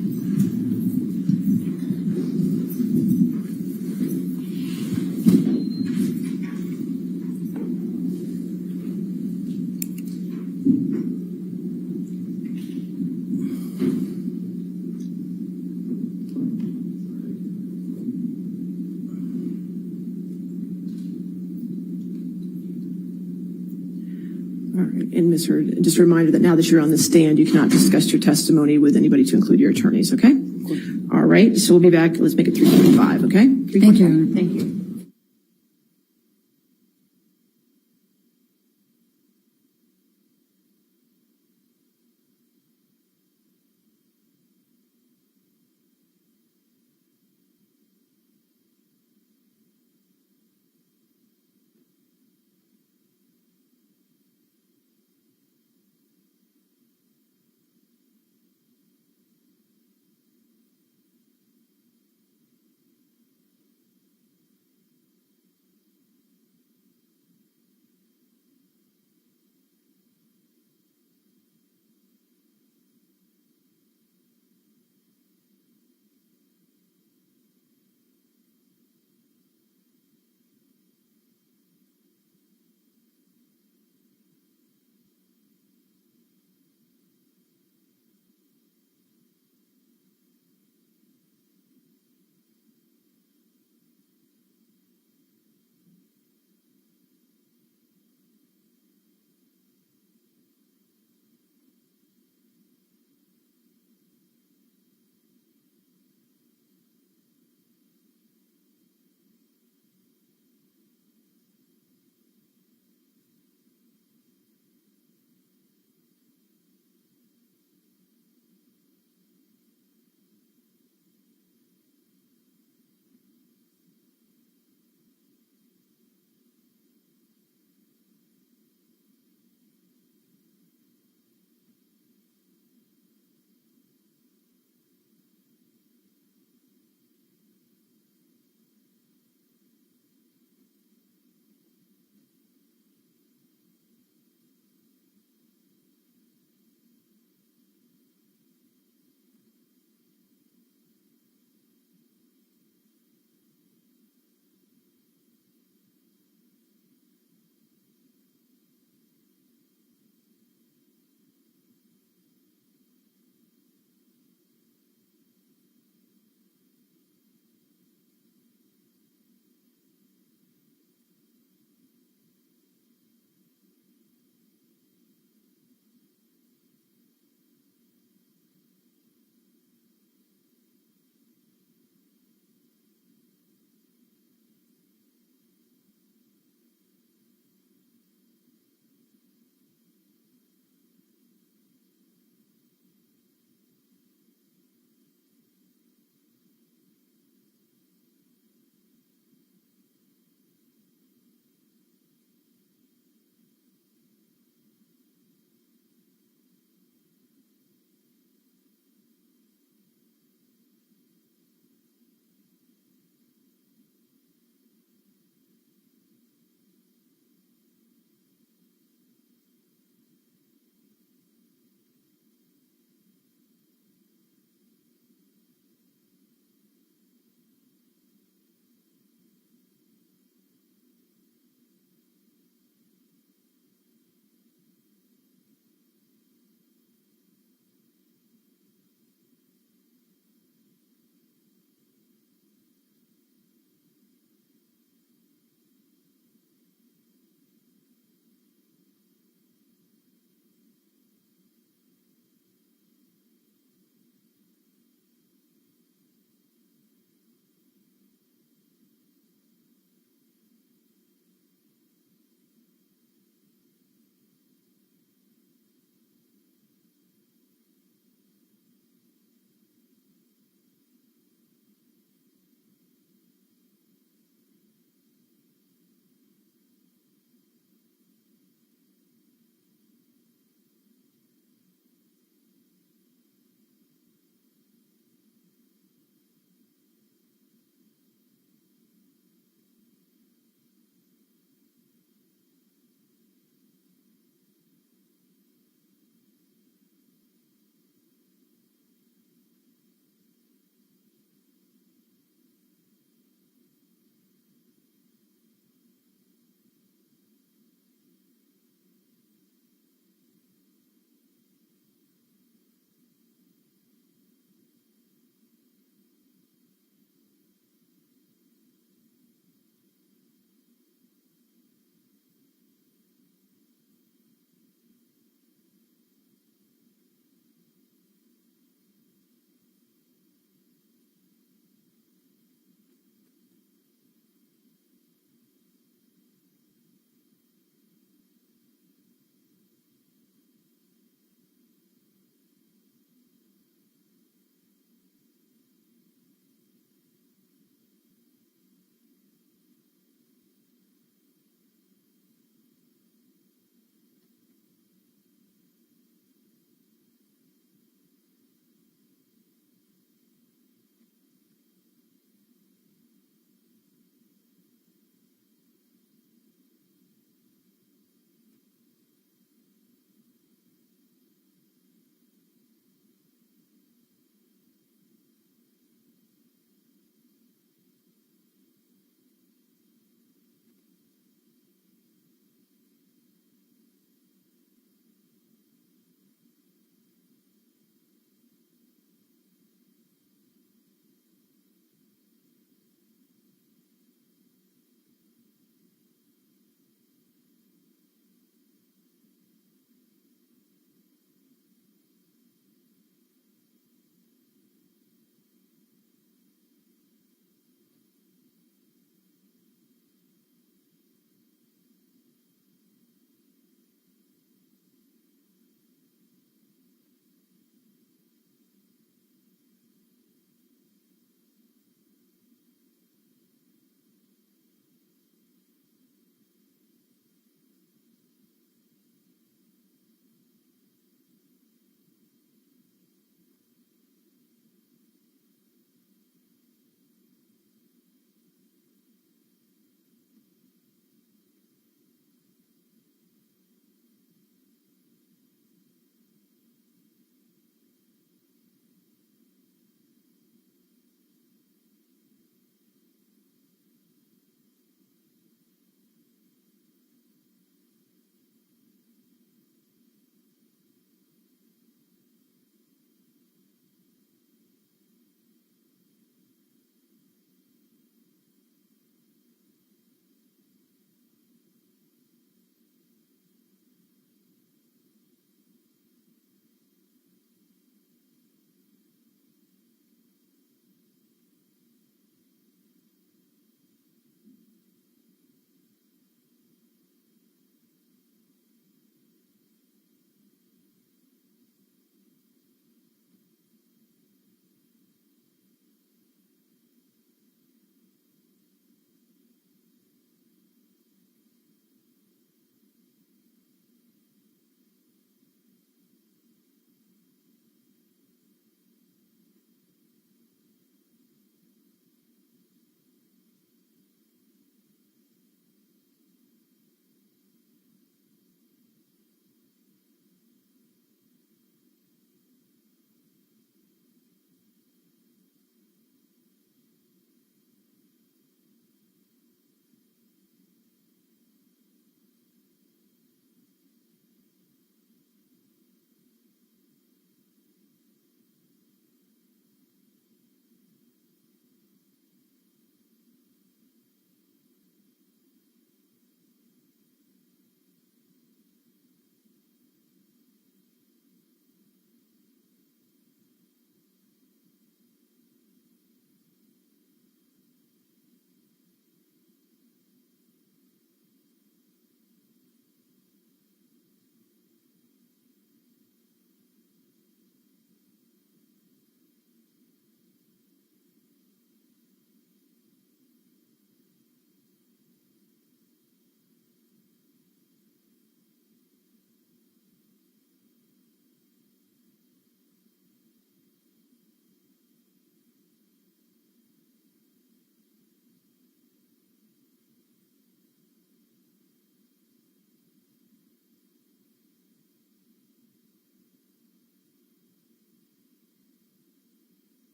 And Ms. Hurd, just a reminder that now that you're on the stand, you cannot discuss your testimony with anybody to include your attorneys, okay? All right, so we'll be back. Let's make it 3:45, okay? Thank you. Thank you.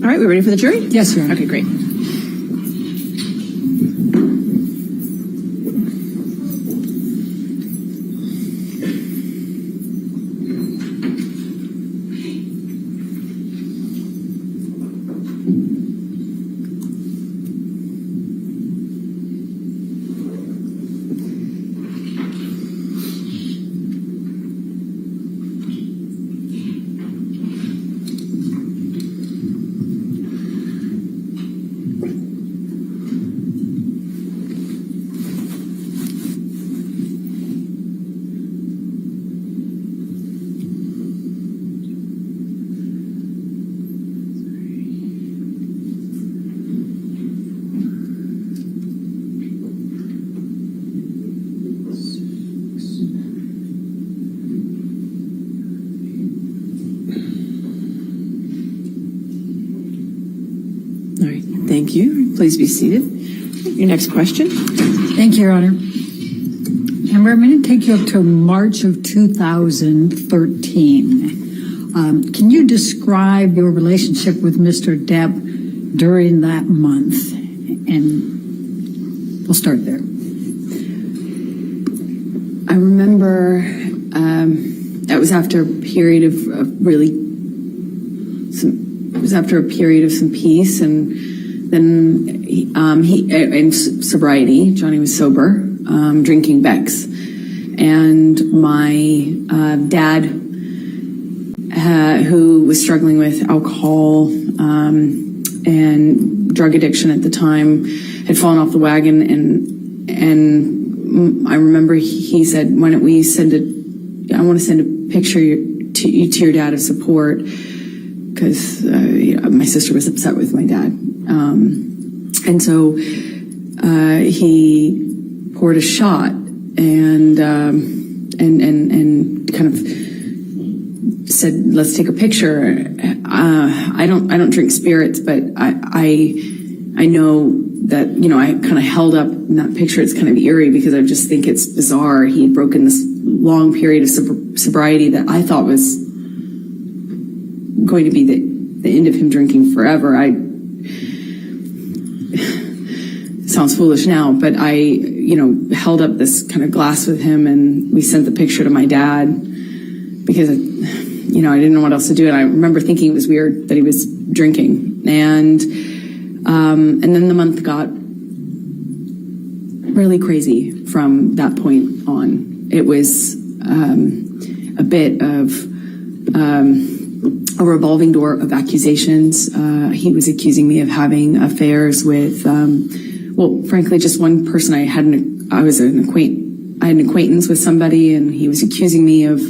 All right, we ready for the jury? Yes, Your Honor. Okay, great. All right, thank you. Please be seated. Your next question. Thank you, Your Honor. Amber, I'm going to take you up to March of 2013. Can you describe your relationship with Mr. Depp during that month? And we'll start there. I remember that was after a period of some peace, and then in sobriety. Johnny was sober, drinking Beck's, and my dad, who was struggling with alcohol and drug addiction at the time, had fallen off the wagon, and I remember he said, "Why don't we I want to send a picture to your dad of support," because my sister was upset with my dad. And so he poured a shot and kind of said, "Let's take a picture." I don't drink spirits, but I know that, I kind of held up in that picture. It's kind of eerie because I just think it's bizarre. He had broken this long period of sobriety that I thought was going to be the end of him drinking forever. Sounds foolish now, but I held up this kind of glass with him, and we sent the picture to my dad because, I didn't know what else to do. And I remember thinking it was weird that he was drinking. And then the month got really crazy from that point on. It was a bit of a revolving door of accusations. He was accusing me of having affairs with, frankly, just one person. I had an acquaintance with somebody, and he was accusing me of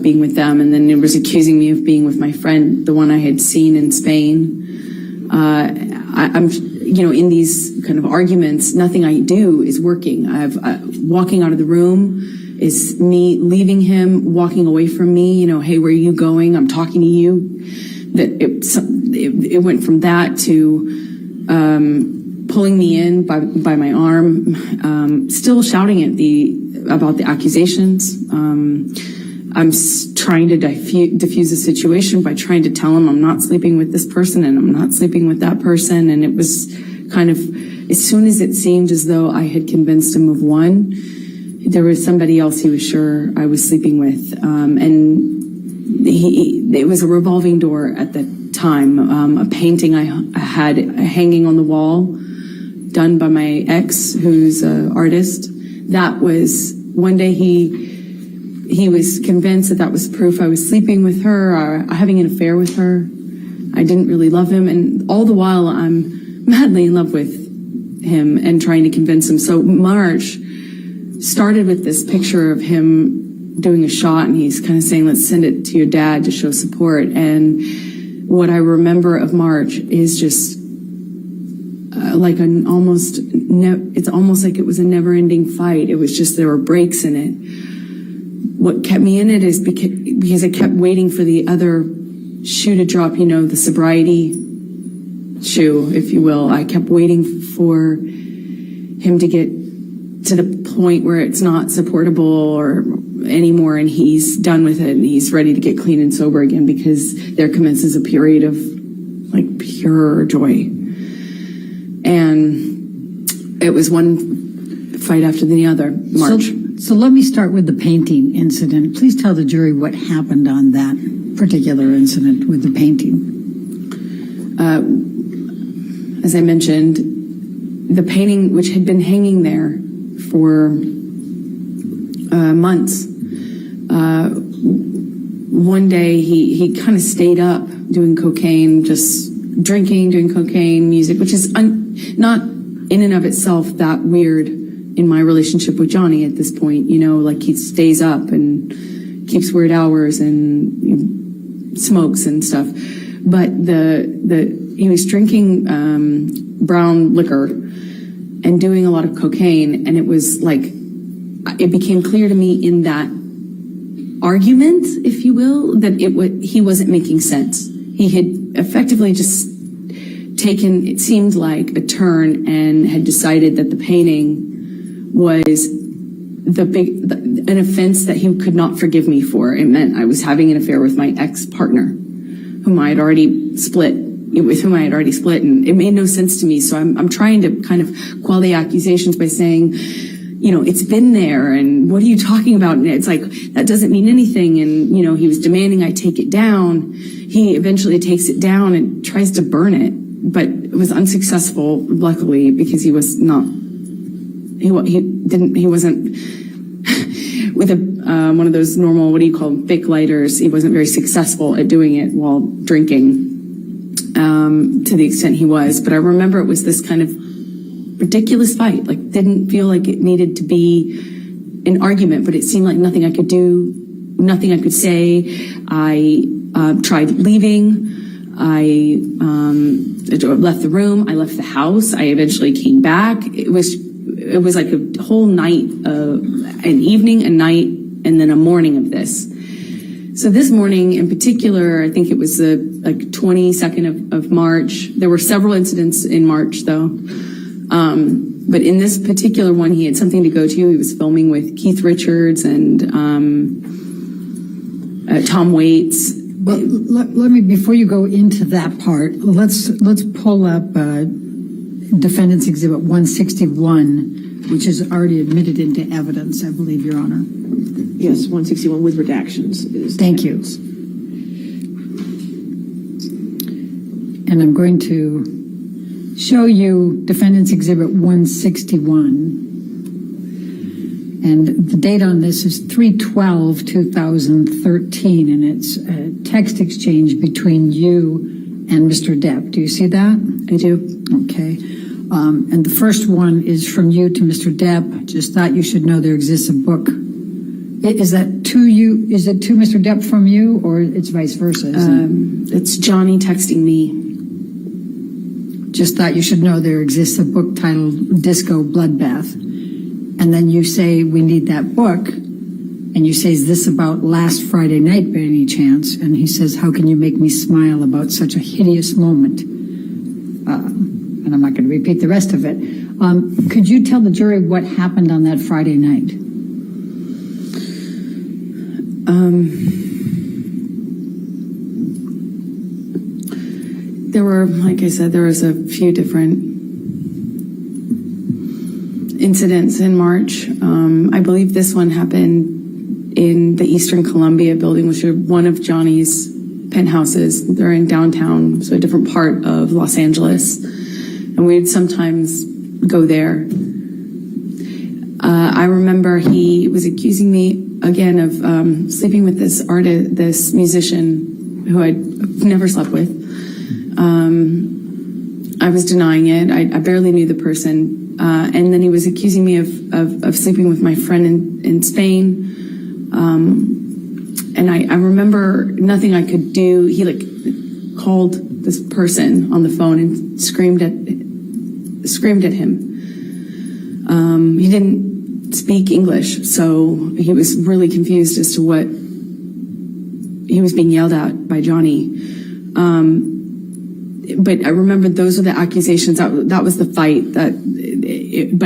being with them, and then it was accusing me of being with my friend, the one I had seen in Spain. I'm, in these kind of arguments, nothing I do is working. Walking out of the room is me leaving him, walking away from me. Hey, where are you going? I'm talking to you. That it went from that to pulling me in by my arm, still shouting about the accusations. I'm trying to diffuse the situation by trying to tell him I'm not sleeping with this person and I'm not sleeping with that person. And it was kind of, as soon as it seemed as though I had convinced him of one, there was somebody else he was sure I was sleeping with. And it was a revolving door at the time. A painting I had hanging on the wall, done by my ex, who's an artist. That was, one day he was convinced that was proof I was sleeping with her or having an affair with her. I didn't really love him, and all the while I'm madly in love with him and trying to convince him. So March started with this picture of him doing a shot, and he's kind of saying, "Let's send it to your dad to show support." And what I remember of March is just like it's almost like it was a never-ending fight. It was just, there were breaks in it. What kept me in it is because I kept waiting for the other shoe to drop, the sobriety shoe, if you will. I kept waiting for him to get to the point where it's not supportable, or anymore, and he's done with it, and he's ready to get clean and sober again because there commences a period of like pure joy. And it was one fight after the other. March. So let me start with the painting incident. Please tell the jury what happened on that particular incident with the painting. As I mentioned, the painting, which had been hanging there for months, one day he kind of stayed up doing cocaine, just drinking, doing cocaine, music, which is not in and of itself that weird in my relationship with Johnny at this point. You know, like he stays up and keeps weird hours and smokes and stuff. But he was drinking brown liquor and doing a lot of cocaine, and it was like, it became clear to me in that argument, if you will, that he wasn't making sense. He had effectively just taken, it seemed like, a turn and had decided that the painting was an offense that he could not forgive me for. It meant I was having an affair with my ex-partner, with whom I had already split, and it made no sense to me. So I'm trying to kind of quell the accusations by saying, you know, it's been there, and what are you talking about? And it's like, that doesn't mean anything. And, you know, he was demanding I take it down. He eventually takes it down and tries to burn it, but it was unsuccessful, luckily, because he was not, he wasn't with one of those normal, what do you call them, fake lighters. He wasn't very successful at doing it while drinking, to the extent he was. But I remember it was this kind of ridiculous fight, like didn't feel like it needed to be an argument, but it seemed like nothing I could do, nothing I could say. I tried leaving. I left the room. I left the house. I eventually came back. It was like a whole night, an evening, a night, and then a morning of this. So this morning in particular, I think it was the 22nd of March. There were several incidents in March though. But in this particular one, he had something to go to. He was filming with Keith Richards and Tom Waits. But let me, before you go into that part, let's pull up Defendant's Exhibit 161, which is already admitted into evidence, I believe, Your Honor. Yes, 161 with redactions. Thank you. And I'm going to show you Defendant's Exhibit 161. And the date on this is 3/12/2013, and it's a text exchange between you and Mr. Depp. Do you see that? I do. Okay. And the first one is from you to Mr. Depp. Just thought you should know there exists a book. Is that to you? Is it to Mr. Depp from you, or it's vice versa? It's Johnny texting me. Just thought you should know there exists a book titled Disco Bloodbath. And then you say, we need that book. And you say, is this about last Friday night by any chance? And he says, how can you make me smile about such a hideous moment? And I'm not going to repeat the rest of it. Could you tell the jury what happened on that Friday night? There were, like I said, there was a few different incidents in March. I believe this one happened in the Eastern Columbia building, which is one of Johnny's penthouses. They're in downtown, so a different part of Los Angeles. And we'd sometimes go there. I remember he was accusing me again of sleeping with this artist, this musician who I'd never slept with. I was denying it. I barely knew the person. And then he was accusing me of sleeping with my friend in Spain. And I remember nothing I could do. He called this person on the phone and screamed at him. He didn't speak English, so he was really confused as to what he was being yelled at by Johnny. But I remember those were the accusations. That was the fight. But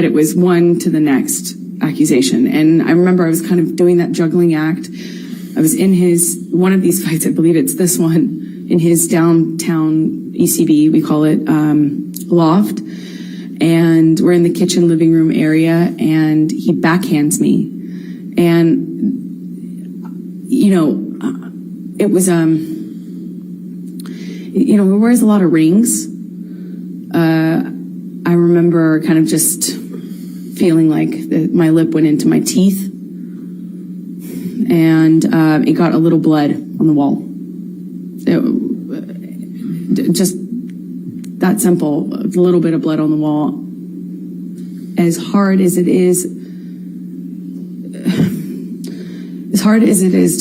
it was one to the next. accusation. And I remember I was kind of doing that juggling act. I was in one of these fights, I believe it's this one, in his downtown ECB, we call it, loft. And we're in the kitchen living room area, and he backhands me. And, it was, he wears a lot of rings. I remember kind of just feeling like my lip went into my teeth, and it got a little blood on the wall. Just that simple, a little bit of blood on the wall. As hard as it is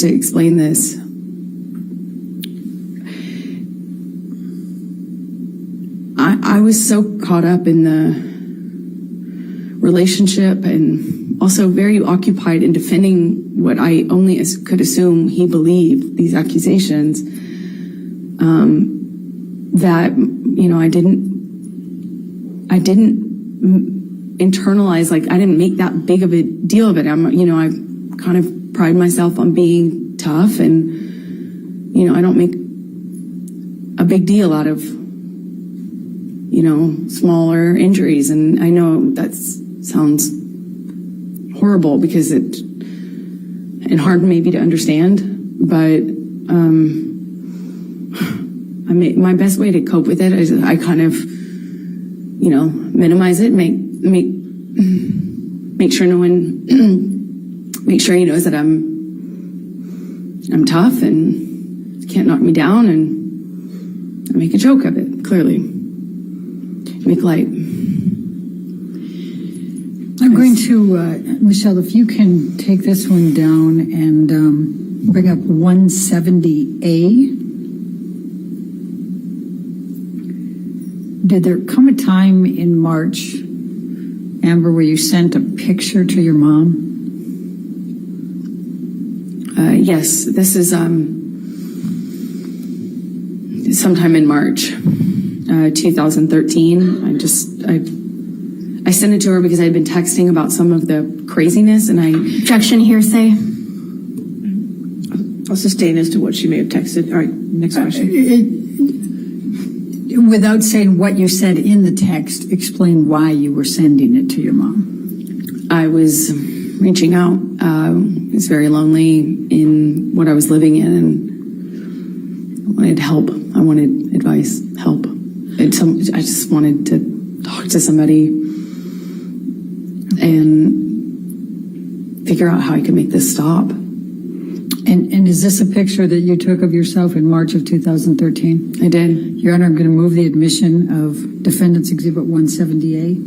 to explain this, I was so caught up in the relationship and also very occupied in defending what I only could assume he believed, these accusations, that, I didn't internalize, like, I didn't make that big of a deal of it. I kind of pride myself on being tough, and, I don't make a big deal out of, smaller injuries. And I know that sounds horrible because and hard maybe to understand, but my best way to cope with it is I kind of, minimize it, make sure no one, make sure he knows that I'm tough and can't knock me down, and I make a joke of it, clearly. Make light. I'm going to, Michelle, if you can take this one down and bring up 170A. Did there come a time in March, Amber, where you sent a picture to your mom? Yes, this is sometime in March 2013. I sent it to her because I had been texting about some of the craziness, and Objection, hearsay. I'll sustain as to what she may have texted. All right, next question. Without saying what you said in the text, explain why you were sending it to your mom. I was reaching out. I was very lonely in what I was living in, and I wanted help. I wanted advice, help. I just wanted to talk to somebody and figure out how I could make this stop. And is this a picture that you took of yourself in March of 2013? I did. Your Honor, I'm going to move the admission of Defendant's Exhibit 170A.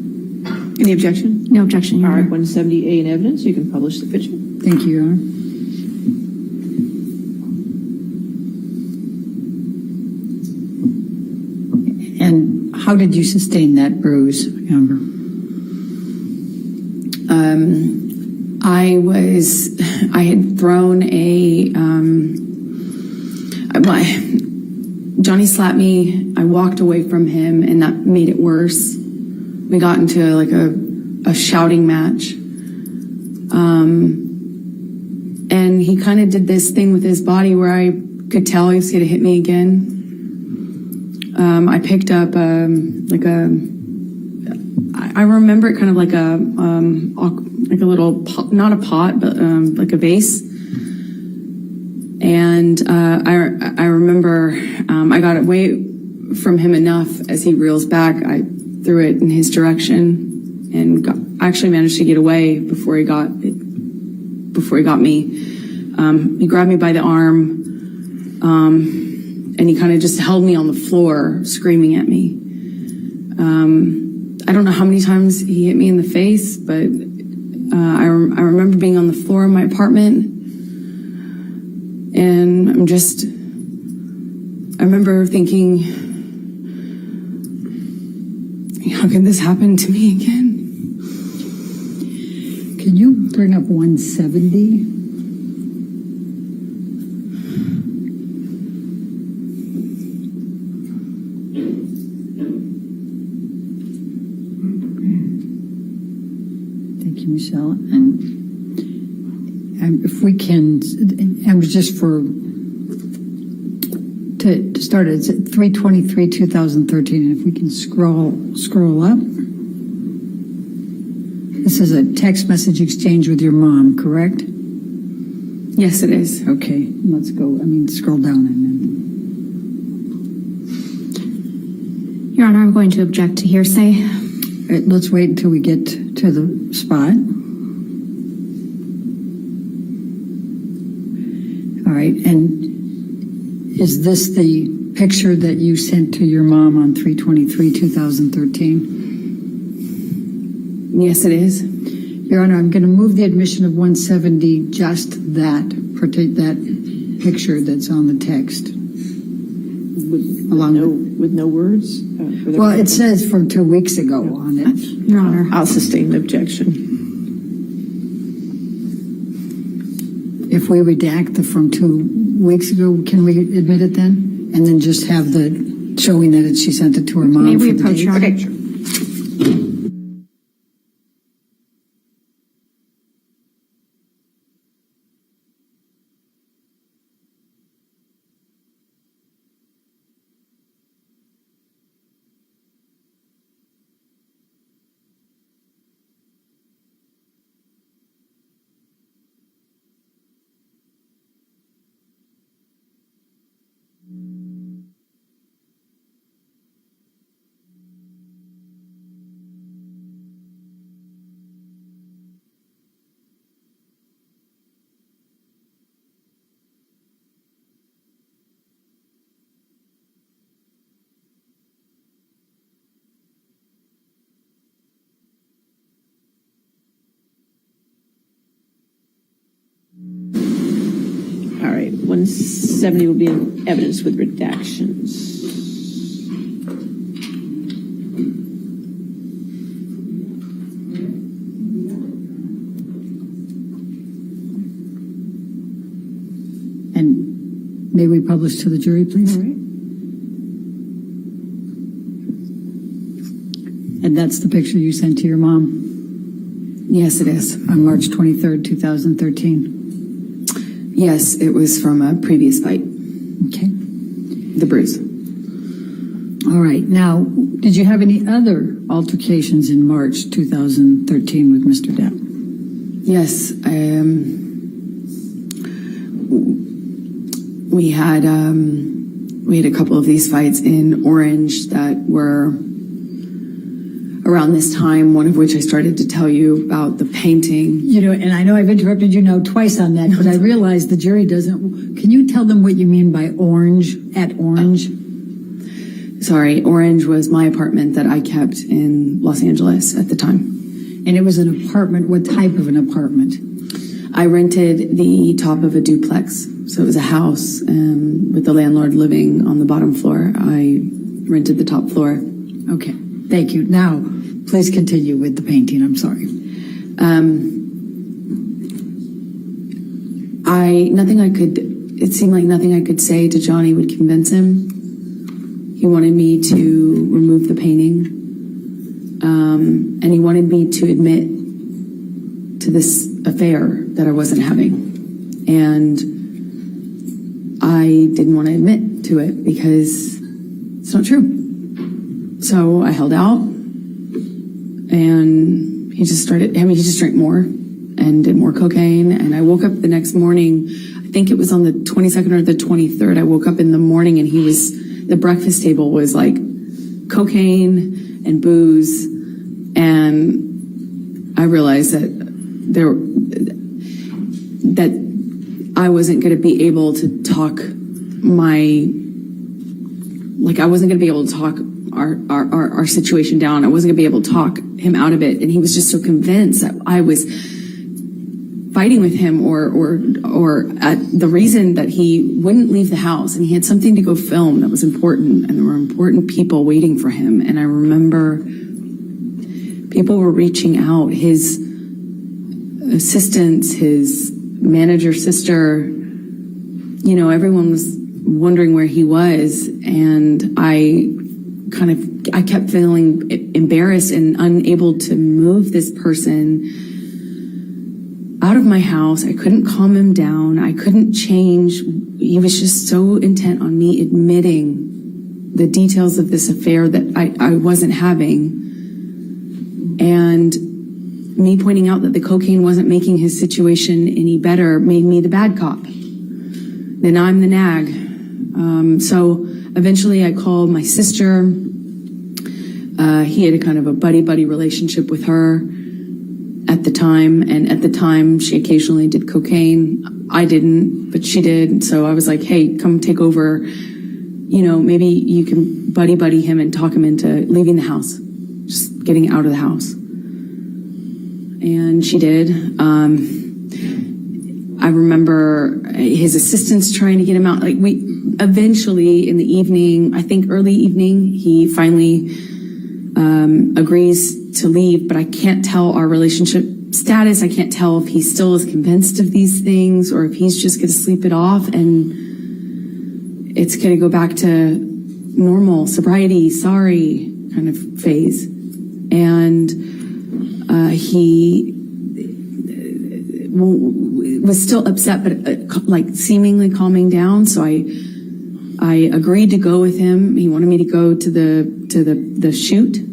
Any objection? No objection, Your All Honor. right, 170A in evidence. You can publish the picture. Thank you, Your Honor. And how did you sustain that bruise, Amber? I had thrown Johnny slapped me. I walked away from him, and that made it worse. We got into like a shouting match. And he kind of did this thing with his body where I could tell he was going to hit me again. I picked up I remember it kind of like a little pot, not a pot, but like a vase. And I remember I got away from him enough as he reels back. I threw it in his direction and actually managed to get away before he got me. He grabbed me by the arm. And he kind of just held me on the floor, screaming at me. I don't know how many times he hit me in the face, but I remember being on the floor of my apartment, and I remember thinking, how can this happen to me again? Can you bring up 170? Thank you, Michelle. And if we can, and just to start, it's at 3/23/2013, and if we can scroll up. This is a text message exchange with your mom, correct? Yes, it is. Okay, let's go. Scroll down and then. Your Honor, I'm going to object to hearsay. All right, let's wait until we get to the spot. All right, and is this the picture that you sent to your mom on 3/23/2013? Yes, it is. Your Honor, I'm going to move the admission of 170, just that picture that's on the text. With no words? Well, it says from 2 weeks ago on it. Your Honor. I'll sustain the objection. If we redact the from 2 weeks ago, can we admit it then? And then just have the showing that she sent it to her mom? May we approach, Your Honor? Okay, sure. All right, 170 will be in evidence with redactions. And may we publish to the jury, please? All right. And that's the picture you sent to your mom? Yes, it is. On March 23rd, 2013? Yes, it was from a previous fight. Okay. The bruise. All right. Now, did you have any other altercations in March 2013 with Mr. Depp? Yes. We had a couple of these fights in Orange that were around this time, one of which I started to tell you about the painting. You know, and I know I've interrupted you now twice on that, but I realize the jury doesn't. Can you tell them what you mean by Orange, at Orange? Sorry, Orange was my apartment that I kept in Los Angeles at the time. And it was an apartment. What type of an apartment? I rented the top of a duplex. So it was a house with the landlord living on the bottom floor. I rented the top floor. Okay, thank you. Now, please continue with the painting. I'm sorry. It seemed like nothing I could say to Johnny would convince him. He wanted me to remove the painting. And he wanted me to admit to this affair that I wasn't having. And I didn't want to admit to it because it's not true. So I held out, and he just drank more and did more cocaine. And I woke up the next morning, I think it was on the 22nd or the 23rd. I woke up in the morning and the breakfast table was like cocaine and booze. And I realized that I wasn't going to be able to talk I wasn't going to be able to talk our situation down. I wasn't going to be able to talk him out of it. And he was just so convinced that I was fighting with him or at the reason that he wouldn't leave the house, and he had something to go film that was important, and there were important people waiting for him. And I remember people were reaching out, his assistants, his manager sister, everyone was wondering where he was. And I kept feeling embarrassed and unable to move this person out of my house. I couldn't calm him down. I couldn't change. He was just so intent on me admitting the details of this affair that I wasn't having. And me pointing out that the cocaine wasn't making his situation any better made me the bad cop. Then I'm the nag. So eventually I called my sister. He had a kind of a buddy-buddy relationship with her at the time. And at the time, she occasionally did cocaine. I didn't, but she did. So I was like, hey, come take over. You know, maybe you can buddy him and talk him into leaving the house, just getting out of the house. And she did. I remember his assistants trying to get him out. Like eventually in the evening, I think early evening, he finally agrees to leave, but I can't tell our relationship status. I can't tell if he still is convinced of these things or if he's just going to sleep it off and it's going to go back to normal sobriety, sorry kind of phase. And he was still upset, but like seemingly calming down. So I agreed to go with him. He wanted me to go to the shoot.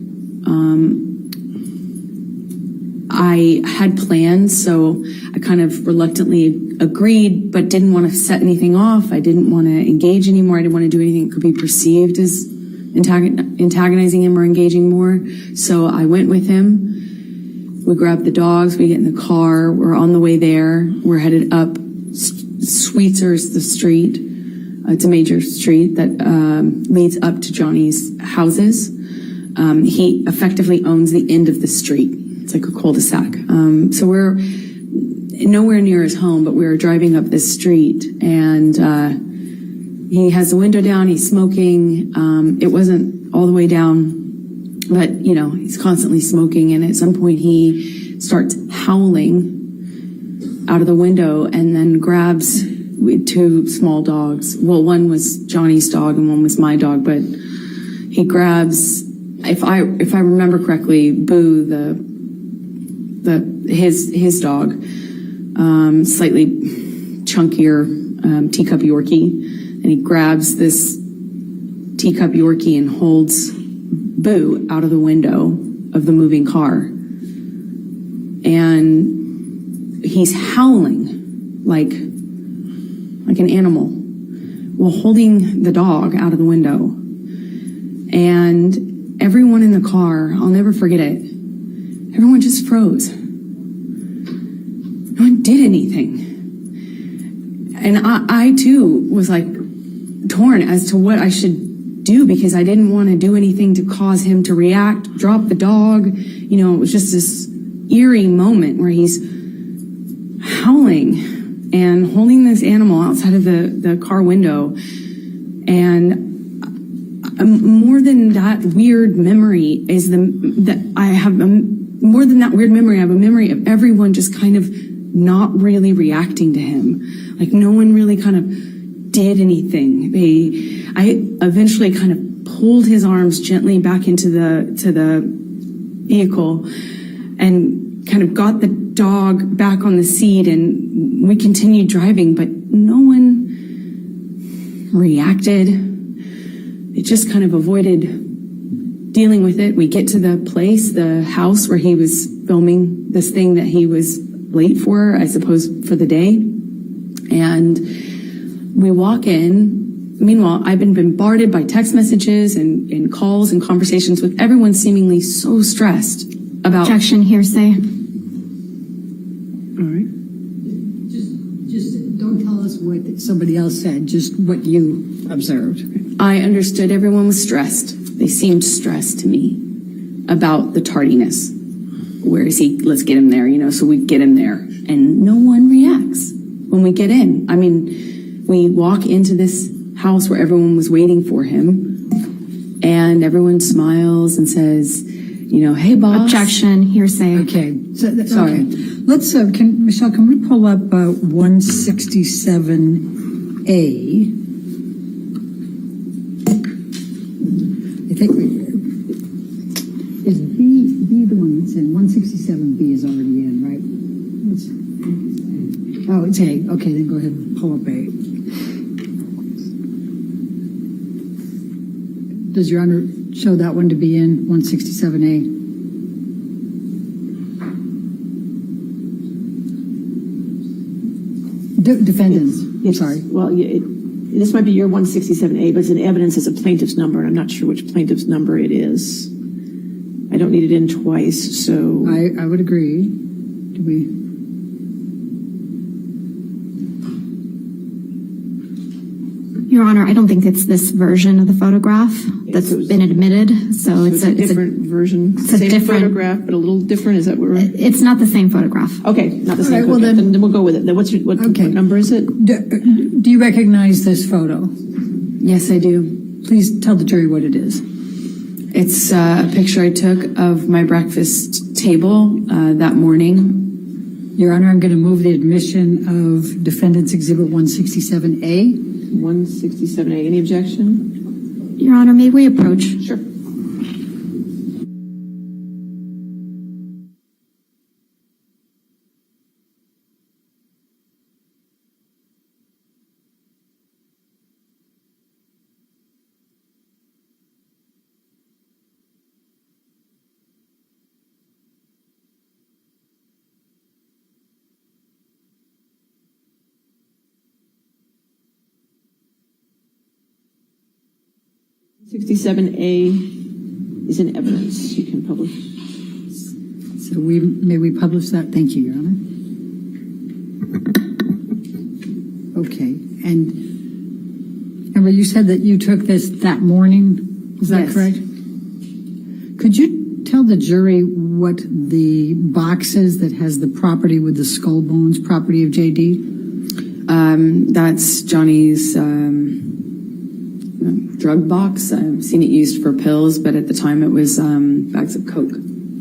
I had plans, so I kind of reluctantly agreed, but didn't want to set anything off. I didn't want to engage anymore. I didn't want to do anything that could be perceived as antagonizing him or engaging more. So I went with him. We grabbed the dogs. We get in the car. We're on the way there. We're headed up Sweetzer's the street. It's a major street that leads up to Johnny's houses. He effectively owns the end of the street. It's like a cul-de-sac. So we're nowhere near his home, but we were driving up this street and he has the window down. He's smoking. It wasn't all the way down, but you know, he's constantly smoking. And at some point he starts howling out of the window and then grabs two small dogs. Well, one was Johnny's dog and one was my dog, but he grabs, if I remember correctly, Boo, his dog, slightly chunkier teacup Yorkie, and he grabs this teacup Yorkie and holds Boo out of the window of the moving car. And he's howling like an animal while holding the dog out of the window. And everyone in the car, I'll never forget it, everyone just froze. No one did anything. And I too was like torn as to what I should do because I didn't want to do anything to cause him to react, drop the dog. You know, it was just this eerie moment where he's howling and holding this animal outside of the car window. And more than that weird memory is I have a memory of everyone just kind of not really reacting to him. Like no one really kind of did anything. I eventually kind of pulled his arms gently back into the vehicle and kind of got the dog back on the seat and we continued driving, but no one reacted. It just kind of avoided dealing with it. We get to the place, the house where he was filming this thing that he was late for, I suppose, for the day. And we walk in. Meanwhile, I've been bombarded by text messages and calls and conversations with everyone seemingly so stressed about... Objection, hearsay. All right. Just don't tell us what somebody else said, just what you observed. I understood everyone was stressed. They seemed stressed to me about the tardiness. Where is he? Let's get him there, you know, so we get him there. And no one reacts when we get in. I mean, we walk into this house where everyone was waiting for him and everyone smiles and says, you know, hey, boss. Objection, hearsay. Okay. So, sorry. Okay. Let's, Michelle, can we pull up 167A? I think is B the one that's in? 167B is already in, right? Oh, it's A. Okay, then go ahead and pull up A. Does Your Honor show that one to be in 167A? Defendants. Yes. Sorry. Well, this might be your 167A, but it's in evidence as a plaintiff's number, and I'm not sure which plaintiff's number it is. I don't need it in twice, so. I would agree. Do we? Your Honor, I don't think it's this version of the photograph that's been admitted. So it's a different version. It's a Same different photograph, but a little different. Is that what we're? It's not the same photograph. Okay, not the same All right, well, photograph. Then we'll go with it. Then what number is it? Do you recognize this photo? Yes, I do. Please tell the jury what it is. It's a picture I took of my breakfast table that morning. Your Honor, I'm going to move the admission of Defendant's Exhibit 167A. 167A. Any objection? Your Honor, may we approach? Sure. $67A is in evidence. You can publish. So may we publish that? Thank you, Your Honor. Okay. And Amber, you said that you took this that morning. Is that Yes. correct? Could you tell the jury what the box is that has the property with the skull bones, property of JD? That's Johnny's drug box. I've seen it used for pills, but at the time it was bags of Coke,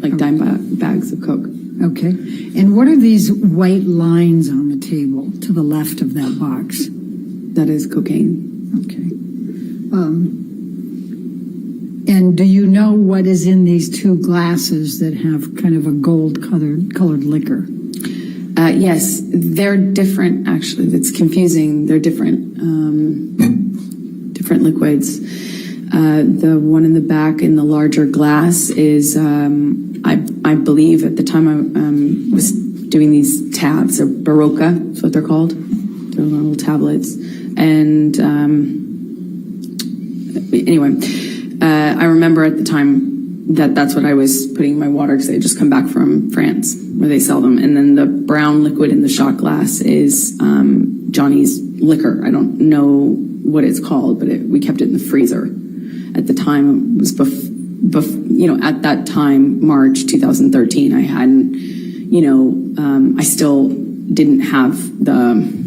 like dime bags of Coke. Okay. And what are these white lines on the table to the left of that box? That is cocaine. Okay. And do you know what is in these two glasses that have kind of a gold colored liquor? Yes, they're different, actually. That's confusing. They're different liquids. The one in the back in the larger glass is, I believe at the time I was doing these tabs, or Barocca, is what they're called. They're little tablets. And anyway, I remember at the time that's what I was putting in my water because I had just come back from France where they sell them. And then the brown liquid in the shot glass is Johnny's liquor. I don't know what it's called, but we kept it in the freezer. At the time, it was at that time, March 2013, I hadn't, I still didn't have the,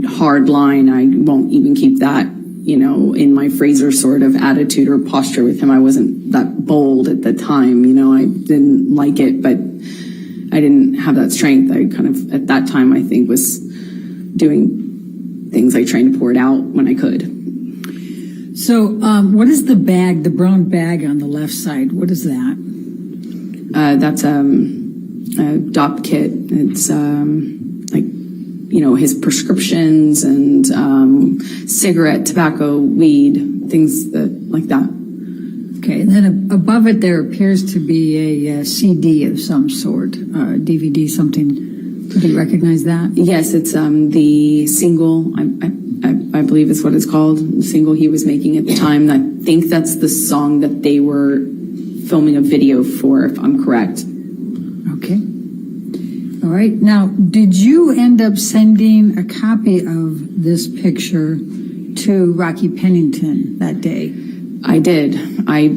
hard line. I won't even keep that, in my freezer sort of attitude or posture with him. I wasn't that bold at the time, I didn't like it, but I didn't have that strength. I kind of, at that time, I think was doing things like trying to pour it out when I could. So what is the bag, the brown bag on the left side? What is that? That's a DOP kit. It's his prescriptions and cigarette, tobacco, weed, things like that. Okay, and then above it there appears to be a CD of some sort, DVD, something. Do you recognize that? Yes, it's the single, I believe is what it's called, the single he was making at the time. I think that's the song that they were filming a video for, if I'm correct. Okay. All right. Now, did you end up sending a copy of this picture to Rocky Pennington that day? I did. I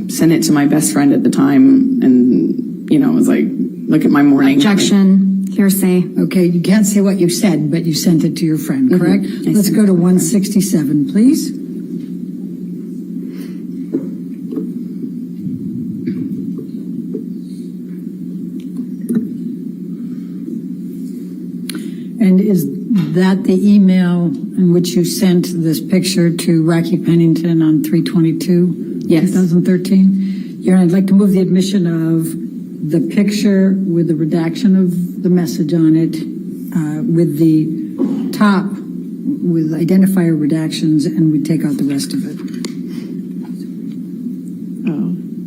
sent it to my best friend at the time and, was like, look at my morning. Objection. Hearsay. Okay, you can't say what you said, but you sent it to your friend, correct? Mm-hmm. Let's go to 167, please. And is that the email in which you sent this picture to Rocky Pennington on 3/22, yes. 2013? I'd like to move the admission of the picture with the redaction of the message on it, with the top with identifier redactions, and we take out the rest of it.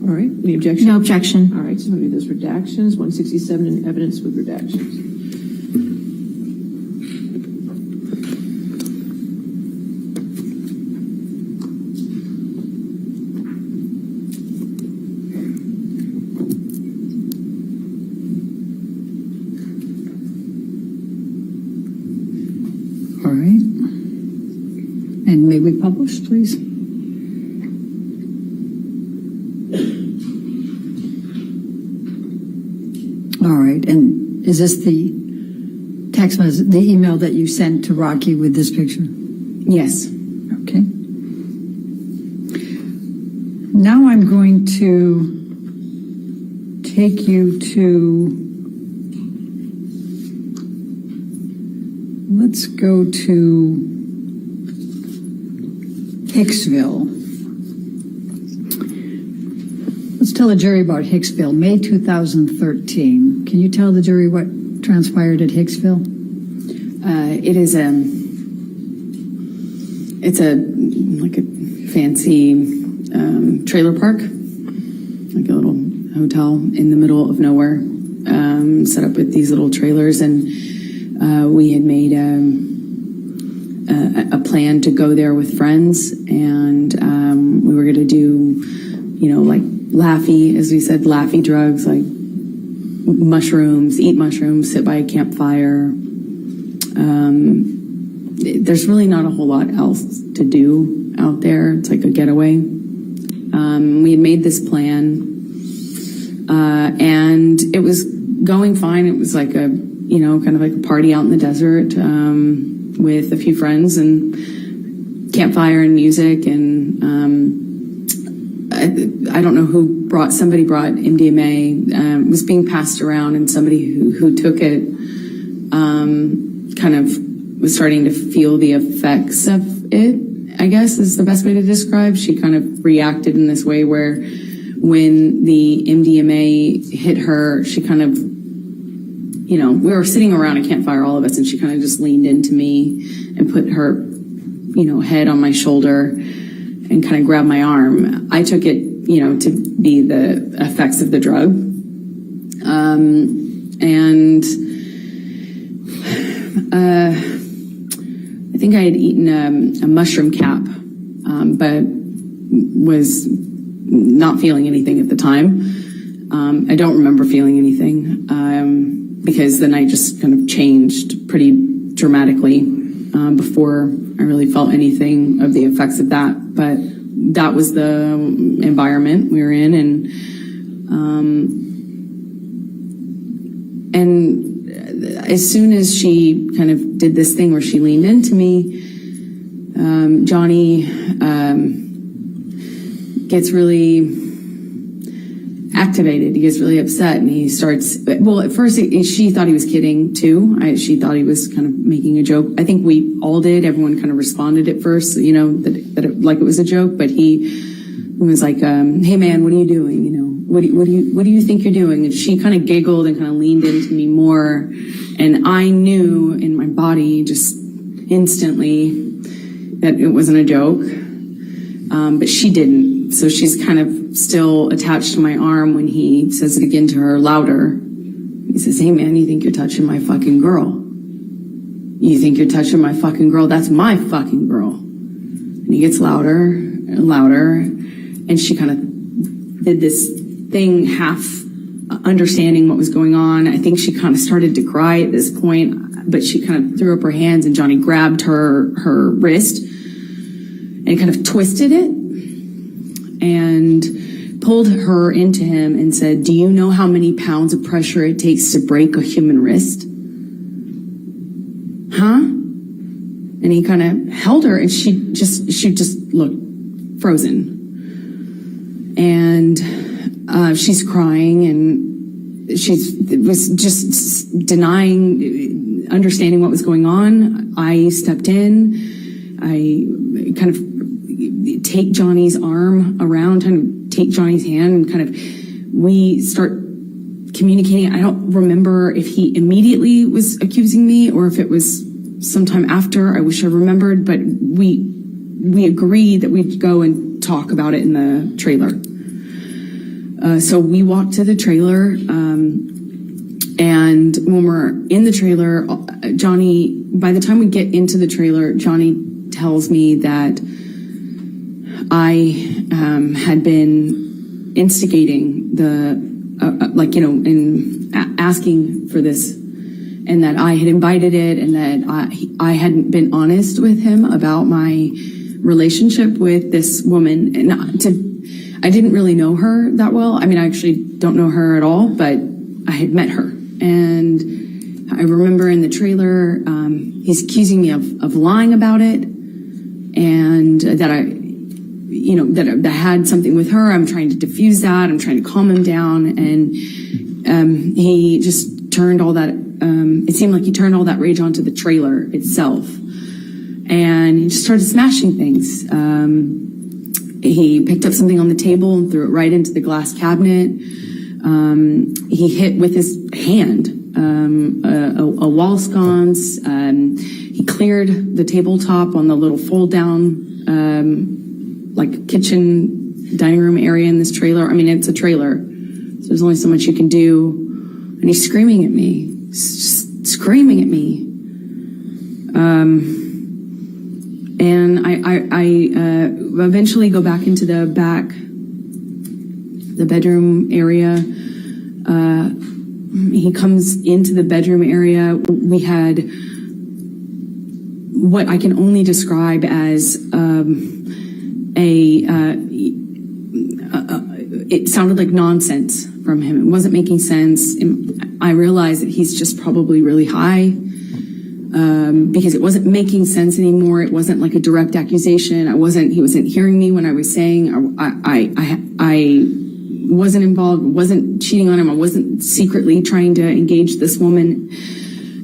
All right, any objection? No objection. All right, so we'll do those redactions, 167 in evidence with redactions. All right. And may we publish, please? All right, and is this the text message, the email that you sent to Rocky with this picture? Yes. Okay. Now I'm going to take you to, let's go to Hicksville. Let's tell the jury about Hicksville, May 2013. Can you tell the jury what transpired at Hicksville? It's a fancy trailer park, like a little hotel in the middle of nowhere, set up with these little trailers, and we had made a plan to go there with friends, and we were going to do, like laughy, as we said, laughy drugs, like mushrooms, eat mushrooms, sit by a campfire. There's really not a whole lot else to do out there. It's like a getaway. We had made this plan, and it was going fine. It was like a, kind of like a party out in the desert, with a few friends and campfire and music. And, I don't know somebody brought MDMA, it was being passed around, and somebody who took it, kind of was starting to feel the effects of it, I guess is the best way to describe. She kind of reacted in this way where when the MDMA hit her, she kind of, we were sitting around a campfire, all of us, and she kind of just leaned into me and put her, head on my shoulder and kind of grabbed my arm. I took it, to be the effects of the drug. I think I had eaten a mushroom cap, but was not feeling anything at the time. I don't remember feeling anything, because the night just kind of changed pretty dramatically, before I really felt anything of the effects of that. But that was the environment we were in, and as soon as she kind of did this thing where she leaned into me, Johnny gets really activated. He gets really upset, and he starts, well, at first she thought he was kidding too. She thought he was kind of making a joke. I think we all did. Everyone kind of responded at first, that it was a joke, but he was like, hey man, what are you doing? What do you think you're doing? And she kind of giggled and kind of leaned into me more. And I knew in my body just instantly that it wasn't a joke. But she didn't. So she's kind of still attached to my arm when he says it again to her louder. He says, hey man, you think you're touching my fucking girl? You think you're touching my fucking girl? That's my fucking girl. And he gets louder and louder. And she kind of did this thing, half understanding what was going on. I think she kind of started to cry at this point, but she kind of threw up her hands, and Johnny grabbed her wrist and kind of twisted it and pulled her into him and said, do you know how many pounds of pressure it takes to break a human wrist? Huh? And he kind of held her, and she just looked frozen. And she's crying, and was just denying understanding what was going on. I stepped in. I kind of take Johnny's arm around, kind of take Johnny's hand, and kind of we start communicating. I don't remember if he immediately was accusing me or if it was sometime after. I wish I remembered, but we agreed that we'd go and talk about it in the trailer. So we walked to the trailer, and when we're in the trailer, Johnny, by the time we get into the trailer, Johnny tells me that I had been instigating asking for this, and that I had invited it, and that I hadn't been honest with him about my relationship with this woman. And I didn't really know her that well. I mean, I actually don't know her at all, but I had met her. And I remember in the trailer, he's accusing me of lying about it, and that I had something with her. I'm trying to diffuse that. I'm trying to calm him down. And he just turned all that, it seemed like he turned all that rage onto the trailer itself. And he just started smashing things. He picked up something on the table and threw it right into the glass cabinet. He hit with his hand a wall sconce. He cleared the tabletop on the little fold down kitchen dining room area in this trailer. I mean, it's a trailer, so there's only so much you can do. And he's screaming at me, just screaming at me. And I eventually go back into the bedroom area. He comes into the bedroom area. We had what I can only describe as it sounded like nonsense from him. It wasn't making sense. And I realized that he's just probably really high, because it wasn't making sense anymore. It wasn't like a direct accusation. He wasn't hearing me when I was saying I wasn't involved, wasn't cheating on him. I wasn't secretly trying to engage this woman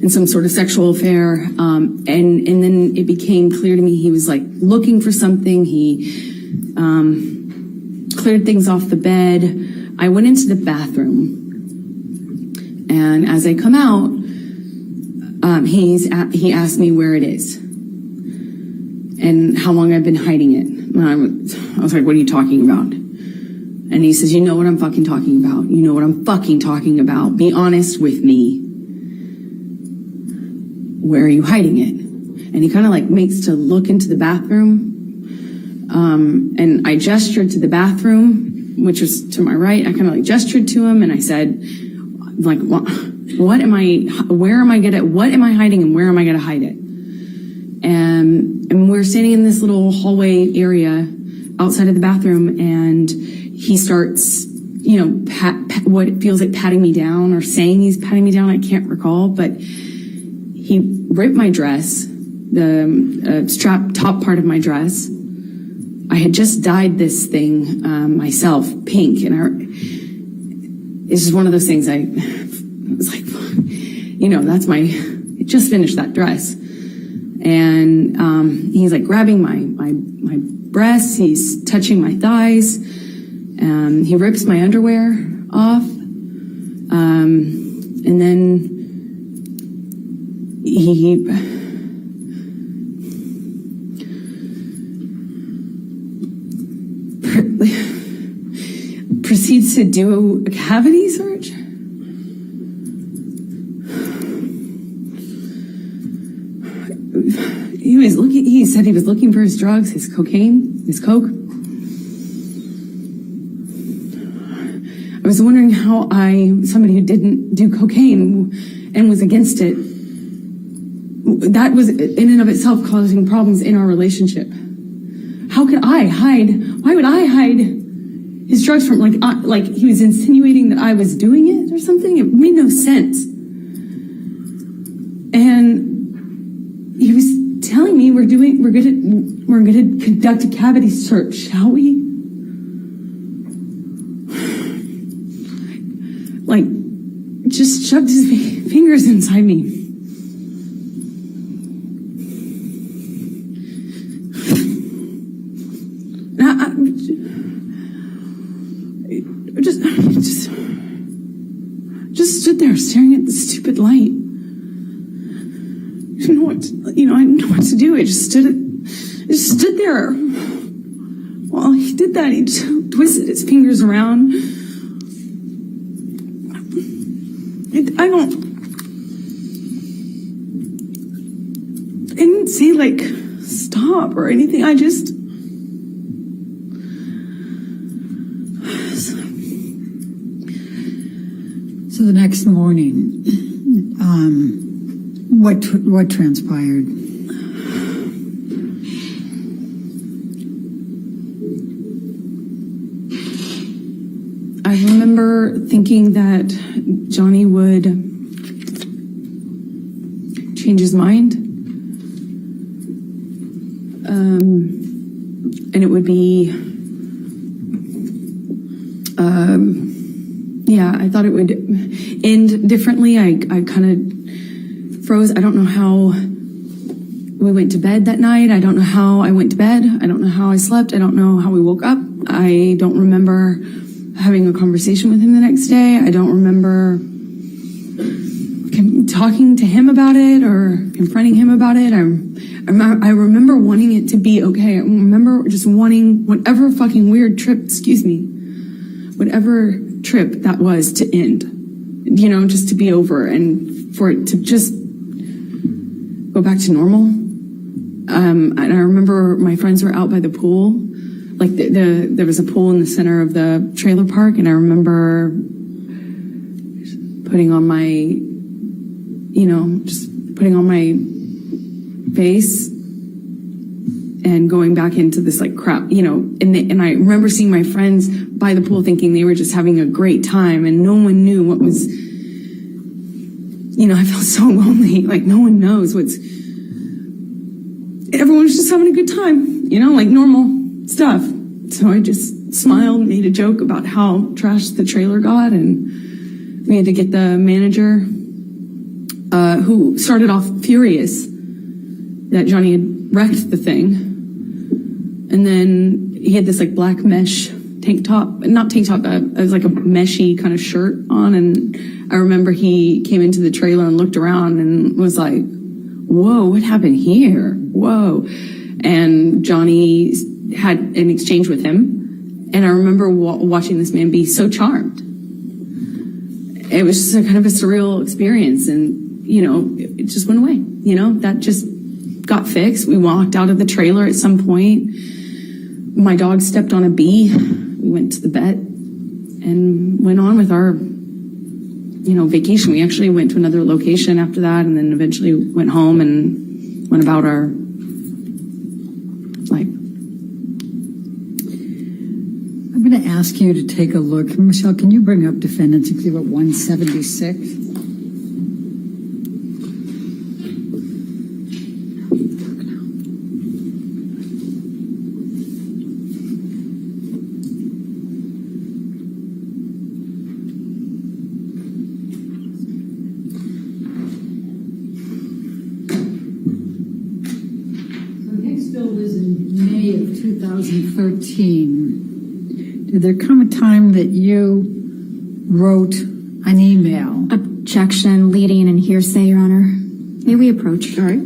in some sort of sexual affair. And then it became clear to me he was like looking for something. He cleared things off the bed. I went into the bathroom, and as I come out, he asked me where it is and how long I've been hiding it. And I was like, what are you talking about? And he says, you know what I'm fucking talking about. You know what I'm fucking talking about. Be honest with me. Where are you hiding it? And he kind of makes to look into the bathroom. And I gestured to the bathroom, which was to my right. I kind of gestured to him, and I said, what am I hiding, and where am I going to hide it? And we're standing in this little hallway area outside of the bathroom, and he starts, what it feels like patting me down, or saying he's patting me down. I can't recall, but he ripped my dress, the strap top part of my dress. I had just dyed this thing myself pink, and it's just one of those things. I was like, I just finished that dress. And he's grabbing my breasts, he's touching my thighs, he rips my underwear off, and then he proceeds to do a cavity search. He said he was looking for his drugs, his cocaine, his coke. I was wondering how somebody who didn't do cocaine and was against it, that was in and of itself causing problems in our relationship. How could I hide? Why would I hide his drugs from, like he was insinuating that I was doing it or something? It made no sense. And he was telling me we're gonna conduct a cavity search, shall we? Just shoved his fingers inside me. stood there staring at the stupid light. I didn't know what to do. I just stood there. While he did that, he just twisted his fingers around. I didn't say like stop or anything. So the next morning, what transpired? I remember thinking that Johnny would change his mind. And it would be, I thought it would end differently. I kind of froze. I don't know how we went to bed that night. I don't know how I went to bed. I don't know how I slept. I don't know how we woke up. I don't remember having a conversation with him the next day. I don't remember talking to him about it or confronting him about it. I remember wanting it to be okay. I remember just wanting whatever fucking weird trip, whatever trip that was to end, just to be over and for it to just go back to normal. And I remember my friends were out by the pool. Like there was a pool in the center of the trailer park, and I remember putting on my, just putting on my face and going back into this like crowd, and I remember seeing my friends by the pool thinking they were just having a great time, and no one knew what was, I felt so lonely, like no one knows everyone was just having a good time, like normal stuff. So I just smiled, made a joke about how trashed the trailer got, and we had to get the manager, who started off furious that Johnny had wrecked the thing. And then he had this like black mesh not tank top, it was like a meshy kind of shirt on. And I remember he came into the trailer and looked around and was like, whoa, what happened here? Whoa. And Johnny had an exchange with him. And I remember watching this man be so charmed. It was just a kind of a surreal experience. And, it just went away. That just got fixed. We walked out of the trailer at some point. My dog stepped on a bee. We went to the vet and went on with our, vacation. We actually went to another location after that, and then eventually went home and went about our life. I'm going to ask you to take a look. Michelle, can you bring up Defendant's Exhibit 176? Was in May of 2013. Did there come a time that you wrote an email? Objection, leading, and hearsay, Your Honor. May we approach? All right.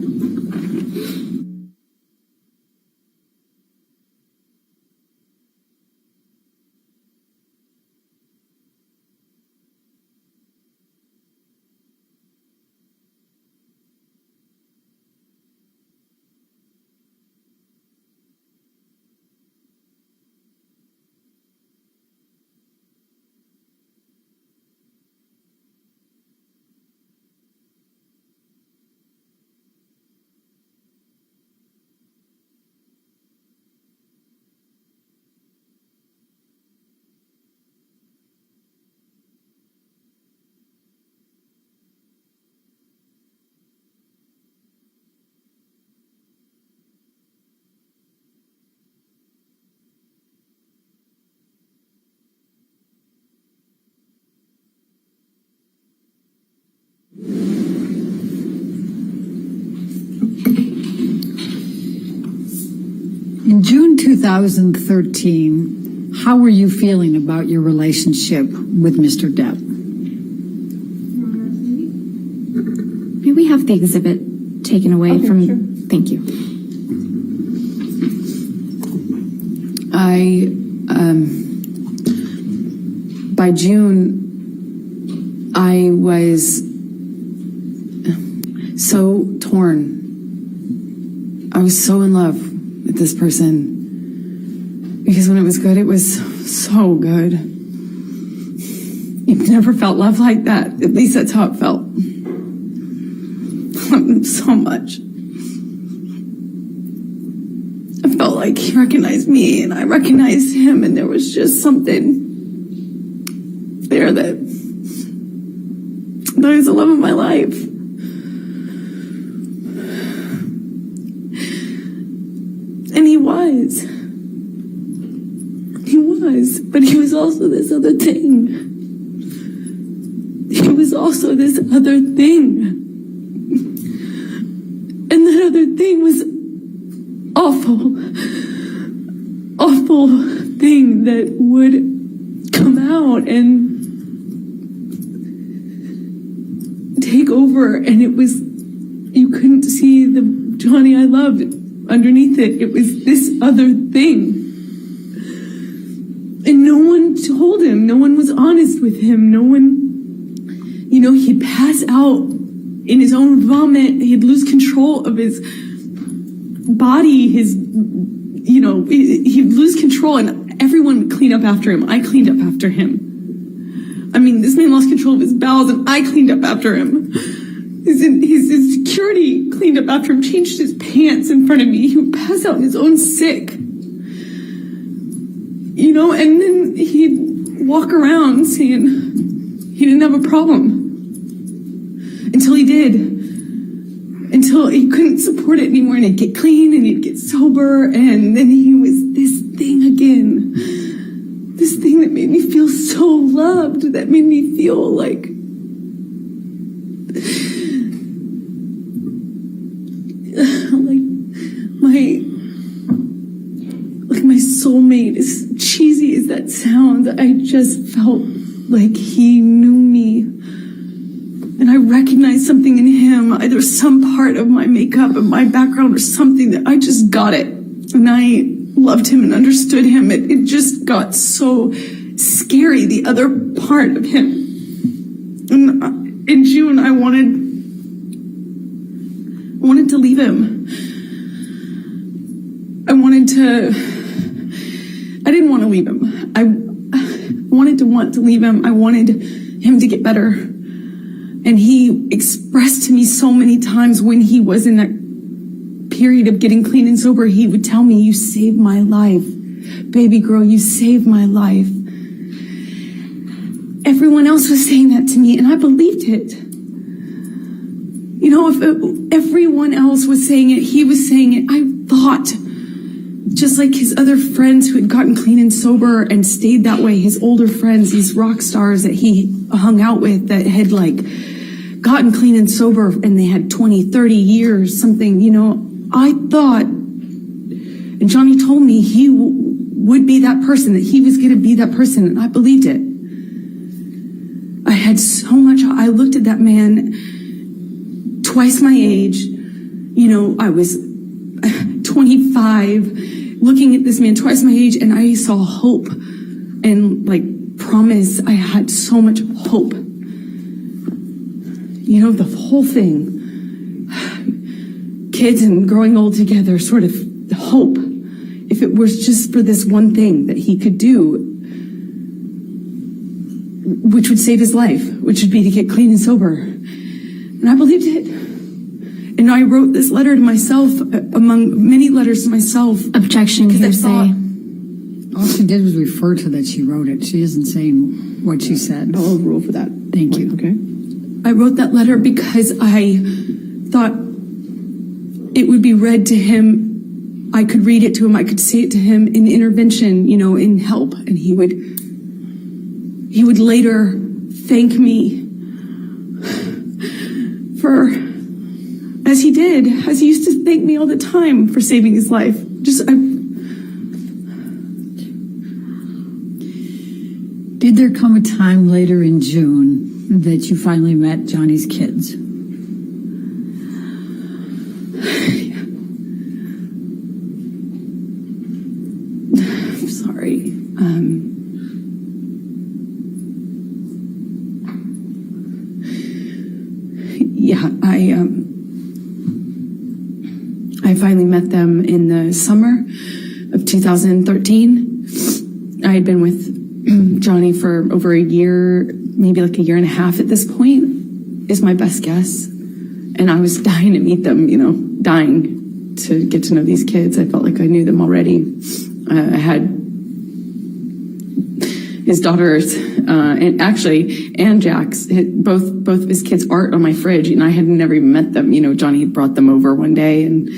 In June 2013, how were you feeling about your relationship with Mr. Depp? May we have the exhibit taken away from? Sure. Thank you. By June, I was so torn. I was so in love with this person. Because when it was good, it was so good. You've never felt love like that. At least that's how it felt. So much. I felt like he recognized me and I recognized him, and there was just something there that is the love of my life. And he was. But he was also this other thing. He was also this other thing. And that other thing was awful thing that would come out and take over. And it was, you couldn't see the Johnny I loved underneath it. It was this other thing. And no one told him. No one was honest with him. No one, he'd pass out in his own vomit. He'd lose control of his body. He'd lose control, and everyone would clean up after him. I cleaned up after him. I mean, this man lost control of his bowels, and I cleaned up after him. His security cleaned up after him, changed his pants in front of me. He would pass out in his own sick. And then he'd walk around saying he didn't have a problem. Until he did. Until he couldn't support it anymore, and he'd get clean and he'd get sober, and then he was this thing again. This thing that made me feel so loved, that made me feel like my soulmate, as cheesy as that sounds. I just felt like he knew me. And I recognized something in him, either some part of my makeup and my background or something, that I just got it. And I loved him and understood him. It just got so scary, the other part of him. And in June, I wanted to leave him. I didn't want to leave him. I wanted to leave him. I wanted him to get better. And he expressed to me so many times when he was in that period of getting clean and sober, he would tell me, "You saved my life. Baby girl, you saved my life." Everyone else was saying that to me, and I believed it. If everyone else was saying it, he was saying it. I thought, just like his other friends who had gotten clean and sober and stayed that way, his older friends, these rock stars that he hung out with that had gotten clean and sober and they had 20, 30 years, something, I thought, and Johnny told me he would be that person, that he was going to be that person, and I believed it. I had so much, I looked at that man twice my age, I was 25, looking at this man twice my age, and I saw hope and promise. I had so much hope. The whole thing. Kids and growing old together, sort of hope. If it was just for this one thing that he could do, which would save his life, which would be to get clean and sober. And I believed it. And I wrote this letter to myself, among many letters to myself. Objection, hearsay. All she did was refer to that she wrote it. She isn't saying what she said. I'll rule for that. Thank you. Okay. I wrote that letter because I thought it would be read to him. I could read it to him. I could say it to him in intervention, in help. And he would later thank me for, as he did, as he used to thank me all the time for saving his life. Did there come a time later in June that you finally met Johnny's kids? I finally met them in the summer of 2013. I had been with Johnny for over a year, maybe like a year and a half at this point, is my best guess. And I was dying to meet them, dying to get to know these kids. I felt like I knew them already. I had his daughters, and Jack's, both of his kids' art on my fridge, and I had never even met them. Johnny had brought them over one day and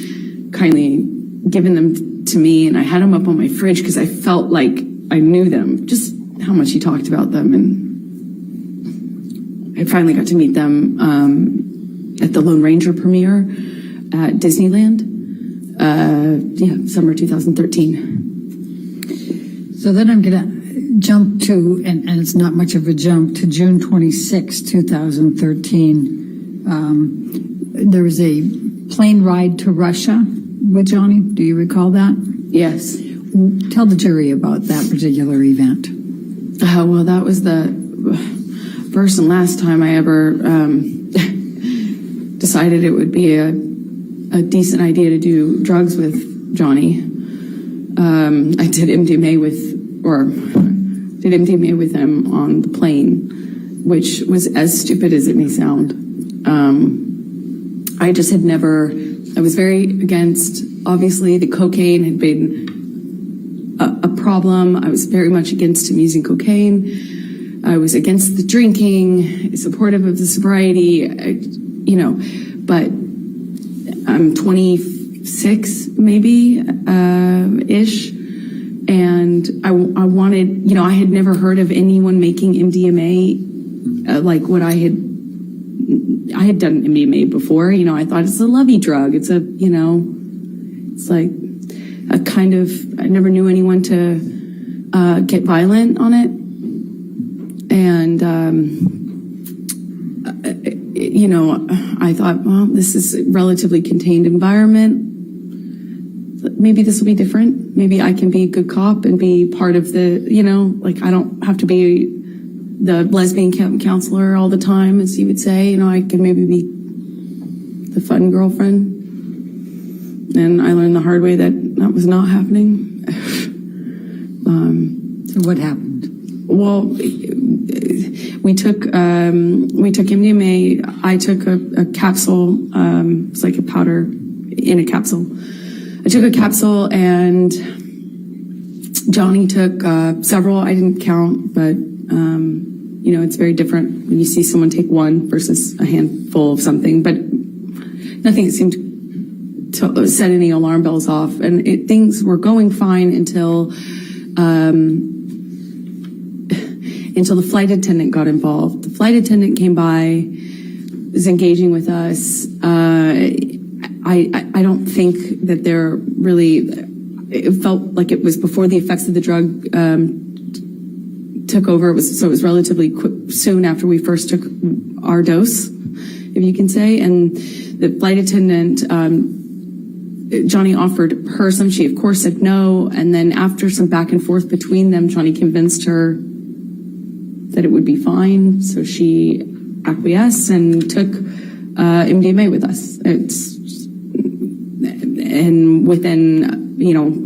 kindly given them to me, and I had them up on my fridge because I felt like I knew them, just how much he talked about them. And I finally got to meet them at the Lone Ranger premiere at Disneyland, summer 2013. So then I'm going to jump to, and it's not much of a jump, to June 26, 2013. There was a plane ride to Russia with Johnny. Do you recall that? Yes. Tell the jury about that particular event. Well, that was the first and last time I ever decided it would be a decent idea to do drugs with Johnny. I did MDMA with him on the plane, which was as stupid as it may sound. I just had never, I was very against, obviously the cocaine had been a problem. I was very much against him using cocaine. I was against the drinking, supportive of the sobriety, but I'm 26 maybe, ish. And I wanted, I had never heard of anyone making MDMA like what I had done MDMA before. I thought it's a lovey drug. It's it's like a kind of, I never knew anyone to get violent on it. And, I thought, well, this is a relatively contained environment. Maybe this will be different. Maybe I can be a good cop and be part of the, I don't have to be the lesbian counselor all the time, as you would say. I can maybe be the fun girlfriend. And I learned the hard way that was not happening. So what happened? Well, we took MDMA. I took a capsule. It's like a powder in a capsule. I took a capsule, and Johnny took several. I didn't count, but it's very different when you see someone take one versus a handful of something. But nothing seemed to set any alarm bells off, and things were going fine until the flight attendant got involved. The flight attendant came by, was engaging with us. I don't think that they're really, it felt like it was before the effects of the drug took over. It was relatively quick, soon after we first took our dose, if you can say. And the flight attendant, Johnny offered her some. She, of course, said no. And then after some back and forth between them, Johnny convinced her that it would be fine. So she acquiesced and took MDMA with us. And within,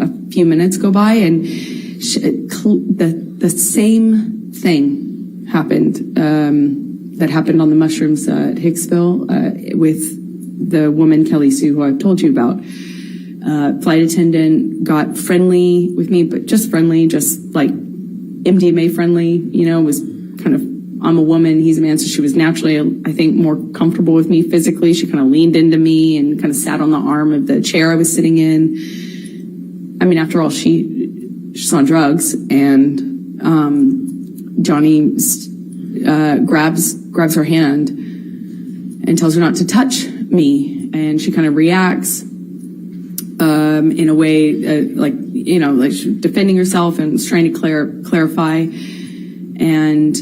a few minutes go by, and the same thing happened that happened on the mushrooms at Hicksville with the woman, Kelly Sue, who I've told you about. Flight attendant got friendly with me, but just friendly, just like MDMA friendly, was kind of, I'm a woman, he's a man, so she was naturally, I think, more comfortable with me physically. She kind of leaned into me and kind of sat on the arm of the chair I was sitting in. I mean, after all, she's on drugs, and Johnny grabs her hand and tells her not to touch me, and she kind of reacts in a way like she's defending herself and was trying to clarify. And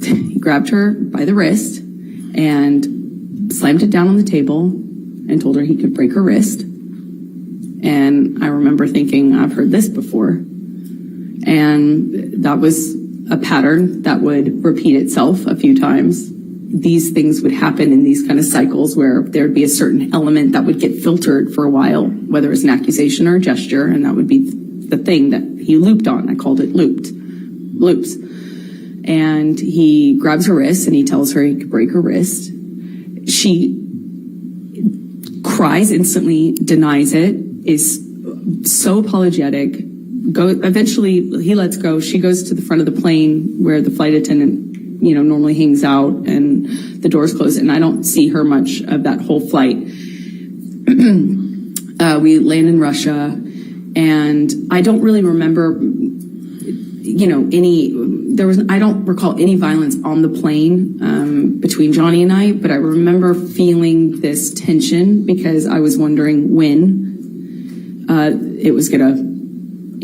he grabbed her by the wrist and slammed it down on the table and told her he could break her wrist. And I remember thinking, I've heard this before. And that was a pattern that would repeat itself a few times. these things would happen in these kind of cycles where there'd be a certain element that would get filtered for a while, whether it's an accusation or a gesture, and that would be the thing that he looped on. I called it loops. And he grabs her wrist and he tells her he could break her wrist. She cries instantly, denies it, is so apologetic. Eventually he lets go. She goes to the front of the plane where the flight attendant, normally hangs out, and the doors close, and I don't see her much of that whole flight. We land in Russia, and I don't really remember, I don't recall any violence on the plane between Johnny and I, but I remember feeling this tension because I was wondering when it was going to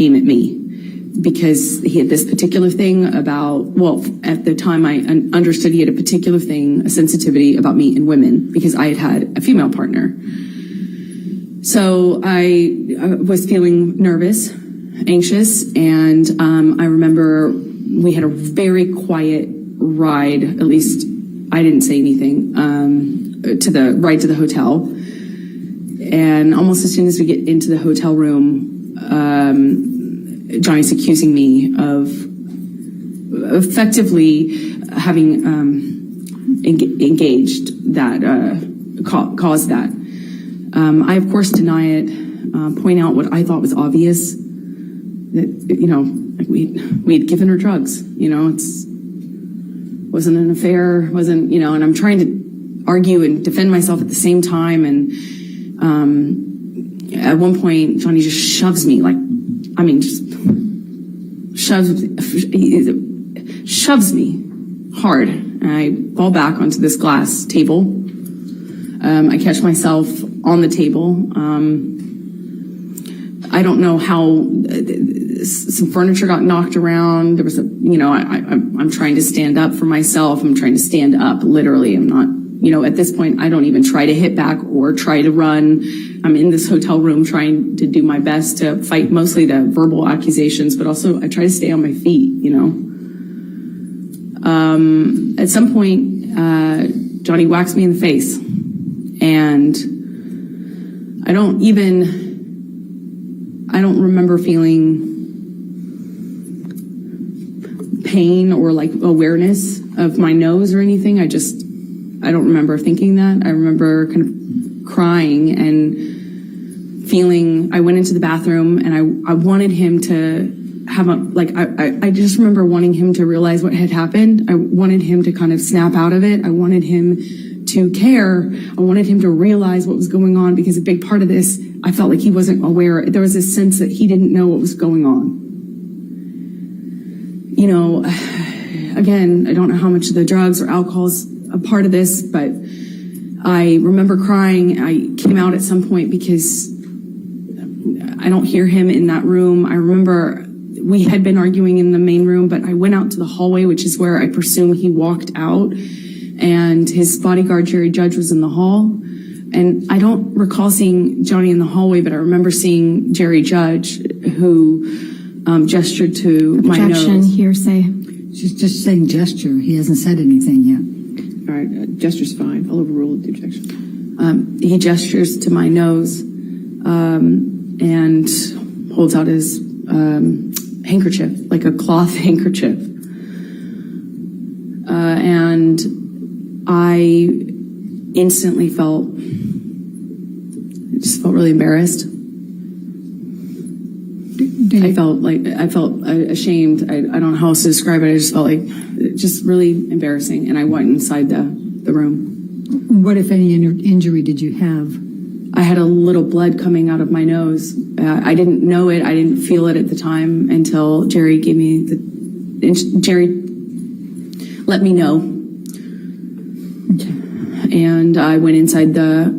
aim at me. Because he had this particular thing about, at the time I understood he had a particular thing, a sensitivity about me and women, because I had a female partner. So I was feeling nervous, anxious, and I remember we had a very quiet ride, at least I didn't say anything, to the ride to the hotel. And almost as soon as we get into the hotel room, Johnny's accusing me of effectively having engaged that, caused that. I, of course, deny it, point out what I thought was obvious, that, we'd given her drugs, wasn't an affair, wasn't, and I'm trying to argue and defend myself at the same time. And at one point, Johnny just shoves me, shoves me hard, and I fall back onto this glass table. I catch myself on the table. I don't know how some furniture got knocked around. There was I'm trying to stand up for myself. I'm trying to stand up, literally. I'm not, at this point, I don't even try to hit back or try to run. I'm in this hotel room trying to do my best to fight mostly the verbal accusations, but also I try to stay on my feet, At some point, Johnny whacks me in the face, and I don't remember feeling pain or awareness of my nose or anything. I don't remember thinking that. I remember kind of crying and feeling, I went into the bathroom and I wanted him to have I just remember wanting him to realize what had happened. I wanted him to kind of snap out of it. I wanted him to care. I wanted him to realize what was going on, because a big part of this, I felt like he wasn't aware. There was a sense that he didn't know what was going on. Again, I don't know how much of the drugs or alcohol is a part of this, but I remember crying. I came out at some point because I don't hear him in that room. I remember we had been arguing in the main room, but I went out to the hallway, which is where I presume he walked out, and his bodyguard, Jerry Judge, was in the hall. And I don't recall seeing Johnny in the hallway, but I remember seeing Jerry Judge, who gestured to my nose. Objection, hearsay. She's just saying gesture. He hasn't said anything yet. All right, gesture's fine. I'll overrule the objection. He gestures to my nose and holds out his handkerchief, like a cloth handkerchief. And I instantly felt really embarrassed. I felt ashamed. I don't know how else to describe it. I just felt just really embarrassing. And I went inside the room. What, if any, injury did you have? I had a little blood coming out of my nose. I didn't know it. I didn't feel it at the time until Jerry gave me Jerry let me know. Okay. And I went inside the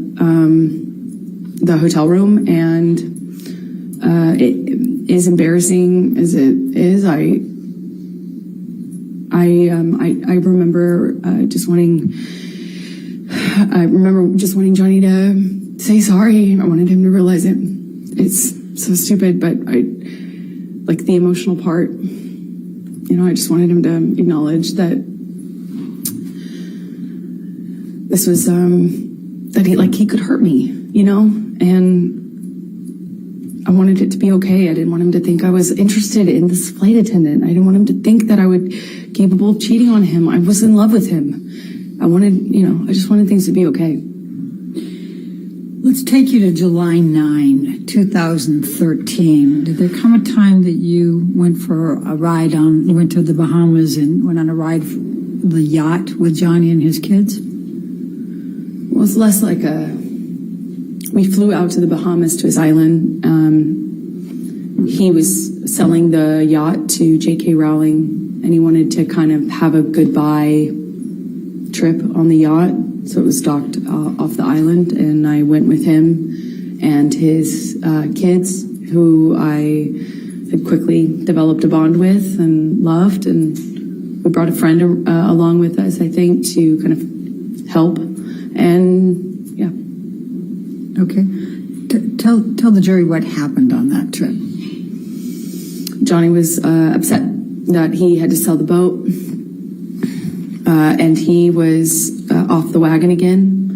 hotel room, and it is embarrassing as it is. I remember just wanting Johnny to say sorry. I wanted him to realize it. It's so stupid, but the emotional part, I just wanted him to acknowledge that this was, that he could hurt me, and I wanted it to be okay. I didn't want him to think I was interested in this flight attendant. I didn't want him to think that I would capable of cheating on him. I was in love with him. I just wanted things to be okay. Let's take you to July 9, 2013. Did there come a time that you went for a ride you went to the Bahamas and went on a ride the yacht with Johnny and his kids? Well, it's less like we flew out to the Bahamas to his island. He was selling the yacht to J.K. Rowling, and he wanted to kind of have a goodbye trip on the yacht. So it was docked off the island, and I went with him and his kids, who I had quickly developed a bond with and loved. And we brought a friend along with us, I think, to kind of help. And yeah. Okay. Tell the jury what happened on that trip. Johnny was upset that he had to sell the boat, and he was off the wagon again,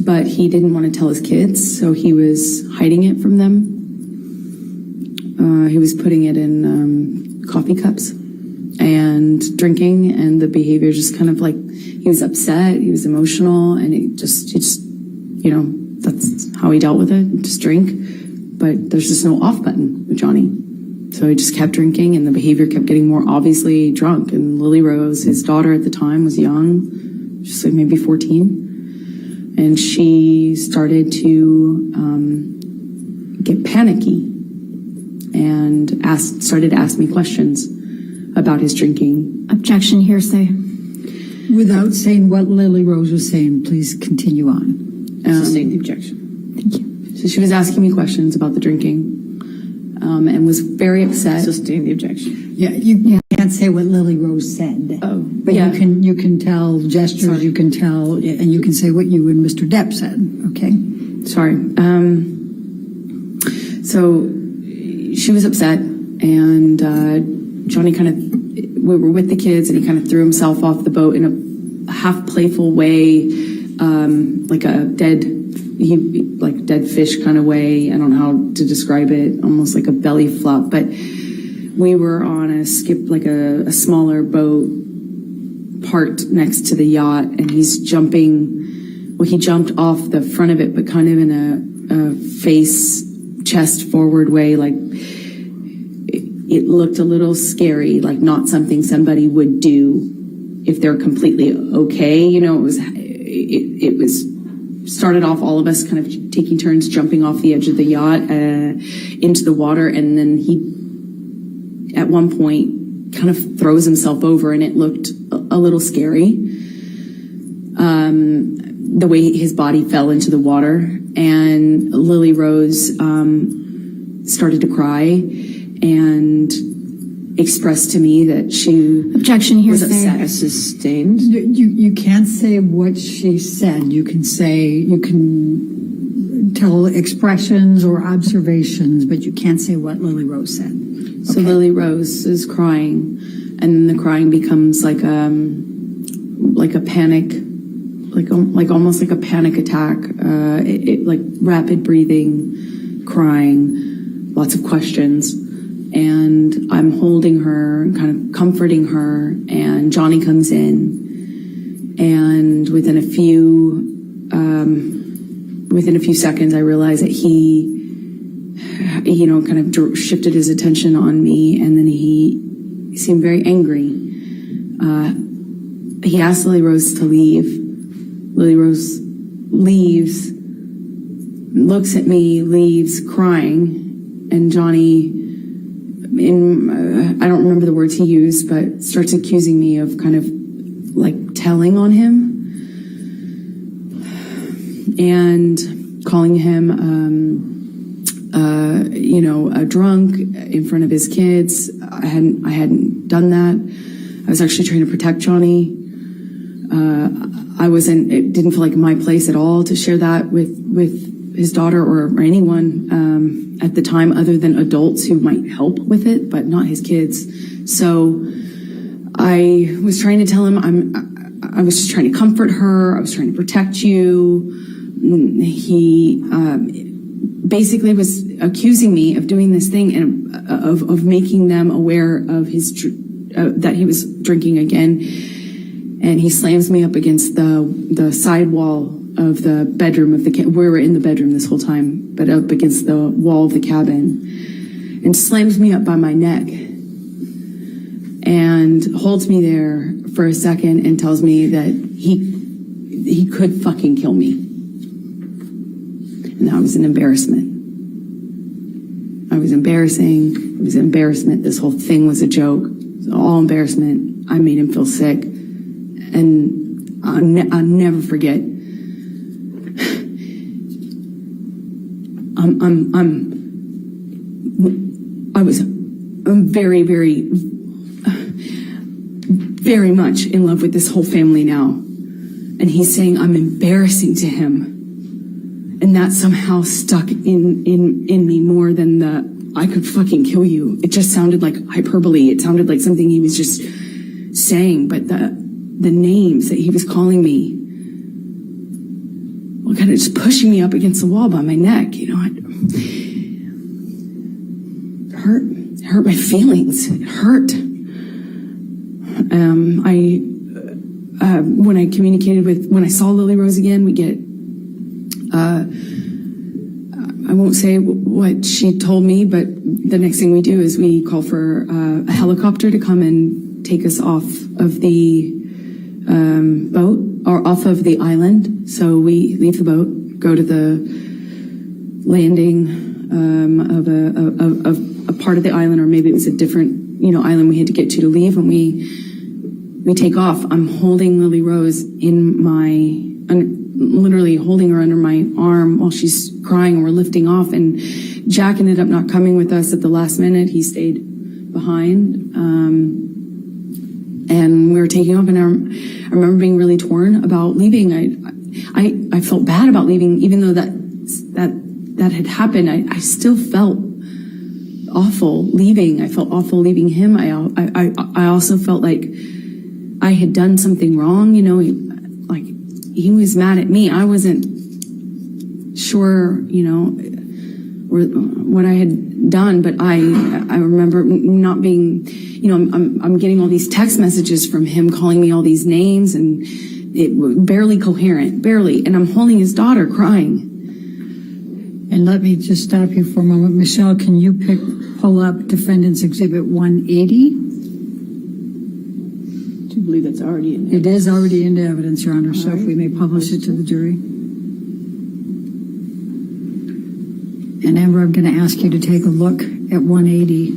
but he didn't want to tell his kids, so he was hiding it from them. He was putting it in coffee cups and drinking, and the behavior just kind of he was upset, he was emotional, and he just that's how he dealt with it, just drink. But there's just no off button with Johnny. So he just kept drinking, and the behavior kept getting more obviously drunk. And Lily Rose, his daughter at the time, was young, just maybe 14. And she started to get panicky and started to ask me questions about his drinking. Objection, hearsay. Without saying what Lily Rose was saying, please continue on. Sustain the objection. Thank you. So she was asking me questions about the drinking, and was very upset. Sustain the objection. Yeah, you can't say what Lily Rose said. Oh, but yeah. you can tell gestures. Sorry. You can tell, and you can say what you and Mr. Depp said. Okay. Sorry. So she was upset, and Johnny we were with the kids, and he kind of threw himself off the boat in a half playful way, like a dead fish kind of way. I don't know how to describe it, almost like a belly flop. But we were on a smaller boat parked next to the yacht, and he's jumping. Well, he jumped off the front of it, but kind of in a chest forward way, like it looked a little scary, like not something somebody would do if they're completely okay. It was started off all of us kind of taking turns jumping off the edge of the yacht into the water, and then he at one point kind of throws himself over, and it looked a little scary, the way his body fell into the water. And Lily Rose started to cry and expressed to me that she Objection, was hearsay. upset. Sustained. You can't say what she said. You can tell expressions or observations, but you can't say what Lily Rose said. So Lily Rose is crying, and the crying becomes like a panic, almost like a panic attack. Like rapid breathing, crying, lots of questions. And I'm holding her, kind of comforting her, and Johnny comes in, and within a few seconds, I realized that he kind of shifted his attention on me, and then he seemed very angry. He asked Lily Rose to leave. Lily Rose leaves, looks at me, leaves, crying, and Johnny, I don't remember the words he used, but starts accusing me of kind of like telling on him and calling him, a drunk in front of his kids. I hadn't done that. I was actually trying to protect Johnny. It didn't feel like my place at all to share that with his daughter or anyone at the time, other than adults who might help with it, but not his kids. So I was trying to tell him I was just trying to comfort her. I was trying to protect you. He basically was accusing me of doing this thing and of making them aware of his that he was drinking again. And he slams me up against the side wall of the bedroom of the we were in the bedroom this whole time, but up against the wall of the cabin, and slams me up by my neck and holds me there for a second and tells me that he could fucking kill me. And that was an embarrassment. I was embarrassing. It was embarrassment. This whole thing was a joke. It was all embarrassment. I made him feel sick. And I'll never forget. I'm very, very, very much in love with this whole family now. And he's saying I'm embarrassing to him. And that somehow stuck in me more than I could fucking kill you. It just sounded like hyperbole. It sounded like something he was just saying, but the names that he was calling me, well, kind of just pushing me up against the wall by my neck, it hurt my feelings. It hurt. When I communicated when I saw Lily Rose again, we get, I won't say what she told me, but the next thing we do is we call for a helicopter to come and take us off of the boat or off of the island. So we leave the boat, go to the landing of a part of the island, or maybe it was a different island we had to get to leave, and we take off. I'm holding Lily Rose in literally holding her under my arm while she's crying, and we're lifting off. And Jack ended up not coming with us at the last minute. He stayed behind. And we were taking off, and I remember being really torn about leaving. I felt bad about leaving, even though that had happened. I still felt awful leaving. I felt awful leaving him. I also felt like I had done something wrong. He was mad at me. I wasn't sure, what I had done, but I remember not being, I'm getting all these text messages from him calling me all these names, and it barely coherent, barely. And I'm holding his daughter crying. And let me just stop you for a moment. Michelle, can you pull up Defendant's Exhibit 180? Do you believe that's already in It is already into evidence, Your Honor, so if we may publish it to the jury. And Amber, I'm going to ask you to take a look at 180.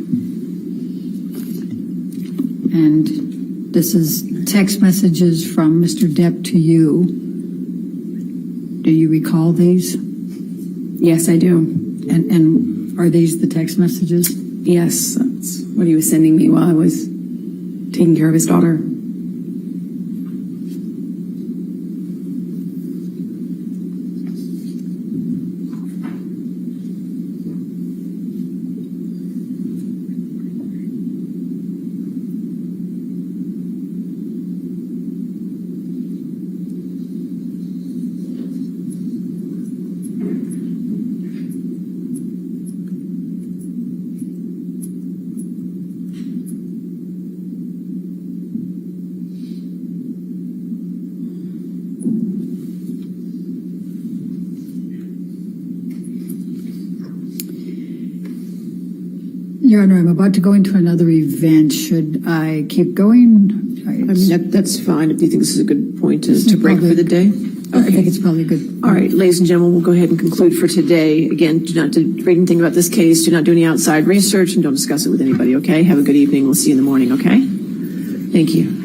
And this is text messages from Mr. Depp to you. Do you recall these? Yes, I do. And are these the text messages? Yes, that's what he was sending me while I was taking care of his daughter. Your Honor, I'm about to go into another event. Should I keep going? I mean, that's fine if you think this is a good point to break for the day. I think it's probably good. All right, ladies and gentlemen, we'll go ahead and conclude for today. Again, do not read anything about this case. Do not do any outside research, and don't discuss it with anybody, okay? Have a good evening. We'll see you in the morning, okay? Thank you.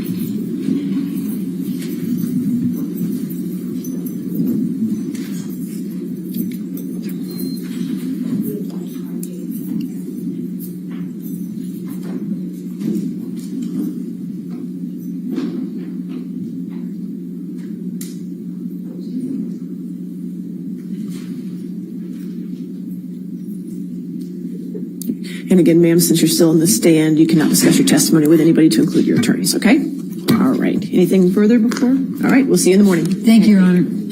And again, ma'am, since you're still in the stand, you cannot discuss your testimony with anybody to include your attorneys, okay? All right. right. Anything further before? All right, we'll see you in the morning. Thank you, Your Honor.